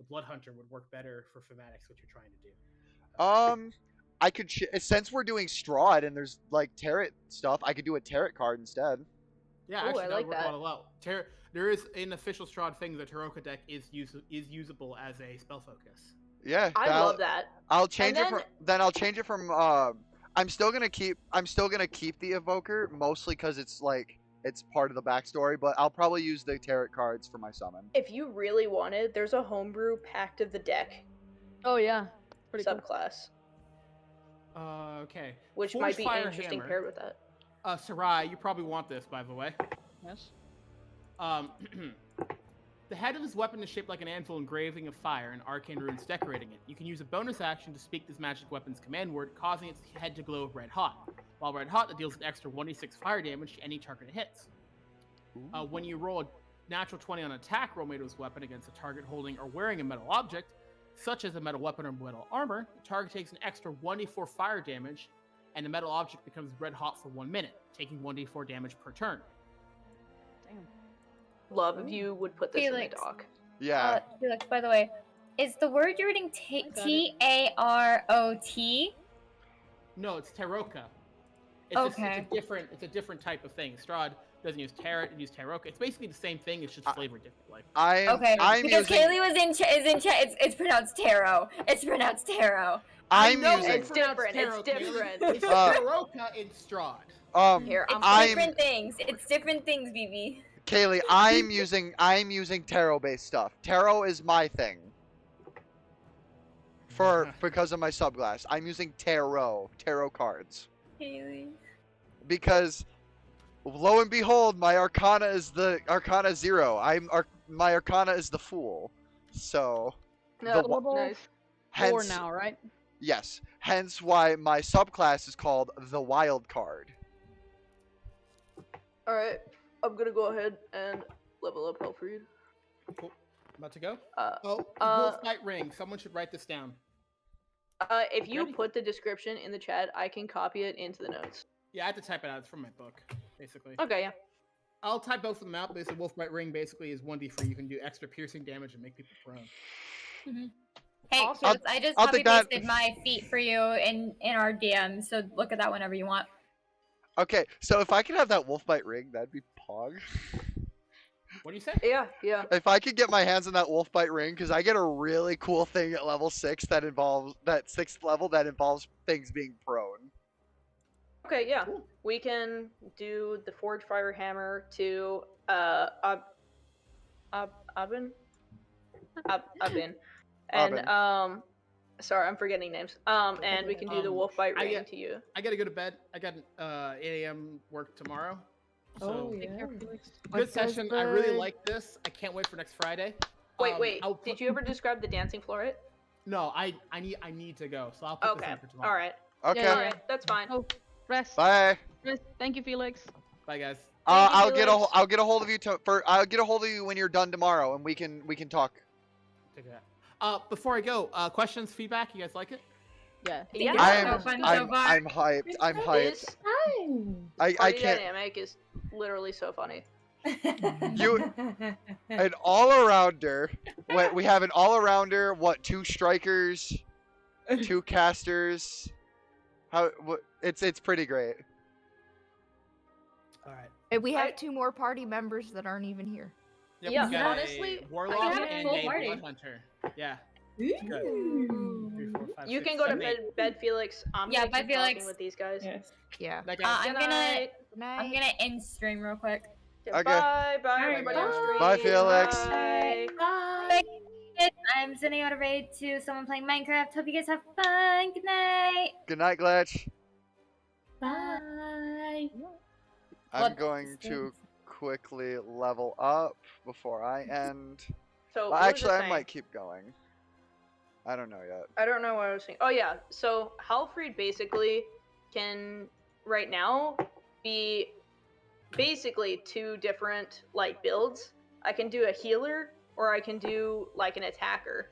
Blood Hunter would work better for thematics, what you're trying to do. I could since we're doing Strahd and there's like tarot stuff, I could do a tarot card instead. Yeah, Ooh, actually, I that like would work that. a lot well. There is an official Strahd thing. The Taroka deck is usable as a spell focus. Yeah, I love that. I'll change And it from. Then I'll change it from. I'm still gonna keep the evoker mostly because it's like it's part of the backstory. But I'll probably use the tarot cards for my summon. If you really wanted, there's a homebrew Pact of the Deck Oh yeah. Pretty cool. subclass, Okay. which Forge might be Fire interesting Hammer. paired with that. Sarai, you probably want this, by the way. Yes. The head of his weapon is shaped like an anvil engraving of fire and arcane runes decorating it. You can use a bonus action to speak this magic weapon's command word, causing its head to glow red hot. While red hot, that deals an extra 1d6 fire damage to any target it hits. When you roll a natural 20 on attack roll made with this weapon against a target holding or wearing a metal object, such as a metal weapon or metal armor, the target takes an extra 1d4 fire damage, and the metal object becomes red hot for 1 minute, taking 1d4 damage per turn. Damn. Love if you would put this in Felix. the doc. Yeah. Felix, by the way, is the word you're reading Tarot? No, it's Taroka. It's Okay. it's a different type of thing. Strahd doesn't use Tarot, it uses Taroka. It's basically the same thing. It's just flavored differently. Okay, I'm because using Kaylee was in is in chat. It's pronounced tarot. It's pronounced tarot. I'm know using It's different. It's Tarot, different. Kaylee. It's Taroka in Strahd. Here, It's I'm different things. It's different things, BB. Kaylee, I'm using tarot based stuff. Tarot is my thing. Because of my subclass. I'm using tarot cards. Kaylee. Because lo and behold, my arcana is the arcana 0. My arcana is the fool. So No, Level nice. 4 hence now, right? yes, hence why my subclass is called the wild card. All right, I'm gonna go ahead and level up Helfried. Cool. About to go? Uh, Wolf Knight Ring. Someone should write this down. If you put the description in the chat, I can copy it into the notes. Yeah, I have to type it out. It's from my book, basically. Okay, yeah. I'll type both of them out. Basically, Wolf Knight Ring basically is 1d3. You can do extra piercing damage and make people prone. Hey, Awesome. Chris, I just I'll copy take that. pasted my feet for you in our DM, so look at that whenever you want. Okay, so if I could have that wolfbite ring, that'd be pog. What do you say? Yeah, yeah. If I could get my hands on that wolfbite ring, because I get a really cool thing at level 6 that involves that 6th level that involves things being prone. Okay, yeah. We can do the Forge Fire Hammer to Abin. And sorry, I'm forgetting names. And we can do the Wolfbite Ring to you. I gotta go to bed. I got 8 a.m. work tomorrow. So yeah. good session. I really like this. I can't wait for next Friday. Wait. Did you ever describe the dancing floret? No, I need to go. So I'll put this in for tomorrow. All right. Okay. All right, that's fine. Oh, rest. Bye. Rest. Thank you, Felix. Bye, guys. I'll get a hold of you I'll get a hold of you when you're done tomorrow, and we can talk. Take that. Before I go, questions, feedback. You guys like it? Yeah. Yeah. I'm hyped. I'm hyped. I Party can't. dynamic is literally so funny. You an all-arounder. We have an all-arounder. What? 2 strikers, 2 casters. It's pretty great. All right. And we have 2 more party members that aren't even here. Yep, Yeah, we got honestly, a warlock I have a and full a party. blood hunter. Yeah. You can go to bed, Felix. I'm Yeah, gonna bye, keep talking Felix. with these guys. Yes. Yeah. That guy. I'm gonna end stream real quick. Yeah, Okay. Bye, everybody on stream. Bye, Felix. Bye. I'm sending out a raid to someone playing Minecraft. Hope you guys have fun. Good night. Good night, Glitch. Bye. I'm going to quickly level up before I end. So, Well, what was actually, I I saying? might keep going. I don't know yet. I don't know what I was saying. Oh yeah, so Halfred basically can right now be basically 2 different like builds. I can do a healer or I can do like an attacker.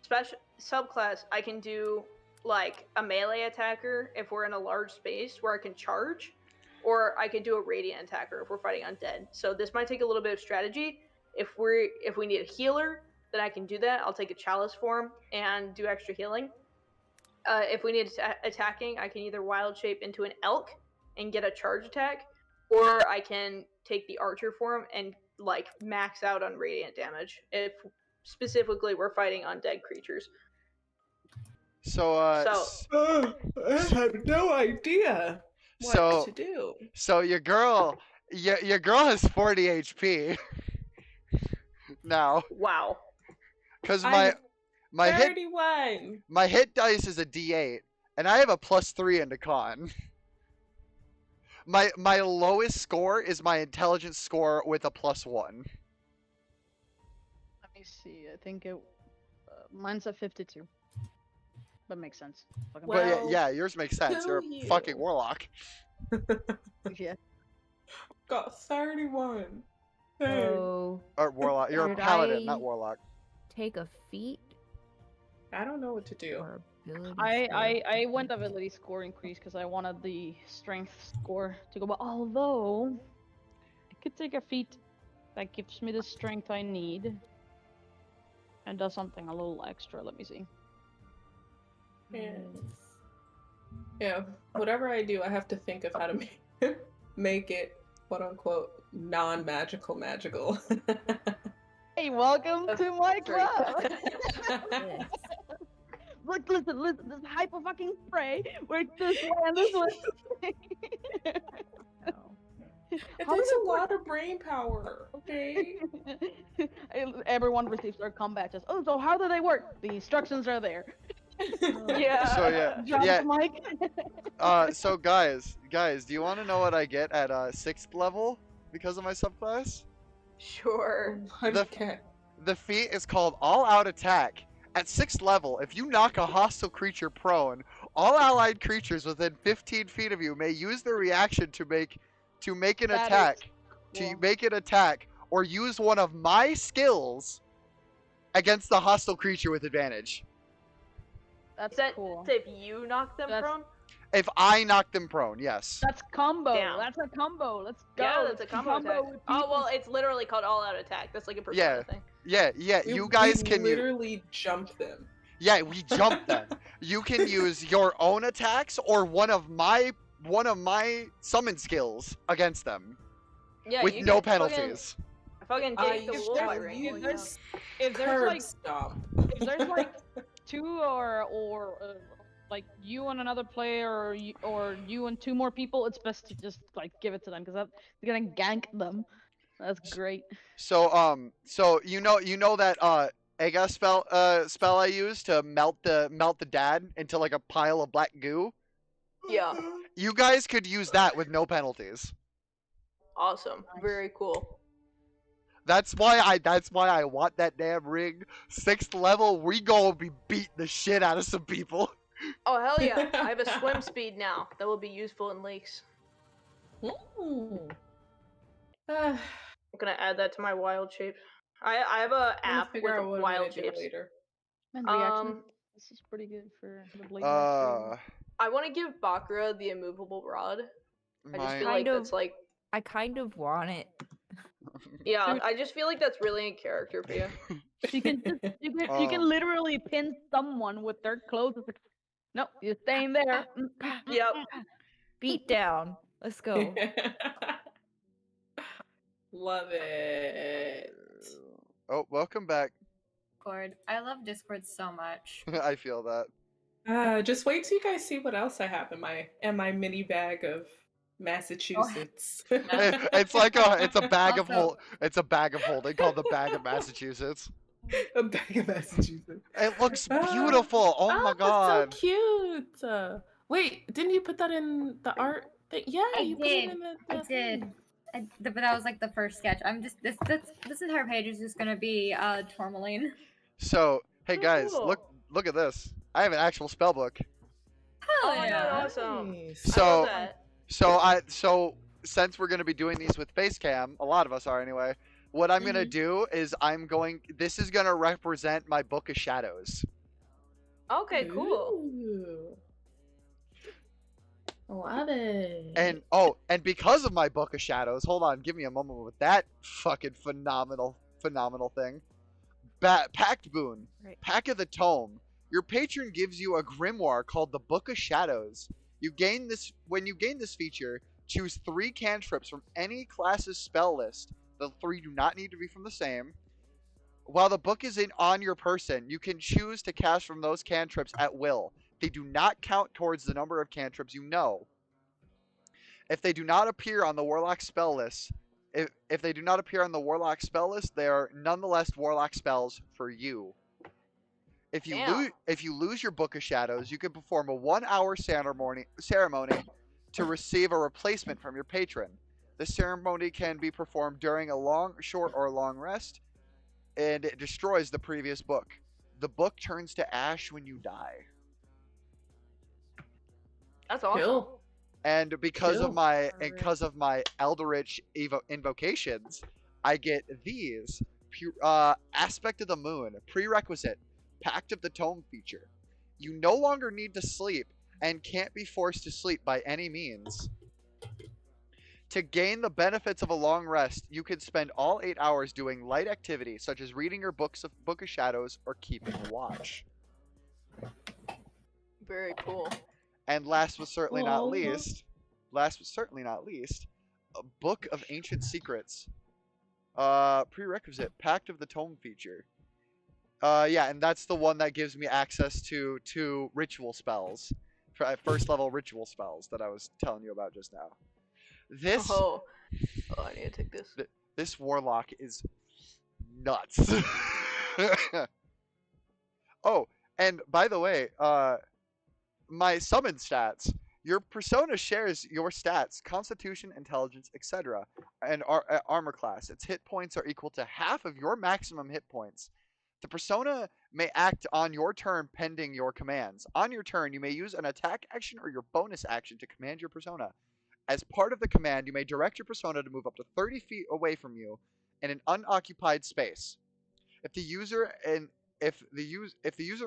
Special subclass I can do like a melee attacker if we're in a large space where I can charge, or I can do a radiant attacker if we're fighting undead. So this might take a little bit of strategy. If we need a healer, then I can do that. I'll take a chalice form and do extra healing. If we need attacking, I can either wild shape into an elk and get a charge attack, or I can take the archer form and like max out on radiant damage if specifically we're fighting undead creatures. So I have no idea what to do. So your girl has 40 HP now. Wow. Because I'm my 31. hit dice is a D8, and I have a +3 into con. My lowest score is my intelligence score with a +1. Let me see. I think it. Mine's a 52. That makes sense. Fucking But yeah, yours makes sense. You're a fucking warlock. yeah. Got 31. So Or warlock. You're a should paladin, I not warlock. take a feat I don't know what to do. or ability I went ability score increase because I wanted the strength score to go. But although I could take a feat that gives me the strength I need and does something a little extra. Let me see. Yes. Yeah, whatever I do, I have to think of how to make it quote unquote non-magical magical. Hey, welcome to my club. Yes. Look, listen, this hyper fucking spray works this way and this way. It How takes does a lot of brain power, okay? Everyone receives their combats. Oh, so how do they work? The instructions are there. Yeah. So yeah, Drop yeah. the mic. So guys, do you want to know what I get at 6th level because of my subclass? Sure. The feat is called All Out Attack. At 6th level, if you knock a hostile creature prone, all allied creatures within 15 feet of you may use their reaction to make an That attack. is To cool. make an attack, or use one of my skills against the hostile creature with advantage. That's That cool. if you knock them prone? If I knock them prone, yes. That's combo. Damn. That's a combo. Let's go. Yeah, that's a Let's combo attack. with Oh well, people. it's literally called all out attack. That's like a persona thing. Yeah. You guys can literally jump them. Yeah, we jump them. You can use your own attacks or one of my summon skills against them. Yeah, with you no can penalties. Fucking take the wool by ring. If there's Curb like stomp. if there's like two or like you and another player or you and two more people, it's best to just like give it to them because they're gonna gank them. That's great. So you know that Ega spell I use to melt the dad into like a pile of black goo. Yeah. You guys could use that with no penalties. Awesome. Very cool. That's why I want that damn ring. 6th level, we gonna be beating the shit out of some people. Oh hell yeah! I have a swim speed now that will be useful in lakes. I'm gonna add that to my wild shape. I have a app with wild shapes. Later. Man, reaction. This is pretty good for the blade. I want to give Bakura the immovable rod. I just feel like that's like. I kind of want it. Yeah, I just feel like that's really in character for you. You can literally pin someone with their clothes. It's like, nope, you're staying there. Yep. Beat down. Let's go. Love it. Oh, welcome back. Discord. I love Discord so much. I feel that. Just wait till you guys see what else I have in my mini bag of Massachusetts. It's like it's a bag of holding called the bag of Massachusetts. A bag of Massachusetts. It looks beautiful. Oh my god. That's so cute. Wait, didn't you put that in the art? Yeah, you put it in the I did. But that was like the first sketch. I'm just this entire page is just gonna be tourmaline. So hey guys, cool. look at this. I have an actual spell book. Oh my god, awesome! So I love that. so since we're gonna be doing these with Facecam, a lot of us are anyway. What I'm gonna do is this is gonna represent my Book of Shadows. Okay, cool. Ooh. Love it. And because of my Book of Shadows, hold on, give me a moment with that fucking phenomenal thing. Pact Boon, Right. Pack of the Tome. Your patron gives you a grimoire called the Book of Shadows. When you gain this feature, choose 3 cantrips from any class's spell list. The 3 do not need to be from the same. While the book is on your person, you can choose to cast from those cantrips at will. They do not count towards the number of cantrips you know. If they do not appear on the Warlock spell list, if they do not appear on the Warlock spell list, they are nonetheless Warlock spells for you. If you lose your Book of Shadows, you can perform a 1-hour ceremony to receive a replacement from your patron. The ceremony can be performed during a short or long rest, and it destroys the previous book. The book turns to ash when you die. That's awesome. Cool. And because of my Eldritch invocations, I get these Aspect of the Moon, prerequisite, Pact of the Tome feature. You no longer need to sleep and can't be forced to sleep by any means. To gain the benefits of a long rest, you can spend all 8 hours doing light activities such as reading your Book of Shadows or keeping watch. Very cool. And last but certainly not Lol. least, a Book of Ancient Secrets. Prerequisite, Pact of the Tome feature. Yeah, and that's the one that gives me access to two ritual spells, first level ritual spells that I was telling you about just now. This I need to take this. This warlock is nuts. Oh, and by the way, my summon stats. Your persona shares your stats, constitution, intelligence, etc., and armor class. Its hit points are equal to half of your maximum hit points. The persona may act on your turn pending your commands. On your turn, you may use an attack action or your bonus action to command your persona. As part of the command, you may direct your persona to move up to 30 feet away from you in an unoccupied space. If the user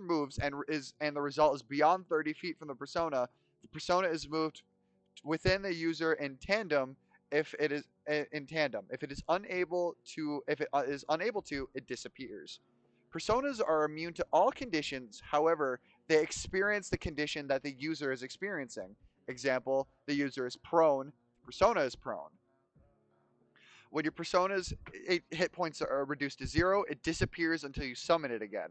moves and the result is beyond 30 feet from the persona is moved within the user in tandem. If it is unable to, it disappears. Personas are immune to all conditions. However, they experience the condition that the user is experiencing. Example: the user is prone. Persona is prone. When your persona's hit points are reduced to 0, it disappears until you summon it again.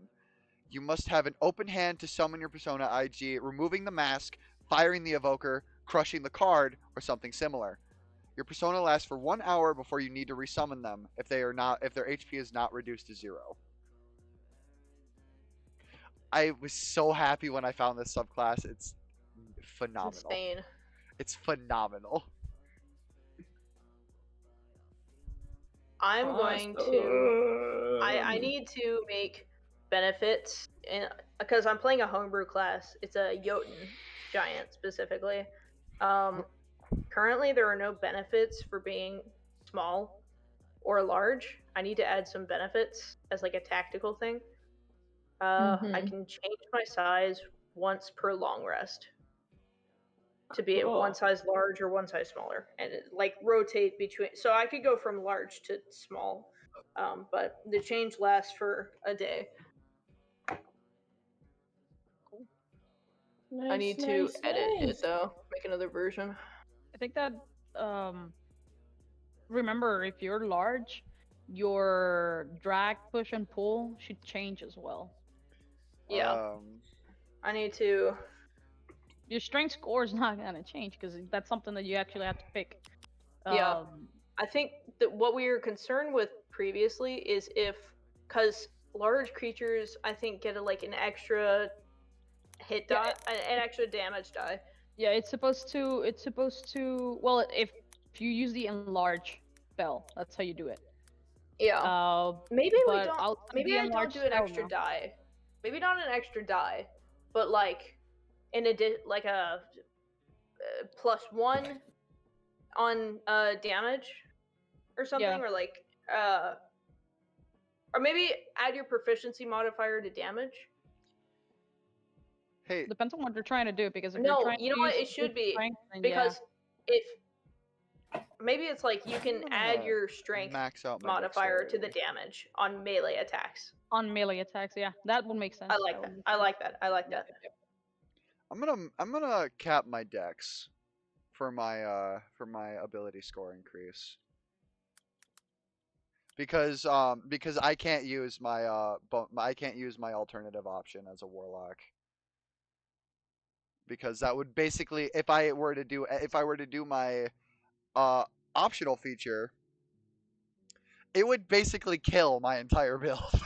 You must have an open hand to summon your persona, i.g., removing the mask, firing the evoker, crushing the card, or something similar. Your persona lasts for 1 hour before you need to resummon them if their HP is not reduced to 0. I was so happy when I found this subclass. It's phenomenal. It's insane. It's phenomenal. I'm going to. I need to make benefits, because I'm playing a homebrew class. It's a Jotun giant specifically. Currently, there are no benefits for being small or large. I need to add some benefits as like a tactical thing. I can change my size once per long rest to be at one size large or one size smaller, and rotate between. So I could go from large to small, but the change lasts for a day. Nice, I need to edit it though, make another version. I think that remember, if you're large, your drag, push, and pull should change as well. Yeah. I need to. Your strength score is not gonna change because that's something that you actually have to pick. Yeah. I think that what we were concerned with previously is because large creatures, I think, get an extra hit die, an extra damage die. Yeah, it's supposed to. Well, if you use the enlarge spell, that's how you do it. Yeah. Maybe we don't. Maybe I don't enlarge do an spell extra now. die. Maybe not an extra die, but in addition, a +1 on damage or something, Yeah. or maybe add your proficiency modifier to damage. Hey, depends on what you're trying to do, because if No, you're trying you know to what? use It should be strength, then because if maybe it's you can add your strength max out my modifier to the dexterity. damage on melee attacks. on melee attacks, yeah, that would make sense. I like that. I like that. I like that. I'm gonna cap my dex for my ability score increase. Because I can't use my alternative option as a warlock. Because that would basically, if I were to do my optional feature, it would basically kill my entire build.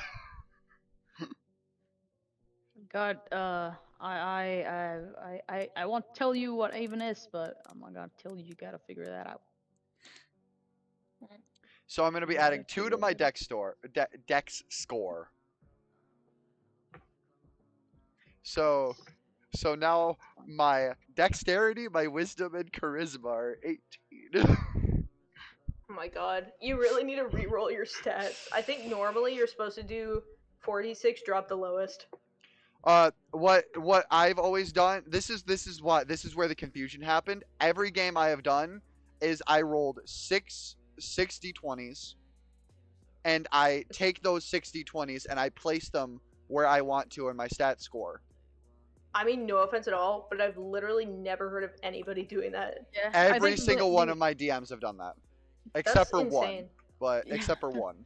God, I won't tell you what Haven is, but I'm not gonna tell you. You gotta figure that out. So I'm going to be adding 2 to my dex score. So now my dexterity, my wisdom, and charisma are 18. Oh my god. You really need to re-roll your stats. I think normally you're supposed to do 46, drop the lowest. What I've always done, this is where the confusion happened. Every game I have done is I rolled 6 d20s, and I take those 6 d20s and I place them where I want to in my stat score. I mean, no offense at all, but I've literally never heard of anybody doing that. Yeah. Every single one of my DMs have done that, except for one. insane. But Yeah. except for one,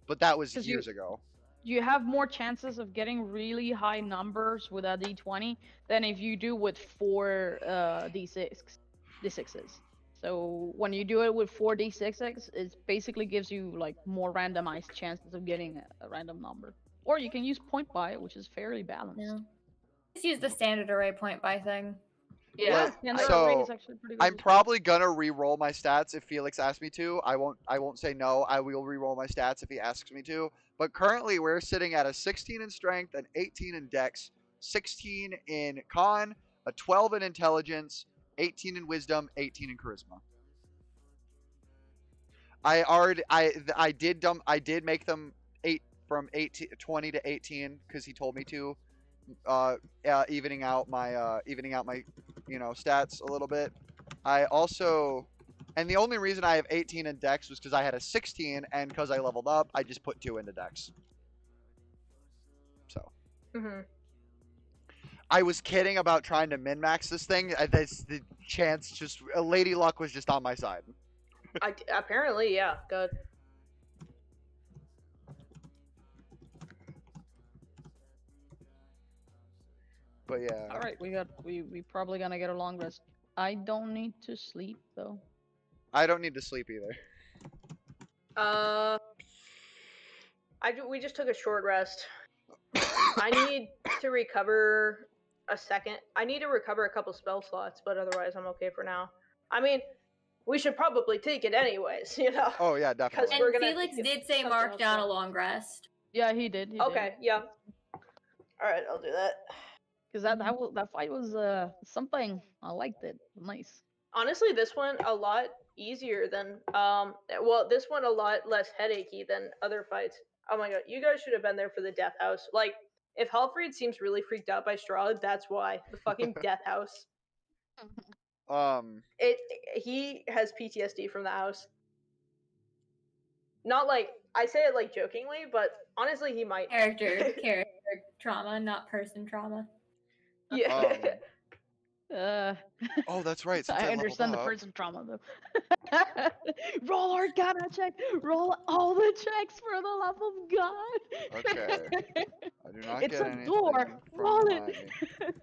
but that was 'Cause years ago. You have more chances of getting really high numbers with a d20 than if you do with 4 d6s. So when you do it with 4 d6s, it basically gives you like more randomized chances of getting a random number. Or you can use point buy, which is fairly balanced. Yeah. Just use the standard array point buy thing. Yeah, standard array is actually pretty good. I'm probably gonna re-roll my stats if Felix asks me to. I won't say no. I will re-roll my stats if he asks me to. But currently we're sitting at a 16 in strength, an 18 in dex, 16 in con, a 12 in intelligence, 18 in wisdom, 18 in charisma. I did make them 20 to 18 because he told me to. Evening out my stats a little bit. I also, and the only reason I have 18 in dex was because I had a 16, and because I leveled up, I just put 2 into dex. So. I was kidding about trying to min max this thing. The chance just Lady Luck was just on my side. Apparently, yeah. Good. But yeah. All right, we probably gonna get a long rest. I don't need to sleep though. I don't need to sleep either. We just took a short rest. I need to recover a second. I need to recover a couple spell slots, but otherwise I'm okay for now. I mean, we should probably take it anyways, you know. Oh yeah, definitely. And Felix did say mark down a long rest. Yeah, he did. Okay, yeah. All right, I'll do that. Because that fight was something. I liked it. Nice. Honestly, this one a lot easier than this one a lot less headachy than other fights. Oh my god, you guys should have been there for the Death House. Like, if Halfred seems really freaked out by Strahd, that's why. The fucking Death House. He has PTSD from the house. Not like I say it like jokingly, but honestly, he might. Character trauma, not person trauma. Yeah. Oh, that's right. Since I understand the up. person trauma though. Roll Arcana check. Roll all the checks for the love of God. Okay. I do not it's get a anything door. from Roll my...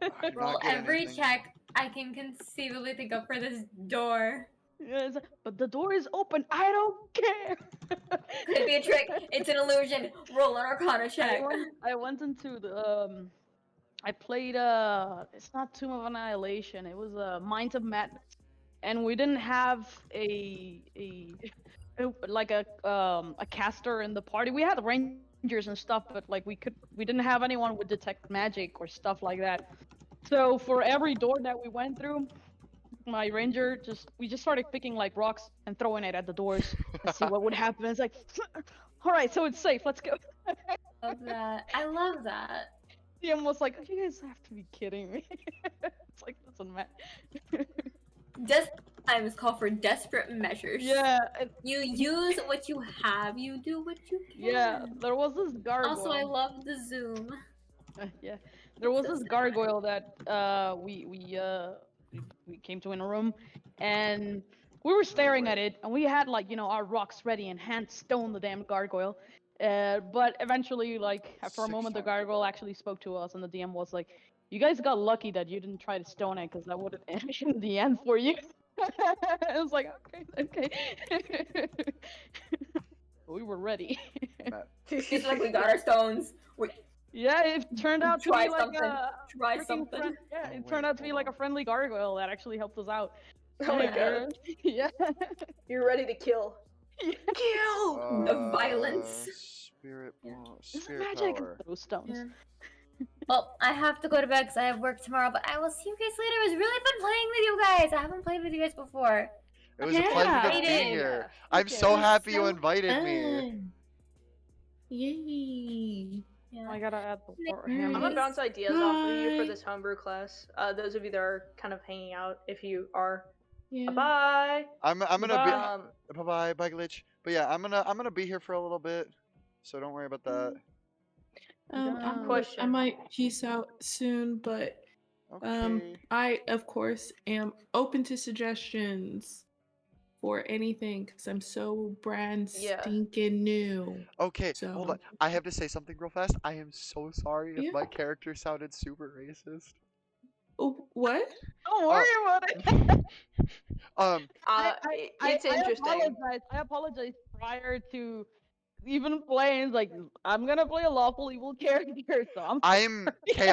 it. Roll every check I can conceivably think of for this door. Yes, but the door is open. I don't care. Could be a trick. It's an illusion. Roll an Arcana check. I went into the I played it's not Tomb of Annihilation. It was Minds of Madness, and we didn't have a caster in the party. We had rangers and stuff, but like we didn't have anyone with detect magic or stuff like that. So for every door that we went through, my ranger we just started picking like rocks and throwing it at the doors and see what would happen. It's like, all right, so it's safe. Let's go. Love that. I love that. He almost like, you guys have to be kidding me. It's like, doesn't matter. Times call for desperate measures. Yeah. You use what you have. You do what you can. Yeah, there was this gargoyle. Also, I love the zoom. Yeah, there was this gargoyle that we came to in a room, and we were staring at it, and we had like our rocks ready and hand stone the damn gargoyle. But eventually, like after a moment, the gargoyle actually spoke to us, and the DM was like, "You guys got lucky that you didn't try to stone it, because that would have ended the end for you." I was like, okay. We were ready. It's like we got our stones. Yeah, it turned out to be like try something. Yeah, it turned out to be like a friendly gargoyle that actually helped us out. Oh my god. Yeah. You're ready to kill. Kill! The violence. Spirit magic. power. Those stones. Yeah. Well, I have to go to bed because I have work tomorrow, but I will see you guys later. It was really fun playing with you guys. I haven't played with you guys before. It was a pleasure to be here. I'm so happy you invited me. Yay. Yeah. I gotta add the war I'm hammer. gonna bounce ideas off of you for this homebrew class. Those of you that are kind of hanging out, if you are. Yeah. Bye. I'm gonna be bye glitch. But yeah, I'm gonna be here for a little bit, so don't worry about that. I might peace out soon, but Okay. I of course am open to suggestions for anything because I'm so brand Yeah. stinking new. Okay, hold on. So I have to say something real fast. I am so sorry if yeah. my character sounded super racist. Oh, what? Don't worry about it. It's interesting. I apologize prior to even playing. Like, I'm gonna play a lawful evil character, so I'm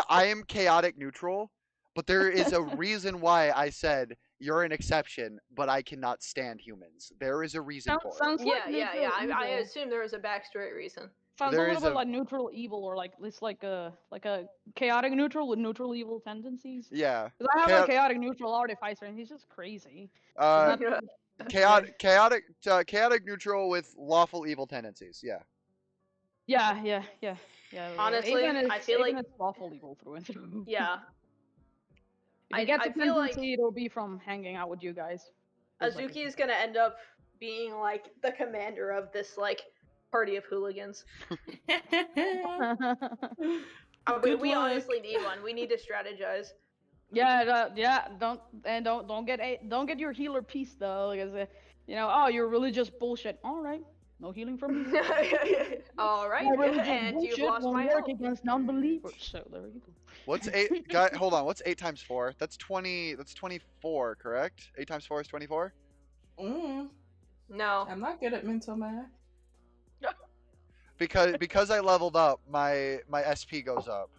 I am chaotic neutral, but there is a reason why I said you're an exception, but I cannot stand humans. There is a reason for it. sounds Yeah, like neutral I evil. assume there was a backstory reason. Sounds a There little is bit a like neutral evil, or like it's like a chaotic neutral with neutral evil tendencies. yeah. Because I have a Chaos, chaotic neutral artificer, and he's just crazy. He's uh, not. chaotic neutral with lawful evil tendencies. Yeah. Yeah. Honestly, I feel like it's lawful evil through and through. yeah. If he gets I a feel like tendency, it'll be from hanging out with you guys. Feels like Azuki is gonna end up being like the commander of this like party of hooligans. We luck. honestly need one. We need to strategize. Yeah. Don't get your healer piece though, because oh, you're religious bullshit. All right, no healing from me. All right, My religious and you've bullshit lost won't my work health. against non-believers. So there you go. What's 8? Guy, hold on. What's 8 times 4? That's 20. That's 24, correct? 8 times 4 is 24. No, I'm not good at mental math. Because I leveled up, my SP goes up.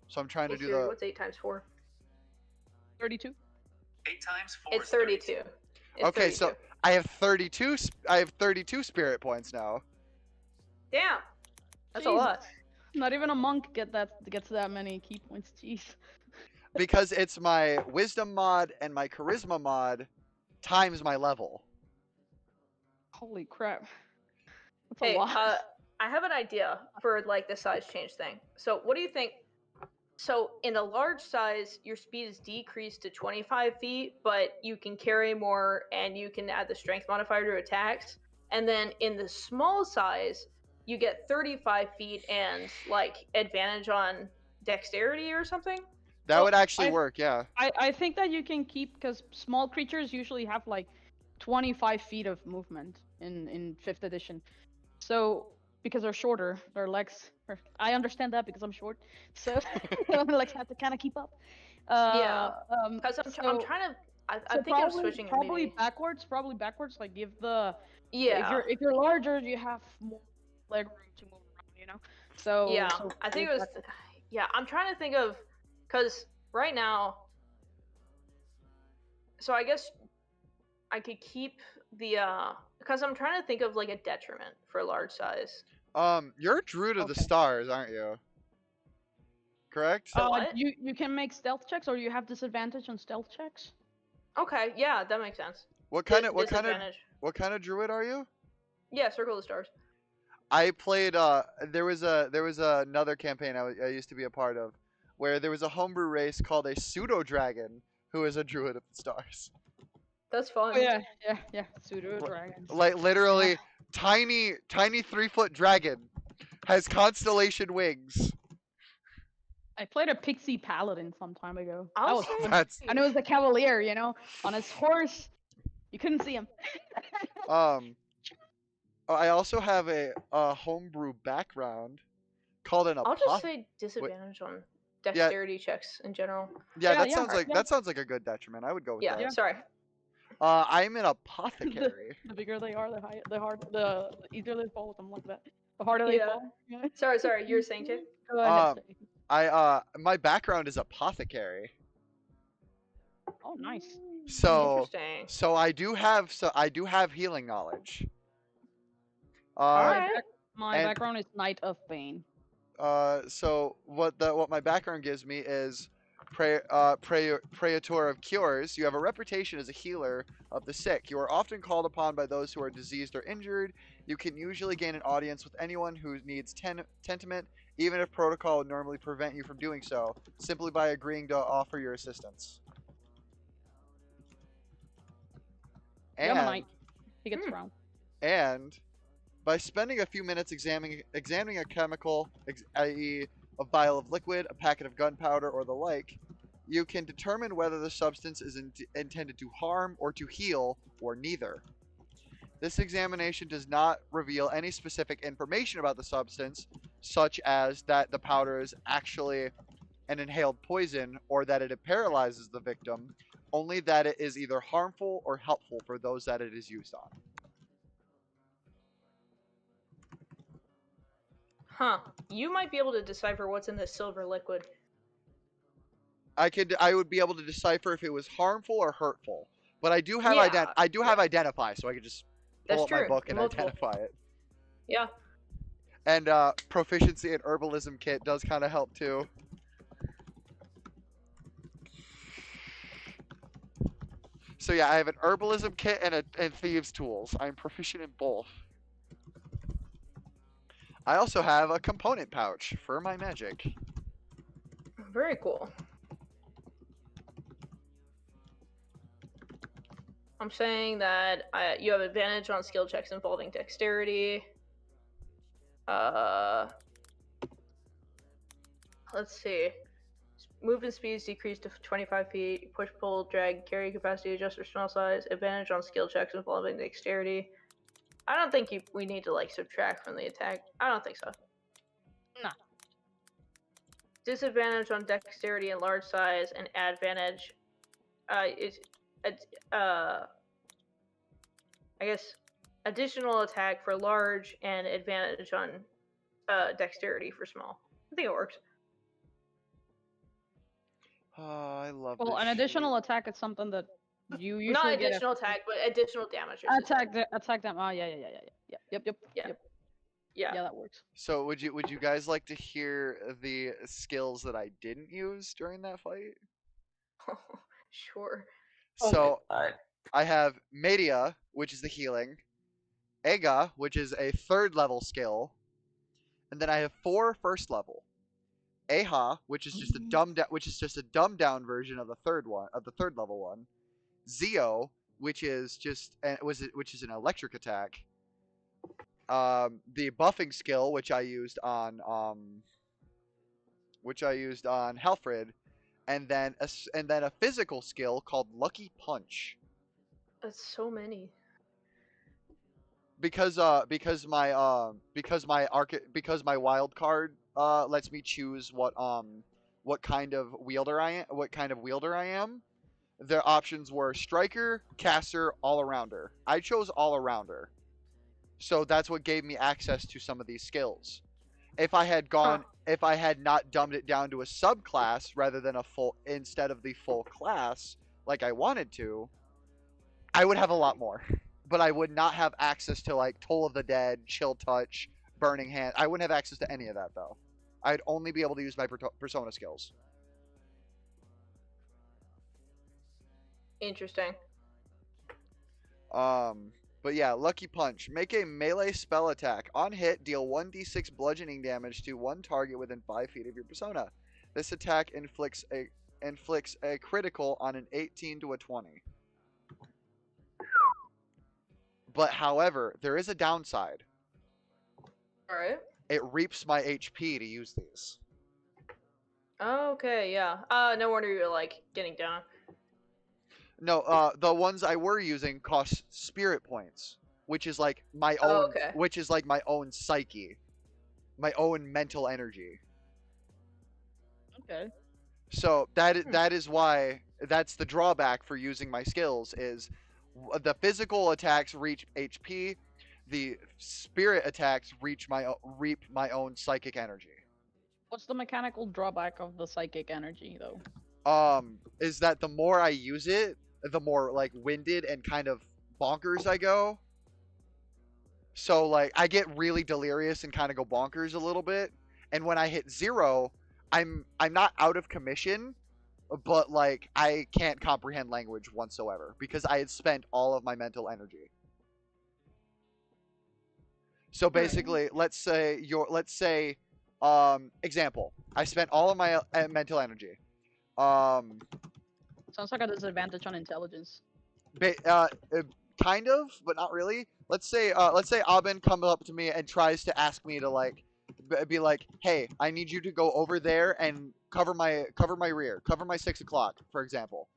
So I'm trying to do the. What's 8 times 4? 32. 8 times 4 It's is 32. It's Okay, 32. so I have 32. I have 32 spirit points now. Damn, that's Jesus. a lot. Not even a monk gets that many key points. Jeez. Because it's my wisdom mod and my charisma mod times my level. Holy crap. That's Hey, a lot. I have an idea for like the size change thing. So what do you think? So in the large size, your speed is decreased to 25 feet, but you can carry more and you can add the strength modifier to attacks. And then in the small size, you get 35 feet and like advantage on dexterity or something. That would actually work, yeah. I think that you can keep, because small creatures usually have like 25 feet of movement in 5th edition. So because they're shorter, their legs. I understand that because I'm short, so my legs have to kind of keep up. Because I'm trying to. I'm thinking of switching. Probably backwards. Like give the. Yeah. If you're larger, you have more leg room to move around. So yeah, so I think it was. Yeah, I'm trying to think of, because right now. So I guess I could keep the because I'm trying to think of like a detriment for large size. You're a druid of the stars, aren't you? Correct? What? You can make stealth checks, or you have disadvantage on stealth checks. Okay, yeah, that makes sense. What kind of druid are you? Yeah, Circle of the Stars. I played there was another campaign I used to be a part of where there was a homebrew race called a pseudo dragon who is a druid of the stars. That's fun. Oh, yeah. Pseudo dragons. Like literally tiny 3-foot dragon has constellation wings. I played a pixie paladin some time ago. I was fun. And it was the cavalier, on his horse. You couldn't see him. I also have a homebrew background called an I'll just say disadvantage on dexterity checks in general. Yeah, that sounds like a good detriment. I would go with that. Yeah, sorry. I'm an apothecary. The bigger they are, the easier they fall with them like that. The harder they fall. Sorry, you were saying, Jake? Go ahead. My background is apothecary. Oh, nice. So I do have healing knowledge. My background is Knight of Bane. So what my background gives me is Praetor of Cures. You have a reputation as a healer of the sick. You are often called upon by those who are diseased or injured. You can usually gain an audience with anyone who needs tentament, even if protocol would normally prevent you from doing so, simply by agreeing to offer your assistance. And, he gets around. And by spending a few minutes examining a chemical, i.e. a vial of liquid, a packet of gunpowder, or the like, you can determine whether the substance is intended to harm or to heal, or neither. This examination does not reveal any specific information about the substance, such as that the powder is actually an inhaled poison or that it paralyzes the victim, only that it is either harmful or helpful for those that it is used on. Huh. You might be able to decipher what's in this silver liquid. I would be able to decipher if it was harmful or hurtful. But I do have Yeah, have identify, so I could just pull That's up my true. book and Multiple. identify it. Yeah. And proficiency in herbalism kit does kind of help too. So yeah, I have an herbalism kit and thieves tools. I'm proficient in both. I also have a component pouch for my magic. Very cool. I'm saying that you have advantage on skill checks involving dexterity. Let's see. Movement speed is decreased to 25 feet. Push, pull, drag, carry capacity, adjust for small size. Advantage on skill checks involving dexterity. I don't think we need to like subtract from the attack. I don't think so. Nah. Disadvantage on dexterity and large size, and advantage is I guess additional attack for large and advantage on dexterity for small. I think it works. Oh, I love Well, this an additional shit. attack is something that you usually Not get additional attack, but additional damage. I should say. attack them. Oh yep. Yeah. Yeah, that works. So would you guys like to hear the skills that I didn't use during that fight? Sure. So I have Media, which is the healing, Ega, which is a 3rd level skill, and then I have 4 first level. Aha, which is just a dumbed down version of the 3rd level one. Zeo, which is just which is an electric attack. The buffing skill, which I used on Halfred, and then a physical skill called Lucky Punch. That's so many. Because my wild card lets me choose what kind of wielder I am. Their options were striker, caster, all-arounder. I chose all-arounder. So that's what gave me access to some of these skills. If I had not dumbed it down to a subclass instead of the full class like I wanted to, I would have a lot more. But I would not have access to like Toll of the Dead, Chill Touch, Burning Hand. I wouldn't have access to any of that though. I'd only be able to use my persona skills. Interesting. But yeah, Lucky Punch. Make a melee spell attack. On hit, deal 1d6 bludgeoning damage to one target within 5 feet of your persona. This attack inflicts a critical on an 18 to a 20. But however, there is a downside. Alright. It reaps my HP to use these. Okay, yeah. No wonder you're like getting down. No, the ones I were using cost spirit points, which is like my own, which is like my own psyche, my own mental energy. Okay. So that is why that's the drawback for using my skills is the physical attacks reach HP, the spirit attacks reap my own psychic energy. What's the mechanical drawback of the psychic energy though? Is that the more I use it, the more like winded and kind of bonkers I go. So like I get really delirious and kind of go bonkers a little bit. And when I hit 0, I'm not out of commission, but like I can't comprehend language whatsoever because I had spent all of my mental energy. So basically, let's say example, I spent all of my mental energy. Sounds like a disadvantage on intelligence. Kind of, but not really. Let's say Abin comes up to me and tries to ask me to like be like, hey, I need you to go over there and cover my rear, cover my 6 o'clock, for example.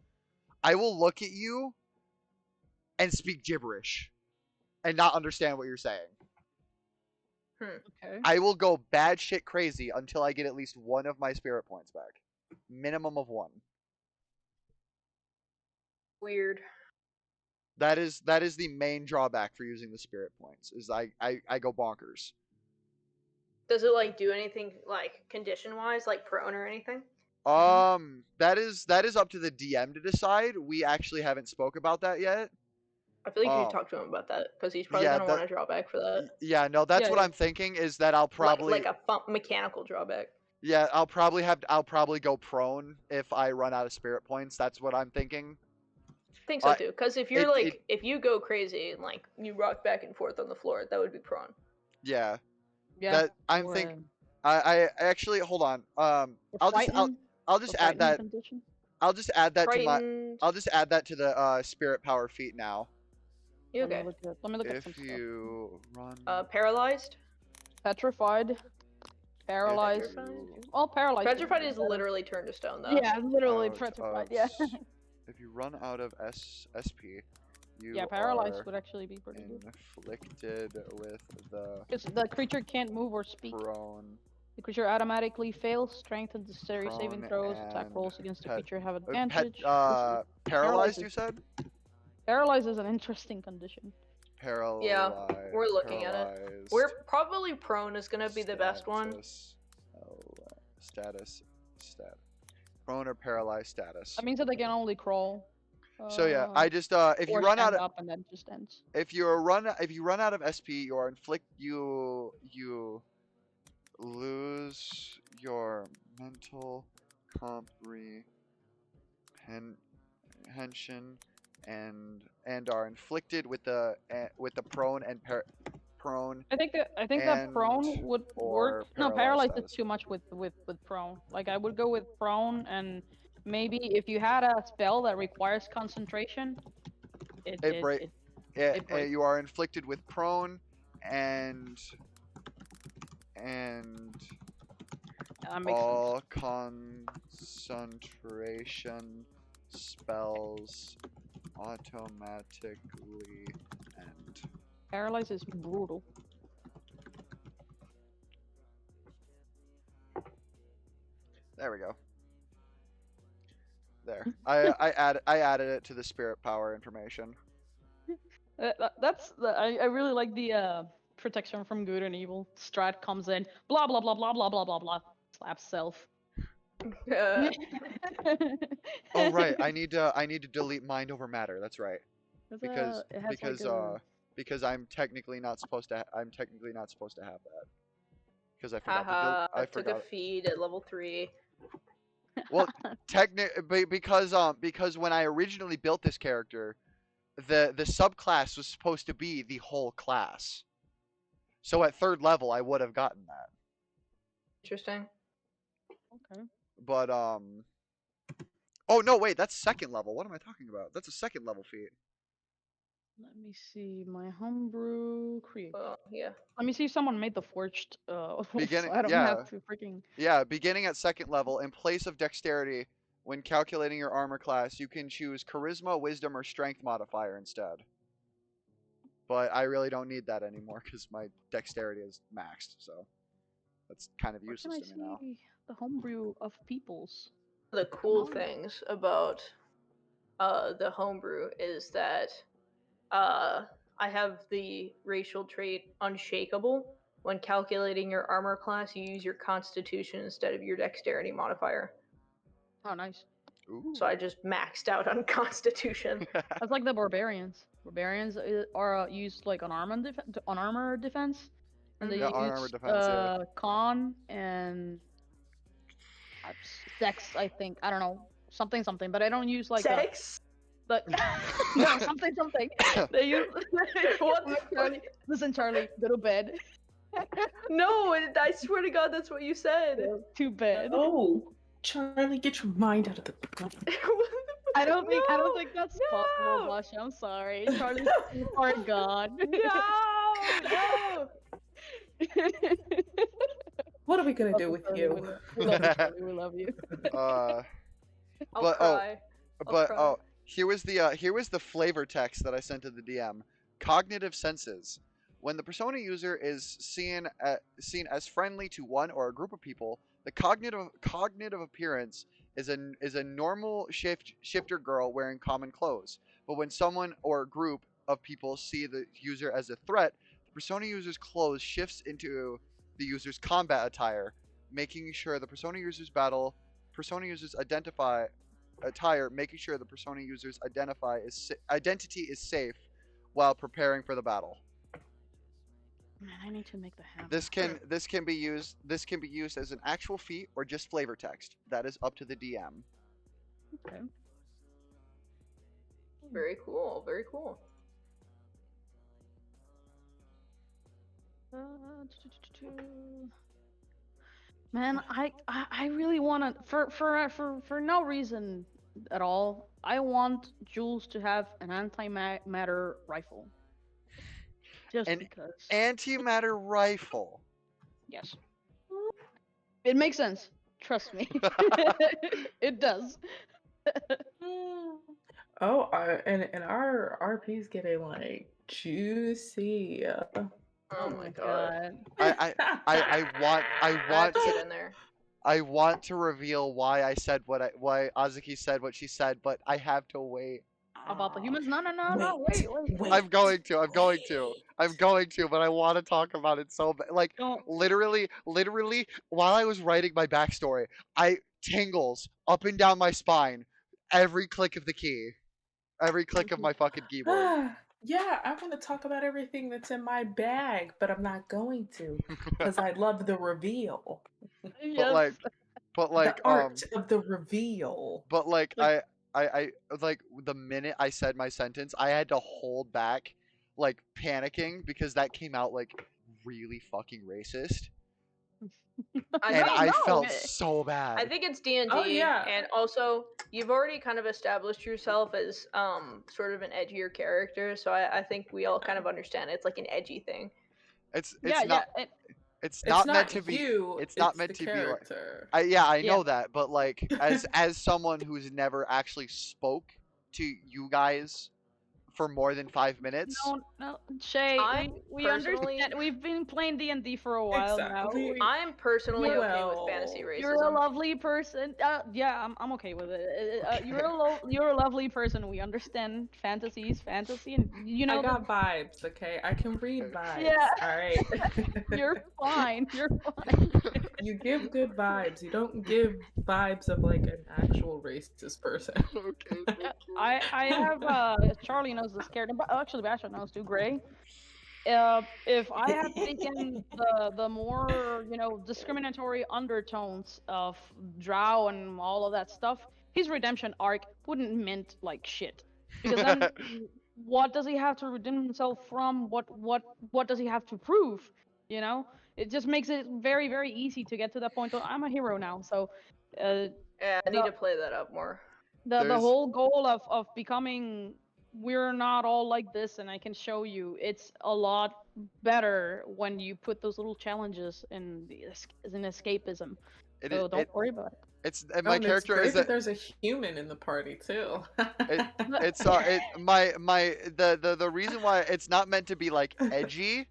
I will look at you and speak gibberish and not understand what you're saying. Okay. I will go bad shit crazy until I get at least one of my spirit points back. Minimum of 1. Weird. That is the main drawback for using the spirit points. Is I go bonkers. Does it like do anything like condition wise, like prone or anything? That is up to the DM to decide. We actually haven't spoke about that yet. I feel like you talk to him about that because he's probably yeah, gonna want to draw back for that. Yeah, no, that's what I'm thinking. Is that I'll probably like a mechanical drawback. Yeah, I'll probably go prone if I run out of spirit points. That's what I'm thinking. I think so too. Because if you're if you go crazy and like you rock back and forth on the floor, that would be prone. Yeah. Yeah. That I'm thinking. I actually hold on. I'll just add that. Condition? I'll just add that Frightened. to my. I'll just add that to the spirit power feat now. You okay? Let me look at some If you run. Paralyzed. Petrified. Paralyzed. All paralyzed. Petrified is literally turned to stone, though. Yeah, literally petrified. Yeah. If you run out of SP, you paralyzed are would actually be pretty good. inflicted with the. Because the creature can't move or speak. Prone. The creature automatically fails strength and dexterity saving throws. Attack rolls against the creature have advantage. Paralyzed, you said? Paralyzed is an interesting condition. Paralyzed. Yeah, we're looking at it. We're probably prone is gonna be the best one. Status. Prone or paralyzed status. That means that they can only crawl. So yeah, I just if you run out of up and then just ends. if you run out of SP, you lose your mental comprehension and are inflicted with the prone and prone. I think that prone would work. No, paralyzed is too much with prone. Like I would go with prone, and maybe if you had a spell that requires concentration, you are inflicted with prone and all concentration spells automatically end. Paralyze is brutal. There we go. There. I added it to the spirit power information. I really like the protection from good and evil. Strat comes in, blah blah blah blah blah blah blah blah, slaps self. Oh right, I need to delete mind over matter. That's right. Because I'm technically not supposed to. I'm technically not supposed to have that. Because I forgot. I took a feed at level 3. Well, because when I originally built this character, the subclass was supposed to be the whole class. So at 3rd level, I would have gotten that. Interesting. Okay. But oh no, wait, that's 2nd level. What am I talking about? That's a 2nd level feat. Let me see my homebrew create. Yeah. Let me see if someone made the forged. Beginning, so I don't have to freaking. Yeah, beginning at 2nd level, in place of dexterity, when calculating your armor class, you can choose charisma, wisdom, or strength modifier instead. But I really don't need that anymore because my dexterity is maxed, so that's kind of useless to me now. The homebrew of peoples. The cool things about the homebrew is that I have the racial trait Unshakable. When calculating your armor class, you use your Constitution instead of your Dexterity modifier. Oh, nice. Ooh. So I just maxed out on Constitution. That's like the Barbarians. Barbarians are used like on armor defense, and they use con and sex. I think I don't know something, but I don't use like sex. But no, something. They use. What? Listen, Charlie, go to bed. No, I swear to God, that's what you said. To bed. Oh, Charlie, get your mind out of the. I don't think that's possible, Blush. I'm sorry, Charlie's too far gone. No. What are we gonna do Welcome, with Shirley. you? We love you, Shirley. We love you. I'll but cry. I'll cry. here was the flavor text that I sent to the DM. Cognitive senses. When the persona user is seen as friendly to one or a group of people, the cognitive appearance is a normal shifter girl wearing common clothes. But when someone or a group of people see the user as a threat, the persona user's clothes shifts into the user's combat attire, making sure the persona users identify attire, making sure the persona users identity is safe while preparing for the battle. Man, I need to make the hammer. This can be used as an actual feat or just flavor text. That is up to the DM. Okay. Very cool. Very cool. Man, I really want to for no reason at all. I want Jules to have an antimatter rifle. Just because. Antimatter rifle. Yes. It makes sense. Trust me. It does. Oh, and our RP's getting like juicy. Oh my god. I want to to get in there. I want to reveal why why Azuki said what she said, but I have to wait. About the humans? No. Wait. I'm going to, but I want to talk about it so bad. Like, literally, while I was writing my backstory, tingles up and down my spine, every click of the key, every click of my fucking keyboard. Yeah, I want to talk about everything that's in my bag, but I'm not going to because I love the reveal. But like, the art of the reveal. But like, I like the minute I said my sentence, I had to hold back, like panicking because that came out like really fucking racist. I felt so bad. I think it's D&D, Oh, yeah. and also you've already kind of established yourself as sort of an edgier character, so I think we all kind of understand it's like an edgy thing. It's not meant to be. It's not meant to be like. I know that, but like as someone who's never actually spoke to you guys for more than 5 minutes. No, Shay, we understand. We've been playing D&D for a while now. I'm personally okay with fantasy racism. You're a lovely person. Yeah, I'm okay with it. You're a lovely person. We understand fantasy, and you know. I got vibes, okay? I can read vibes. Yeah. All right. You're fine. You give good vibes. You don't give vibes of like an actual racist person. Okay. I have Charlie knows this character, but actually Basha knows too. Gray. If I had taken the more discriminatory undertones of Drow and all of that stuff, his redemption arc wouldn't meant like shit. Because then, what does he have to redeem himself from? What does he have to prove? You know, it just makes it very, very easy to get to that point. I'm a hero now, so. Yeah, I need to play that up more. The whole goal of becoming, we're not all like this, and I can show you, it's a lot better when you put those little challenges in escapism. So don't worry about it. It's and my character it's is that there's a human in the party too. The reason why it's not meant to be like edgy.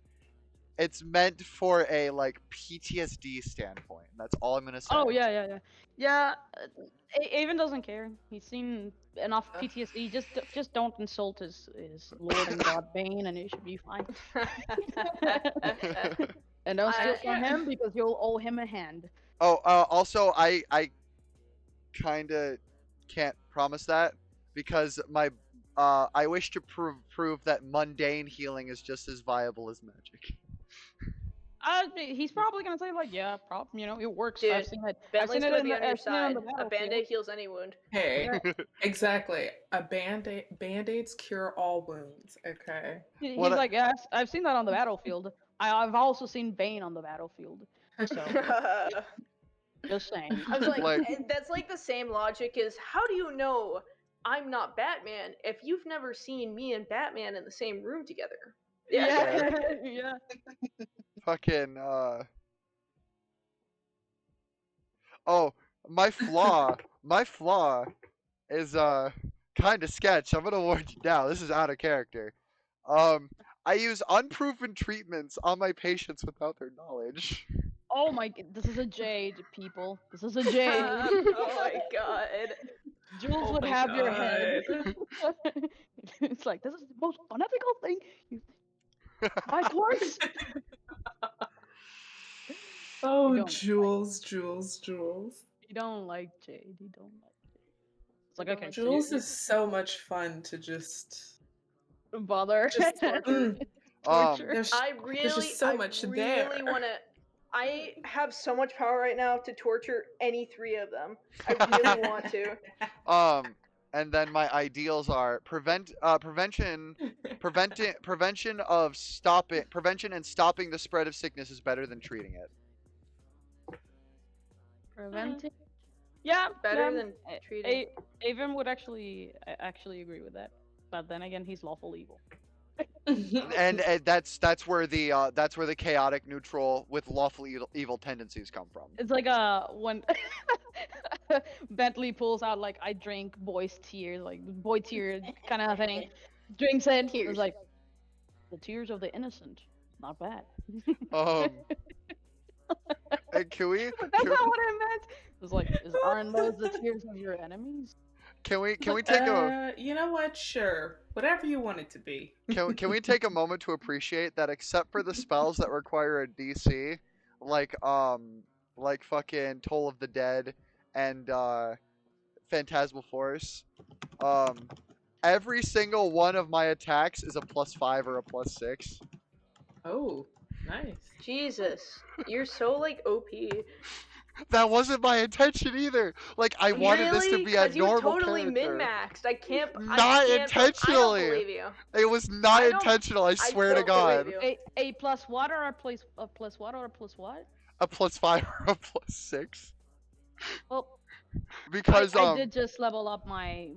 It's meant for a like PTSD standpoint. That's all I'm gonna say. Oh yeah. Aven doesn't care. He's seen enough PTSD. Just don't insult his Lord and God Bane, and it should be fine. And don't steal from him because you'll owe him a hand. Oh, also I kind of can't promise that because I wish to prove that mundane healing is just as viable as magic. He's probably gonna say like, yeah, it works. Dude, I've seen it. Bentley's gonna be on your side. A band-aid heals any wound. Hey, exactly. A band-aids cure all wounds. Okay. He's like, yes, I've seen that on the battlefield. I've also seen Bane on the battlefield. So, just saying. I was like, that's like the same logic as, how do you know I'm not Batman if you've never seen me and Batman in the same room together? Yeah. Fucking Oh, my flaw is kind of sketch. I'm gonna warn you now. This is out of character. I use unproven treatments on my patients without their knowledge. Oh my, this is a jade, people. This is a jade. Oh my god. Jules Oh would my have your head. God. It's like, this is the most unethical thing. My course. Oh, don't Jules, Jules, Jules. You don't like jade. You don't like jade. It's like, okay, so Jules is so much fun to just bother. Just torture. Torture. There's just so much there. I have so much power right now to torture any three of them. I really want to. And then my ideals are prevention and stopping the spread of sickness is better than treating it. Preventing. Yeah, Better than treating. Avon would actually agree with that, but then again, he's lawful evil. and that's where the chaotic neutral with lawful evil tendencies come from. It's like when Bentley pulls out like I drink boy's tears, like boy tear kind of thing, drinks it. It's like the tears of the innocent, not bad. And can we? That's not what I meant. It was like, aren't those the tears of your enemies? Can we take a? You know what? Sure, whatever you want it to be. Can we take a moment to appreciate that, except for the spells that require a DC, like fucking Toll of the Dead and Phantasmal Force, every single one of my attacks is a +5 or a +6. Oh, nice. Jesus, you're so like OP. That wasn't my intention either. Like I wanted this to be a normal you totally character. min-maxed. I can't. Intentionally. I don't believe you. It was not intentional. I swear to God. A plus what or a plus what or a plus what? A +5 or a +6. Well, because I did just level up my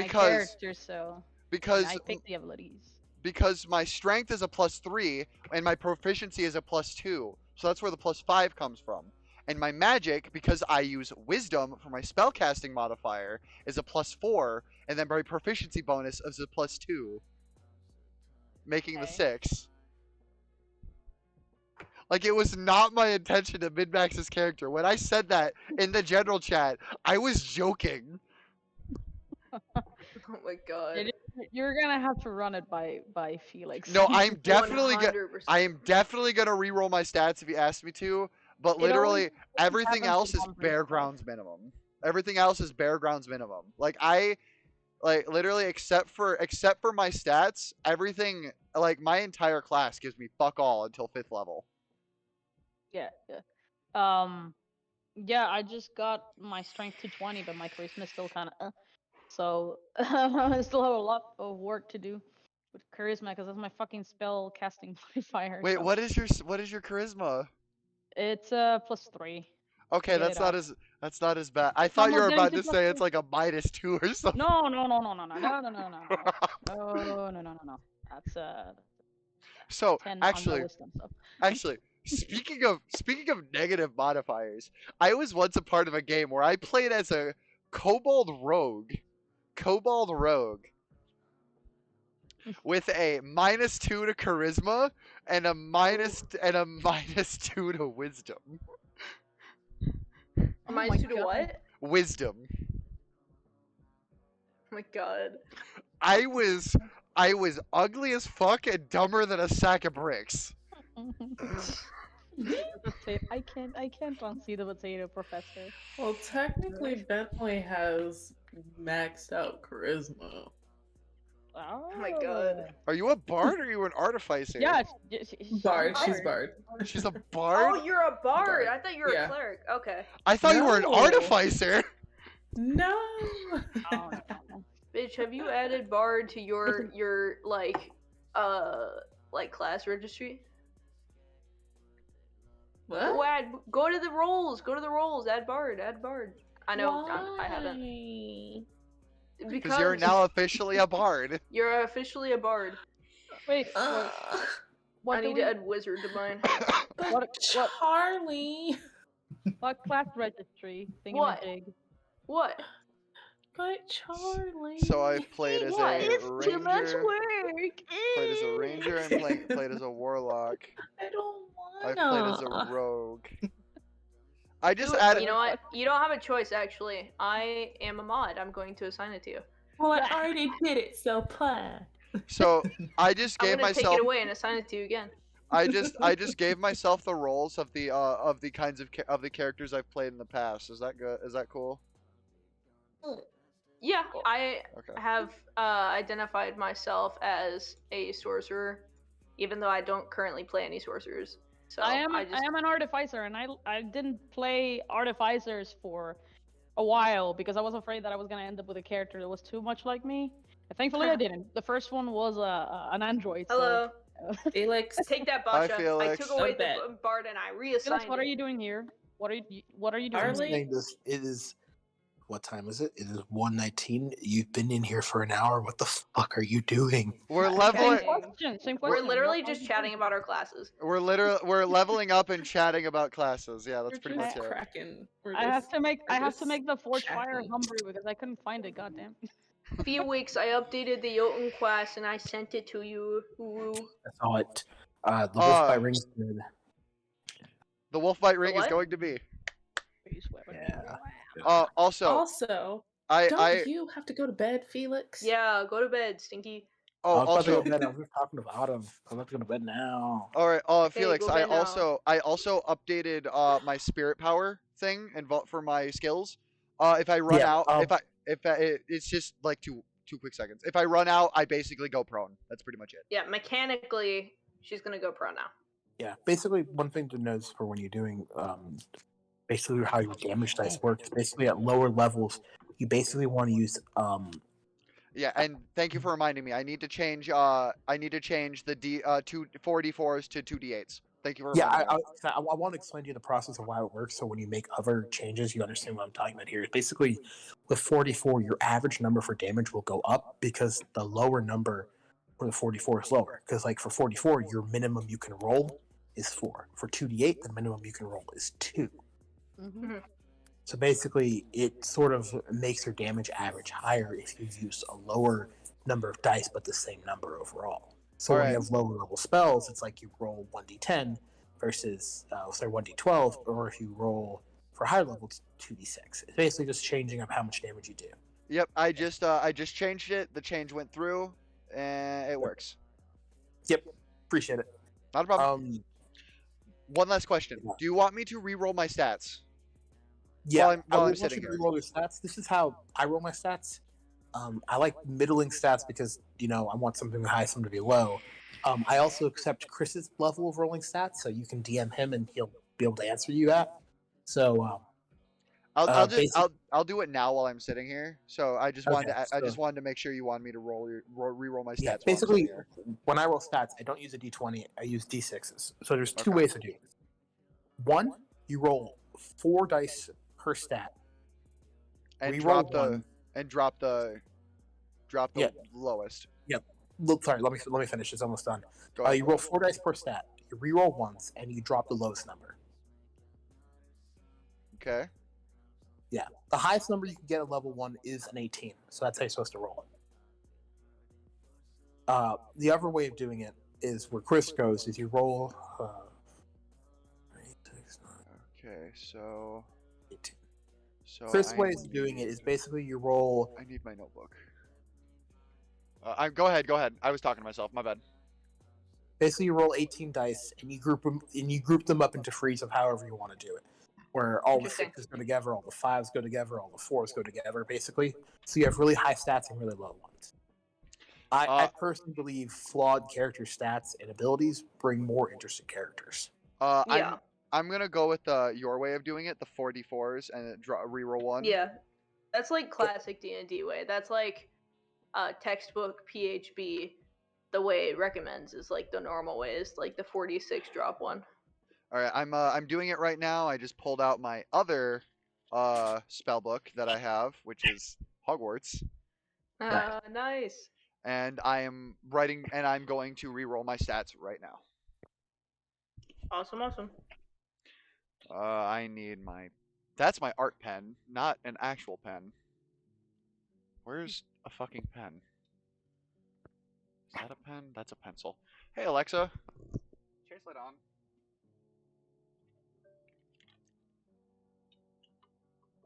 character, so because I picked the abilities. Because my strength is a +3 and my proficiency is a +2, so that's where the +5 comes from. And my magic, because I use wisdom for my spellcasting modifier, is a +4, and then my proficiency bonus is a +2, making the 6. Like, it was not my intention to min-max this character. When I said that in the general chat, I was joking. Oh my god. You're gonna have to run it by Felix. No, I'm definitely gonna re-roll my stats if you ask me to. But literally, everything else is bare grounds minimum. Everything else is bare grounds minimum. Like literally, except for my stats, everything, like my entire class gives me fuck all until 5th level. Yeah. Yeah, I just got my strength to 20, but my charisma is still kind of so I still have a lot of work to do with charisma because that's my fucking spell casting modifier. Wait, so. what is your charisma? It's +3. Okay, that's not as bad. I thought you were about to say it's like a -2 or something. No. That's So 10 actually, on the wisdom, so. actually, speaking of negative modifiers, I was once a part of a game where I played as a kobold rogue with a -2 to charisma and a -2 to wisdom. -2 to what? Wisdom. Oh my god. I was ugly as fuck and dumber than a sack of bricks. I can't unsee the potato, Professor. Well, technically, Bentley has maxed out charisma. Oh my god. Are you a bard or are you an artificer? Yeah, bard. She's bard. She's a bard? Oh, you're a bard. I thought you were a cleric. Okay. I thought you were an artificer. No. Bitch, have you added bard to your like class registry? What? Go to the roles. Add bard. I know. I haven't. Because you're now officially a bard. You're officially a bard. Wait. I need to add wizard to mine. Charlie. Fuck class registry. What? Thingamajig. What? But Charlie. So I've played as What? a It's too much ranger. work. Played as a ranger and played as a warlock. I don't I've wanna. played as a rogue. I just Do it. added. You know what? You don't have a choice, actually. I am a mod. I'm going to assign it to you. Well, I already did it, so play. So I just I'm gave gonna myself. take it away and assign it to you again. I just gave myself the roles of the kinds of the characters I've played in the past. Is that good? Is that cool? Yeah, I Okay. have identified myself as a sorcerer, even though I don't currently play any sorcerers. So I am an artificer, and I didn't play artificers for a while because I was afraid that I was gonna end up with a character that was too much like me. And thankfully, I didn't. The first one was an android. Hello. So... Felix. Take that, Hi, Basha. I Felix. took away So bad. the bard and I reassigned Felix, what are it. you doing here? What are you doing? Harley? here? Saying this, it is. What time is it? It is 1:19. You've been in here for an hour. What the fuck are you doing? We're Same leveling. question. Same We're question. literally What are just you chatting doing? about our classes. We're leveling up and chatting about classes. Yeah, that's You're pretty just much it. cracking. I have to make the Forge Fire chatting. Humber because I couldn't find it. Goddamn. A few weeks, I updated the Jotun class and I sent it to you. Ooh. I saw it. The wolf by ring is good. The wolf bite ring is what? going to be. Yeah. Also, don't you have to go to bed, Felix? Yeah, go to bed, Stinky. Oh, I was about to go also. to bed. I was just talking about him. I'm about to go to bed now. All right. Okay, Felix, go I bed now. also updated my spirit power thing and for my skills. If I run out, it's just like two quick seconds. If I run out, I basically go prone. That's pretty much it. Yeah, mechanically, she's gonna go pro now. Yeah, basically, one thing to notice for when you're doing basically how your damage dice works. Basically, at lower levels, you basically want to use Yeah, and thank you for reminding me. I need to change the 4d4s to 2d8s. Thank you for Yeah, reminding me. I want to explain to you the process of how it works. So when you make other changes, you understand what I'm talking about here. Basically, with 44, your average number for damage will go up because the lower number for the 44 is lower. Because like for 44, your minimum you can roll is 4. For 2d8, the minimum you can roll is 2. Mm-hmm. So basically, it sort of makes your damage average higher if you use a lower number of dice but the same number overall. So when you have lower level spells, it's like you roll 1d10 versus 1d12, or if you roll for higher level, it's 2d6. It's basically just changing up how much damage you do. Yep, I just changed it. The change went through, and it works. Yep, appreciate it. Not a problem. One last question: do you want me to re-roll my stats? Yeah, while I'm sitting here. Re-roll your stats. This is how I roll my stats. I like middling stats because I want something high, something to be low. I also accept Chris's level of rolling stats, so you can DM him and he'll be able to answer you that. So I'll do it now while I'm sitting here. So I just wanted to make sure you wanted me to re-roll my stats. Yeah, basically, when I roll stats, I don't use a d20. I use d6s. So there's two ways to do it. One, you roll 4 dice per stat, and drop the lowest. Yep. Sorry, let me finish. It's almost done. Ahead, you roll 4 dice per stat. You re-roll once, and you drop the lowest number. Okay. Yeah, the highest number you can get at level 1 is an 18, so that's how you're supposed to roll it. The other way of doing it is where Chris goes: is you roll. Okay, so. 18. Chris' way of doing it is basically you roll. I need my notebook. Go ahead. I was talking to myself. My bad. Basically, you roll 18 dice, and you group them up into threes of however you want to do it. Where all the 6s go together, all the 5s go together, all the 4s go together, basically. So you have really high stats and really low ones. I personally believe flawed character stats and abilities bring more interesting characters. I'm gonna go with your way of doing it, the 4d4s and reroll 1. Yeah, that's like classic D&D way. That's like textbook PHB. The way it recommends is like the normal way is like the 46 drop 1. All right, I'm doing it right now. I just pulled out my other spell book that I have, which is Hogwarts. Nice. And I am writing, and I'm going to reroll my stats right now. Awesome. I need my. That's my art pen, not an actual pen. Where's a fucking pen? Is that a pen? That's a pencil. Hey Alexa. Chase light on.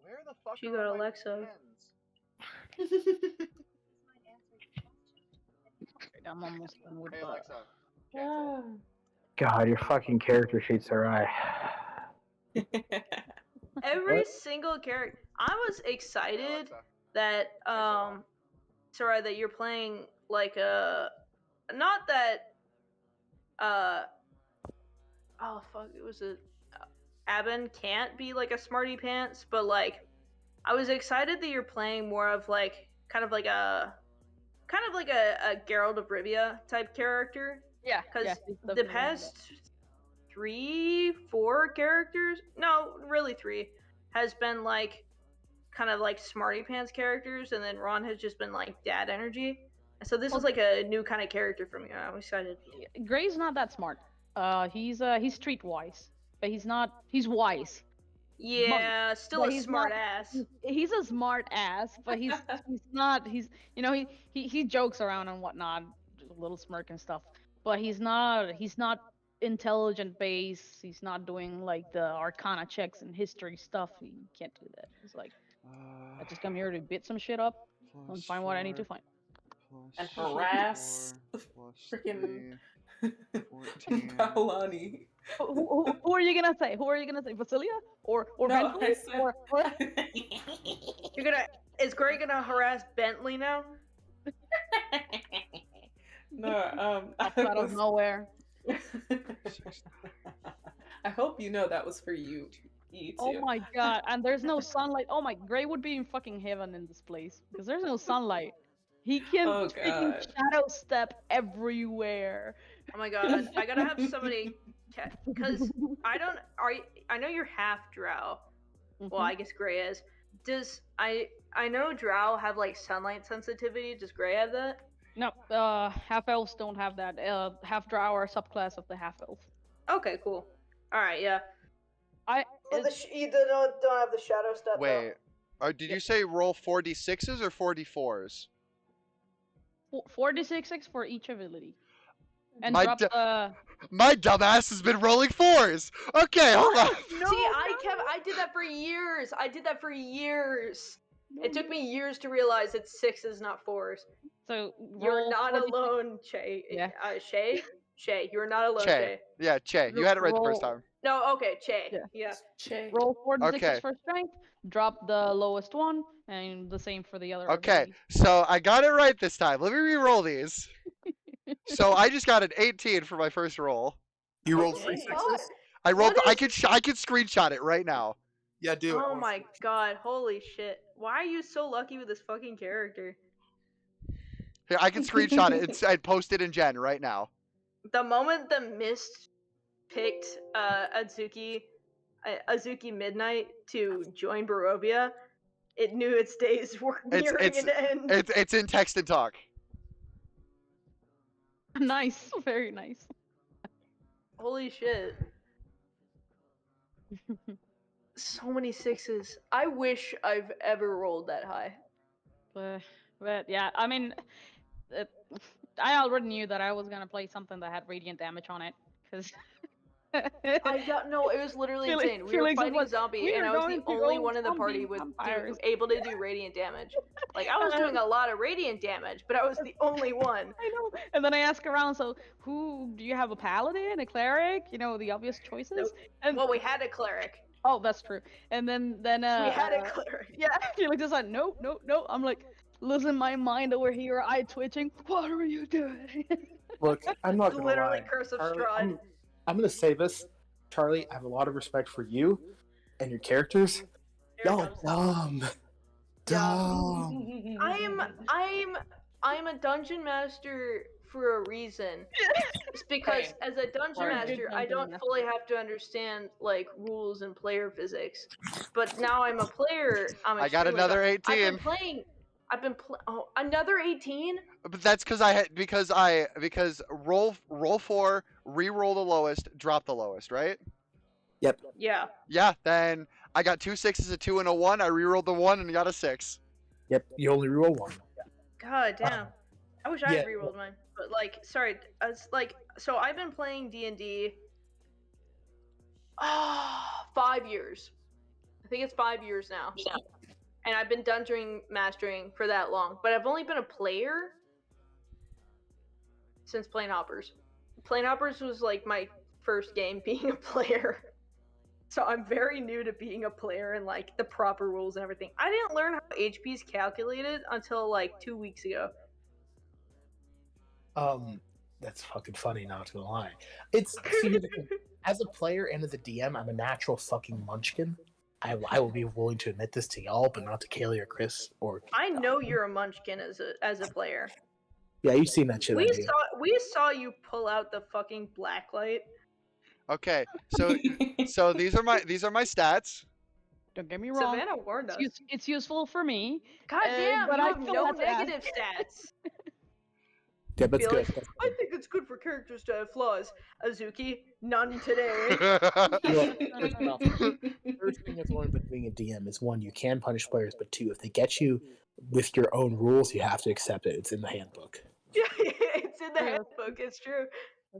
Where the fuck She are got all my Alexa. pens? I'm almost done with Hey the. Alexa. Cancel. God, your fucking character sheets are right. Every single character. I was excited that sorry, that you're playing like a not that oh fuck, it was a Abin can't be like a smarty pants, but like I was excited that you're playing more of like kind of like a Geralt of Rivia type character. Yeah, because he's the definitely one of past 4 characters, no, really 3, has been like kind of like smarty pants characters, and then Ron has just been like dad energy. And so this is like a new kind of character for me. I'm excited. that. Gray's not that smart. He's streetwise, but he's not. He's wise. Yeah, still But a he's smart not- ass. He's a smart ass, but he's not. He's he jokes around and whatnot, a little smirk and stuff. But he's not intelligent based. He's not doing like the arcana checks and history stuff. He can't do that. He's like, I just come here to bit some shit up and find what I need to find. And harass the freaking Paolani. Who are you gonna say? Who are you gonna say? Basilia or No, Bentley? I said- Or You're gonna is Gray gonna harass Bentley now? No, out of nowhere. I hope you know that was for you to eat. Oh my god, and there's no sunlight. Oh my, Gray would be in fucking heaven in this place because there's no sunlight. He can Oh, freaking God. shadow step everywhere. Oh my god, I gotta have somebody because I know you're half drow. Well, I guess Gray is. Does I know drow have like sunlight sensitivity. Does Gray have that? No, half elves don't have that. Half drow are a subclass of the half elf. Okay, cool. All right, yeah. You don't have the shadow step. Wait. Did you say roll 4d6s or 4d4s? 4d6 for each ability. And My drop My dumbass has been rolling 4s. Okay, hold on. I did that for years. It took me years to realize it's 6s, not 4s. So you're not 46. alone, Che. Yeah. Shay, you're not alone, Che. Shay. Yeah, Che. You had it right the first time. No, okay, Che. Yeah. Che. Roll 4d6 Okay. for strength, drop the lowest one, and the same for the other. Okay, abilities. so I got it right this time. Let me re-roll these. So I just got an 18 for my first roll. You rolled 3 sixes? I rolled. What I could screenshot it right now. Yeah, do it. Oh my god, holy shit. Why are you so lucky with this fucking character? Here, I can screenshot it and post it in Gen right now. The moment the mist picked Azuki Midnight to join Barovia, it knew its days were nearing an end. It's in text and talk. Nice, very nice. Holy shit. So many 6s. I wish I've ever rolled that high. But yeah, I mean, I already knew that I was gonna play something that had radiant damage on it, because. I got no. It was literally insane. We were Felix was fighting a like, zombie, "We and are I was going the to only go one in the party zombie with vampires." able to do radiant damage. Like I was doing a lot of radiant damage, but I was the only one. I know. And then I ask around, so who do you have? A paladin, a cleric? You know, the obvious choices. Nope. And Well, we had a cleric. oh, that's true. And then We had a cleric. yeah, Felix is like, nope, nope, nope. I'm like, losing my mind over here, eye twitching. What are you doing? Look, I'm not gonna Literally lie. Curse of Charlie, Strahd. I'm gonna say this, Charlie. I have a lot of respect for you and your characters. Y'all are dumb. Dumb. I'm a dungeon master for a reason. It's because as a dungeon Or a master, good I dungeon don't master. fully have to understand like rules and player physics. But now I'm a player. I got another 18. I've been another 18. But that's because roll 4, re-roll the lowest, drop the lowest, right? Yep. Yeah. Yeah, then I got 2 6s, a 2, and a 1. I rerolled the 1 and got a 6. Yep. You only reroll one. God damn. I wish I yeah. had rerolled mine. But like, sorry, so I've been playing D&D 5 years. I think it's 5 years now. And I've been dungeon mastering for that long, but I've only been a player since Plane Hoppers. Plane Hoppers was like my first game being a player. So I'm very new to being a player and like the proper rules and everything. I didn't learn how HP is calculated until like 2 weeks ago. That's fucking funny, not gonna lie. It's see, as a player and as a DM, I'm a natural fucking munchkin. I will be willing to admit this to y'all, but not to Kaylee or Chris or. I know you're a munchkin as a player. Yeah, you've seen that shit. We saw you pull out the fucking blacklight. Okay, so these are my stats. Don't get me wrong. Savannah warned us. It's useful for me. God damn, but you I have still no have to ask. negative stats. Yeah, that's Be good. like, I think it's good for characters to have flaws. Azuki, none today. Well, first thing I've learned about being a DM is one, you can punish players, but two, if they get you with your own rules, you have to accept it. It's in the handbook. Yeah, it's in the handbook. It's true.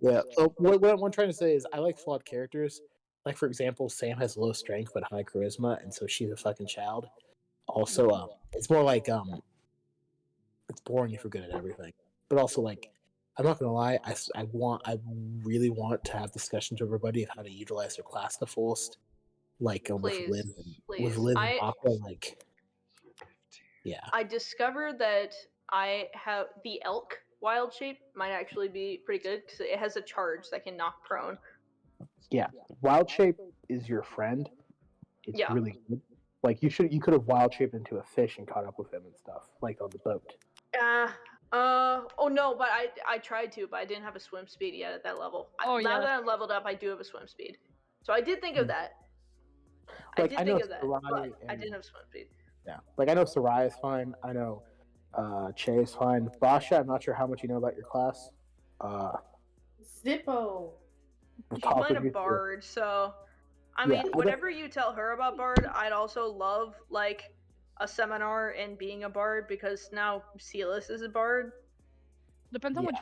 Yeah. So what I'm trying to say is, I like flawed characters. Like for example, Sam has low strength but high charisma, and so she's a fucking child. Also, it's more like it's boring if you're good at everything. But also, like, I'm not gonna lie, I really want to have discussions with everybody of how to utilize their class the fullest. Like Please, with Liv and Aqua, like, yeah. I discovered that I have the elk wild shape might actually be pretty good because it has a charge that can knock prone. Yeah, wild shape is your friend. It's really good. Like you could have wild shaped into a fish and caught up with him and stuff, like on the boat. Oh no, but I tried to, but I didn't have a swim speed yet at that level. Now that I'm leveled up, I do have a swim speed. So I did think of that. Like, I did think of that, but I didn't have swim speed. Yeah, like I know Sarai is fine. I know Che is fine. Basha, I'm not sure how much you know about your class. Zippo. She's playing a bard, so I mean, whatever you tell her about bard, I'd also love like a seminar in being a bard because now Celis is a bard. Depends on which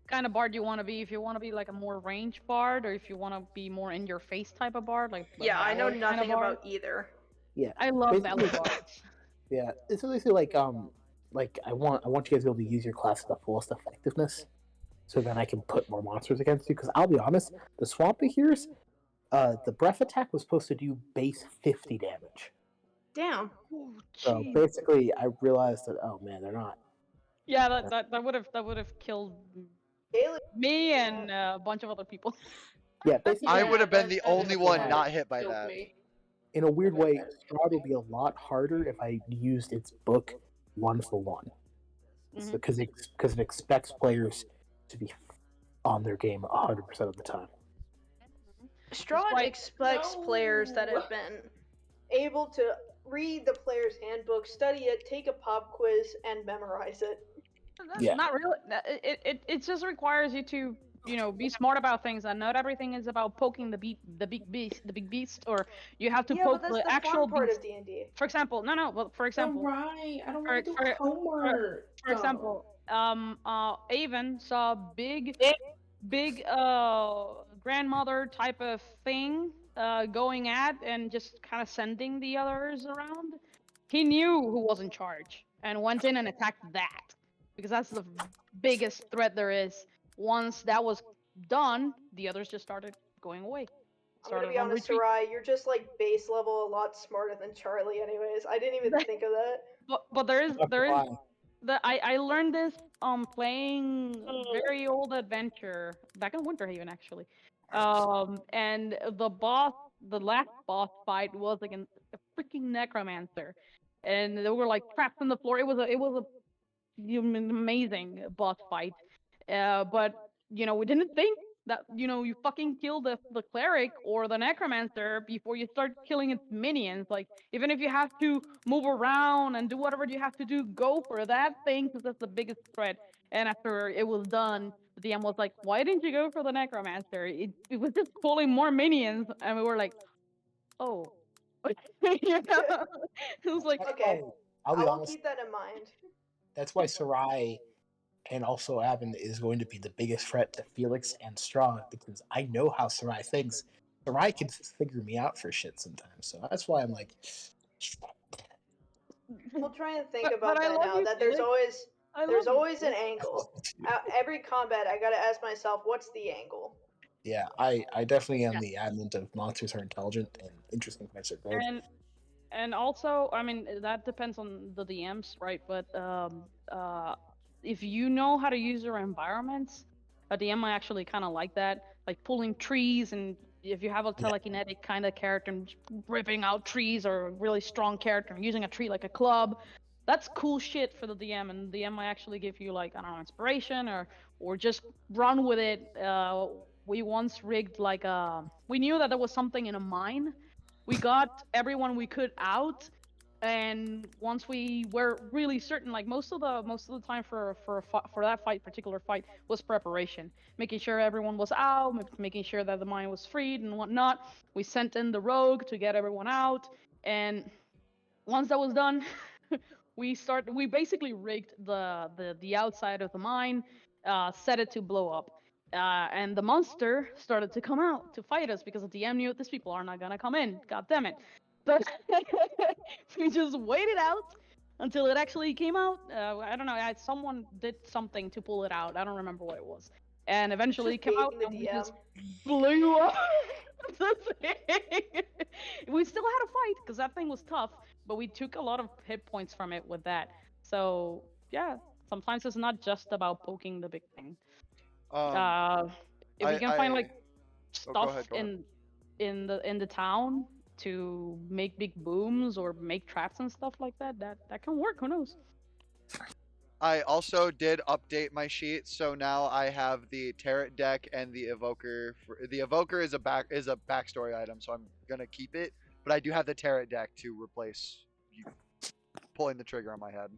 kind of bard you want to be. If you want to be like a more range bard, or if you want to be more in your face type of bard, like yeah, I know Valor nothing kind of bard. about either. Yeah, I love Valor bards. Yeah, it's basically like I want you guys to be able to use your class to the fullest effectiveness, so then I can put more monsters against you. Because I'll be honest, the Swamp Here's, the breath attack was supposed to do base 50 damage. Damn. So basically, I realized that they're not. Yeah, that would have killed me and a bunch of other people. Yeah, basically, I would have been the only one not hit by that. In a weird way, Strahd would be a lot harder if I used its book 1-for-1, because it expects players to be on their game 100% of the time. Strahd expects players that have been able to read the player's handbook, study it, take a pop quiz, and memorize it. Yeah. Not really. It just requires you to, be smart about things, and not everything is about poking the big beast, or you have to poke but that's the actual fun part beast. of D&D. For example, for example, right. I don't want to do homework. for example, Avon saw big grandmother type of thing going at and just kind of sending the others around. He knew who was in charge and went in and attacked that, because that's the biggest threat there is. Once that was done, the others just started going away. I'm gonna be honest, Sarai, you're just like base level a lot smarter than Charlie anyways. I didn't even think of that. But there is I learned this playing a very old adventure back in Winterhaven actually. And the last boss fight was like a freaking necromancer, and they were like trapped on the floor. It was an amazing boss fight. But we didn't think that you fucking kill the cleric or the necromancer before you start killing its minions. Like, even if you have to move around and do whatever you have to do, go for that thing, because that's the biggest threat. And after it was done, the DM was like, "Why didn't you go for the necromancer? It was just pulling more minions," and we were like, "Oh." You know? It was like, Okay, I'll I be will honest. keep that in mind. That's why Sarai and also Avon is going to be the biggest threat to Felix and Straw because I know how Sarai thinks. Sarai can figure me out for shit sometimes, so that's why I'm like. We'll try and think but about I that love now. you, That Felix. I there's love you, always an Felix. angle. Every combat, I gotta ask myself, what's the angle? Yeah, I definitely am Yeah. the advent of monsters are intelligent and interesting fights are great. And also, I mean, that depends on the DMs, right? But if you know how to use your environments, a DM might actually kind of like that, like pulling trees, and if you have a telekinetic kind of character and ripping out trees, or a really strong character and using a tree like a club, that's cool shit for the DM, and the DM might actually give you like, I don't know, inspiration, or just run with it. We once rigged like we knew that there was something in a mine. We got everyone we could out, and once we were really certain, like most of the time for that particular fight was preparation, making sure everyone was out, making sure that the mine was freed and whatnot. We sent in the rogue to get everyone out, and once that was done, we basically rigged the outside of the mine, set it to blow up. And the monster started to come out to fight us because the DM knew these people are not gonna come in. God damn it! But we just waited out until it actually came out. I don't know. Someone did something to pull it out. I don't remember what it was. And eventually it Just came out, baiting the and we DM. just blew up the thing. We still had a fight because that thing was tough, but we took a lot of hit points from it with that. So yeah, sometimes it's not just about poking the big thing. If you can find like Oh, go stuff ahead, go ahead. in the town to make big booms or make traps and stuff like that, that can work. Who knows? I also did update my sheet, so now I have the Tarot deck and the Evoker. The Evoker is a backstory item, so I'm gonna keep it. But I do have the Tarot deck to replace pulling the trigger on my head.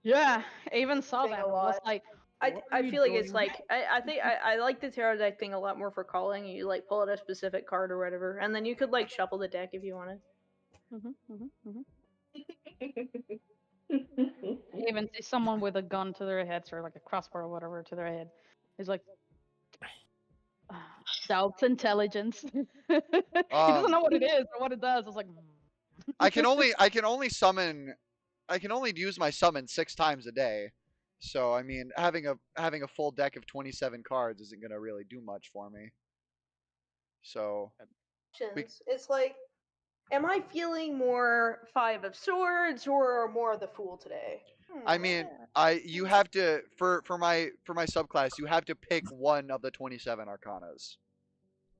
Yeah, I even saw Thing that a and was lot. like, I what are you feel like it's doing? like I think I like the tarot deck thing a lot more for calling. You like pull out a specific card or whatever, and then you could like shuffle the deck if you wanted. I even see someone with a gun to their heads or like a crossbow or whatever to their head. He's like, doubts intelligence. He doesn't know what it is or what it does. It's like, I can only summon. I can only use my summon 6 times a day. So I mean, having a full deck of 27 cards isn't gonna really do much for me. So It's like, am I feeling more Five of Swords or more the Fool today? I mean, you have to for my subclass, you have to pick one of the 27 arcanas.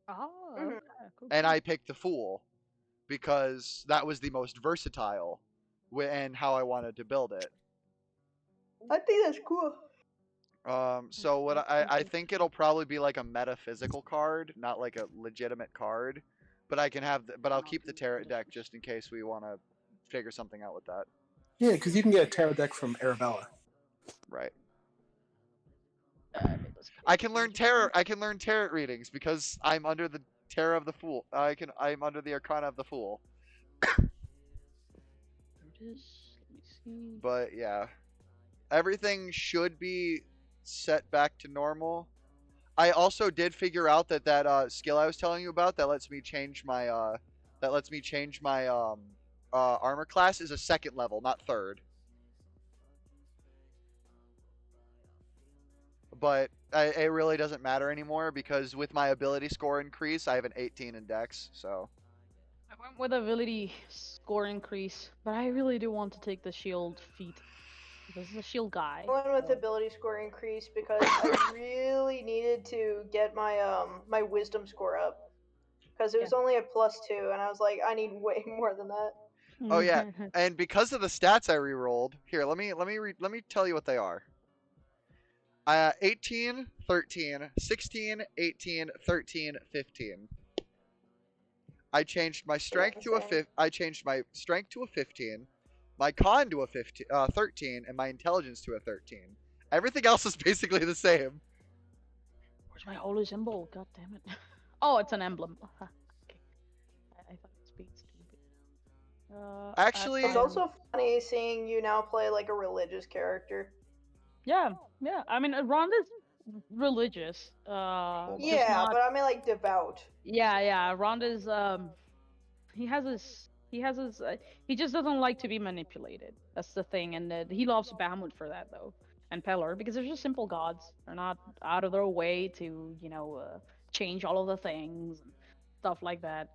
oh, okay, cool. And I picked the Fool because that was the most versatile and how I wanted to build it. I think that's cool. So what I think it'll probably be like a metaphysical card, not like a legitimate card. But I can have, but I'll keep the Tarot deck just in case we want to figure something out with that. Yeah, because you can get a tarot deck from Arabella. Right. I can learn tarot. I can learn tarot readings because I'm under the Tarot of the Fool. I'm under the Arcana of the Fool. But yeah, everything should be set back to normal. I also did figure out that skill I was telling you about that lets me change my armor class is a 2nd level, not 3rd. But it really doesn't matter anymore because with my ability score increase, I have an 18 in Dex. So I went with ability score increase, but I really do want to take the shield feat. This is a shield guy. I went with ability score increase because I really needed to get my my wisdom score up because it was only a +2, and I was like, I need way more than that. Oh yeah, and because of the stats I re-rolled, here let me tell you what they are. 18, 13, 16, 18, 13, 15. I changed my strength to I changed my strength to a 15, my con to a 13, and my intelligence to a 13. Everything else is basically the same. Where's my holy symbol? God damn it. Oh, it's an emblem. Okay. I thought it was beads. Actually, It's also funny seeing you now play like a religious character. Yeah. I mean, Rhonda's religious. Just Yeah, not. but I mean like devout. Yeah. Rhonda's he has his he just doesn't like to be manipulated. That's the thing, and he loves Bahamut for that though, and Pelor, because they're just simple gods. They're not out of their way to change all of the things and stuff like that.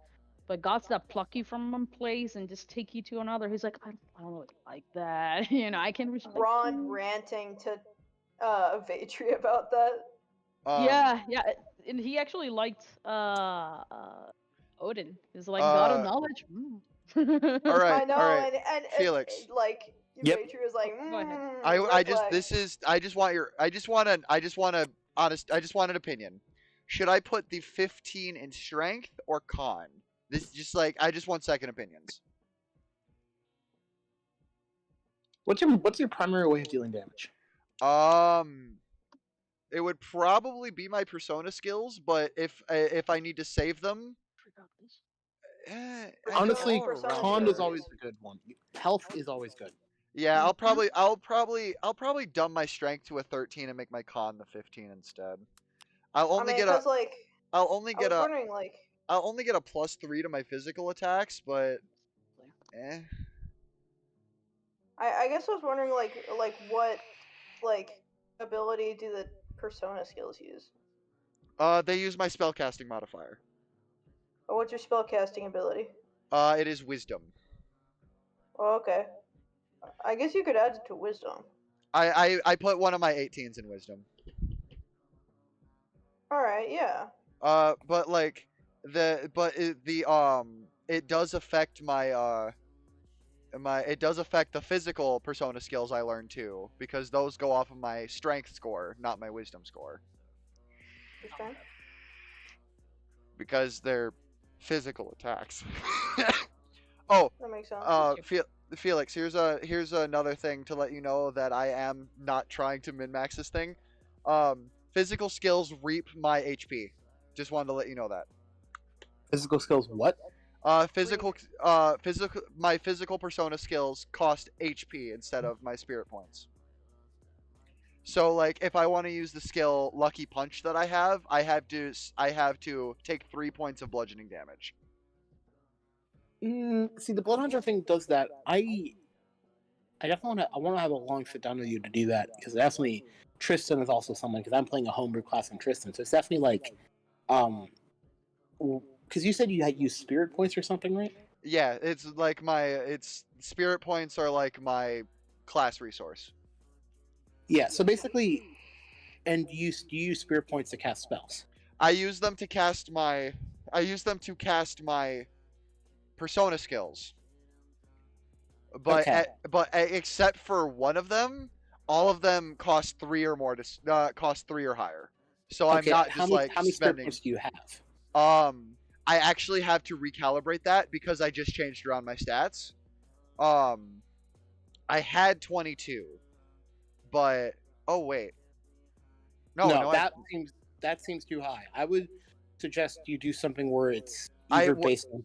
But gods that pluck you from one place and just take you to another, he's like, I don't really like that. I can respect Ron you. ranting to Vatri about that. Yeah, and he actually liked Odin. He's like god of knowledge. All right, I know, all right, and Felix. like Yep. Vatri was like, Go ahead. I just want an opinion. Should I put the 15 in strength or con? This is just like I just want second opinions. What's your primary way of dealing damage? It would probably be my persona skills, but if I need to save them, honestly, Persona con skills. is always a good one. Health is always good. yeah, I'll probably dumb my strength to a 13 and make my con the 15 instead. I'll only get a like I'll only I get was a wondering like I'll only get a +3 to my physical attacks, but I guess I was wondering like what like ability do the persona skills use? They use my spellcasting modifier. Or what's your spellcasting ability? It is wisdom. Oh, okay. I guess you could add it to wisdom. I put one of my 18s in wisdom. All right, yeah. But like it does affect it does affect the physical persona skills I learned too, because those go off of my strength score, not my wisdom score. Interesting. Because they're physical attacks. Oh, That makes sense. Felix, here's another thing to let you know that I am not trying to min-max this thing. Physical skills reap my HP. Just wanted to let you know that. Physical skills, what? My physical persona skills cost HP instead of my spirit points. So like if I want to use the skill Lucky Punch that I have to take 3 points of bludgeoning damage. See, the Bloodhunter thing does that. I definitely want to have a long sit down with you to do that, because definitely Tristan is also someone, because I'm playing a homebrew class on Tristan, so it's definitely like because you said you had used spirit points or something, right? Yeah, it's like it's spirit points are like my class resource. Yeah, so basically, and you use spirit points to cast spells. I use them to cast my persona skills. But Okay. Except for one of them, all of them cost 3 or more cost 3 or higher. So Okay, I'm not how just many, like how many spirit spending. points do you have? I actually have to recalibrate that because I just changed around my stats. I had 22, but oh wait, no, that seems too high. I would suggest you do something where it's either based on.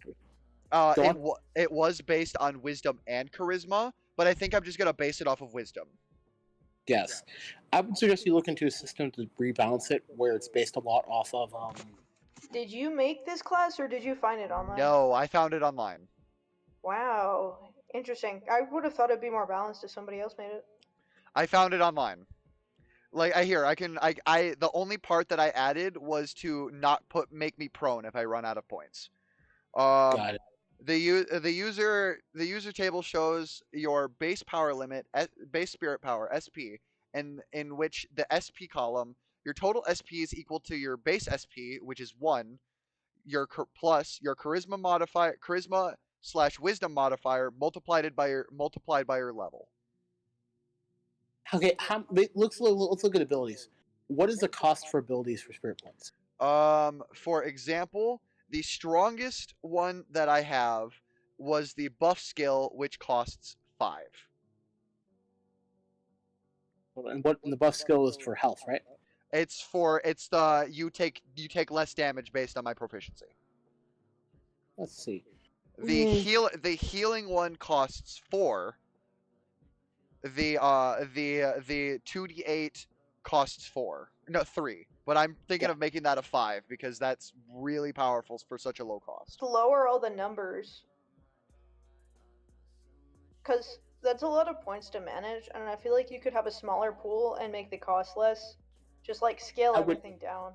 It was based on wisdom and charisma, but I think I'm just gonna base it off of wisdom. Yes, I would suggest you look into a system to rebalance it where it's based a lot off of. Did you make this class or did you find it online? No, I found it online. Wow, interesting. I would have thought it'd be more balanced if somebody else made it. I found it online. Like the only part that I added was to not make me prone if I run out of points. Got it. The user table shows your base power limit, base spirit power (SP), and in which the SP column, your total SP is equal to your base SP, which is 1, plus your charisma/wisdom modifier multiplied by your level. Okay, let's look at abilities. What is the cost for abilities for spirit points? For example, the strongest one that I have was the buff skill, which costs 5. And the buff skill is for health, right? It's you take less damage based on my proficiency. Let's see. The healing one costs 4. The 2d8 costs 4. No, 3. But I'm thinking of making that a 5 because that's really powerful for such a low cost. Lower all the numbers. Because that's a lot of points to manage, and I feel like you could have a smaller pool and make the cost less. Just like scale everything down.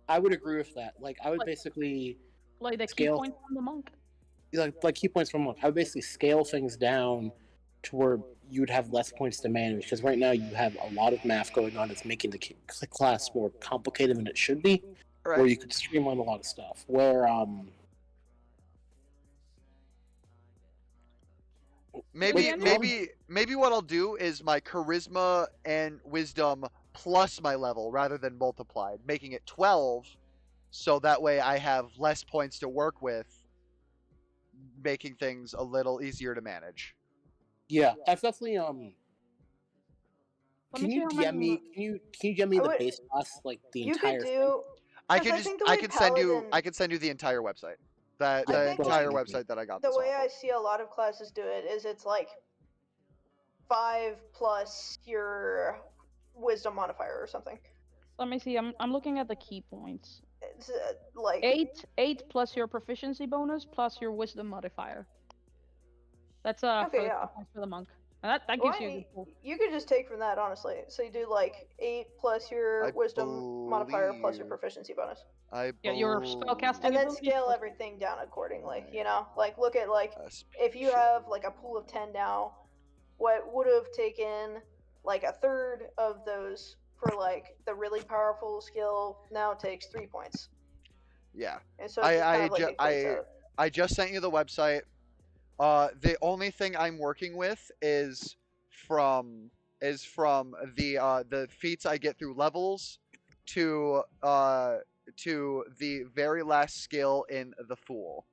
I would agree with that. Like I would basically like the scale, key points from the monk. Like key points from monk. I would basically scale things down to where you would have less points to manage, because right now you have a lot of math going on that's making the class more complicated than it should be. Right. Where you could streamline a lot of stuff. Where maybe what I'll do is my charisma and wisdom plus my level rather than multiplied, making it 12, so that way I have less points to work with, making things a little easier to manage. Yeah, that's definitely Can you DM me the base class, like the entire thing? I can send you the entire website. The entire website that I got. The way I see a lot of classes do it is it's like 5 plus your wisdom modifier or something. Let me see. I'm looking at the key points. It's like 8 plus your proficiency bonus plus your wisdom modifier. That's okay, for the monk. And that gives you a good pool. You could just take from that, honestly. So you do like 8 plus your wisdom modifier plus your proficiency bonus. Your spellcasting and then scale everything down accordingly. You know, like look at like if you have like a pool of 10 now, what would have taken like a third of those for like the really powerful skill now takes 3 points. Yeah. And so I just sent you the website. The only thing I'm working with is from the feats I get through levels to the very last skill in the Fool.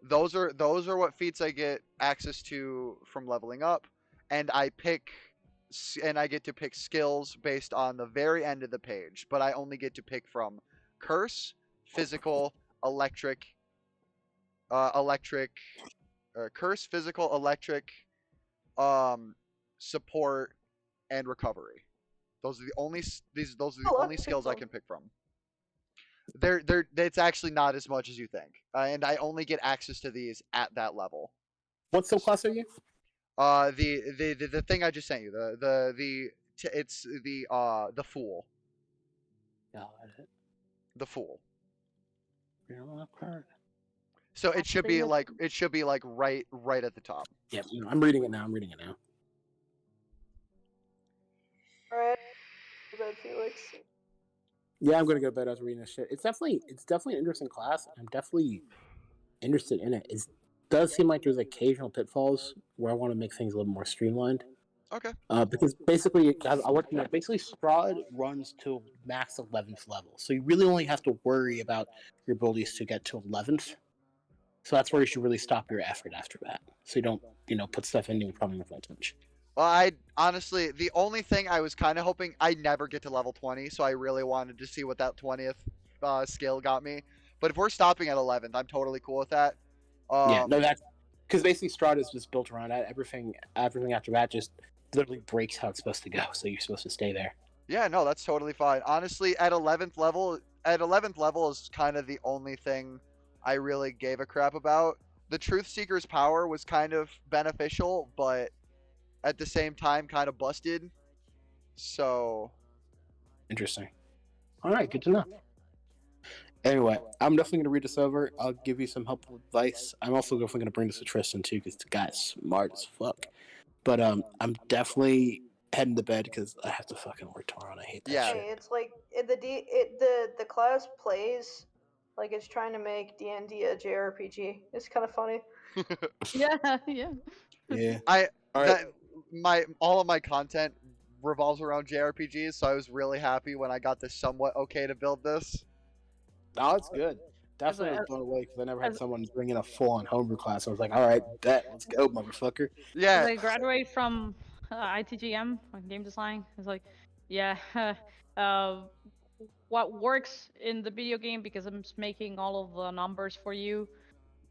Those are what feats I get access to from leveling up, and I get to pick skills based on the very end of the page, but I only get to pick from curse, physical, curse, physical, electric, support, and recovery. Those are the only skills I can pick from. It's actually not as much as you think, and I only get access to these at that level. What subclass are you? The thing I just sent you. It's the Fool. Got it. The Fool. Okay. So it should be like right at the top. Yeah, I'm reading it now. Alright. Bed, Felix. Yeah, I'm gonna go to bed after reading this shit. It's definitely an interesting class. I'm definitely interested in it. It does seem like there's occasional pitfalls where I want to make things a little more streamlined. Okay. Because basically, basically Strahd runs to max 11th level, so you really only have to worry about your abilities to get to 11th. So that's where you should really stop your effort after that, so you don't put stuff in you probably won't touch. Well, I honestly, the only thing I was kind of hoping, I never get to level 20, so I really wanted to see what that 20th skill got me. But if we're stopping at 11th, I'm totally cool with that. Yeah, no, that's because basically Strahd is just built around that. Everything after that just literally breaks how it's supposed to go, so you're supposed to stay there. Yeah, no, that's totally fine. Honestly, at 11th level is kind of the only thing I really gave a crap about. The Truth Seeker's power was kind of beneficial, but at the same time kind of busted. So interesting. All right, good to know. Anyway, I'm definitely going to read this over. I'll give you some helpful advice. I'm also definitely going to bring this to Tristan too, because the guy's smart as fuck. But I'm definitely heading to bed because I have to fucking work tomorrow and I hate that shit. Hey, it's like the class plays like it's trying to make DND a JRPG. It's kind of funny. Yeah. Yeah. All of my content revolves around JRPGs, so I was really happy when I got this somewhat okay to build this. Oh, it's good. Definitely was blown away because I never had someone bring in a full-on homebrew class. I was like, all right, let's go, motherfucker. Yeah. As I graduate from ITGM game design. It's like, yeah, uh, what works in the video game because I'm just making all of the numbers for you.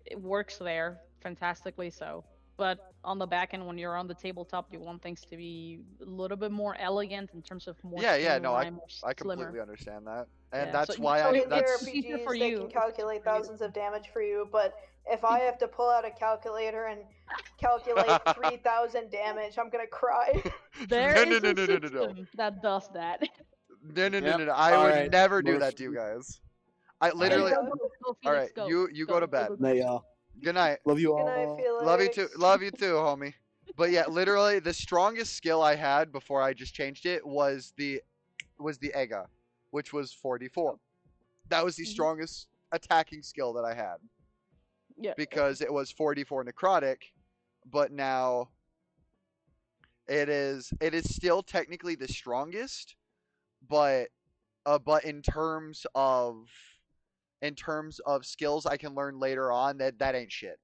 It works there fantastically so. But on the back end, when you're on the tabletop, you want things to be a little bit more elegant in terms of more Yeah, no, streamlined, more I slimmer. completely understand that, and Yeah, so that's why So I in that's it's easier for JRPGs, they you. can It's easier calculate for you. thousands of damage for you, but if I have to pull out a calculator and calculate 3,000 damage, I'm gonna cry. There no, is no, no, a no, no, no, no. system that does that. No, no, no, Yep. no, no. I All would right. never do that to you Motherfucker. guys. I All Okay, right. literally. go, All right, Felix, go. you go to bed. Go. Night, y'all. Good night. Love you Good night, all. Felix. Love you too. Love you too, homie. But yeah, literally the strongest skill I had before I just changed it was the Ega, which was 44. That was the strongest attacking skill that I had Yeah. because it was 44 necrotic, but now it is still technically the strongest, but in terms of skills I can learn later on, that ain't shit.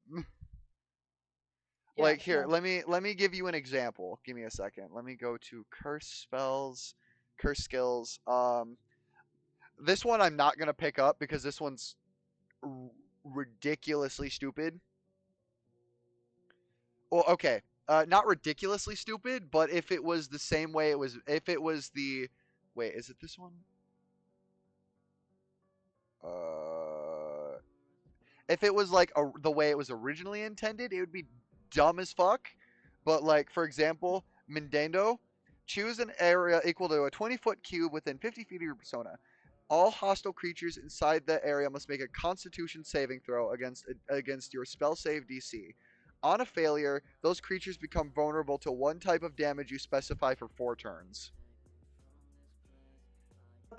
Yeah, Like here, no. let me give you an example. Give me a second. Let me go to curse spells, curse skills. This one I'm not gonna pick up because this one's r- ridiculously stupid. Well, okay, not ridiculously stupid, but if it was the same way it was, if it was the, wait, is it this one? Uh, if it was like the way it was originally intended, it would be dumb as fuck. But like for example, Mindendo, choose an area equal to a 20-foot cube within 50 feet of your persona. All hostile creatures inside the area must make a Constitution saving throw against your spell save DC. On a failure, those creatures become vulnerable to one type of damage you specify for 4 turns.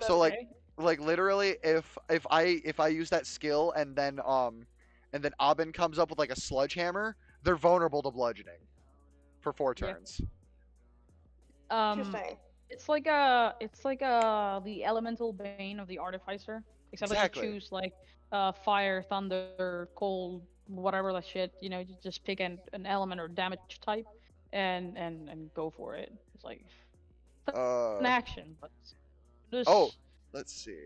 So like literally, if I use that skill and then Abin comes up with like a sledgehammer, they're vulnerable to bludgeoning for 4 turns. Interesting. It's like the elemental bane of the artificer, except that Exactly. you choose like fire, thunder, cold, whatever the shit. You know, you just pick an element or damage type, and go for it. It's like an action, but this Oh, let's see.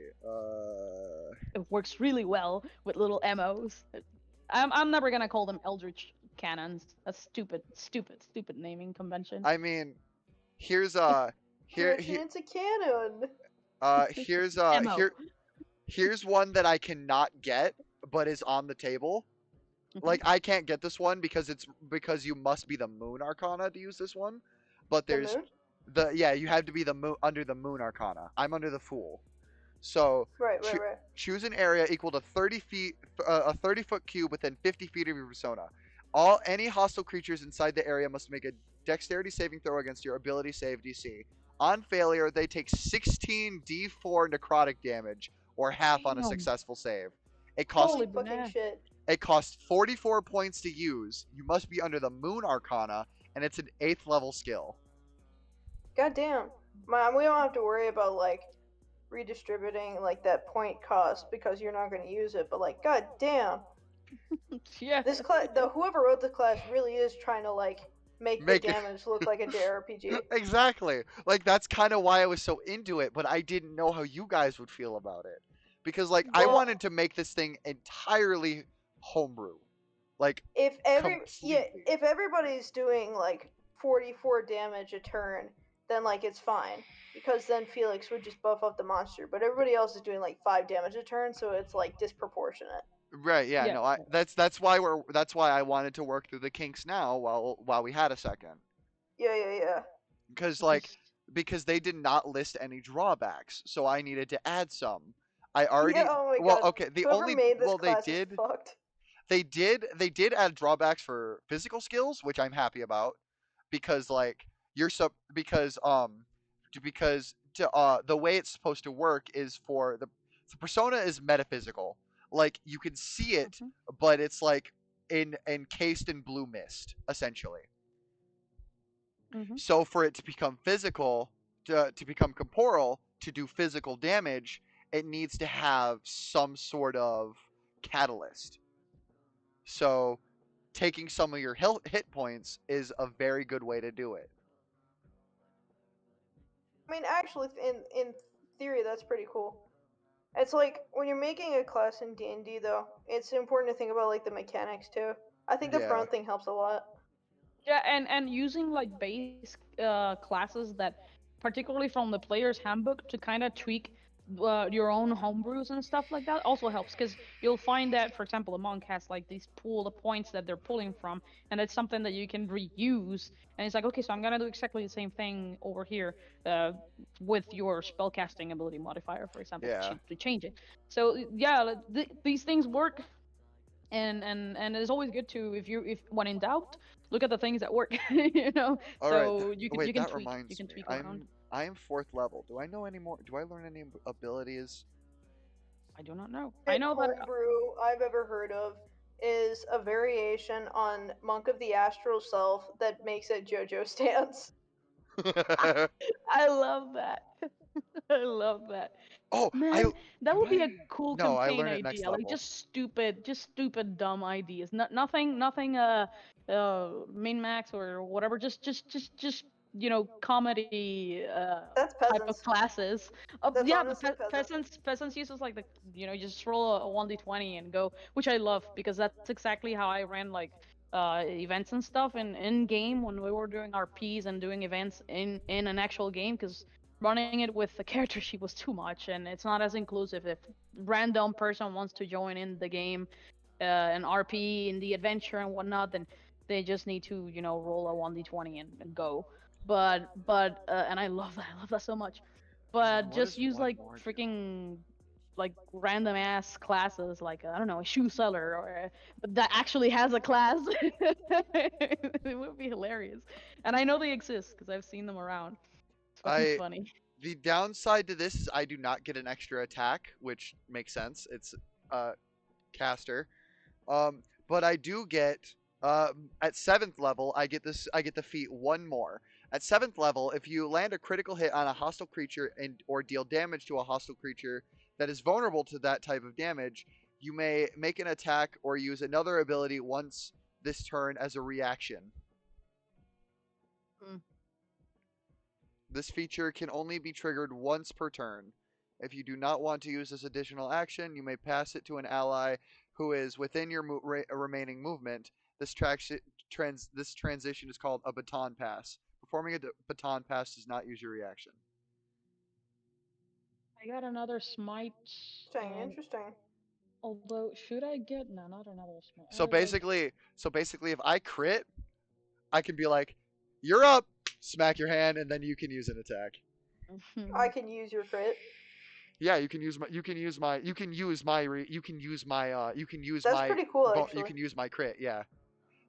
it works really well with little MOs. I'm never gonna call them eldritch cannons. That's stupid naming convention. I mean, here's here Stretching into canon. here's MO. here's one that I cannot get but is on the table. Like I can't get this one because you must be the Moon Arcana to use this one. But there's The moon? you have to be the moon under the Moon Arcana. I'm under the Fool. So Right. choose an area equal to 30 feet, a 30-foot cube within 50 feet of your persona. Any hostile creatures inside the area must make a Dexterity saving throw against your ability save DC. On failure, they take 16 D4 necrotic damage, or half on a Damn. successful save. It Holy costs fucking shit. it costs 44 points to use. You must be under the Moon Arcana, and it's an 8th level skill. God damn. Man, we don't have to worry about like redistributing like that point cost because you're not going to use it. But like, god damn, Yeah. this class, whoever wrote the class really is trying to like make the damage look like a JRPG. Exactly. Like that's kind of why I was so into it, but I didn't know how you guys would feel about it. Because like I Well- wanted to make this thing entirely homebrew. Like If completely. if everybody's doing like 44 damage a turn, then like it's fine because then Felix would just buff up the monster. But everybody else is doing like 5 damage a turn, so it's like disproportionate. Right, yeah, Yeah. no, that's why I wanted to work through the kinks now while we had a second. Yeah. Because they did not list any drawbacks, so I needed to add some. I already Yeah, oh my well, god. okay, the Whoever only made this well class they is did fucked. they did add drawbacks for physical skills, which I'm happy about because like you're because the way it's supposed to work is for the persona is metaphysical. Like you can see it, but it's like encased in blue mist essentially. So for it to become physical, to become corporeal, to do physical damage, it needs to have some sort of catalyst. So taking some of your hit points is a very good way to do it. I mean, actually, in theory, that's pretty cool. It's like when you're making a class in D&D, though, it's important to think about like the mechanics too. I think the Yeah. prone thing helps a lot. Yeah, and using like base classes that, particularly from the player's handbook, to kind of tweak your own homebrews and stuff like that also helps because you'll find that, for example, a monk has like these pool of points that they're pulling from, and it's something that you can reuse. And it's like, okay, so I'm gonna do exactly the same thing over here with your spellcasting ability modifier, for example, Yeah. to change it. So yeah, these things work, and it's always good to, if when in doubt, look at the things that work. All right. So you can Wait, that tweak, reminds me. around. I'm fourth level. Do I know any more? Do I learn any abilities? I do not know. I know that Homebrew I've ever heard of is a variation on Monk of the Astral Self that makes it JoJo stance. I love that. I love that. Oh, Man, that have would be a I? cool No, I campaign learn it next idea. Like level. just stupid, dumb ideas. Nothing. Min max or whatever. Just comedy That's type of peasants. classes. That's Yeah, but honestly peasant. peasants uses like the just roll a 1d20 and go, which I love because that's exactly how I ran like events and stuff in game when we were doing RPs and doing events in an actual game, because running it with the character sheet was too much and it's not as inclusive. If random person wants to join in the game, an RP in the adventure and whatnot, then they just need to roll a 1d20 and go. But and I love that. I love that so much. But What just does use one like more do? freaking like random ass classes, like I don't know, a shoe seller, or that actually has a class. It would be hilarious, and I know they exist because I've seen them around. It's fucking I funny. The downside to this is I do not get an extra attack, which makes sense. It's caster. But I do get at seventh level I get this. I get the feat one more. At seventh level, if you land a critical hit on a hostile creature and or deal damage to a hostile creature that is vulnerable to that type of damage, you may make an attack or use another ability once this turn as a reaction. Mm. This feature can only be triggered once per turn. If you do not want to use this additional action, you may pass it to an ally who is within your remaining movement. This transition is called a baton pass. Performing a baton pass does not use your reaction. I got another smite. Interesting, interesting. Although, should I get no, not another smite. So basically, if I crit, I can be like, "You're up." Smack your hand, and then you can use an attack. I can use your crit. Yeah, you can use my. You can use my. You can use my. You can use my. You can use That's my. pretty cool, You actually. can use my crit. Yeah.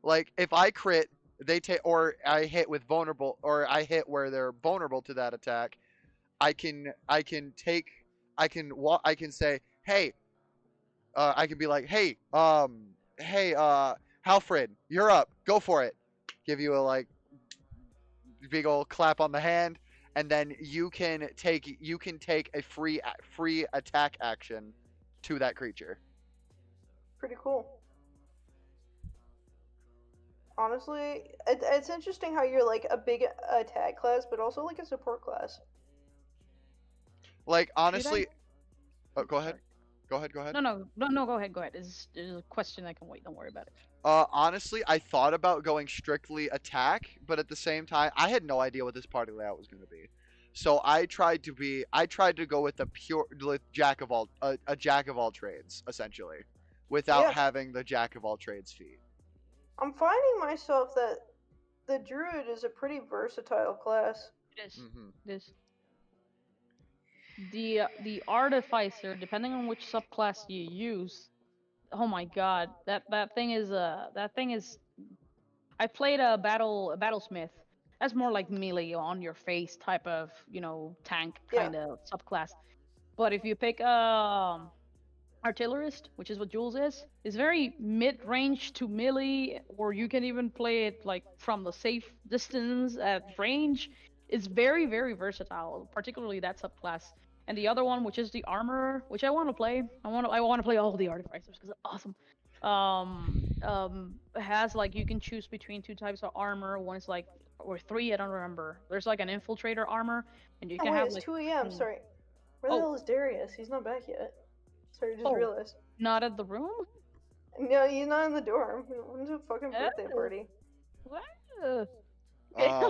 Like if I crit, they take or I hit with vulnerable or I hit where they're vulnerable to that attack. I can say, hey. I can be like, hey, Halfred, you're up. Go for it. Give you a like big old clap on the hand, and then you can take a free attack action to that creature. Pretty cool. Honestly, it's interesting how you're like a big attack class, but also like a support class. Like Should I? honestly, oh, go ahead. Sorry. Go ahead. Go ahead. No. Go ahead. Go ahead. It's a question that can wait. Don't worry about it. Honestly, I thought about going strictly attack, but at the same time, I had no idea what this party layout was going to be. So I tried to go with jack of all a jack of all trades essentially, without Yeah. having the jack of all trades feat. I'm finding myself that the druid is a pretty versatile class. It is. Mm-hmm. It is. The artificer, depending on which subclass you use. Oh my god, that thing is I played a battlesmith. That's more like melee on your face type of tank Yeah. kind of subclass. But if you pick artillerist, which is what Jules is very mid-range to melee, or you can even play it like from the safe distance at range. It's very, very versatile, particularly that subclass. And the other one, which is the armorer, which I want to play. I want to play all the artificers because they're awesome. Has like you can choose between two types of armor. One is like or 3, I don't remember. There's like an infiltrator armor, and you Oh can wait, have it's like 2 a.m. fucking- Sorry. Where the Oh. hell is Darius? He's not back yet. Sorry, I just Oh. realized. Not at the room. No, he's not in the dorm. He went to a fucking birthday Oh. party. Wow.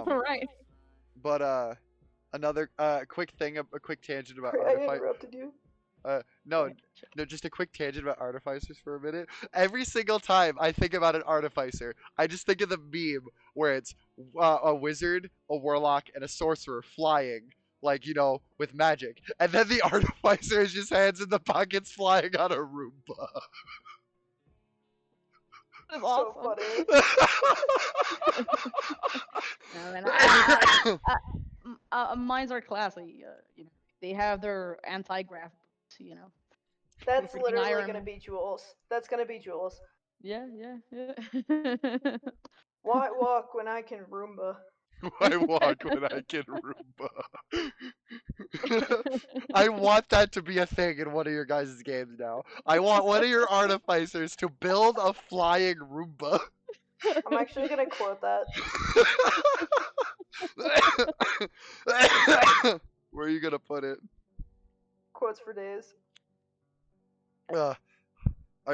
Right. But another quick thing, a quick tangent about Sorry, I artifice. interrupted you. No, just a quick tangent about artificers for a minute. Every single time I think about an artificer, I just think of the meme where it's a wizard, a warlock, and a sorcerer flying, like, with magic. And then the artificer is just hands in the pockets flying on a Roomba. That's So awesome. funny. No, and mines are classy. They have their anti-grav boots, That's freaking literally Iron gonna Man. be Jules. That's gonna be Jules. Yeah. Why walk when I can Roomba? I walk when I can Roomba. I want that to be a thing in one of your guys' games now. I want one of your artificers to build a flying Roomba. I'm actually gonna quote that. Where are you gonna put it? Quotes for days. Are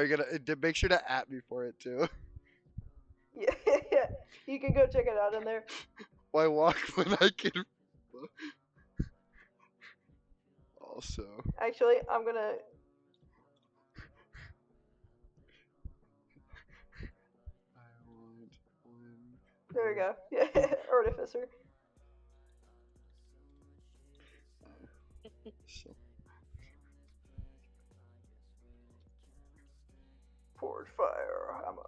you gonna make sure to at me for it too? Yeah, yeah. You can go check it out in there. Why walk when I can? Also, Actually, I'm gonna. There we go. Yeah, artificer. So. Forge fire hammer.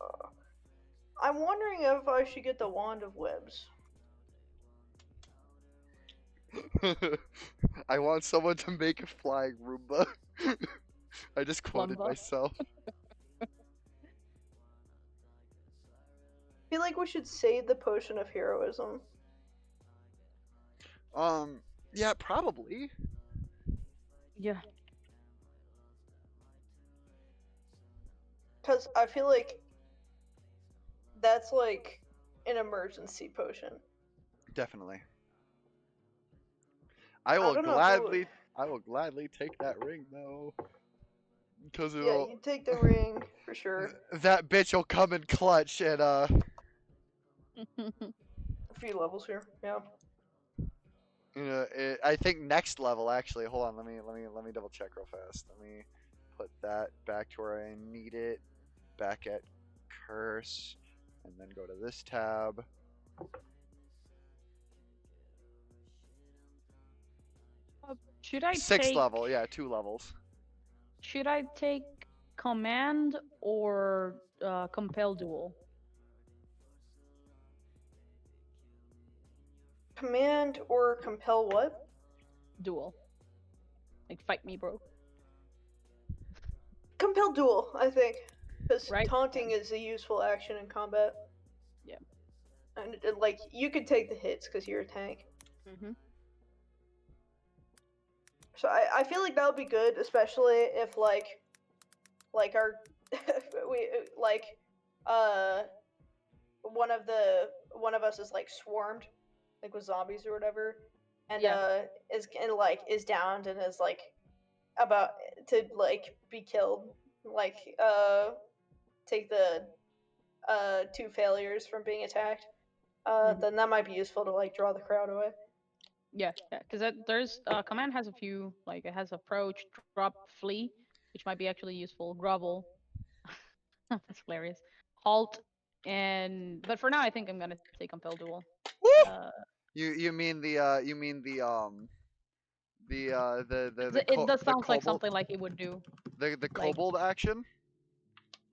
I'm wondering if I should get the wand of webs. I want someone to make a flying Roomba. I just quoted Lumba. myself. I feel like we should save the potion of heroism. Yeah, probably. Yeah. Because I feel like that's like an emergency potion. Definitely. I don't know who- will gladly take that ring though. Because Yeah, you take the ring for sure. that bitch will come in clutch and A few levels here. Yeah. I think next level actually. Hold on, let me double check real fast. Let me put that back to where I need it. Back at curse, and then go to this tab. Should I Sixth take level, yeah, 2 levels. Should I take command or compel duel? Command or compel what? Duel. Like fight me, bro. Compel duel, I think. Because Right. taunting is a useful action in combat. Yeah. And like, you could take the hits because you're a tank. Mhm. So I feel like that would be good, especially if like our we like one of us is like swarmed, like with zombies or whatever, and Yeah. is downed and is like about to like be killed, like take the 2 failures from being attacked. Then that might be useful to like draw the crowd away. Yeah, because there's command has a few, like it has approach, drop, flee, which might be actually useful. Grovel, that's hilarious. Halt, but for now I think I'm gonna take compel duel. You mean the It does sound like kobold, something like it would do. the like- kobold action?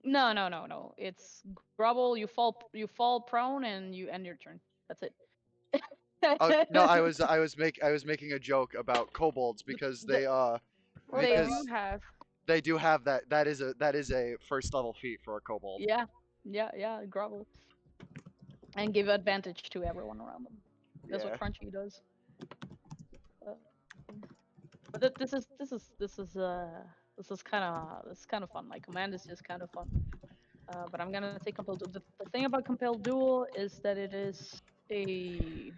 No. It's grovel. You fall prone and you end your turn. That's it. Oh no, I was making a joke about kobolds because they they do have that. That is a first level feat for a kobold. Yeah, grovel, and give advantage to everyone around them. That's what Yeah. Crunchy does. But this is kind of fun. Like command is just kind of fun. But I'm gonna take compel duel. The thing about compel duel is that a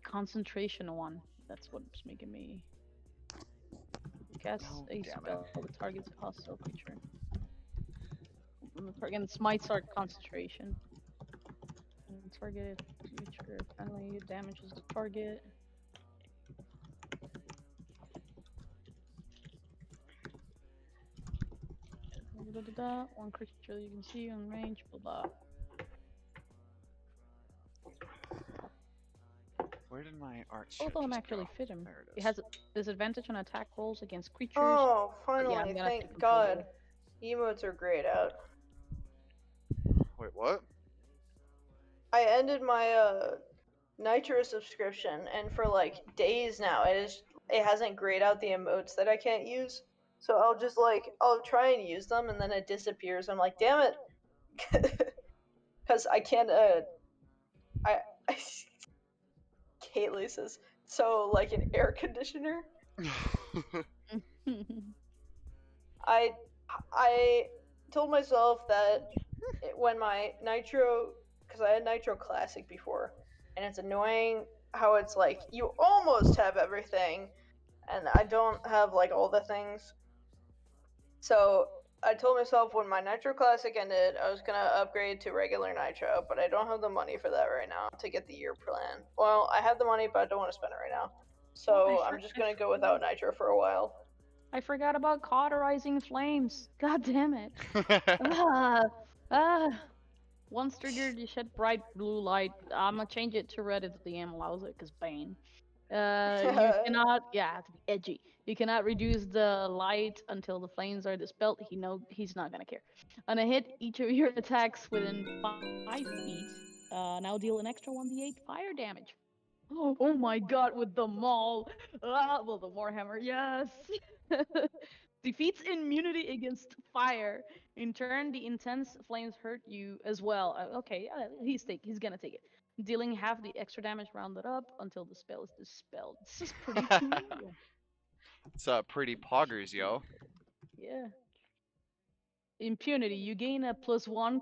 concentration one. That's what's making me cast Oh, a damn spell that targets a hostile creature. Again, smites are concentration. Target creature friendly damages the target. One creature you can see on range, blah blah. Where did my art Both of them just actually go? fit him. There it It is. has a disadvantage on attack rolls against creatures. Oh, But yeah, I'm finally! gonna have to Thank control God. Emotes are grayed out. Wait, what? I ended my Nitro subscription, and for like days now, it hasn't grayed out the emotes that I can't use. So I'll try and use them, and then it disappears. I'm like, damn it, because I can't. I Kaylee says so like an air conditioner. I told myself that when my Nitro, because I had Nitro Classic before, and it's annoying how it's like you almost have everything, and I don't have like all the things. So I told myself when my Nitro Classic ended, I was gonna upgrade to regular Nitro, but I don't have the money for that right now to get the year plan. Well, I have the money, but I don't want to spend it right now. So I'm just gonna go without Nitro for a while. I forgot about cauterizing flames. God damn it. ah. Once triggered, you shed bright blue light. I'm gonna change it to red if the DM allows it, because Bane. You cannot, yeah, to be edgy. You cannot reduce the light until the flames are dispelled. He's not gonna care. On a hit, each of your attacks within 5 feet now deal an extra 1d8 fire damage. Oh my god, with the maul. Well, the Warhammer, yes. Defeats immunity against fire. In turn, the intense flames hurt you as well. Okay, he's gonna take it. Dealing half the extra damage rounded up until the spell is dispelled. This is pretty cool. It's pretty poggers, yo. Yeah. Impunity. You gain a +1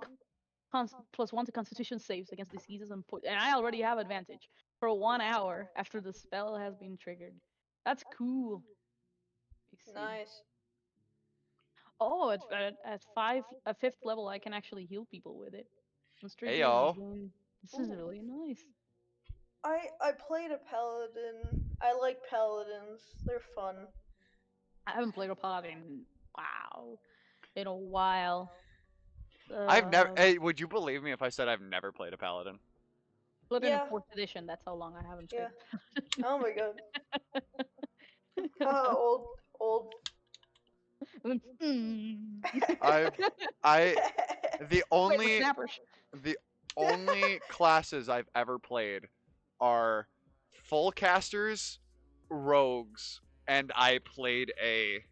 +1 to Constitution saves against diseases and I already have advantage for 1 hour after the spell has been triggered. That's cool. Nice. Oh, at fifth level, I can actually heal people with it. Hey, yo. This is really nice. I played a paladin. I like paladins. They're fun. I haven't played a paladin. Wow, in a while. I've never. Hey, would you believe me if I said I've never played a paladin? Put in a 4th edition. That's how long I haven't played. Oh my god. Old. The only classes I've ever played are full casters, rogues, and I played a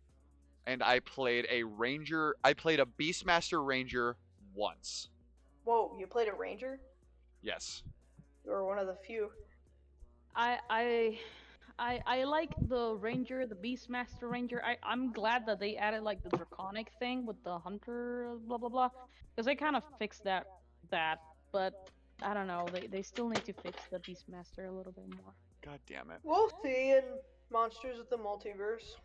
ranger. I played a beastmaster ranger once. Whoa, you played a ranger? Yes. You were one of the few. I like the ranger, the beastmaster ranger. I'm glad that they added like the draconic thing with the hunter, blah blah blah, because they kind of fixed that. But I don't know. They still need to fix the beastmaster a little bit more. God damn it. We'll see in Monsters of the Multiverse.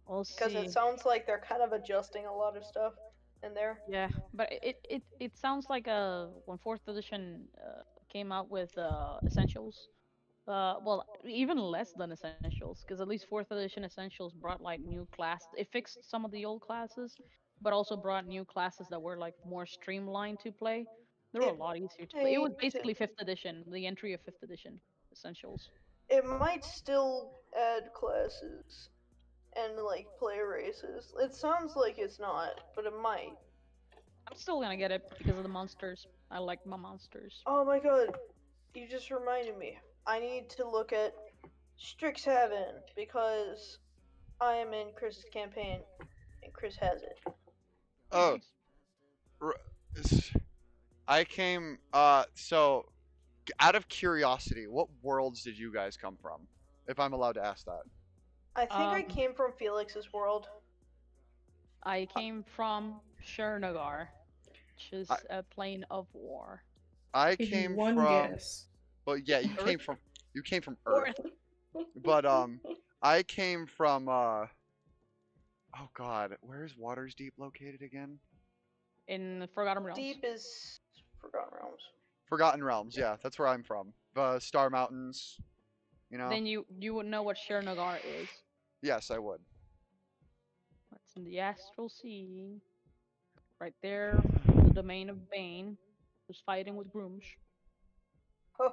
We'll Because see. it sounds like they're kind of adjusting a lot of stuff in there. Yeah, but it sounds like when 4th edition came out with essentials. Well, even less than essentials, because at least 4th edition essentials brought like new classes. It fixed some of the old classes, but also brought new classes that were like more streamlined to play. They were a lot easier to play. It was basically 5th edition, the entry of 5th edition essentials. It might still add classes and like play races. It sounds like it's not, but it might. I'm still gonna get it because of the monsters. I like my monsters. Oh my god, you just reminded me. I need to look at Strixhaven because I am in Chris's campaign and Chris has it. Oh. I came so out of curiosity, what worlds did you guys come from? If I'm allowed to ask that. I think I came from Felix's world. I came from Shernagar, which is a plane of war. I Give you came one from. guess. Well, yeah, Earth? you came from Earth, but I came from oh God, where is Waters Deep located again? In Forgotten Realms. Deep is Forgotten Realms. Forgotten Realms, yeah, that's where I'm from. Star Mountains, you know. Then you would know what Shernagar is. Yes, I would. It's in the Astral Sea. Right there, the domain of Bane, who's fighting with Grooms. Huh.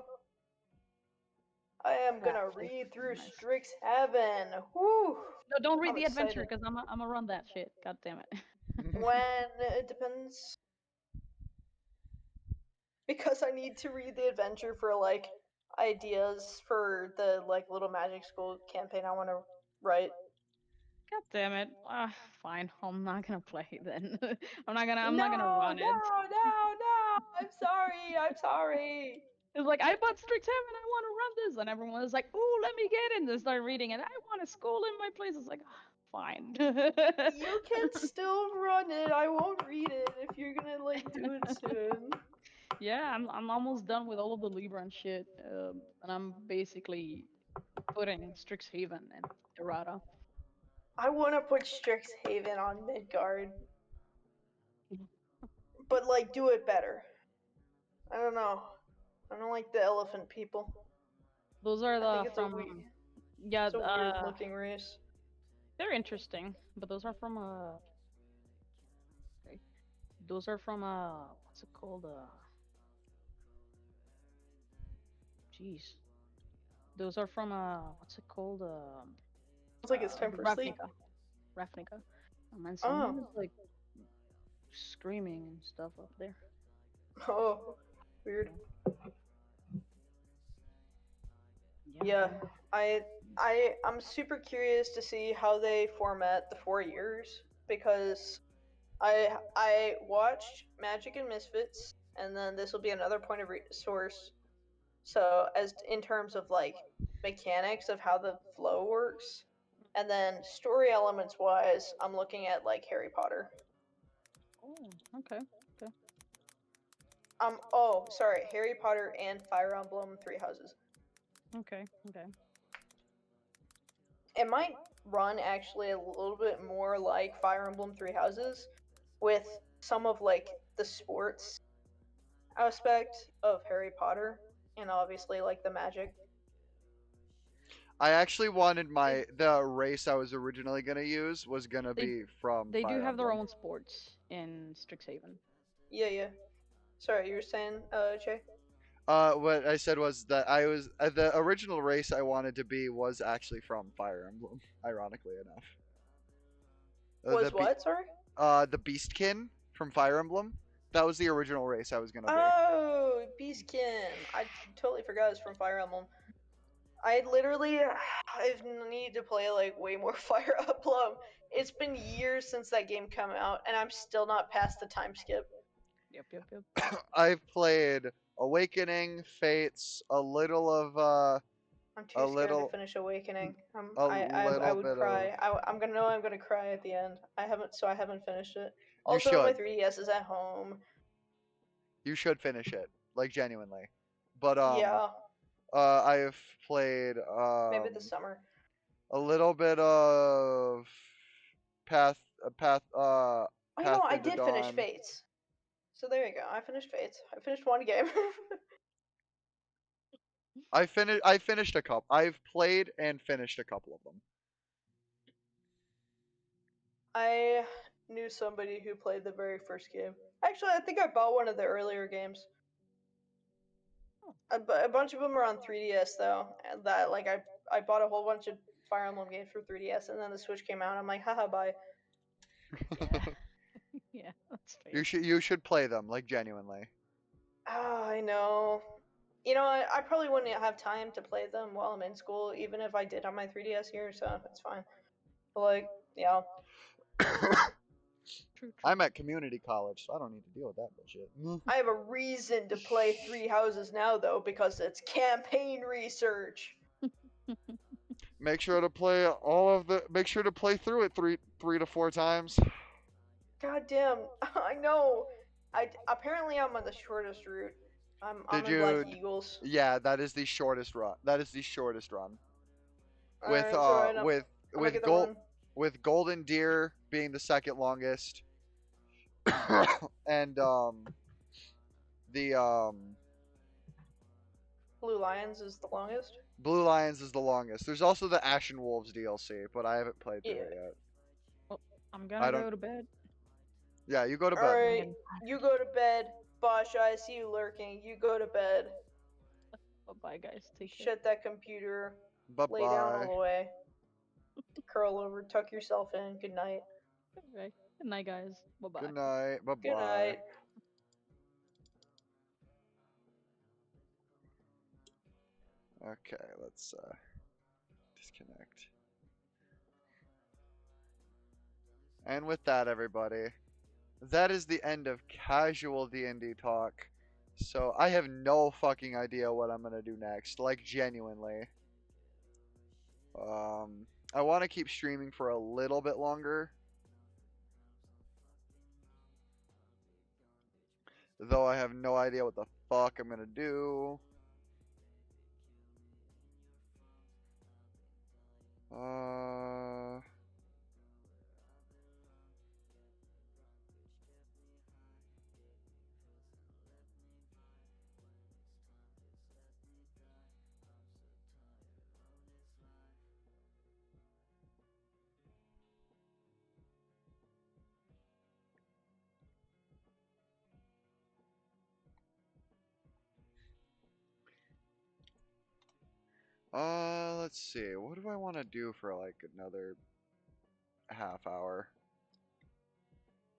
I am gonna read through Strixhaven. Woo! No, don't read I'm the adventure, excited. because I'm gonna run that shit. God damn it. When it depends, because I need to read the adventure for like ideas for the like little magic school campaign I want to write. God damn it. Fine. I'm not gonna play then. I'm not gonna No, run it. no! I'm sorry. I'm sorry. It's like I bought Strixhaven, I want to run this, and everyone was like, "Ooh, let me get in." And start reading it. I want a school in my place. It's like, fine. You can still run it. I won't read it if you're gonna like do it soon. Yeah, I'm almost done with all of the Libra and shit, and I'm basically putting Strixhaven and errata. I want to put Strixhaven on Midgard, but like do it better. I don't know. I don't like the elephant people. Those are I the think it's from yeah, it's a weird looking race. they're interesting, but those are from okay. Those are from what's it called? Jeez. Those are from what's it called? It's like it's time for sleep. Ravnica. Oh man, Oh. someone is like screaming and stuff up there. Oh, weird. Yeah, I'm super curious to see how they format the 4 years because I watched Magic and Misfits, and then this will be another point of source. So as in terms of like mechanics of how the flow works, and then story elements wise, I'm looking at like Harry Potter. Oh, okay. Oh, sorry, Harry Potter and Fire Emblem Three Houses. Okay. It might run actually a little bit more like Fire Emblem Three Houses, with some of like the sports aspect of Harry Potter, and obviously like the magic. I actually wanted the race I was originally gonna use was gonna be from. They Fire do have their Emblem. own sports in Strixhaven. Yeah. Sorry, you were saying, Jay? What I said was that I was the original race I wanted to be was actually from Fire Emblem. Ironically enough. Was what? Sorry. The Beastkin from Fire Emblem. That was the original race I was gonna be. Oh, Beastkin! I totally forgot it's from Fire Emblem. I need to play like way more Fire Emblem. It's been years since that game came out, and I'm still not past the time skip. Yep. I've played Awakening, Fates, a little of I'm too scared to finish Awakening. I would cry. I'm gonna cry at the end. I haven't finished it. Also, my 3DS is at home. You should finish it, like genuinely. But yeah. I've played maybe this summer. A little bit of Path. I know I did finish Fates. So there you go. I finished Fates. I finished one game. I finished a couple. I've played and finished a couple of them. I knew somebody who played the very first game. Actually, I think I bought one of the earlier games. A bunch of them are on 3DS though. And that like I bought a whole bunch of Fire Emblem games for 3DS, and then the Switch came out. And I'm like, haha, bye. Yeah, that's fair. You should play them, like genuinely. Oh, I know. You know, I probably wouldn't have time to play them while I'm in school, even if I did on my 3DS here, so it's fine. But like, yeah. True. I'm at community college, so I don't need to deal with that bullshit. I have a reason to play Three Houses now, though, because it's campaign research. Make sure to play Make sure to play through it three to four times. God damn, I know. Apparently I'm on the shortest route. I'm Did in Black you? Eagles. Yeah, that is the shortest run. That is the shortest run. With Alright, it's alright. I'm gonna with get the gold run. with Golden Deer being the second longest, and the Blue Lions is the longest. Blue Lions is the longest. There's also the Ashen Wolves DLC, but I haven't played through Yeah. it yet. Well, I'm I gonna don't. go to bed. Yeah, you go to bed. Alright, you go to bed. Basha, I see you lurking. You go to bed. Bye, guys. Take care. Shut that computer. Bye Lay down all bye. the way. Curl over. Tuck yourself in. Good night. Okay. Good night, guys. Bye bye. Good night. Bye Good bye. night. Okay, let's disconnect. And with that, everybody, that is the end of casual D&D talk. So I have no fucking idea what I'm gonna do next. Like, genuinely. I want to keep streaming for a little bit longer. Though I have no idea what the fuck I'm gonna do. Let's see. What do I want to do for like another half hour?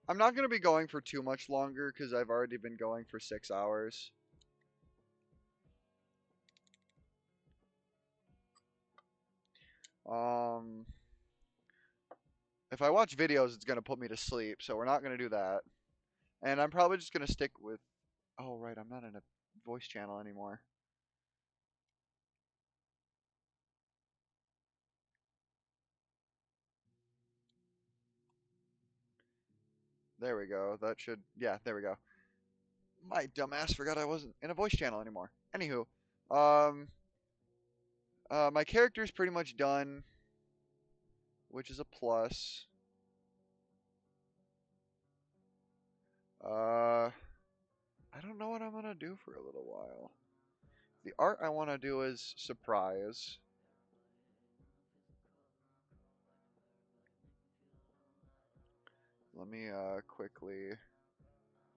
I'm not going to be going for too much longer because I've already been going for 6 hours. If I watch videos, it's going to put me to sleep, so we're not going to do that. And I'm probably just going to stick with... Oh, right, I'm not in a voice channel anymore. There we go. That should... Yeah, there we go. My dumbass forgot I wasn't in a voice channel anymore. Anywho, my character's pretty much done, which is a plus. I don't know what I'm gonna do for a little while. The art I want to do is surprise. Let me quickly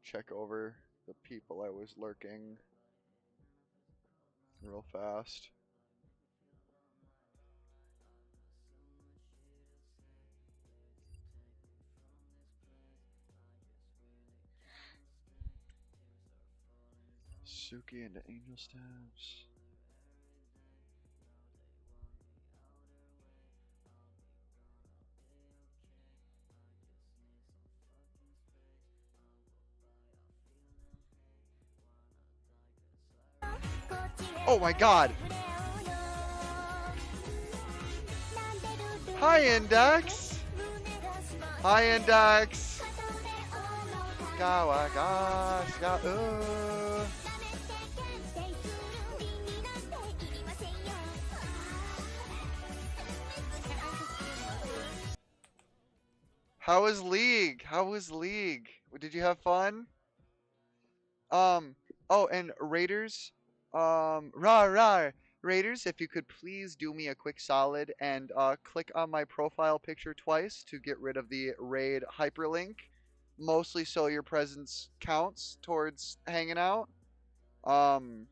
check over the people I was lurking real fast. Suki into Angel Stabs. Oh my god! Hi, Index! Hi, Index! How was League? How was League? Did you have fun? Oh, and Raiders, Raiders, if you could please do me a quick solid and click on my profile picture twice to get rid of the raid hyperlink, mostly so your presence counts towards hanging out. I'm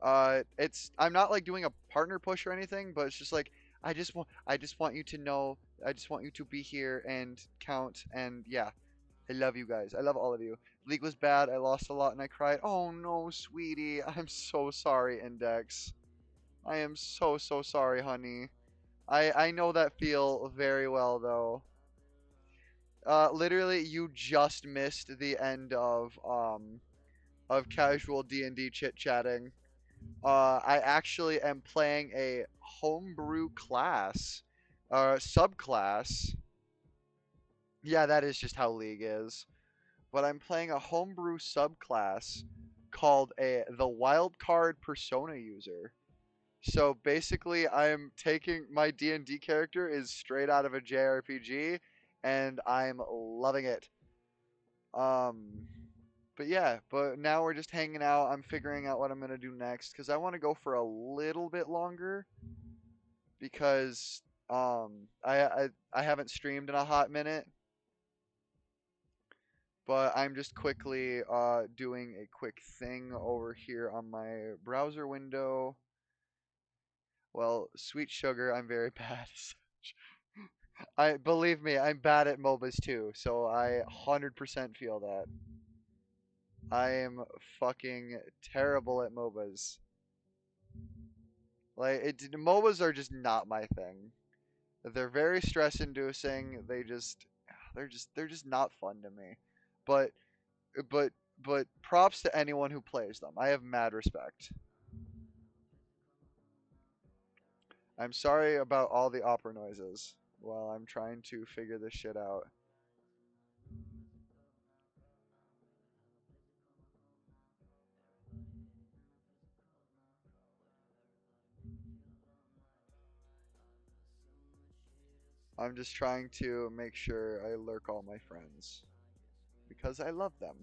not like doing a partner push or anything, but it's just like I just want you to know, I just want you to be here and count, and yeah. I love you guys. I love all of you. League was bad. I lost a lot and I cried. Oh no, sweetie. I'm so sorry, Index. I am so sorry, honey. I know that feel very well though. Literally you just missed the end of casual D&D chit-chatting. I actually am playing a homebrew class, subclass. Yeah, that is just how League is. but I'm playing a homebrew subclass called the Wildcard Persona User. So basically, I'm taking my D&D character is straight out of a JRPG, and I'm loving it. Um, but yeah, but now we're just hanging out. I'm figuring out what I'm gonna do next because I want to go for a little bit longer because I haven't streamed in a hot minute. But I'm just quickly doing a quick thing over here on my browser window. Well, sweet sugar, I'm very bad. I believe me, I'm bad at MOBAs too, so I 100% feel that. I am fucking terrible at MOBAs. Like MOBAs are just not my thing. They're very stress inducing. They're just not fun to me. But but but props to anyone who plays them. I have mad respect. I'm sorry about all the opera noises while I'm trying to figure this shit out. I'm just trying to make sure I lurk all my friends because I love them.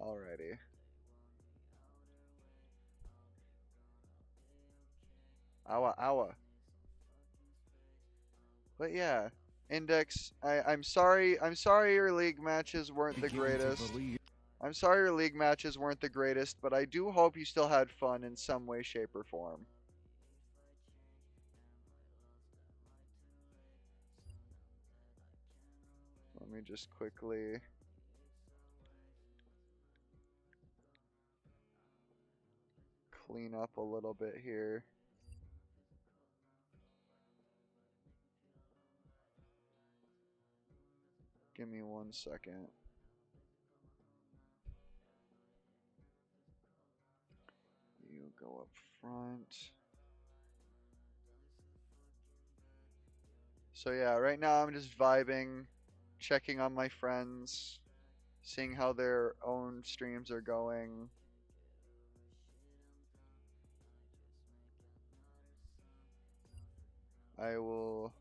Alrighty. Awa awa. But yeah, Index, I'm sorry your league matches weren't the greatest. I'm sorry your league matches weren't the greatest, but I do hope you still had fun in some way, shape, or form. Let me just quickly clean up a little bit here. Give me 1 second. You go up front. So yeah, right now I'm just vibing, checking on my friends, seeing how their own streams are going. I will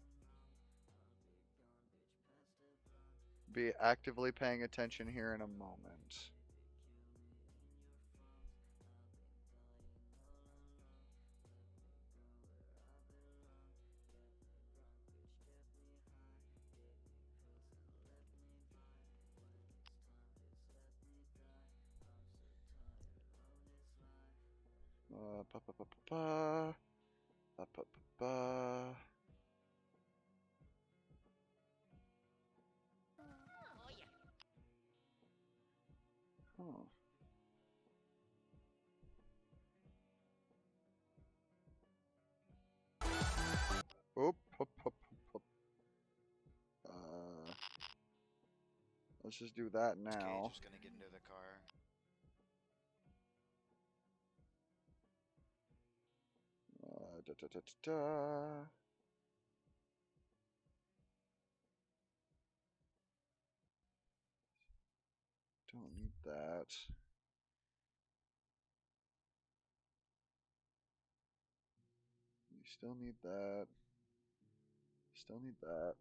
be actively paying attention here in a moment. Ba, ba, ba, ba, ba. Ba, ba, ba, ba. Oh. Oop, hop, hop, hop, hop. Let's just do that now. Just gonna get into the car. Da, da, da, da, da. Don't need that. You still need that. Still need that.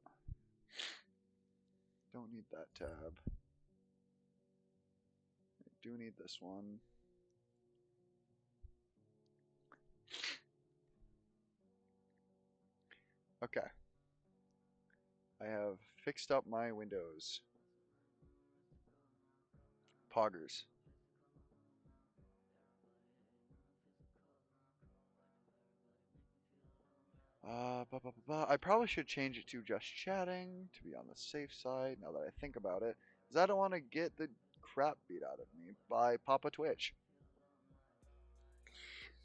Don't need that tab. I do need this one. Okay. I have fixed up my windows. Poggers. I probably should change it to just chatting to be on the safe side now that I think about it. Because I don't want to get the crap beat out of me by Papa Twitch.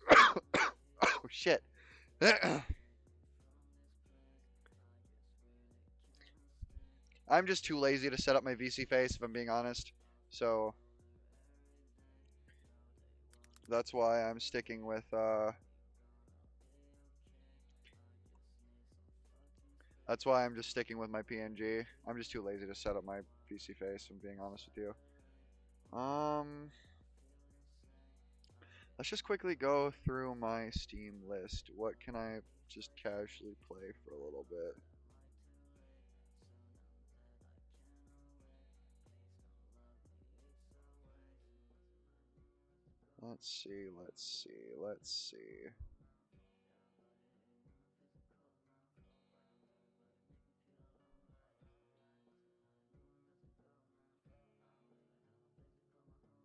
Oh, shit. I'm just too lazy to set up my VC face, if I'm being honest. So that's why I'm sticking with That's why I'm just sticking with my PNG. I'm just too lazy to set up my PC face, I'm being honest with you. Let's just quickly go through my Steam list. What can I just casually play for a little bit? Let's see, let's see, let's see.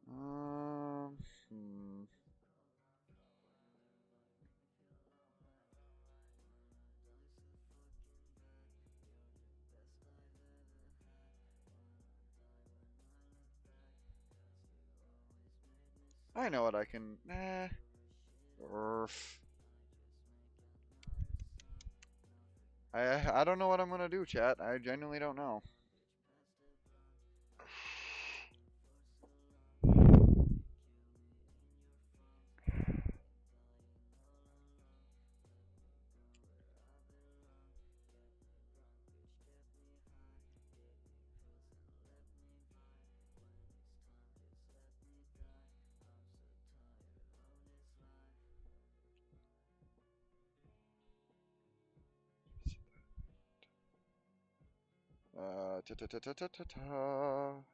Hmm. I know what I can. I don't know what I'm gonna do, chat. I genuinely don't know. Ta ta ta ta ta ta ta.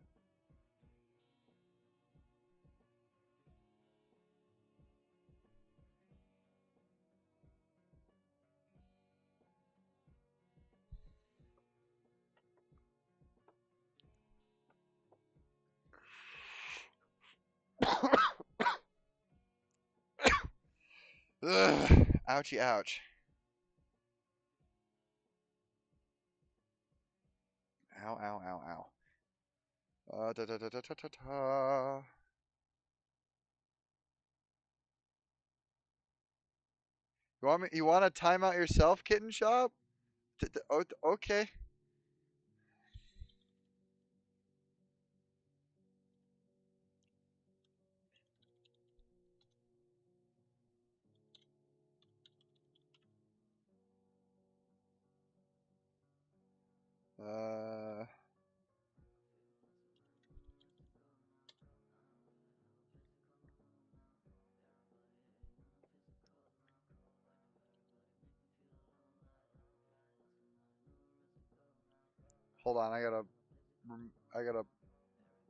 Ugh. Ouchie, ouch. Ow, ow, ow, ow. Ta ta ta ta ta ta ta. You want me? You want to time out yourself, Kitten Shop? Okay. Uh. Hold on, I gotta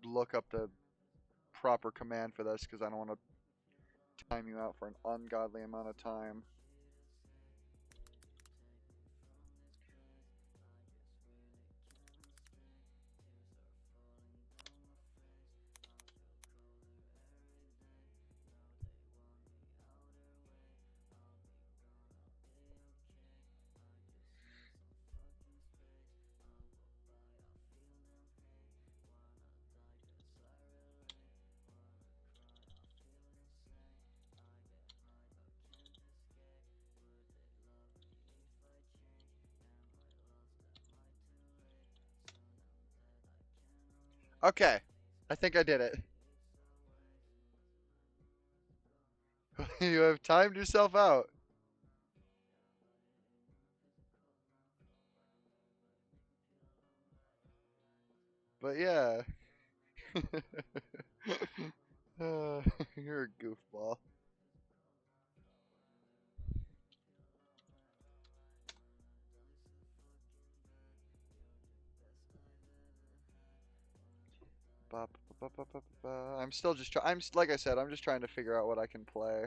look up the proper command for this because I don't want to time you out for an ungodly amount of time. Okay, I think I did it. You have timed yourself out. But yeah. You're a goofball. Ba, ba, ba, ba, ba. I'm still just trying. Like I said, I'm just trying to figure out what I can play.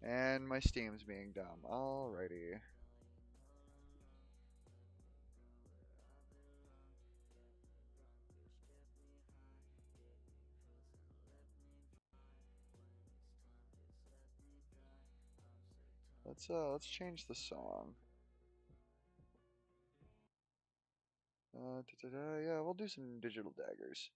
And my Steam's being dumb. Alrighty. Let's change the song. Yeah, we'll do some digital daggers.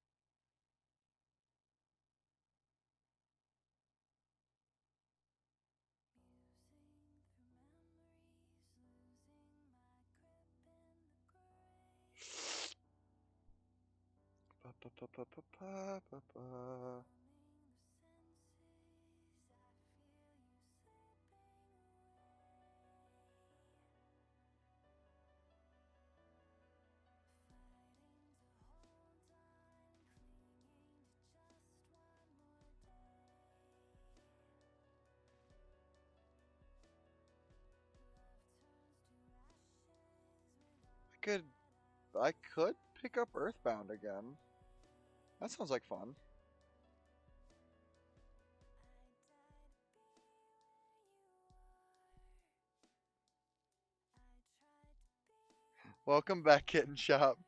I could pick up Earthbound again. That sounds like fun. Welcome back, Kitten Shop.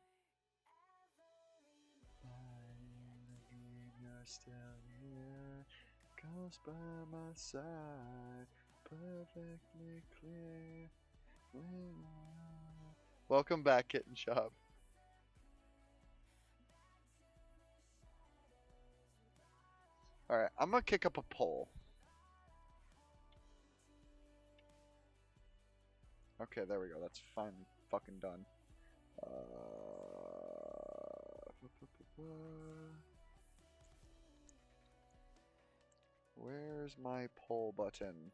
You're still here, close by my side, perfectly clear. Welcome back, Kitten Shop. Alright, I'm gonna kick up a poll. Okay, there we go. That's finally fucking done. Where's my poll button?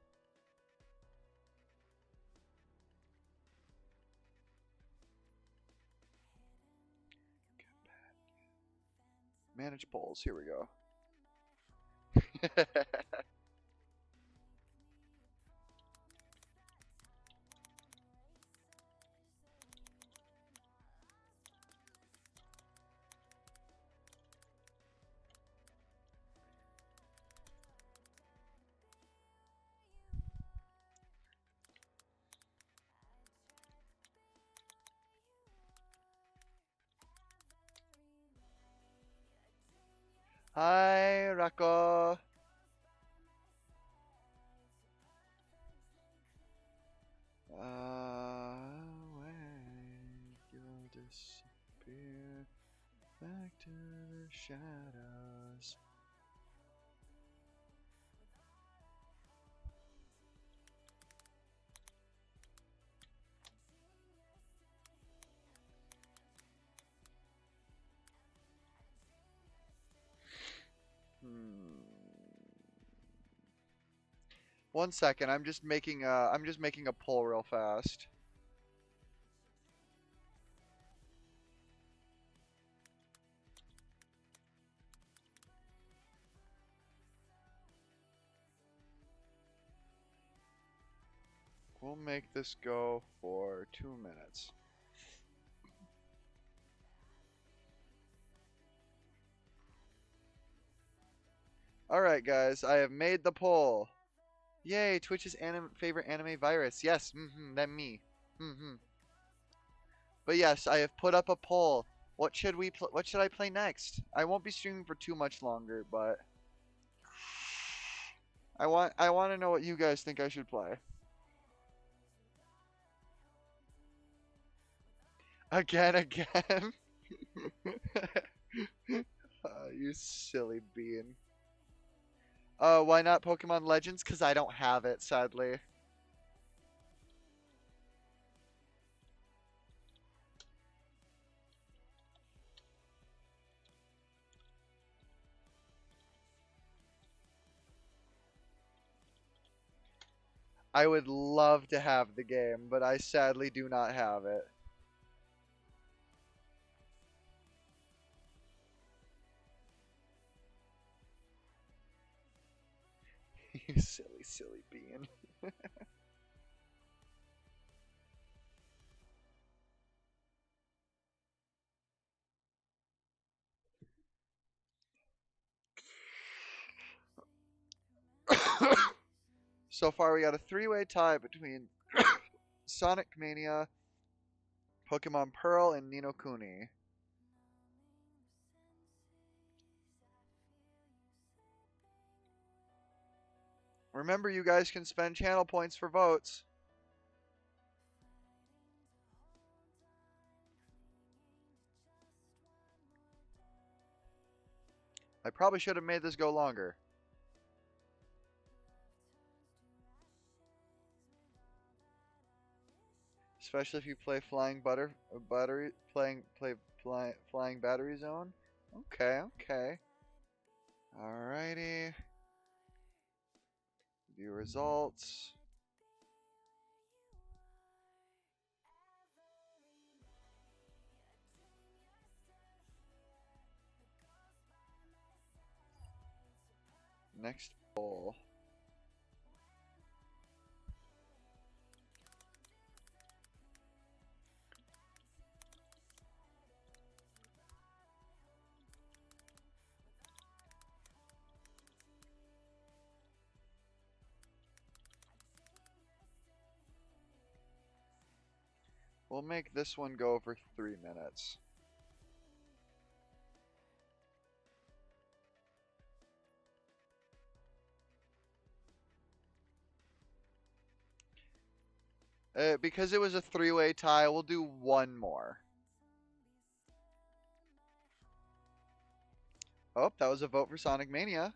Manage polls. Here we go. Hi, Rako. Away, you'll disappear back to the shadows. One second, I'm just making a poll real fast. We'll make this go for 2 minutes. Alright guys, I have made the poll. Yay, Twitch's favorite anime virus. Yes, that me. But yes, I have put up a poll. What should I play next? I won't be streaming for too much longer, but I want to know what you guys think I should play. Again. You silly bean. Why not Pokemon Legends? Because I don't have it, sadly. I would love to have the game, but I sadly do not have it. You silly bean. So far, we got a 3-way tie between Sonic Mania, Pokemon Pearl, and Ni no Kuni. Remember, you guys can spend channel points for votes. I probably should have made this go longer. Especially if you play Flying Battery Zone. Okay, okay. Alrighty. View results. Next poll. We'll make this one go for 3 minutes. Because it was a 3-way tie, we'll do one more. Oh, that was a vote for Sonic Mania.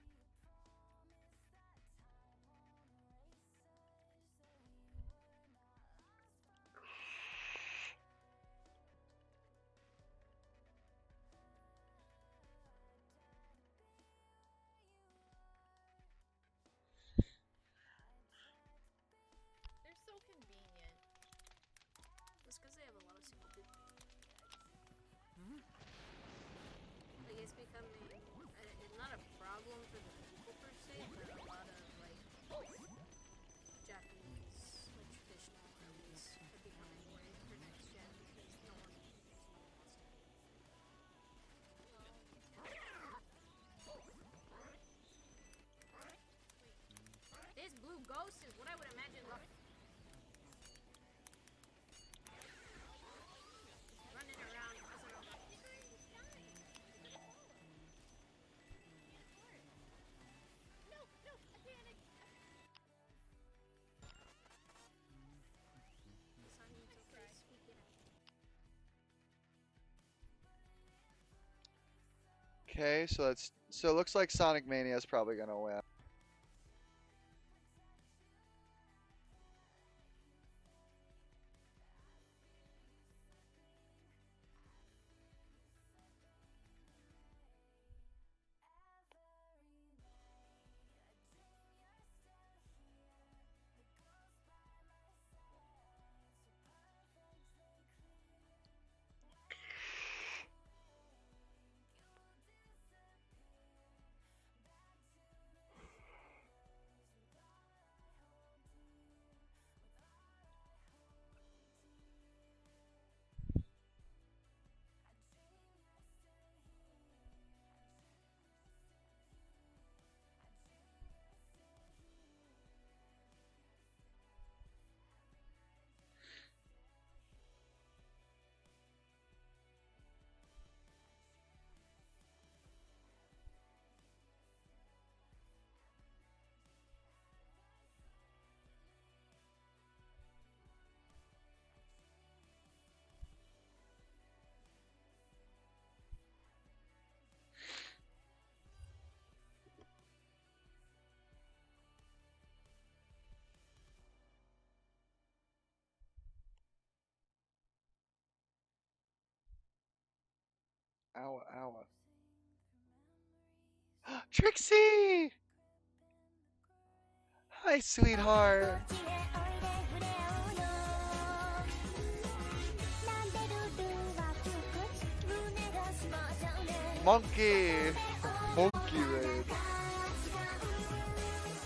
They're so convenient. It's because they have a lot of single people. Like it's becoming, it's not a problem for the people per se, but a lot of like Japanese, like traditional at least, are becoming way for next gen because no one wants to. This blue ghost is what I would imagine running around. No, I panicked. Sonny's okay, speak it out. Okay, so it looks like Sonic Mania is probably gonna win. Ow, ow. Trixie! Hi, sweetheart. Monkey! Monkey Raid.